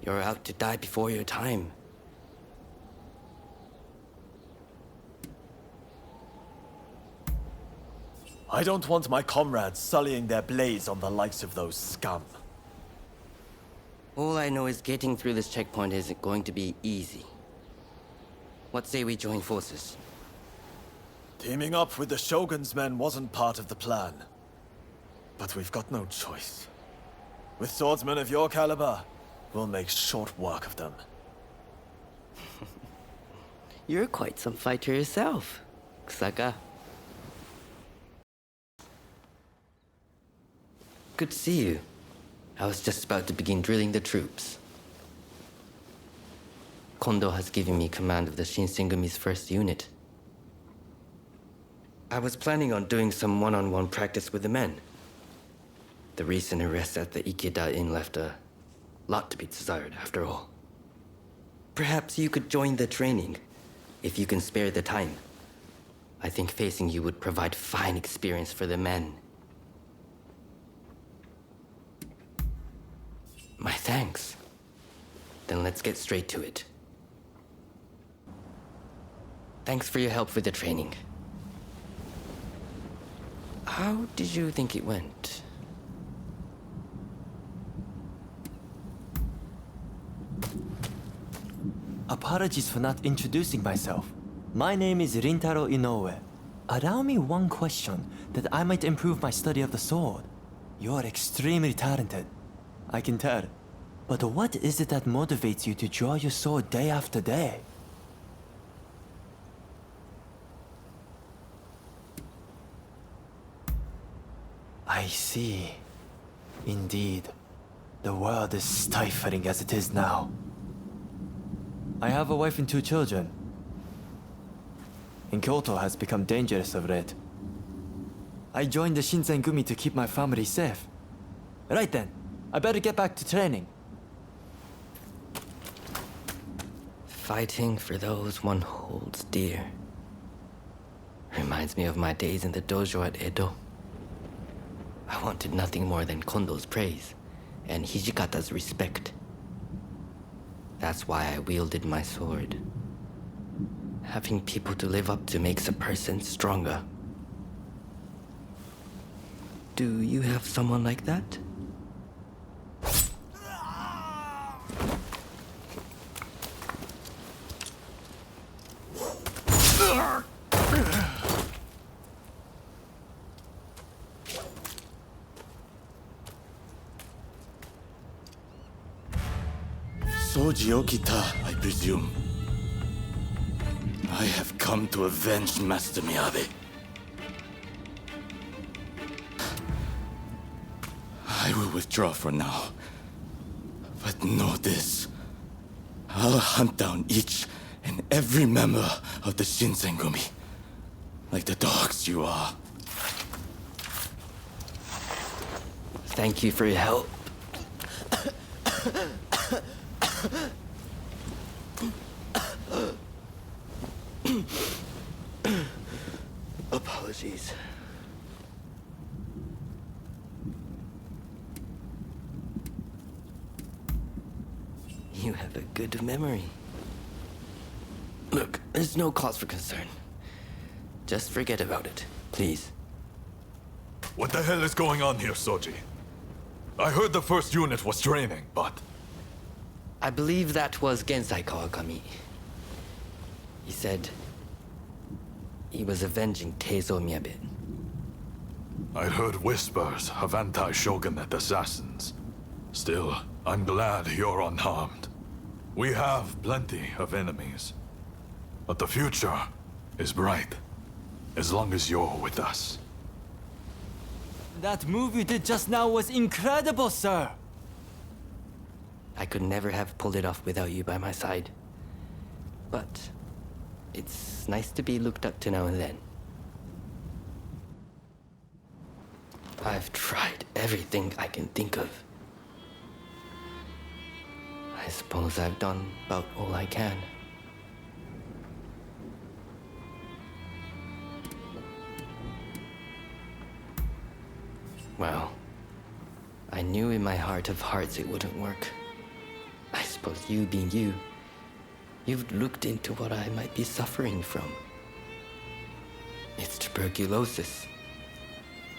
You're out to die before your time. I don't want my comrades sullying their blades on the likes of those scum. All I know is getting through this checkpoint isn't going to be easy. What say we join forces? Teaming up with the Shogun's men wasn't part of the plan. But we've got no choice. With swordsmen of your caliber, we'll make short work of them. You're quite some fighter yourself, Kusaka. Good to see you. I was just about to begin drilling the troops. Kondo has given me command of the Shinsengumi's first unit. I was planning on doing some one-on-one practice with the men. The recent arrest at the Ikeda Inn left a lot to be desired, after all. Perhaps you could join the training, if you can spare the time. I think facing you would provide fine experience for the men. My thanks. Then let's get straight to it. Thanks for your help with the training. How did you think it went? Apologies for not introducing myself. My name is Rintaro Inoue. Allow me one question that I might improve my study of the sword. You're extremely talented, I can tell. But what is it that motivates you to draw your sword day after day? I see. Indeed. The world is stifling as it is now. I have a wife and 2 children. And Kyoto has become dangerous of late. I joined the Shinsengumi to keep my family safe. Right then, I better get back to training. Fighting for those one holds dear. Reminds me of my days in the dojo at Edo. I wanted nothing more than Kondo's praise and Hijikata's respect. That's why I wielded my sword. Having people to live up to makes a person stronger. Do you have someone like that? Soji Okita, I presume. I have come to avenge Master Miyabe. I will withdraw for now. But know this. I'll hunt down each and every member of the Shinsengumi. Like the dogs you are. Thank you for your help. Apologies. You have a good memory. Look, there's no cause for concern. Just forget about it, please. What the hell is going on here, Soji? I heard the first unit was training, but... I believe that was Genzui Kawakami. He said he was avenging Teizo Miyabe. I heard whispers of anti-shogunate assassins. Still, I'm glad you're unharmed. We have plenty of enemies. But the future is bright, as long as you're with us. That move you did just now was incredible, sir! I could never have pulled it off without you by my side. But it's nice to be looked up to now and then. I've tried everything I can think of. I suppose I've done about all I can. Well, I knew in my heart of hearts it wouldn't work. I suppose you being you, you've looked into what I might be suffering from. It's tuberculosis.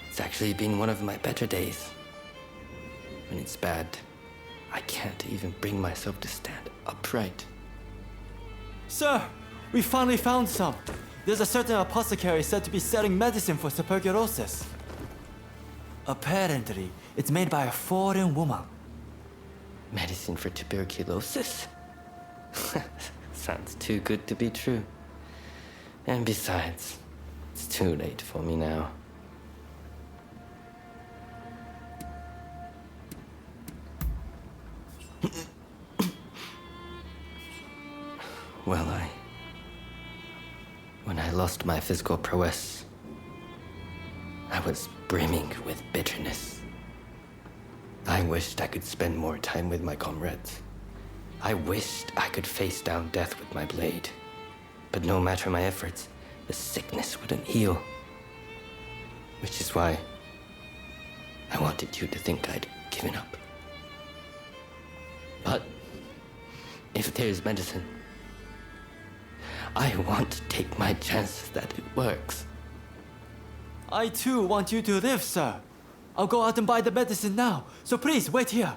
It's actually been one of my better days. When it's bad, I can't even bring myself to stand upright. Sir, we finally found some. There's a certain apothecary said to be selling medicine for tuberculosis. Apparently, it's made by a foreign woman. Medicine for tuberculosis? Sounds too good to be true. And besides, it's too late for me now. Well, when I lost my physical prowess, I was brimming with bitterness. I wished I could spend more time with my comrades. I wished I could face down death with my blade. But no matter my efforts, the sickness wouldn't heal. Which is why I wanted you to think I'd given up. But if there's medicine, I want to take my chances that it works. I too want you to live, sir. I'll go out and buy the medicine now, so please wait here.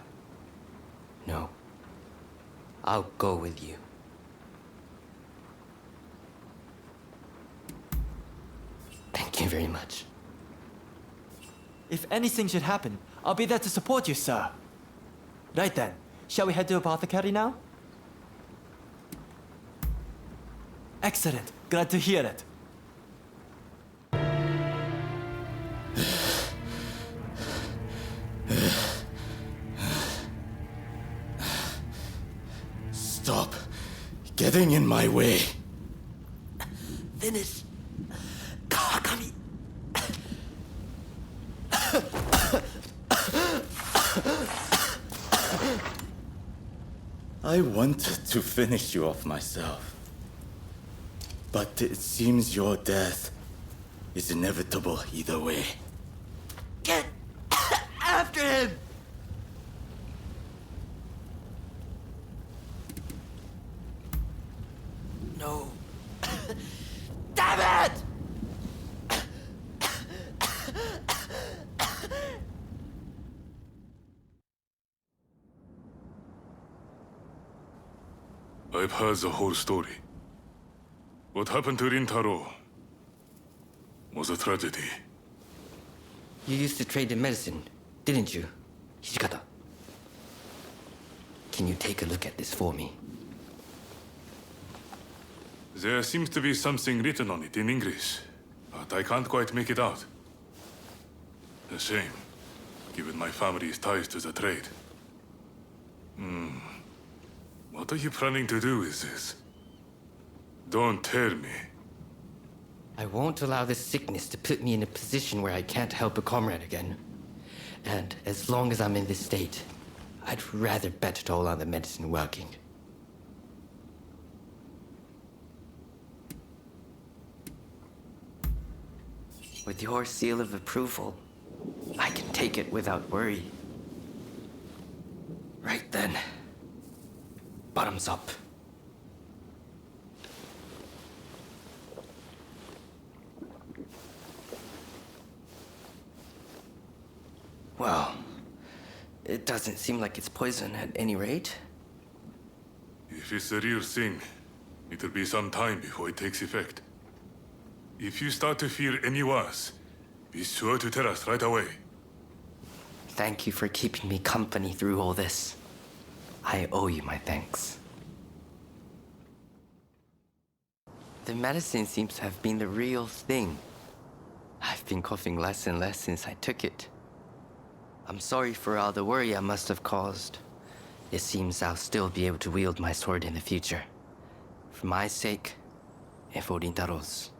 No. I'll go with you. Thank you very much. If anything should happen, I'll be there to support you, sir. Right then, shall we head to apothecary now? Excellent. Glad to hear it. Stop getting in my way. Finish. Kawakami. I wanted to finish you off myself. But it seems your death is inevitable either way. Get after him! No. Damn it! I've heard the whole story. What happened to Rintaro was a tragedy. You used to trade in medicine, didn't you, Hijikata? Can you take a look at this for me? There seems to be something written on it in English, but I can't quite make it out. A shame, given my family's ties to the trade. What are you planning to do with this? Don't tell me. I won't allow this sickness to put me in a position where I can't help a comrade again. And as long as I'm in this state, I'd rather bet it all on the medicine working. With your seal of approval, I can take it without worry. Right then. Bottoms up. Well, it doesn't seem like it's poison at any rate. If it's the real thing, it'll be some time before it takes effect. If you start to feel any worse, be sure to tell us right away. Thank you for keeping me company through all this. I owe you my thanks. The medicine seems to have been the real thing. I've been coughing less and less since I took it. I'm sorry for all the worry I must have caused. It seems I'll still be able to wield my sword in the future. For my sake, and for Rintaro's.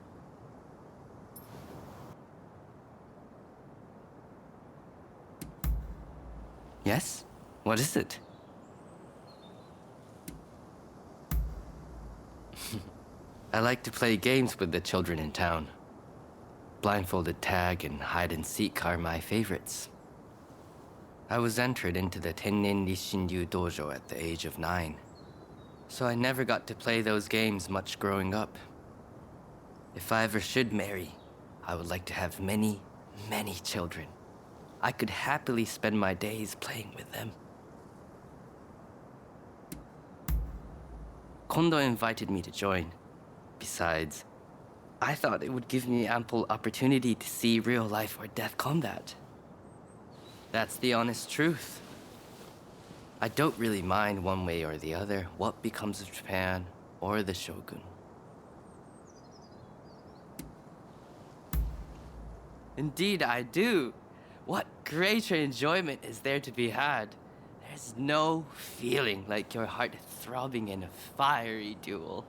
Yes? What is it? I like to play games with the children in town. Blindfolded tag and hide and seek are my favorites. I was entered into the Tennen Rishindyu dojo at the age of 9, so I never got to play those games much growing up. If I ever should marry, I would like to have many, many children. I could happily spend my days playing with them. Kondo invited me to join. Besides, I thought it would give me ample opportunity to see real life or death combat. That's the honest truth. I don't really mind one way or the other what becomes of Japan or the shogun. Indeed, I do. What greater enjoyment is there to be had? There's no feeling like your heart throbbing in a fiery duel.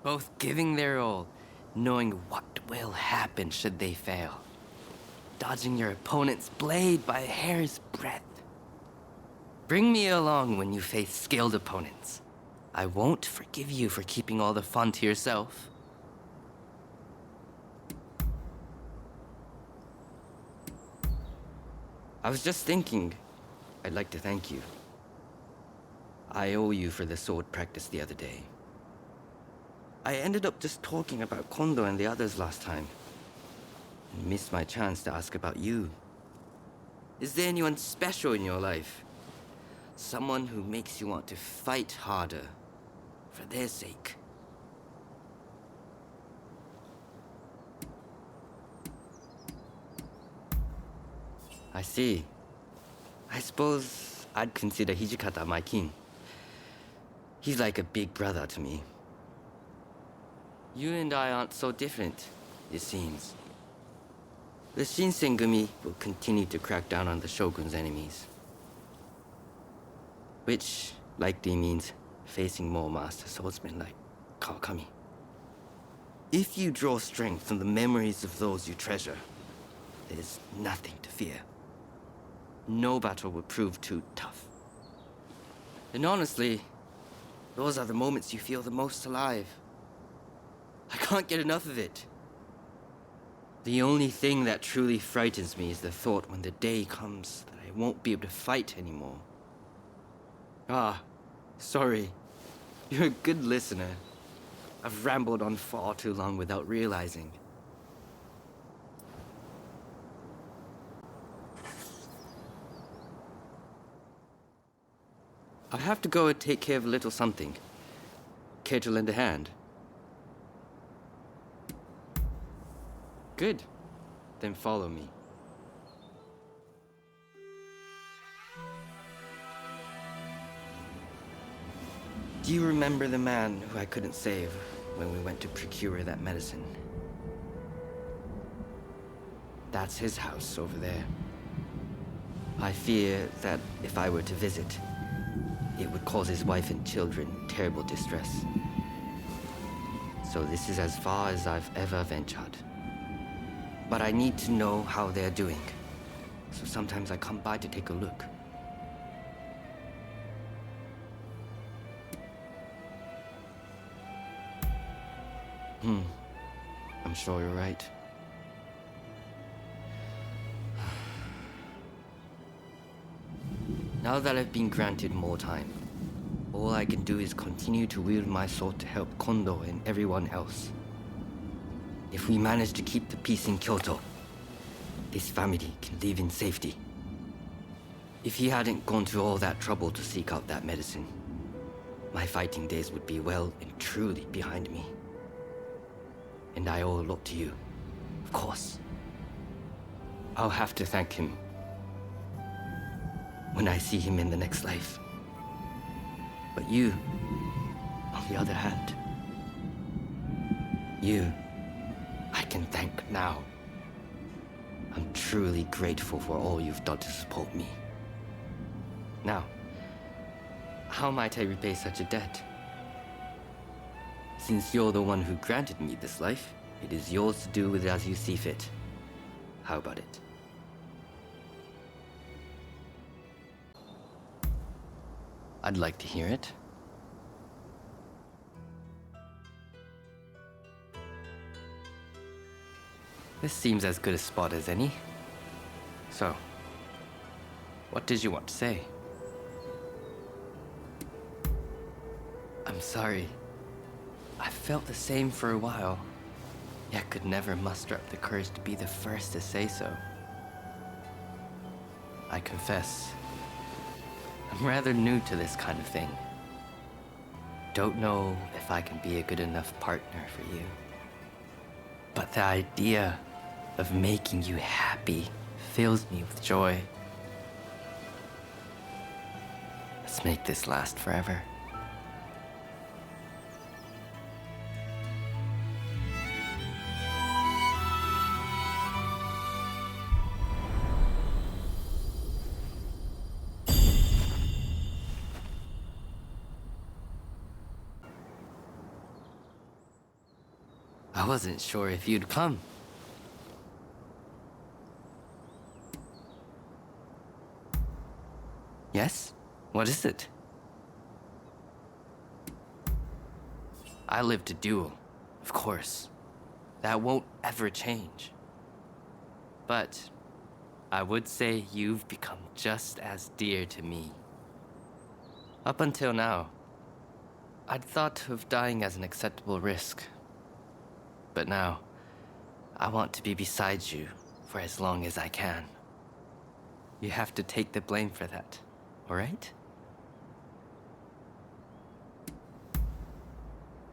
Both giving their all, knowing what will happen should they fail. Dodging your opponent's blade by a hair's breadth. Bring me along when you face skilled opponents. I won't forgive you for keeping all the fun to yourself. I was just thinking, I'd like to thank you. I owe you for the sword practice the other day. I ended up just talking about Kondo and the others last time, and missed my chance to ask about you. Is there anyone special in your life? Someone who makes you want to fight harder, for their sake? I see. I suppose I'd consider Hijikata my king. He's like a big brother to me. You and I aren't so different, it seems. The Shinsengumi will continue to crack down on the Shogun's enemies. Which likely means facing more master swordsmen like Kawakami. If you draw strength from the memories of those you treasure, there's nothing to fear. No battle would prove too tough. And honestly, those are the moments you feel the most alive. I can't get enough of it. The only thing that truly frightens me is the thought when the day comes that I won't be able to fight anymore. Ah, sorry. You're a good listener. I've rambled on far too long without realizing. I have to go and take care of a little something. Care to lend a hand? Good. Then follow me. Do you remember the man who I couldn't save when we went to procure that medicine? That's his house over there. I fear that if I were to visit, it would cause his wife and children terrible distress. So this is as far as I've ever ventured. But I need to know how they're doing. So sometimes I come by to take a look. I'm sure you're right. Now that I've been granted more time, all I can do is continue to wield my sword to help Kondo and everyone else. If we manage to keep the peace in Kyoto, his family can live in safety. If he hadn't gone to all that trouble to seek out that medicine, my fighting days would be well and truly behind me. And I owe a lot to you, of course. I'll have to thank him when I see him in the next life. But you, on the other hand, you, I can thank now. I'm truly grateful for all you've done to support me. Now, how might I repay such a debt? Since you're the one who granted me this life, it is yours to do with it as you see fit. How about it? I'd like to hear it. This seems as good a spot as any. So, what did you want to say? I'm sorry. I felt the same for a while, yet could never muster up the courage to be the first to say so. I confess, I'm rather new to this kind of thing. Don't know if I can be a good enough partner for you. But the idea of making you happy fills me with joy. Let's make this last forever. I wasn't sure if you'd come. Yes? What is it? I live to duel, of course. That won't ever change. But I would say you've become just as dear to me. Up until now, I'd thought of dying as an acceptable risk. But now, I want to be beside you for as long as I can. You have to take the blame for that, all right?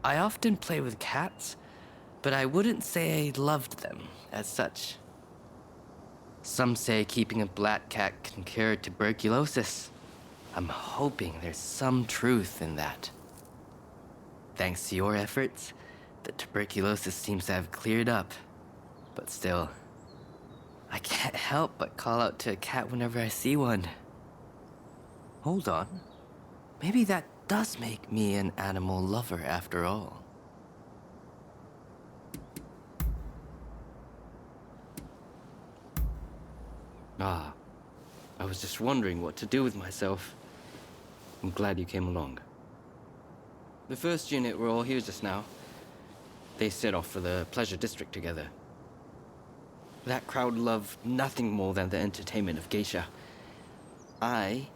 I often play with cats, but I wouldn't say I loved them as such. Some say keeping a black cat can cure tuberculosis. I'm hoping there's some truth in that. Thanks to your efforts, the tuberculosis seems to have cleared up. But still, I can't help but call out to a cat whenever I see one. Hold on. Maybe that does make me an animal lover after all. I was just wondering what to do with myself. I'm glad you came along. The first unit were all here just now. They set off for the pleasure district together. That crowd loved nothing more than the entertainment of geisha. I,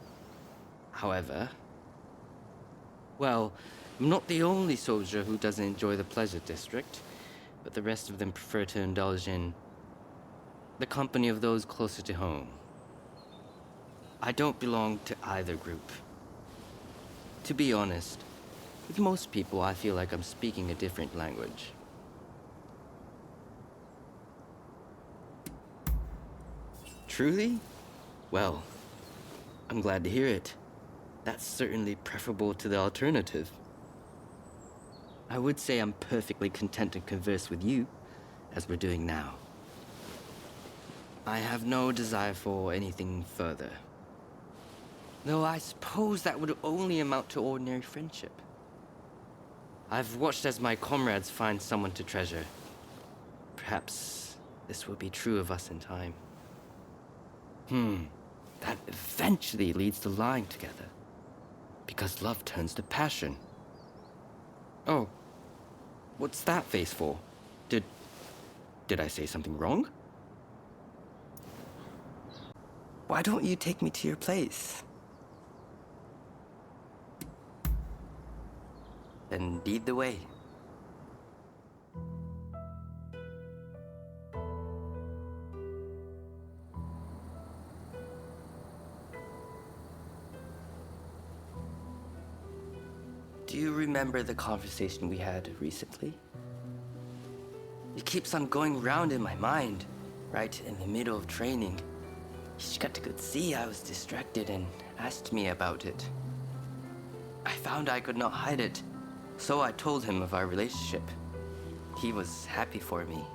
however, well, I'm not the only soldier who doesn't enjoy the pleasure district, but the rest of them prefer to indulge in the company of those closer to home. I don't belong to either group. To be honest, with most people, I feel like I'm speaking a different language. Truly? Well, I'm glad to hear it. That's certainly preferable to the alternative. I would say I'm perfectly content to converse with you, as we're doing now. I have no desire for anything further. Though I suppose that would only amount to ordinary friendship. I've watched as my comrades find someone to treasure. Perhaps this will be true of us in time. That eventually leads to lying together. Because love turns to passion. Oh, what's that face for? Did I say something wrong? Why don't you take me to your place? Then lead the way. Do you remember the conversation we had recently? It keeps on going round in my mind, right in the middle of training. Hishikata could see I was distracted and asked me about it. I found I could not hide it, so I told him of our relationship. He was happy for me.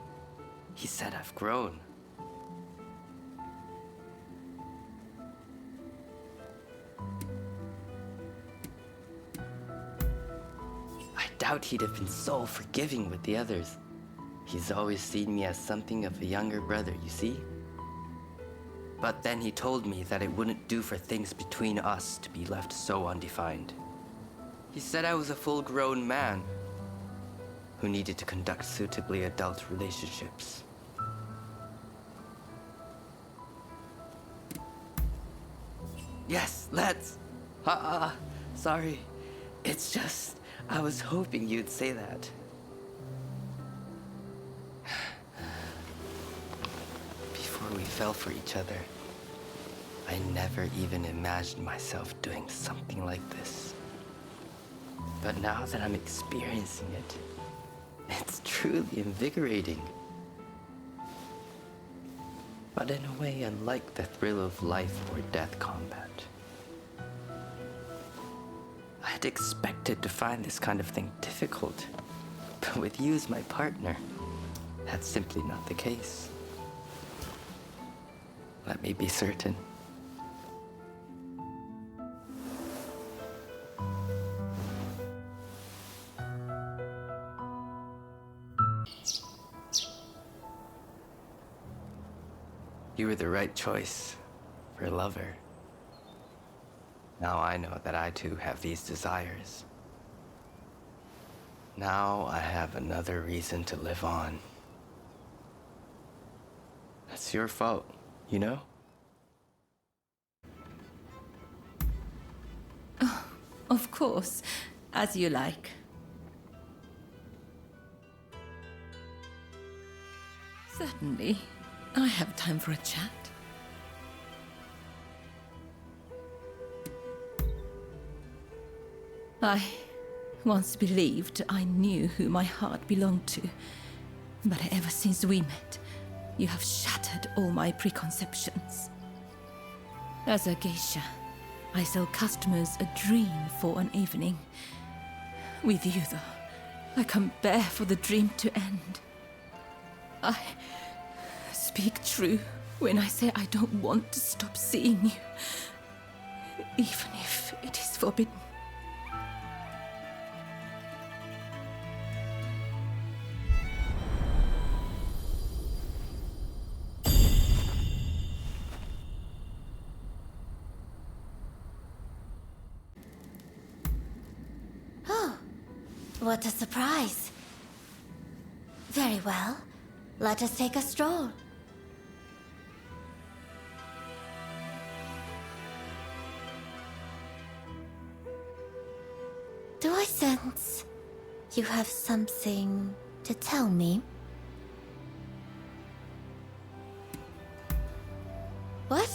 He said I've grown. I doubt he'd have been so forgiving with the others. He's always seen me as something of a younger brother, you see? But then he told me that it wouldn't do for things between us to be left so undefined. He said I was a full-grown man who needed to conduct suitably adult relationships. Yes, let's. Sorry. It's just, I was hoping you'd say that. Before we fell for each other, I never even imagined myself doing something like this. But now that I'm experiencing it, it's truly invigorating. But in a way unlike the thrill of life or death combat. I had expected to find this kind of thing difficult, but with you as my partner, that's simply not the case. Let me be certain. You were the right choice for a lover. Now I know that I too have these desires. Now I have another reason to live on. That's your fault, you know? Oh, of course, as you like. Certainly. I have time for a chat. I once believed I knew who my heart belonged to, but ever since we met, you have shattered all my preconceptions. As a geisha, I sell customers a dream for an evening. With you, though, I can't bear for the dream to end. I speak true when I say I don't want to stop seeing you, even if it is forbidden. Oh, what a surprise. Very well. Let us take a stroll. Do I sense you have something to tell me? What?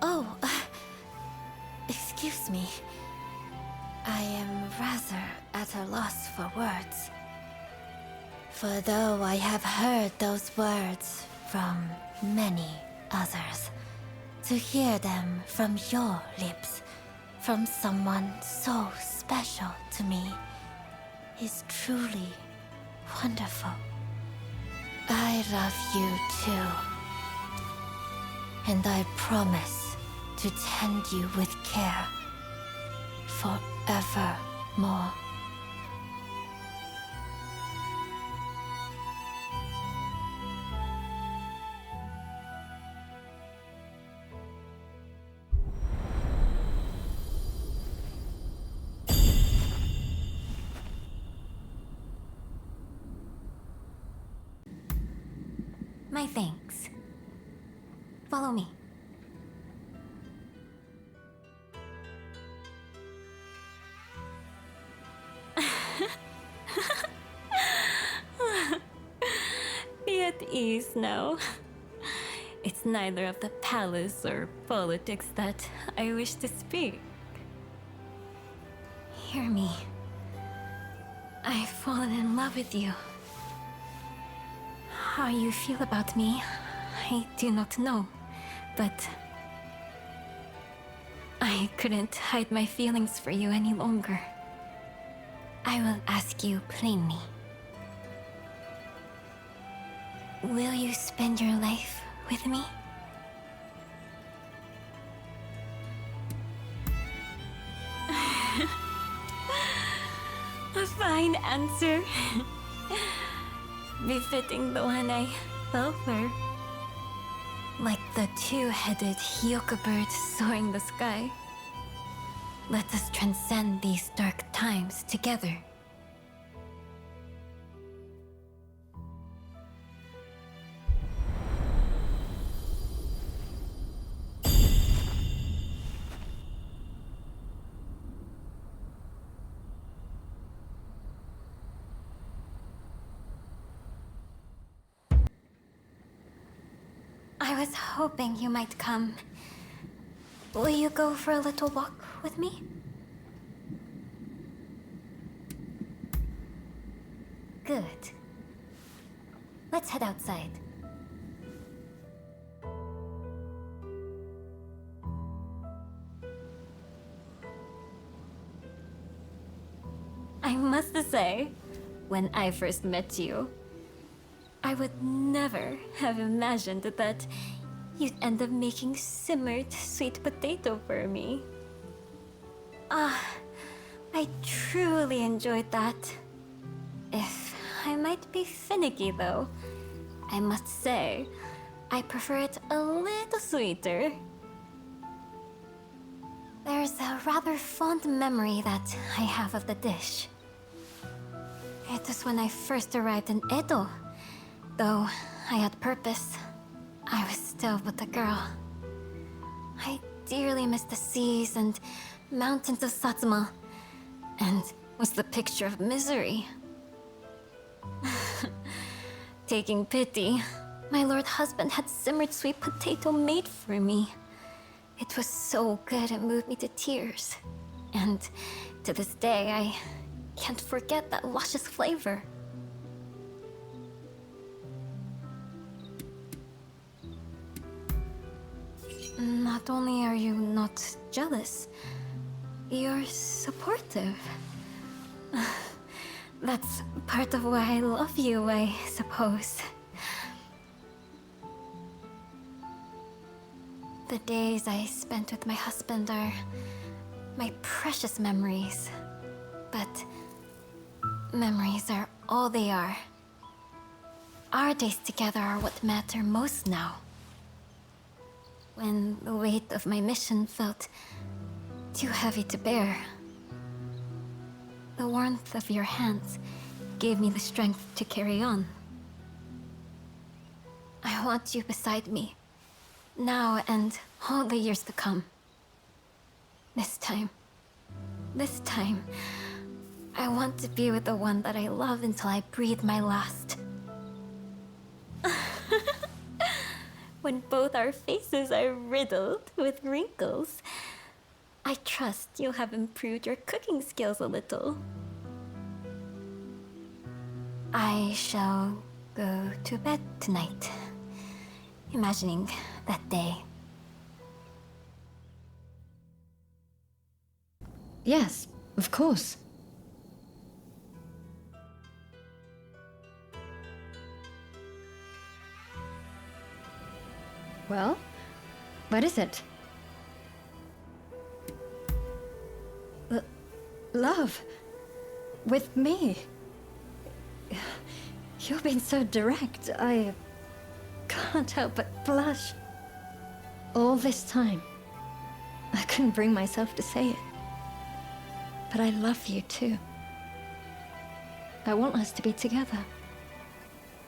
Oh, excuse me. I am rather at a loss for words. For though I have heard those words from many others, to hear them from your lips, from someone so special to me, is truly wonderful. I love you too. And I promise to tend you with care forevermore. My thanks. Follow me. Be at ease now. It's neither of the palace or politics that I wish to speak. hear me. I've fallen in love with you. How you feel about me, I do not know, but I couldn't hide my feelings for you any longer. I will ask you plainly. Will you spend your life with me? A fine answer. Befitting the one I fell for. Like the two-headed Hyoka bird soaring the sky. Let us transcend these dark times together. I was hoping you might come. Will you go for a little walk with me? Good. Let's head outside. I must say, when I first met you, I would never have imagined that you'd end up making simmered sweet potato for me. I truly enjoyed that. If I might be finicky though, I must say, I prefer it a little sweeter. There's a rather fond memory that I have of the dish. It was when I first arrived in Edo. Though I had purpose, I was still but a girl. I dearly missed the seas and mountains of Satsuma, and was the picture of misery. Taking pity, my lord husband had simmered sweet potato made for me. It was so good it moved me to tears. And to this day, I can't forget that luscious flavor. Not only are you not jealous, you're supportive. That's part of why I love you, I suppose. The days I spent with my husband are my precious memories. But memories are all they are. Our days together are what matter most now. When the weight of my mission felt too heavy to bear, the warmth of your hands gave me the strength to carry on. I want you beside me, now and all the years to come. This time, I want to be with the one that I love until I breathe my last. When both our faces are riddled with wrinkles, I trust you'll have improved your cooking skills a little. I shall go to bed tonight, imagining that day. Yes, of course. Well, what is it? Love? With me? You've been so direct, I can't help but blush. All this time, I couldn't bring myself to say it. But I love you too. I want us to be together.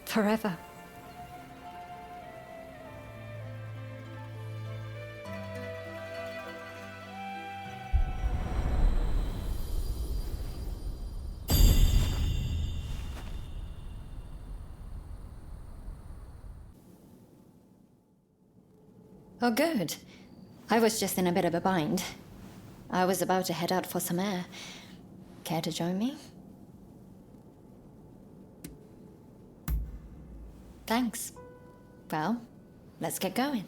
Forever. Oh, good. I was just in a bit of a bind. I was about to head out for some air, Care to join me? Thanks. Well, let's get going.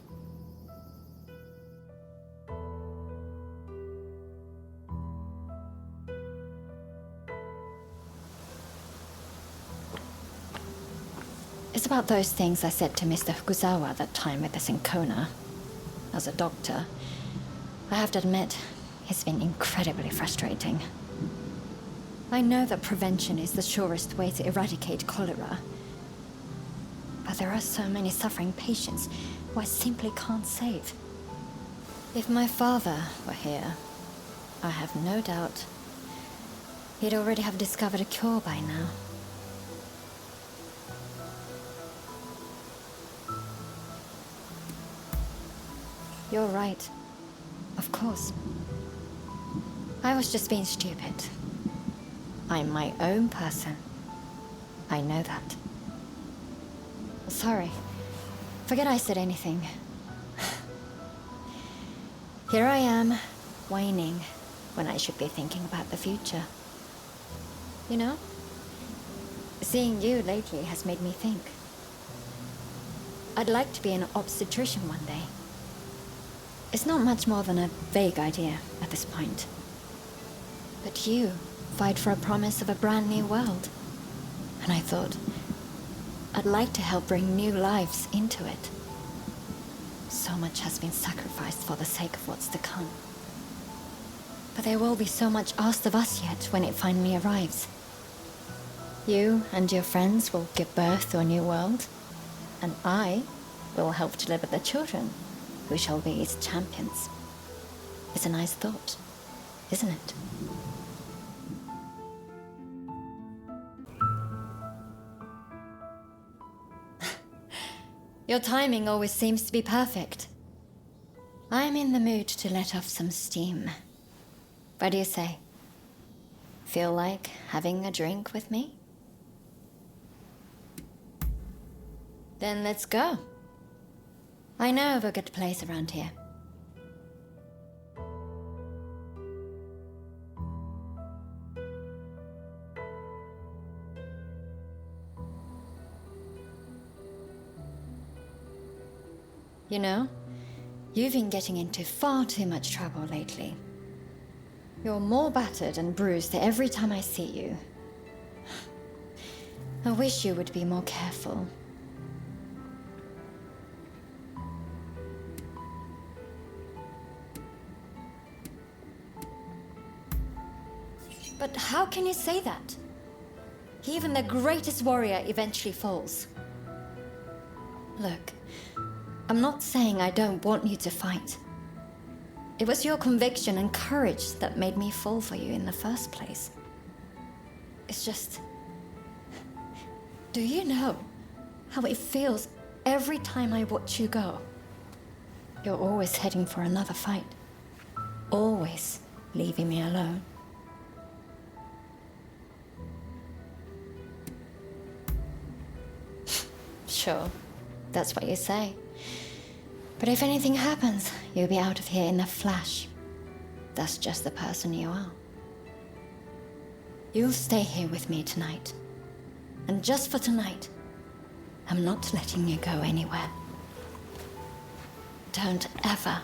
It's about those things I said to Mr. Fukuzawa that time with the Syncona. As a doctor, I have to admit, it's been incredibly frustrating. I know that prevention is the surest way to eradicate cholera. But there are so many suffering patients who I simply can't save. If my father were here, I have no doubt he'd already have discovered a cure by now. You're right. Of course. I was just being stupid. I'm my own person. I know that. Sorry. Forget I said anything. Here I am, whining, when I should be thinking about the future. You know? Seeing you lately has made me think. I'd like to be an obstetrician one day. It's not much more than a vague idea at this point. But you fight for a promise of a brand new world. And I thought, I'd like to help bring new lives into it. So much has been sacrificed for the sake of what's to come. But there will be so much asked of us yet when it finally arrives. You and your friends will give birth to a new world, and I will help deliver the children who shall be its champions. It's a nice thought, isn't it? Your timing always seems to be perfect. I'm in the mood to let off some steam. What do you say? Feel like having a drink with me? Then let's go. I know of a good place around here. You know, you've been getting into far too much trouble lately. You're more battered and bruised every time I see you. I wish you would be more careful. But how can you say that? Even the greatest warrior eventually falls. Look, I'm not saying I don't want you to fight. It was your conviction and courage that made me fall for you in the first place. It's just... Do you know how it feels every time I watch you go? You're always heading for another fight. Always leaving me alone. Sure, that's what you say. But if anything happens, you'll be out of here in a flash. That's just the person you are. You'll stay here with me tonight. And just for tonight, I'm not letting you go anywhere. Don't ever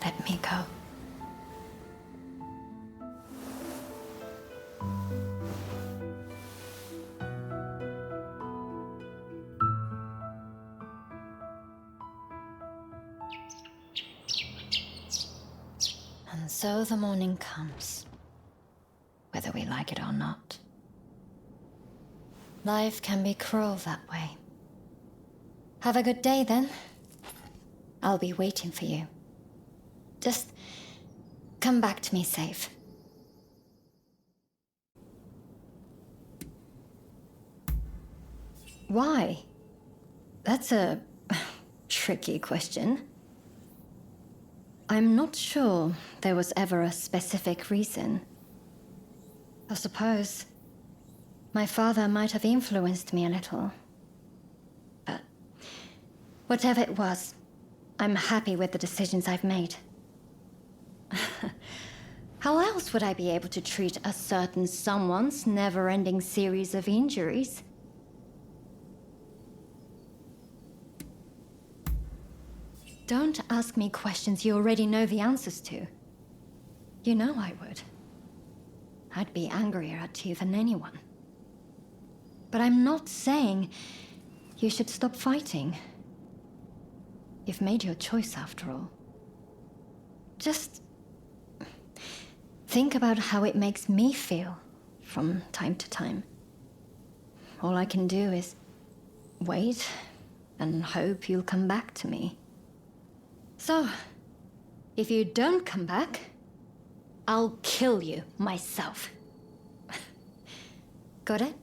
let me go. And so the morning comes, whether we like it or not. Life can be cruel that way. Have a good day then. I'll be waiting for you. Just come back to me safe. Why? That's a tricky question. I'm not sure there was ever a specific reason. I suppose my father might have influenced me a little. But whatever it was, I'm happy with the decisions I've made. How else would I be able to treat a certain someone's never-ending series of injuries? Don't ask me questions you already know the answers to. You know I would. I'd be angrier at you than anyone. But I'm not saying you should stop fighting. You've made your choice after all. Just think about how it makes me feel from time to time. All I can do is wait and hope you'll come back to me. So, if you don't come back, I'll kill you myself. Got it?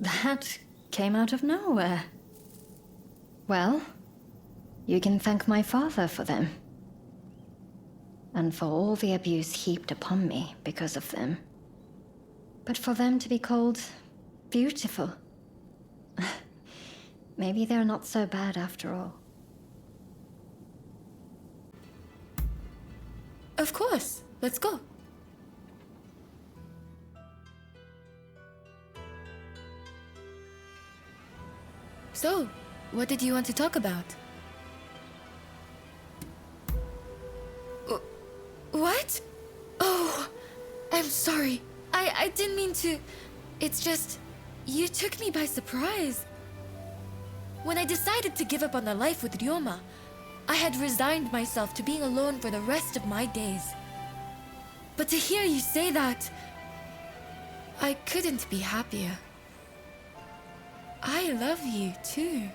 That came out of nowhere. Well, you can thank my father for them. And for all the abuse heaped upon me because of them. But for them to be called beautiful, maybe they're not so bad after all. Of course. Let's go. So, what did you want to talk about? What? Oh, I'm sorry. I didn't mean to... It's just... You took me by surprise. When I decided to give up on a life with Ryoma, I had resigned myself to being alone for the rest of my days. But to hear you say that... I couldn't be happier. I love you too.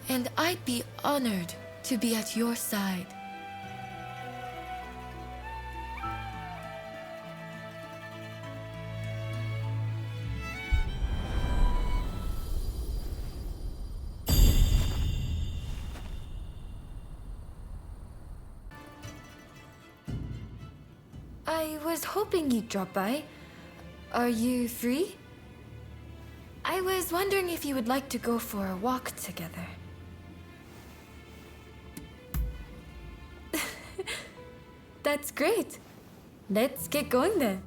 And I'd be honored to be at your side. I was hoping you'd drop by. Are you free? I was wondering if you would like to go for a walk together. That's great. Let's get going then.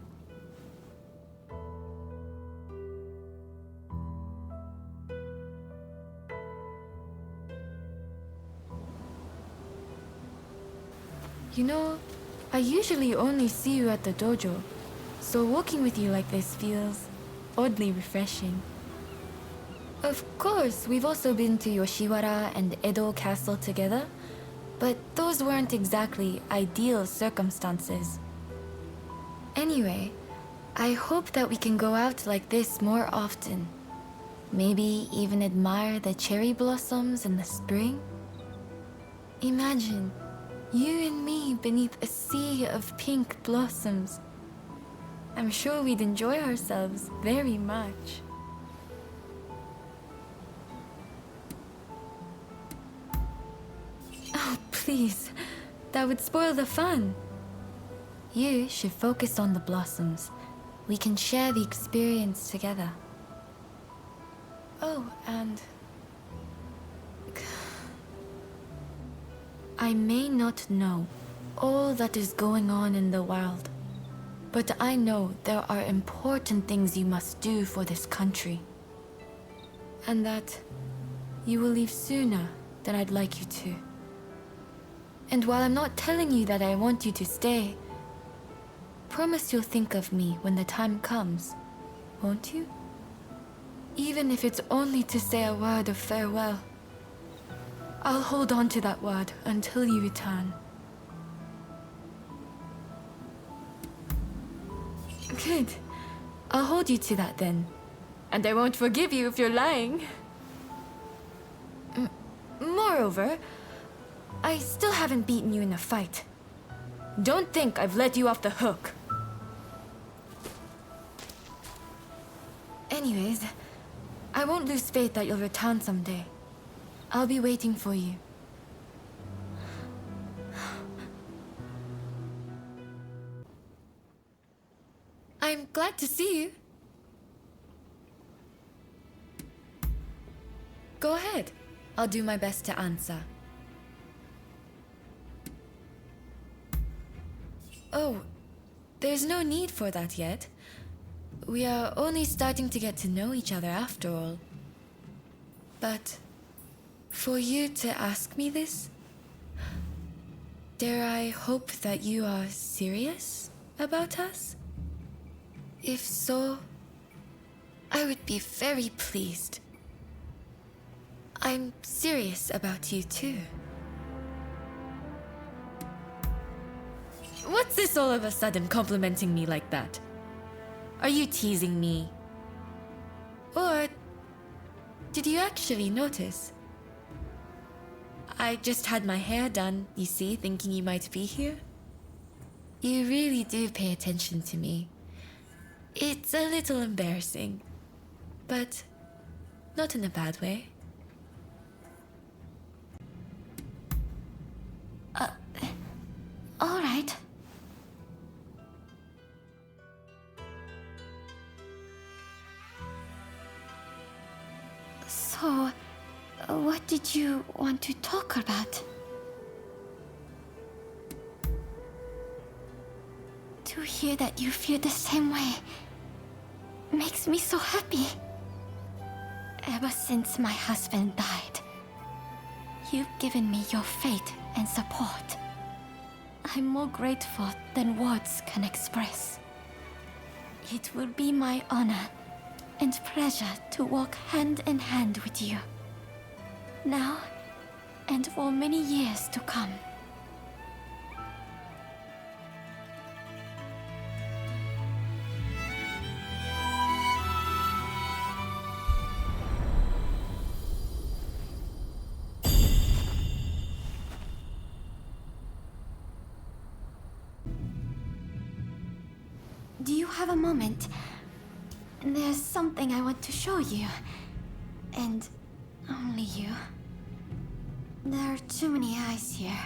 You know, I usually only see you at the dojo, so walking with you like this feels oddly refreshing. Of course, we've also been to Yoshiwara and Edo Castle together, but those weren't exactly ideal circumstances. Anyway, I hope that we can go out like this more often. Maybe even admire the cherry blossoms in the spring? Imagine, you and me beneath a sea of pink blossoms. I'm sure we'd enjoy ourselves very much. Oh, please. That would spoil the fun. You should focus on the blossoms. We can share the experience together. Oh, and... I may not know all that is going on in the world, but I know there are important things you must do for this country. And that you will leave sooner than I'd like you to. And while I'm not telling you that I want you to stay, promise you'll think of me when the time comes, won't you? Even if it's only to say a word of farewell. I'll hold on to that word until you return. Good. I'll hold you to that then. And I won't forgive you if you're lying. Moreover, I still haven't beaten you in a fight. Don't think I've let you off the hook. Anyways, I won't lose faith that you'll return someday. I'll be waiting for you. I'm glad to see you. Go ahead. I'll do my best to answer. Oh, there's no need for that yet. We are only starting to get to know each other after all. But for you to ask me this, dare I hope that you are serious about us? If so, I would be very pleased. I'm serious about you too. What's this all of a sudden complimenting me like that? Are you teasing me? Or did you actually notice? I just had my hair done, you see, thinking you might be here. You really do pay attention to me. It's a little embarrassing, but not in a bad way. All right. So, what did you want to talk about? To hear that you feel the same way makes me so happy. Ever since my husband died, you've given me your faith and support. I'm more grateful than words can express. It will be my honor and pleasure to walk hand in hand with you, now and for many years to come. Do you have a moment? There's something I want to show you. And only you. There are too many eyes here.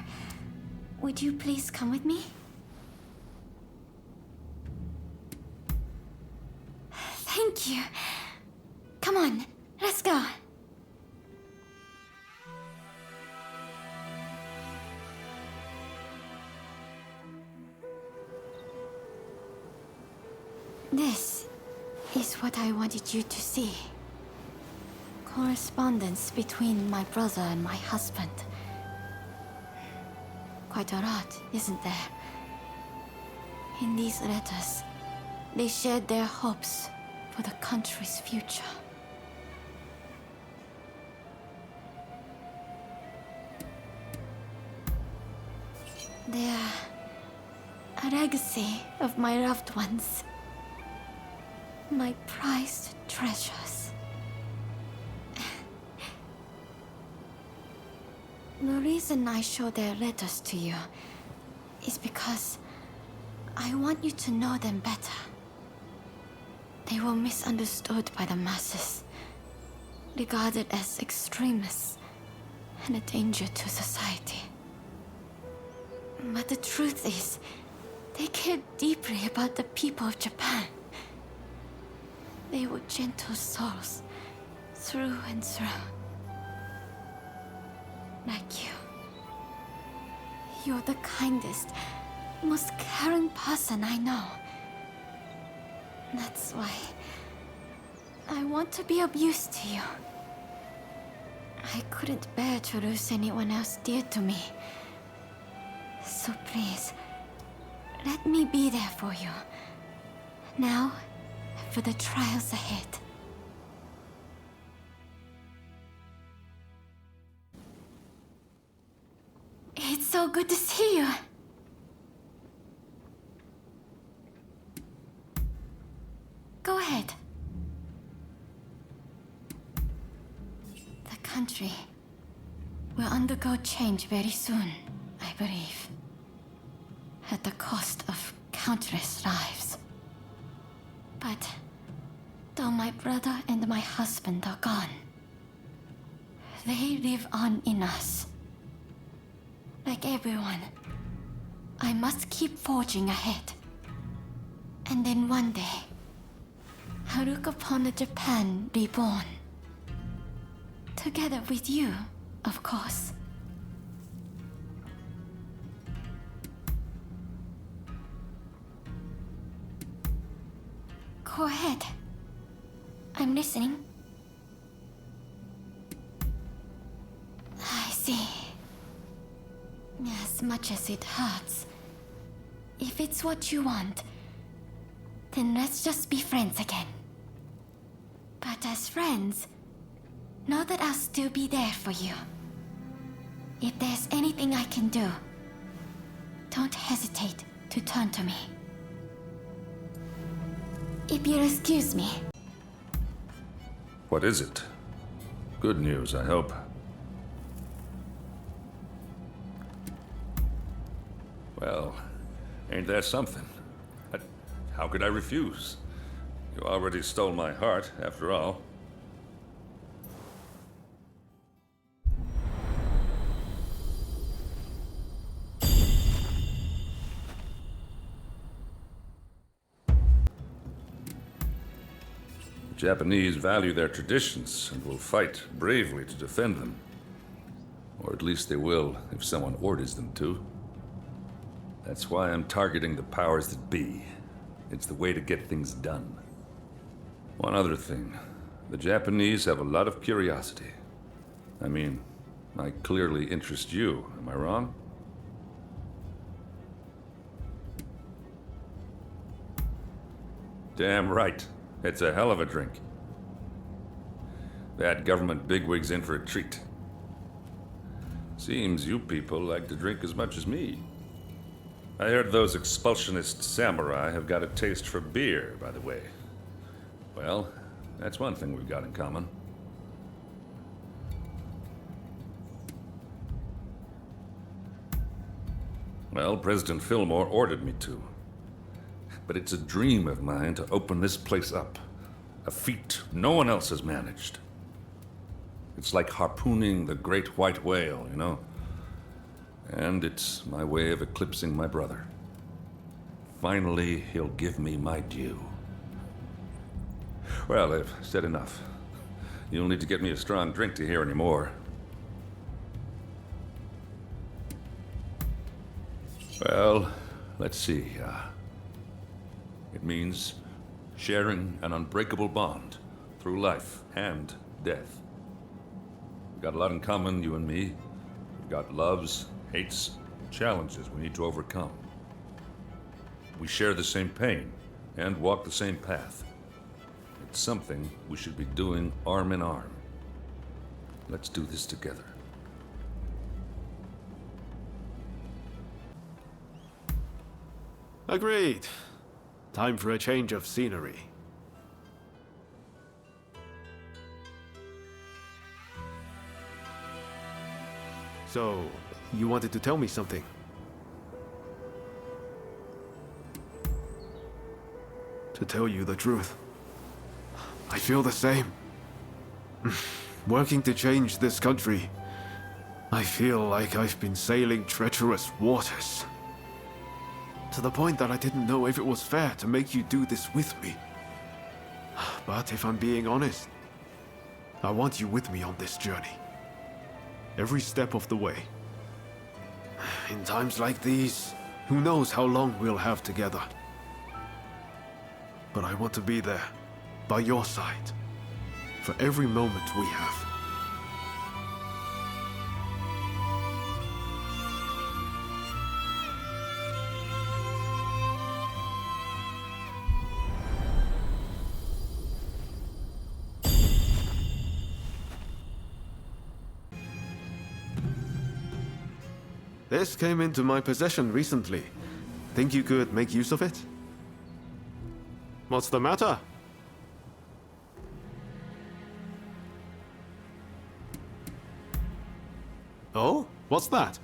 Would you please come with me? Thank you. Come on, let's go. This is what I wanted you to see. Correspondence between my brother and my husband. Quite a lot, isn't there? In these letters, they shared their hopes for the country's future. They are a legacy of my loved ones. My prized treasures. The reason I show their letters to you is because I want you to know them better. They were misunderstood by the masses, regarded as extremists and a danger to society. But the truth is, they cared deeply about the people of Japan. They were gentle souls, through and through. Like you. You're the kindest, most caring person I know. That's why I want to be of use to you. I couldn't bear to lose anyone else dear to me. So please, let me be there for you. Now, for the trials ahead. It's so good to see you. Go ahead. The country will undergo change very soon, I believe. At the cost of countless lives. But though my brother and my husband are gone, they live on in us. Like everyone, I must keep forging ahead. And then one day, I'll look upon a Japan reborn. Together with you, of course. Go ahead. I'm listening. I see. As much as it hurts, if it's what you want, then let's just be friends again. But as friends, know that I'll still be there for you. If there's anything I can do, don't hesitate to turn to me. If you'll excuse me. What is it? Good news, I hope. Well, ain't that something? How could I refuse? You already stole my heart, after all. The Japanese value their traditions and will fight bravely to defend them. Or at least they will if someone orders them to. That's why I'm targeting the powers that be. It's the way to get things done. One other thing. The Japanese have a lot of curiosity. I mean, I clearly interest you, am I wrong? Damn right. It's a hell of a drink. That government bigwig's in for a treat. Seems you people like to drink as much as me. I heard those expulsionist samurai have got a taste for beer, by the way. Well, that's one thing we've got in common. Well, President Fillmore ordered me to. But it's a dream of mine to open this place up. A feat no one else has managed. It's like harpooning the great white whale, you know? And it's my way of eclipsing my brother. Finally, he'll give me my due. Well, I've said enough. You'll need to get me a strong drink to hear any more. Well, let's see. It means sharing an unbreakable bond through life and death. We've got a lot in common, you and me. We've got loves, hates, challenges we need to overcome. We share the same pain and walk the same path. It's something we should be doing arm in arm. Let's do this together. Agreed. Time for a change of scenery. So, you wanted to tell me something? To tell you the truth, I feel the same. Working to change this country, I feel like I've been sailing treacherous waters. To the point that I didn't know if it was fair to make you do this with me. But if I'm being honest, I want you with me on this journey. Every step of the way. In times like these, who knows how long we'll have together. But I want to be there, by your side, for every moment we have. This came into my possession recently. Think you could make use of it? What's the matter? Oh? What's that?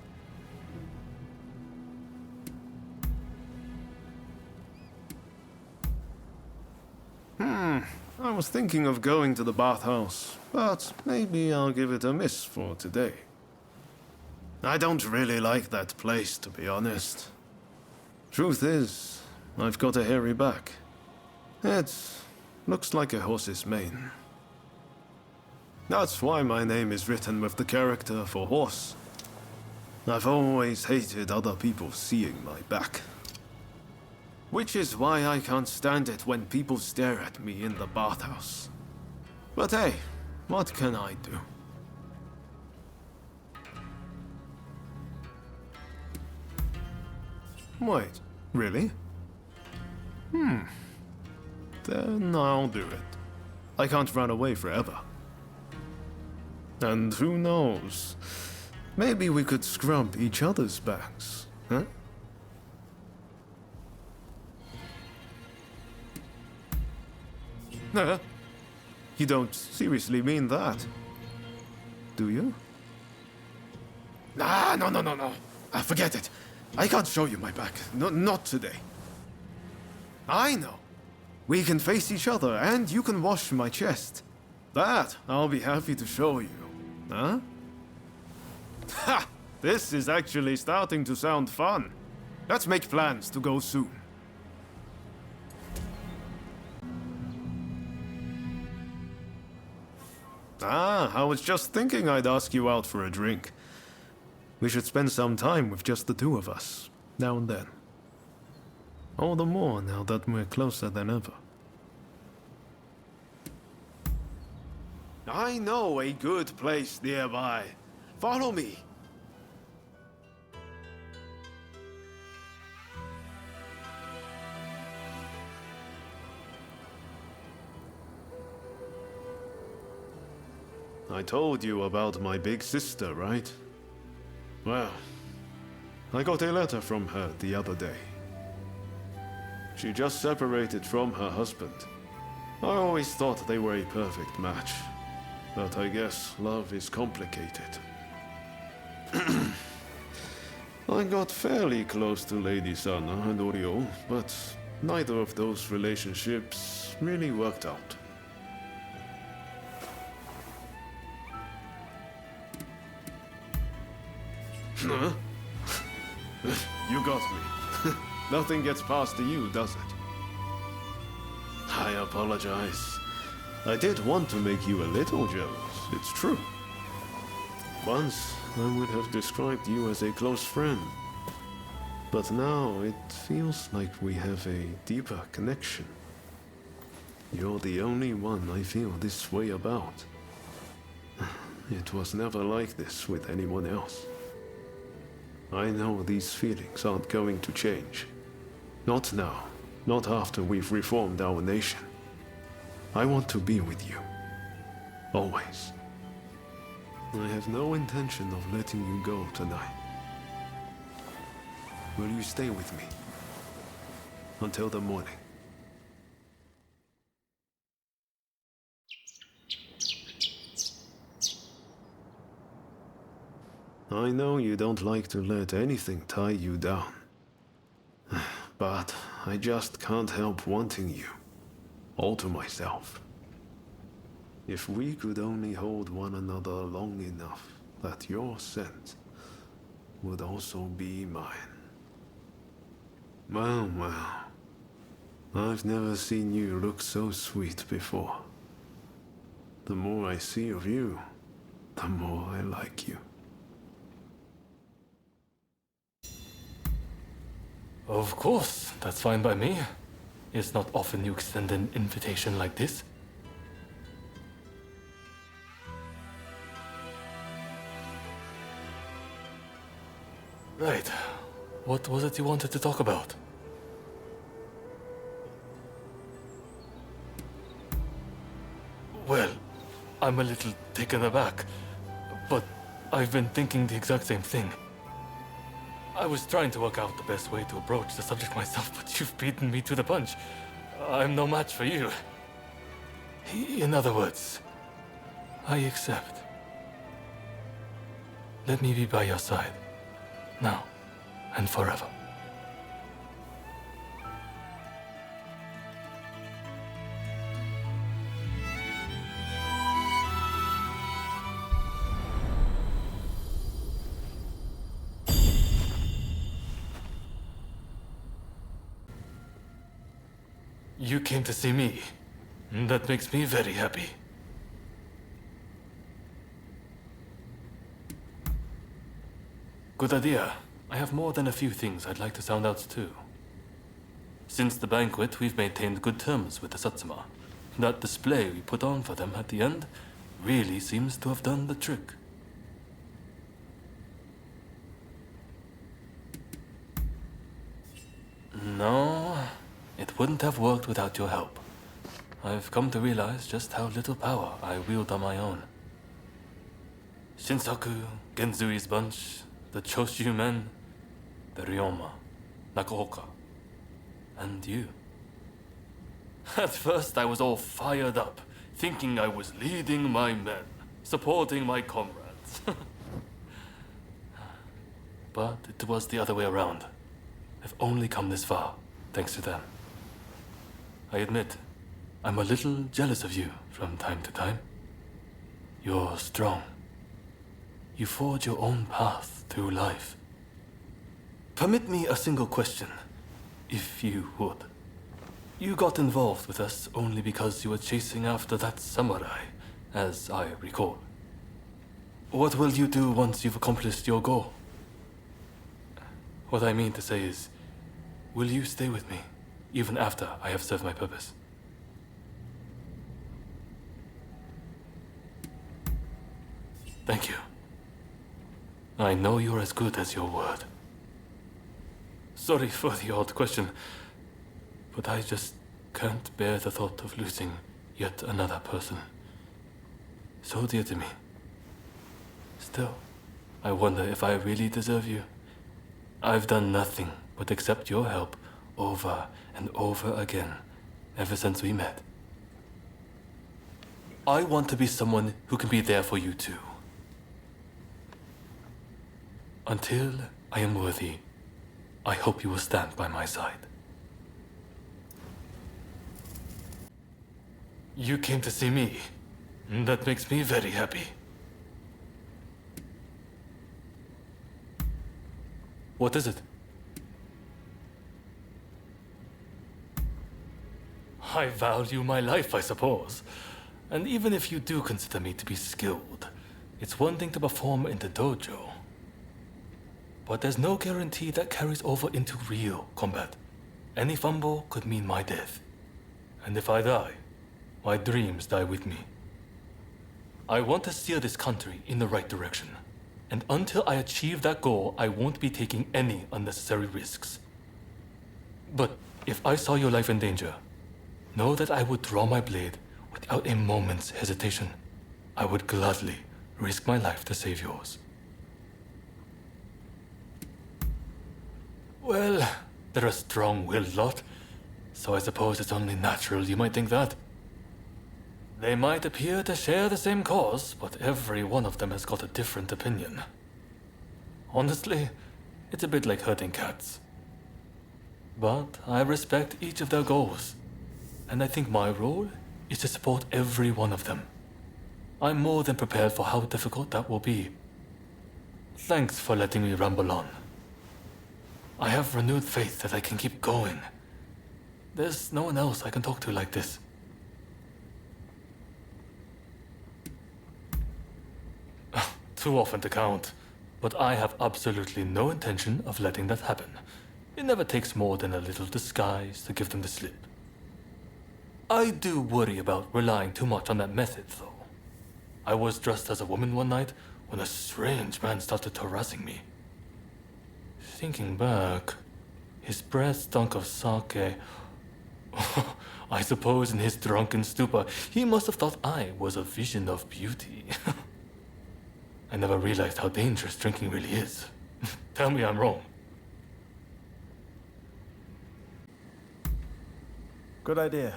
I was thinking of going to the bathhouse, but maybe I'll give it a miss for today. I don't really like that place, to be honest. Truth is, I've got a hairy back. It looks like a horse's mane. That's why my name is written with the character for horse. I've always hated other people seeing my back. Which is why I can't stand it when people stare at me in the bathhouse. But hey, what can I do? Wait, really? Then I'll do it. I can't run away forever. And who knows? Maybe we could scrub each other's backs, huh? You don't seriously mean that, do you? No. Forget it. I can't show you my back. No, not today. I know. We can face each other, and you can wash my chest. That I'll be happy to show you. Huh? Ha! This is actually starting to sound fun. Let's make plans to go soon. I was just thinking I'd ask you out for a drink. We should spend some time with just the two of us, now and then. All the more now that we're closer than ever. I know a good place nearby. Follow me. I told you about my big sister, right? Well, I got a letter from her the other day. She just separated from her husband. I always thought they were a perfect match, but I guess love is complicated. I got fairly close to Lady Sana and Oryo, but neither of those relationships really worked out. Huh? You got me. Nothing gets past you, does it? I apologize. I did want to make you a little jealous, it's true. Once, I would have described you as a close friend. But now, it feels like we have a deeper connection. You're the only one I feel this way about. It was never like this with anyone else. I know these feelings aren't going to change. Not now. Not after we've reformed our nation. I want to be with you. Always. I have no intention of letting you go tonight. Will you stay with me? Until the morning. I know you don't like to let anything tie you down. But I just can't help wanting you. All to myself. If we could only hold one another long enough that your scent would also be mine. Well. I've never seen you look so sweet before. The more I see of you, the more I like you. Of course, that's fine by me. It's not often you extend an invitation like this. Right. What was it you wanted to talk about? Well, I'm a little taken aback, but I've been thinking the exact same thing. I was trying to work out the best way to approach the subject myself, but you've beaten me to the punch. I'm no match for you. In other words, I accept. Let me be by your side, now and forever. You came to see me. That makes me very happy. Good idea. I have more than a few things I'd like to sound out too. Since the banquet, we've maintained good terms with the Satsuma. That display we put on for them at the end really seems to have done the trick. No, it wouldn't have worked without your help. I've come to realize just how little power I wield on my own. Shinsaku, Genzui's bunch, the Choshu men, the Ryoma, Nakaoka, and you. At first I was all fired up, thinking I was leading my men, supporting my comrades. But it was the other way around. I've only come this far, thanks to them. I admit, I'm a little jealous of you from time to time. You're strong. You forge your own path through life. Permit me a single question, if you would. You got involved with us only because you were chasing after that samurai, as I recall. What will you do once you've accomplished your goal? What I mean to say is, will you stay with me, even after I have served my purpose? Thank you. I know you're as good as your word. Sorry for the odd question, but I just can't bear the thought of losing yet another person so dear to me. Still, I wonder if I really deserve you. I've done nothing but accept your help over and over again ever since we met. I want to be someone who can be there for you too. Until I am worthy, I hope you will stand by my side. You came to see me. That makes me very happy. What is it? I value my life, I suppose. And even if you do consider me to be skilled, it's one thing to perform in the dojo. But there's no guarantee that carries over into real combat. Any fumble could mean my death. And if I die, my dreams die with me. I want to steer this country in the right direction. And until I achieve that goal, I won't be taking any unnecessary risks. But if I saw your life in danger, know that I would draw my blade without a moment's hesitation. I would gladly risk my life to save yours. Well, they're a strong-willed lot, so I suppose it's only natural you might think that. They might appear to share the same cause, but every one of them has got a different opinion. Honestly, it's a bit like herding cats. But I respect each of their goals, and I think my role is to support every one of them. I'm more than prepared for how difficult that will be. Thanks for letting me ramble on. I have renewed faith that I can keep going. There's no one else I can talk to like this. Too often to count, but I have absolutely no intention of letting that happen. It never takes more than a little disguise to give them the slip. I do worry about relying too much on that method, though. I was dressed as a woman one night when a strange man started harassing me. Thinking back, his breath stunk of sake. I suppose in his drunken stupor, he must have thought I was a vision of beauty. I never realized how dangerous drinking really is. Tell me I'm wrong. Good idea.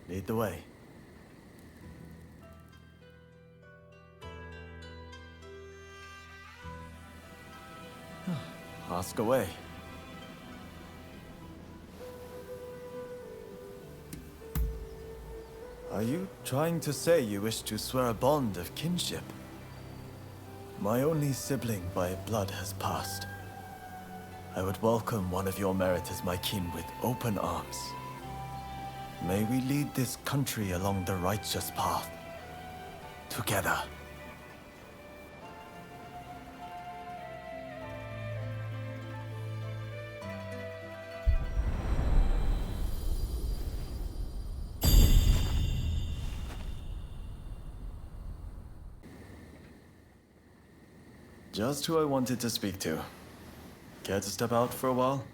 Lead the way. Ask away. Are you trying to say you wish to swear a bond of kinship? My only sibling by blood has passed. I would welcome one of your merit as my kin with open arms. May we lead this country along the righteous path. Together. Just who I wanted to speak to. Care to step out for a while?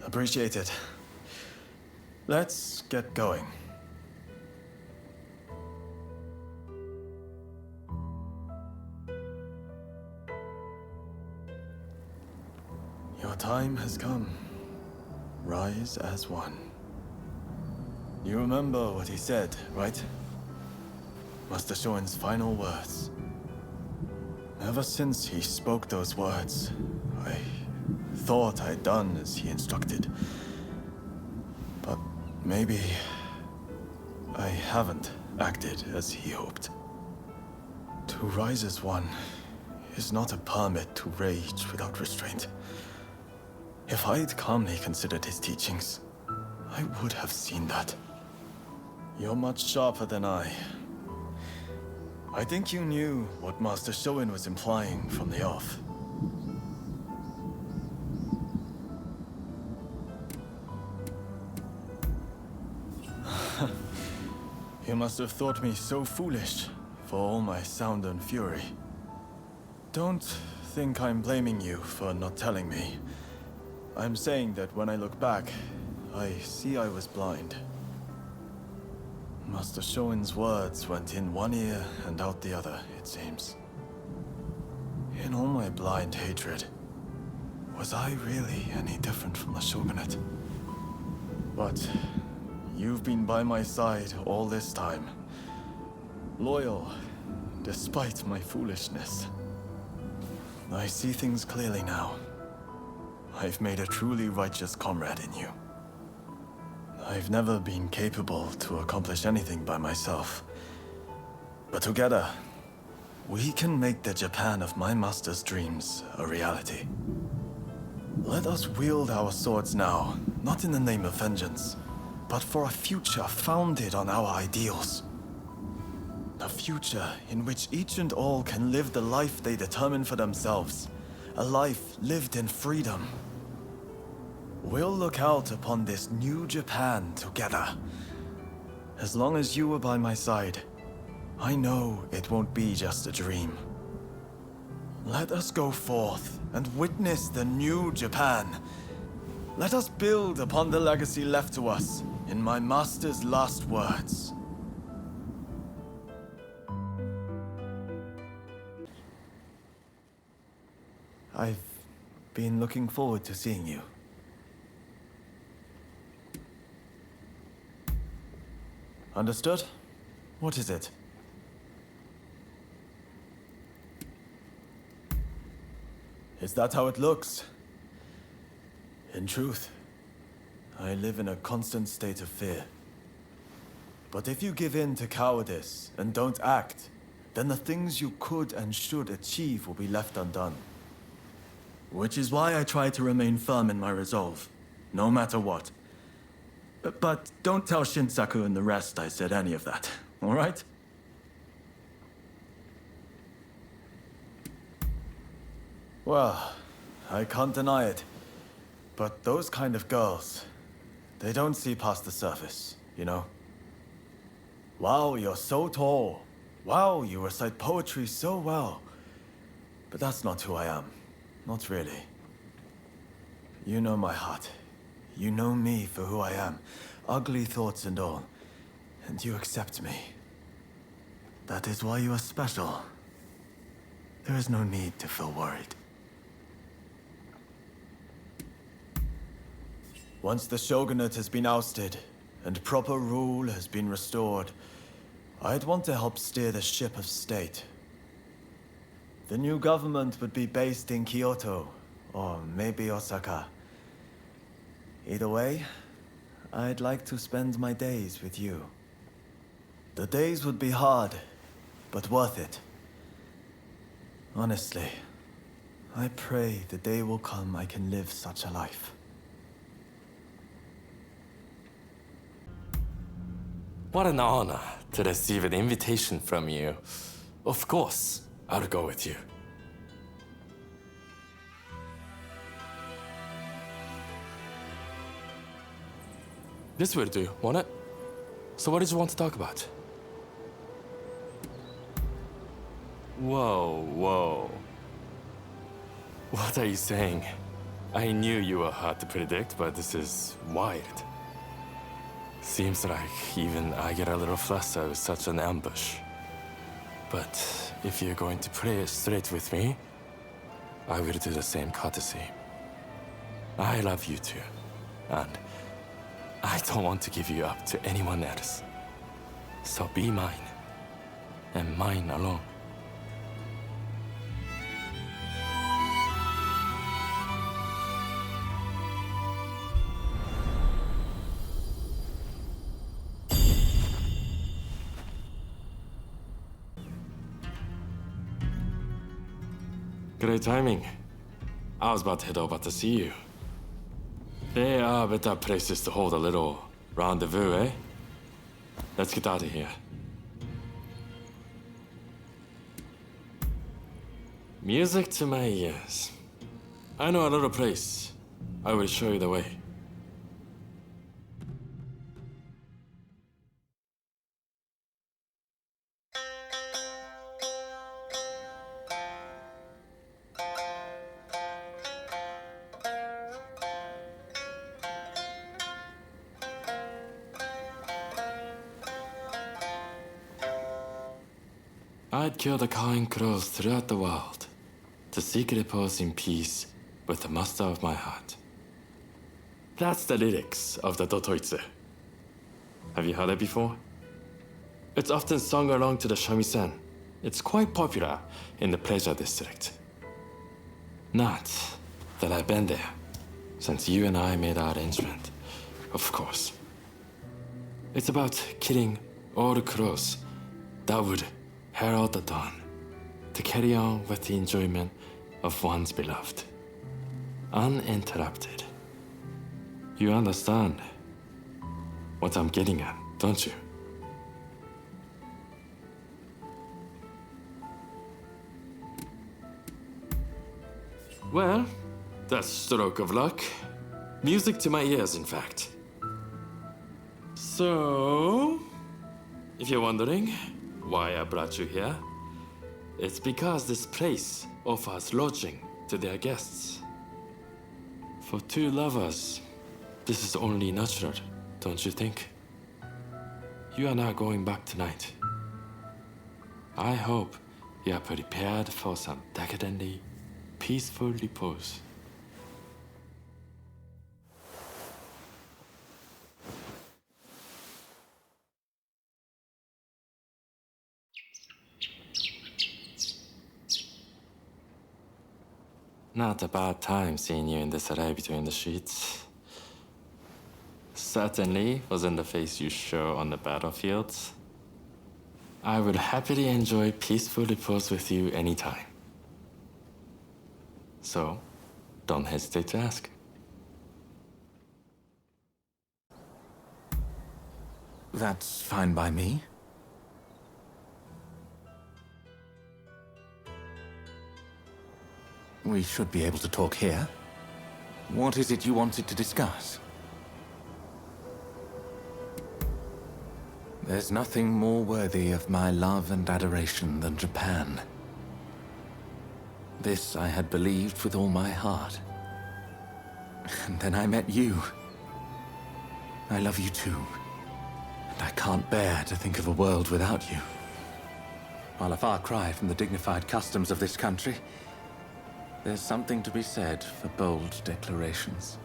Appreciate it. Let's get going. Your time has come. Rise as one. You remember what he said, right? Master Shoin's final words. Ever since he spoke those words, I thought I'd done as he instructed. But maybe I haven't acted as he hoped. To rise as one is not a permit to rage without restraint. If I'd calmly considered his teachings, I would have seen that. You're much sharper than I. I think you knew what Master Shoin was implying from the off. You must have thought me so foolish for all my sound and fury. Don't think I'm blaming you for not telling me. I'm saying that when I look back, I see I was blind. Master Shoin's words went in one ear and out the other, it seems. In all my blind hatred, was I really any different from the Shogunate? But you've been by my side all this time. Loyal, despite my foolishness. I see things clearly now. I've made a truly righteous comrade in you. I've never been capable to accomplish anything by myself. But together, we can make the Japan of my master's dreams a reality. Let us wield our swords now, not in the name of vengeance, but for a future founded on our ideals. A future in which each and all can live the life they determine for themselves. A life lived in freedom. We'll look out upon this new Japan together. As long as you are by my side, I know it won't be just a dream. Let us go forth and witness the new Japan. Let us build upon the legacy left to us in my master's last words. I've been looking forward to seeing you. Understood? What is it? Is that how it looks? In truth, I live in a constant state of fear. But if you give in to cowardice and don't act, then the things you could and should achieve will be left undone. Which is why I try to remain firm in my resolve, no matter what. But don't tell Shinsaku and the rest I said any of that, all right? Well, I can't deny it. But those kind of girls, they don't see past the surface, you know? Wow, you're so tall. Wow, you recite poetry so well. But that's not who I am. Not really. You know my heart. You know me for who I am. Ugly thoughts and all. And you accept me. That is why you are special. There is no need to feel worried. Once the shogunate has been ousted, and proper rule has been restored, I'd want to help steer the ship of state. The new government would be based in Kyoto, or maybe Osaka. Either way, I'd like to spend my days with you. The days would be hard, but worth it. Honestly, I pray the day will come I can live such a life. What an honor to receive an invitation from you. Of course, I'll go with you. This will do, won't it? So what did you want to talk about? Whoa, whoa. What are you saying? I knew you were hard to predict, but this is wild. Seems like even I get a little flustered with such an ambush. But if you're going to play it straight with me, I will do the same courtesy. I love you too, and I don't want to give you up to anyone else. So be mine, and mine alone. Great timing. I was about to head over to see you. There are better places to hold a little rendezvous, eh? Let's get out of here. Music to my ears. I know a little place. I will show you the way. I'd kill the cawing crows throughout the world to seek repose in peace with the master of my heart. That's the lyrics of the Dotoitsu. Have you heard it before? It's often sung along to the shamisen. It's quite popular in the pleasure district. Not that I've been there since you and I made our arrangement, of course. It's about killing all the crows that would herald the dawn to carry on with the enjoyment of one's beloved, uninterrupted. You understand what I'm getting at, don't you? Well, that's a stroke of luck. Music to my ears, in fact. So, if you're wondering why I brought you here, it's because this place offers lodging to their guests. For two lovers, this is only natural, don't you think? You are not going back tonight. I hope you are prepared for some decadently peaceful repose. Not a bad time seeing you in disarray between the sheets. Certainly wasn't the face you show on the battlefield. I would happily enjoy peaceful repose with you anytime. So, don't hesitate to ask. That's fine by me. We should be able to talk here. What is it you wanted to discuss? There's nothing more worthy of my love and adoration than Japan. This I had believed with all my heart. And then I met you. I love you too. And I can't bear to think of a world without you. While a far cry from the dignified customs of this country, there's something to be said for bold declarations.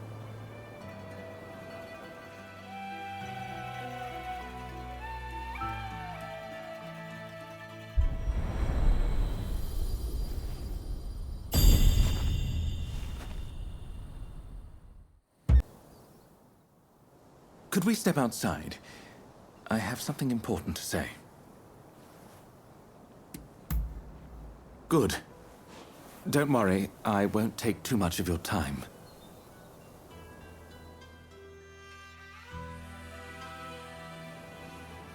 Could we step outside? I have something important to say. Good. Don't worry, I won't take too much of your time.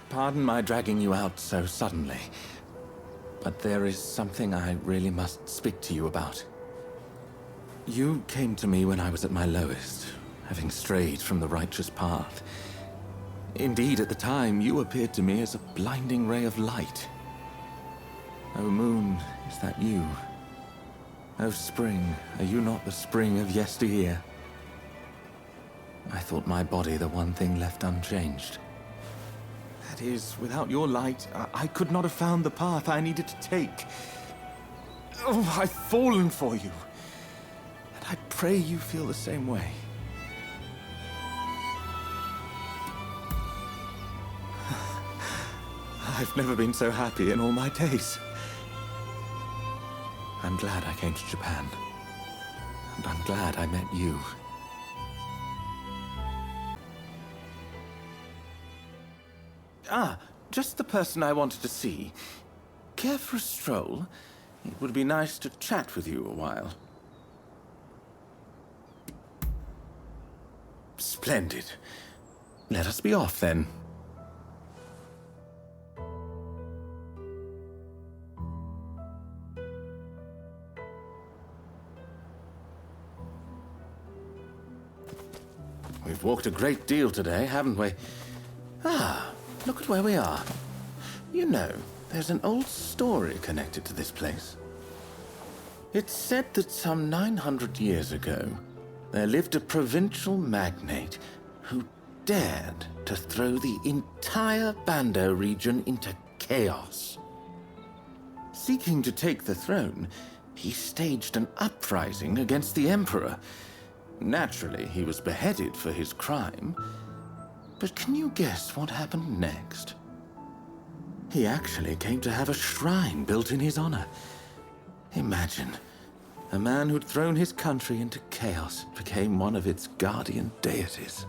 Pardon my dragging you out so suddenly, but there is something I really must speak to you about. You came to me when I was at my lowest, having strayed from the righteous path. Indeed, at the time, you appeared to me as a blinding ray of light. O moon, is that you? O spring, are you not the spring of yesteryear? I thought my body the one thing left unchanged. That is, without your light, I could not have found the path I needed to take. Oh, I've fallen for you. And I pray you feel the same way. I've never been so happy in all my days. I'm glad I came to Japan. And I'm glad I met you. Ah, just the person I wanted to see. Care for a stroll? It would be nice to chat with you a while. Splendid. Let us be off, then. We've walked a great deal today, haven't we? Ah, look at where we are. You know, there's an old story connected to this place. It's said that some 900 years ago, there lived a provincial magnate who dared to throw the entire Bando region into chaos. Seeking to take the throne, he staged an uprising against the emperor. Naturally, he was beheaded for his crime. But can you guess what happened next? He actually came to have a shrine built in his honor. Imagine, a man who'd thrown his country into chaos became one of its guardian deities.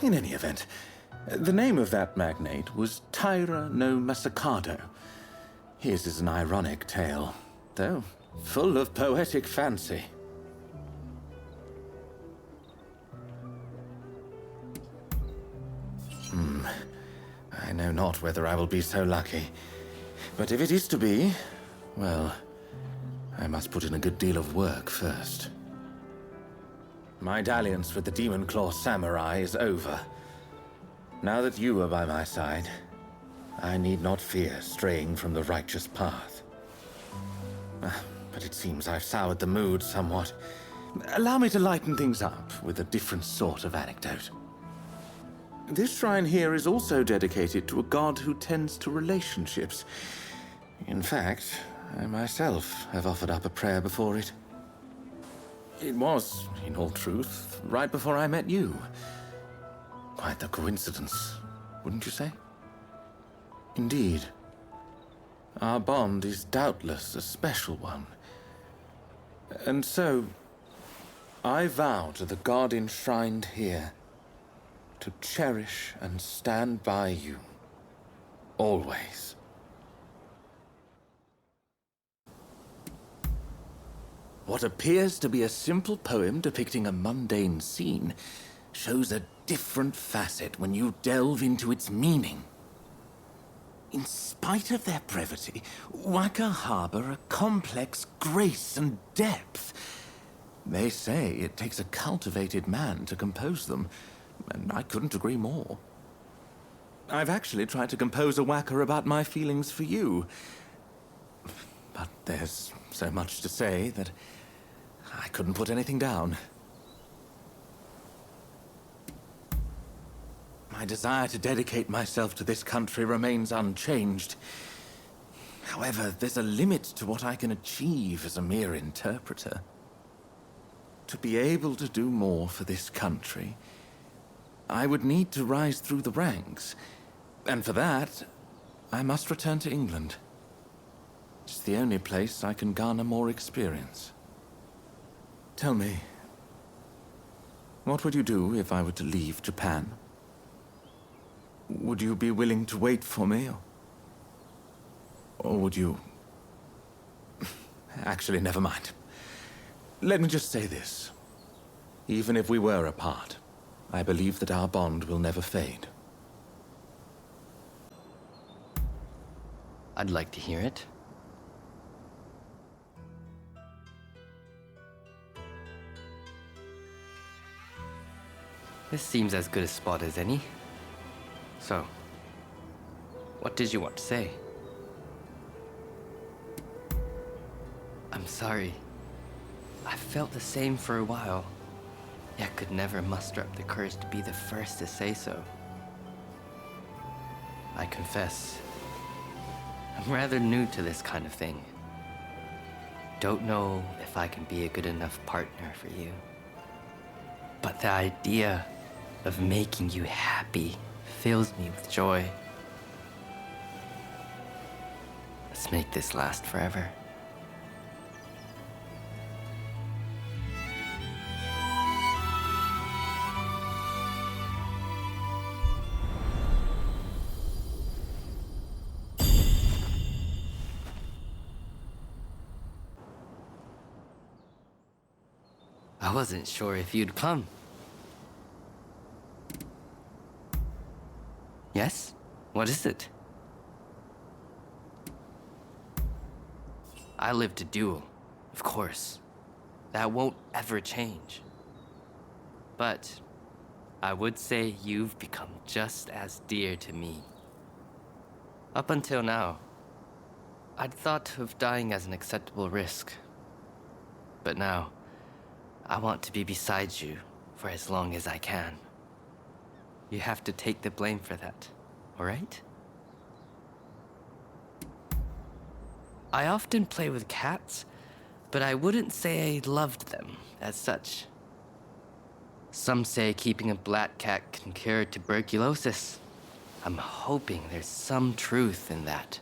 In any event, the name of that magnate was Taira no Masakado. His is an ironic tale, though full of poetic fancy. I know not whether I will be so lucky. But if it is to be, well, I must put in a good deal of work first. My dalliance with the Demon Claw Samurai is over. Now that you are by my side, I need not fear straying from the righteous path. But it seems I've soured the mood somewhat. Allow me to lighten things up with a different sort of anecdote. This shrine here is also dedicated to a god who tends to relationships. In fact, I myself have offered up a prayer before it. It was, in all truth, right before I met you. Quite the coincidence, wouldn't you say? Indeed. Our bond is doubtless a special one. And so, I vow to the god enshrined here to cherish and stand by you, always. What appears to be a simple poem depicting a mundane scene shows a different facet when you delve into its meaning. In spite of their brevity, waka harbor a complex grace and depth. They say it takes a cultivated man to compose them, and I couldn't agree more. I've actually tried to compose a waka about my feelings for you. But there's so much to say that I couldn't put anything down. My desire to dedicate myself to this country remains unchanged. However, there's a limit to what I can achieve as a mere interpreter. To be able to do more for this country, I would need to rise through the ranks. And for that, I must return to England. It's the only place I can garner more experience. Tell me, what would you do if I were to leave Japan? Would you be willing to wait for me? Or would you... Actually, never mind. Let me just say this. Even if we were apart, I believe that our bond will never fade. I'd like to hear it. This seems as good a spot as any. So, what did you want to say? sorry. I felt the same for a while, yet could never muster up the courage to be the first to say so. I confess, I'm rather new to this kind of thing. Don't know if I can be a good enough partner for you. But the idea of making you happy fills me with joy. Let's make this last forever. I wasn't sure if you'd come. Yes? What is it? I lived a duel, of course. That won't ever change. But I would say you've become just as dear to me. Up until now, I'd thought of dying as an acceptable risk. But now, I want to be beside you for as long as I can. You have to take the blame for that, all right? I often play with cats, but I wouldn't say I loved them as such. Some say keeping a black cat can cure tuberculosis. I'm hoping there's some truth in that.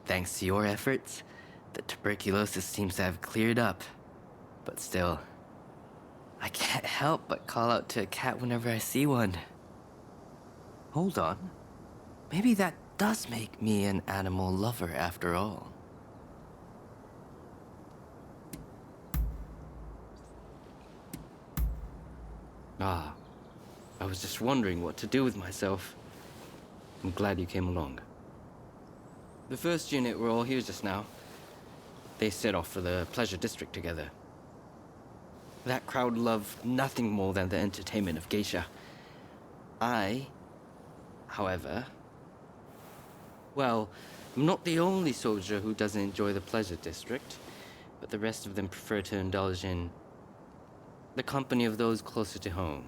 Thanks to your efforts, the tuberculosis seems to have cleared up. But still, I can't help but call out to a cat whenever I see one. Hold on. Maybe that does make me an animal lover after all. Ah, I was just wondering what to do with myself. I'm glad you came along. The first unit were all here just now. They set off for the pleasure district together. That crowd loved nothing more than the entertainment of geisha. I, however... Well, I'm not the only soldier who doesn't enjoy the pleasure district, but the rest of them prefer to indulge in the company of those closer to home.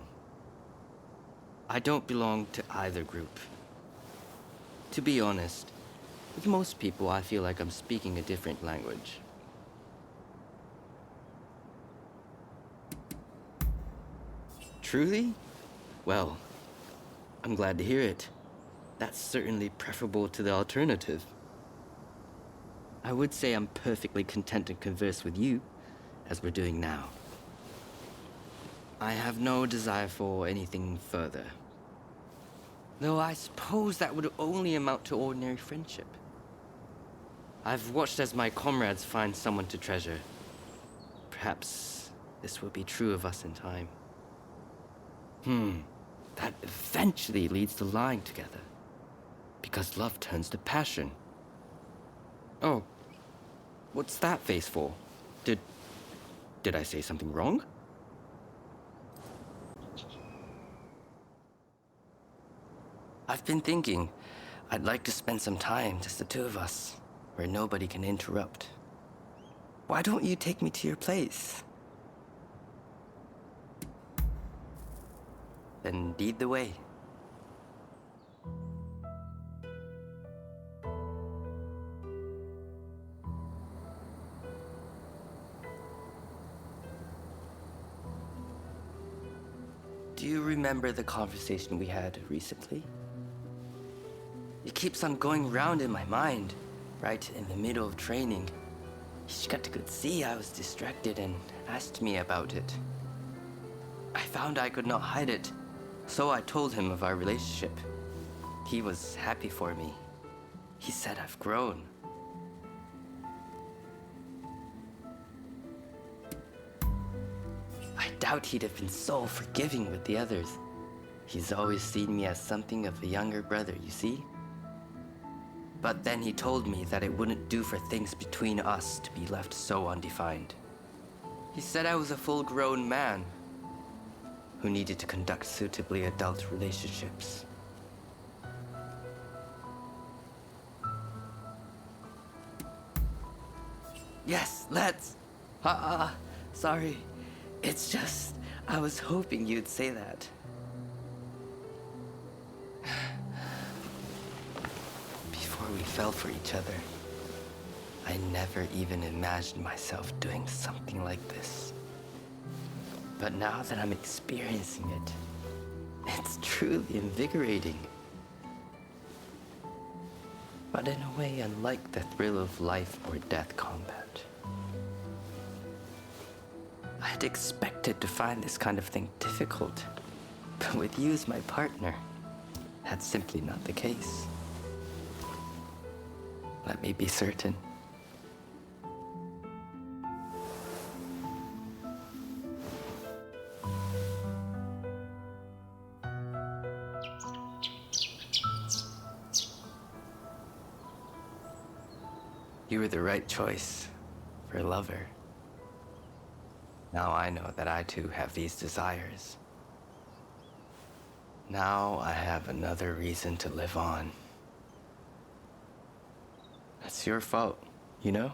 I don't belong to either group. To be honest, with most people I feel like I'm speaking a different language. Truly? Well, I'm glad to hear it. That's certainly preferable to the alternative. I would say I'm perfectly content to converse with you, as we're doing now. I have no desire for anything further. Though I suppose that would only amount to ordinary friendship. I've watched as my comrades find someone to treasure. Perhaps this will be true of us in time. That eventually leads to lying together. Because love turns to passion. Oh, what's that face for? Did I say something wrong? I've been thinking I'd like to spend some time, just the two of us, where nobody can interrupt. Why don't you take me to your place? Then lead the way. Do you remember the conversation we had recently? It keeps on going round in my mind, right in the middle of training. Ishikata could see I was distracted and asked me about it. I found I could not hide it, so I told him of our relationship. He was happy for me. He said I've grown. I doubt he'd have been so forgiving with the others. He's always seen me as something of a younger brother, you see? But then he told me that it wouldn't do for things between us to be left so undefined. He said I was a full-grown man who needed to conduct suitably adult relationships. Yes, let's. Sorry. It's just, I was hoping you'd say that. Before we fell for each other, I never even imagined myself doing something like this. But now that I'm experiencing it, it's truly invigorating. But in a way unlike the thrill of life or death combat. I had expected to find this kind of thing difficult, but with you as my partner, that's simply not the case. Let me be certain. You were the right choice for a lover. Now I know that I too have these desires. Now I have another reason to live on. That's your fault, you know?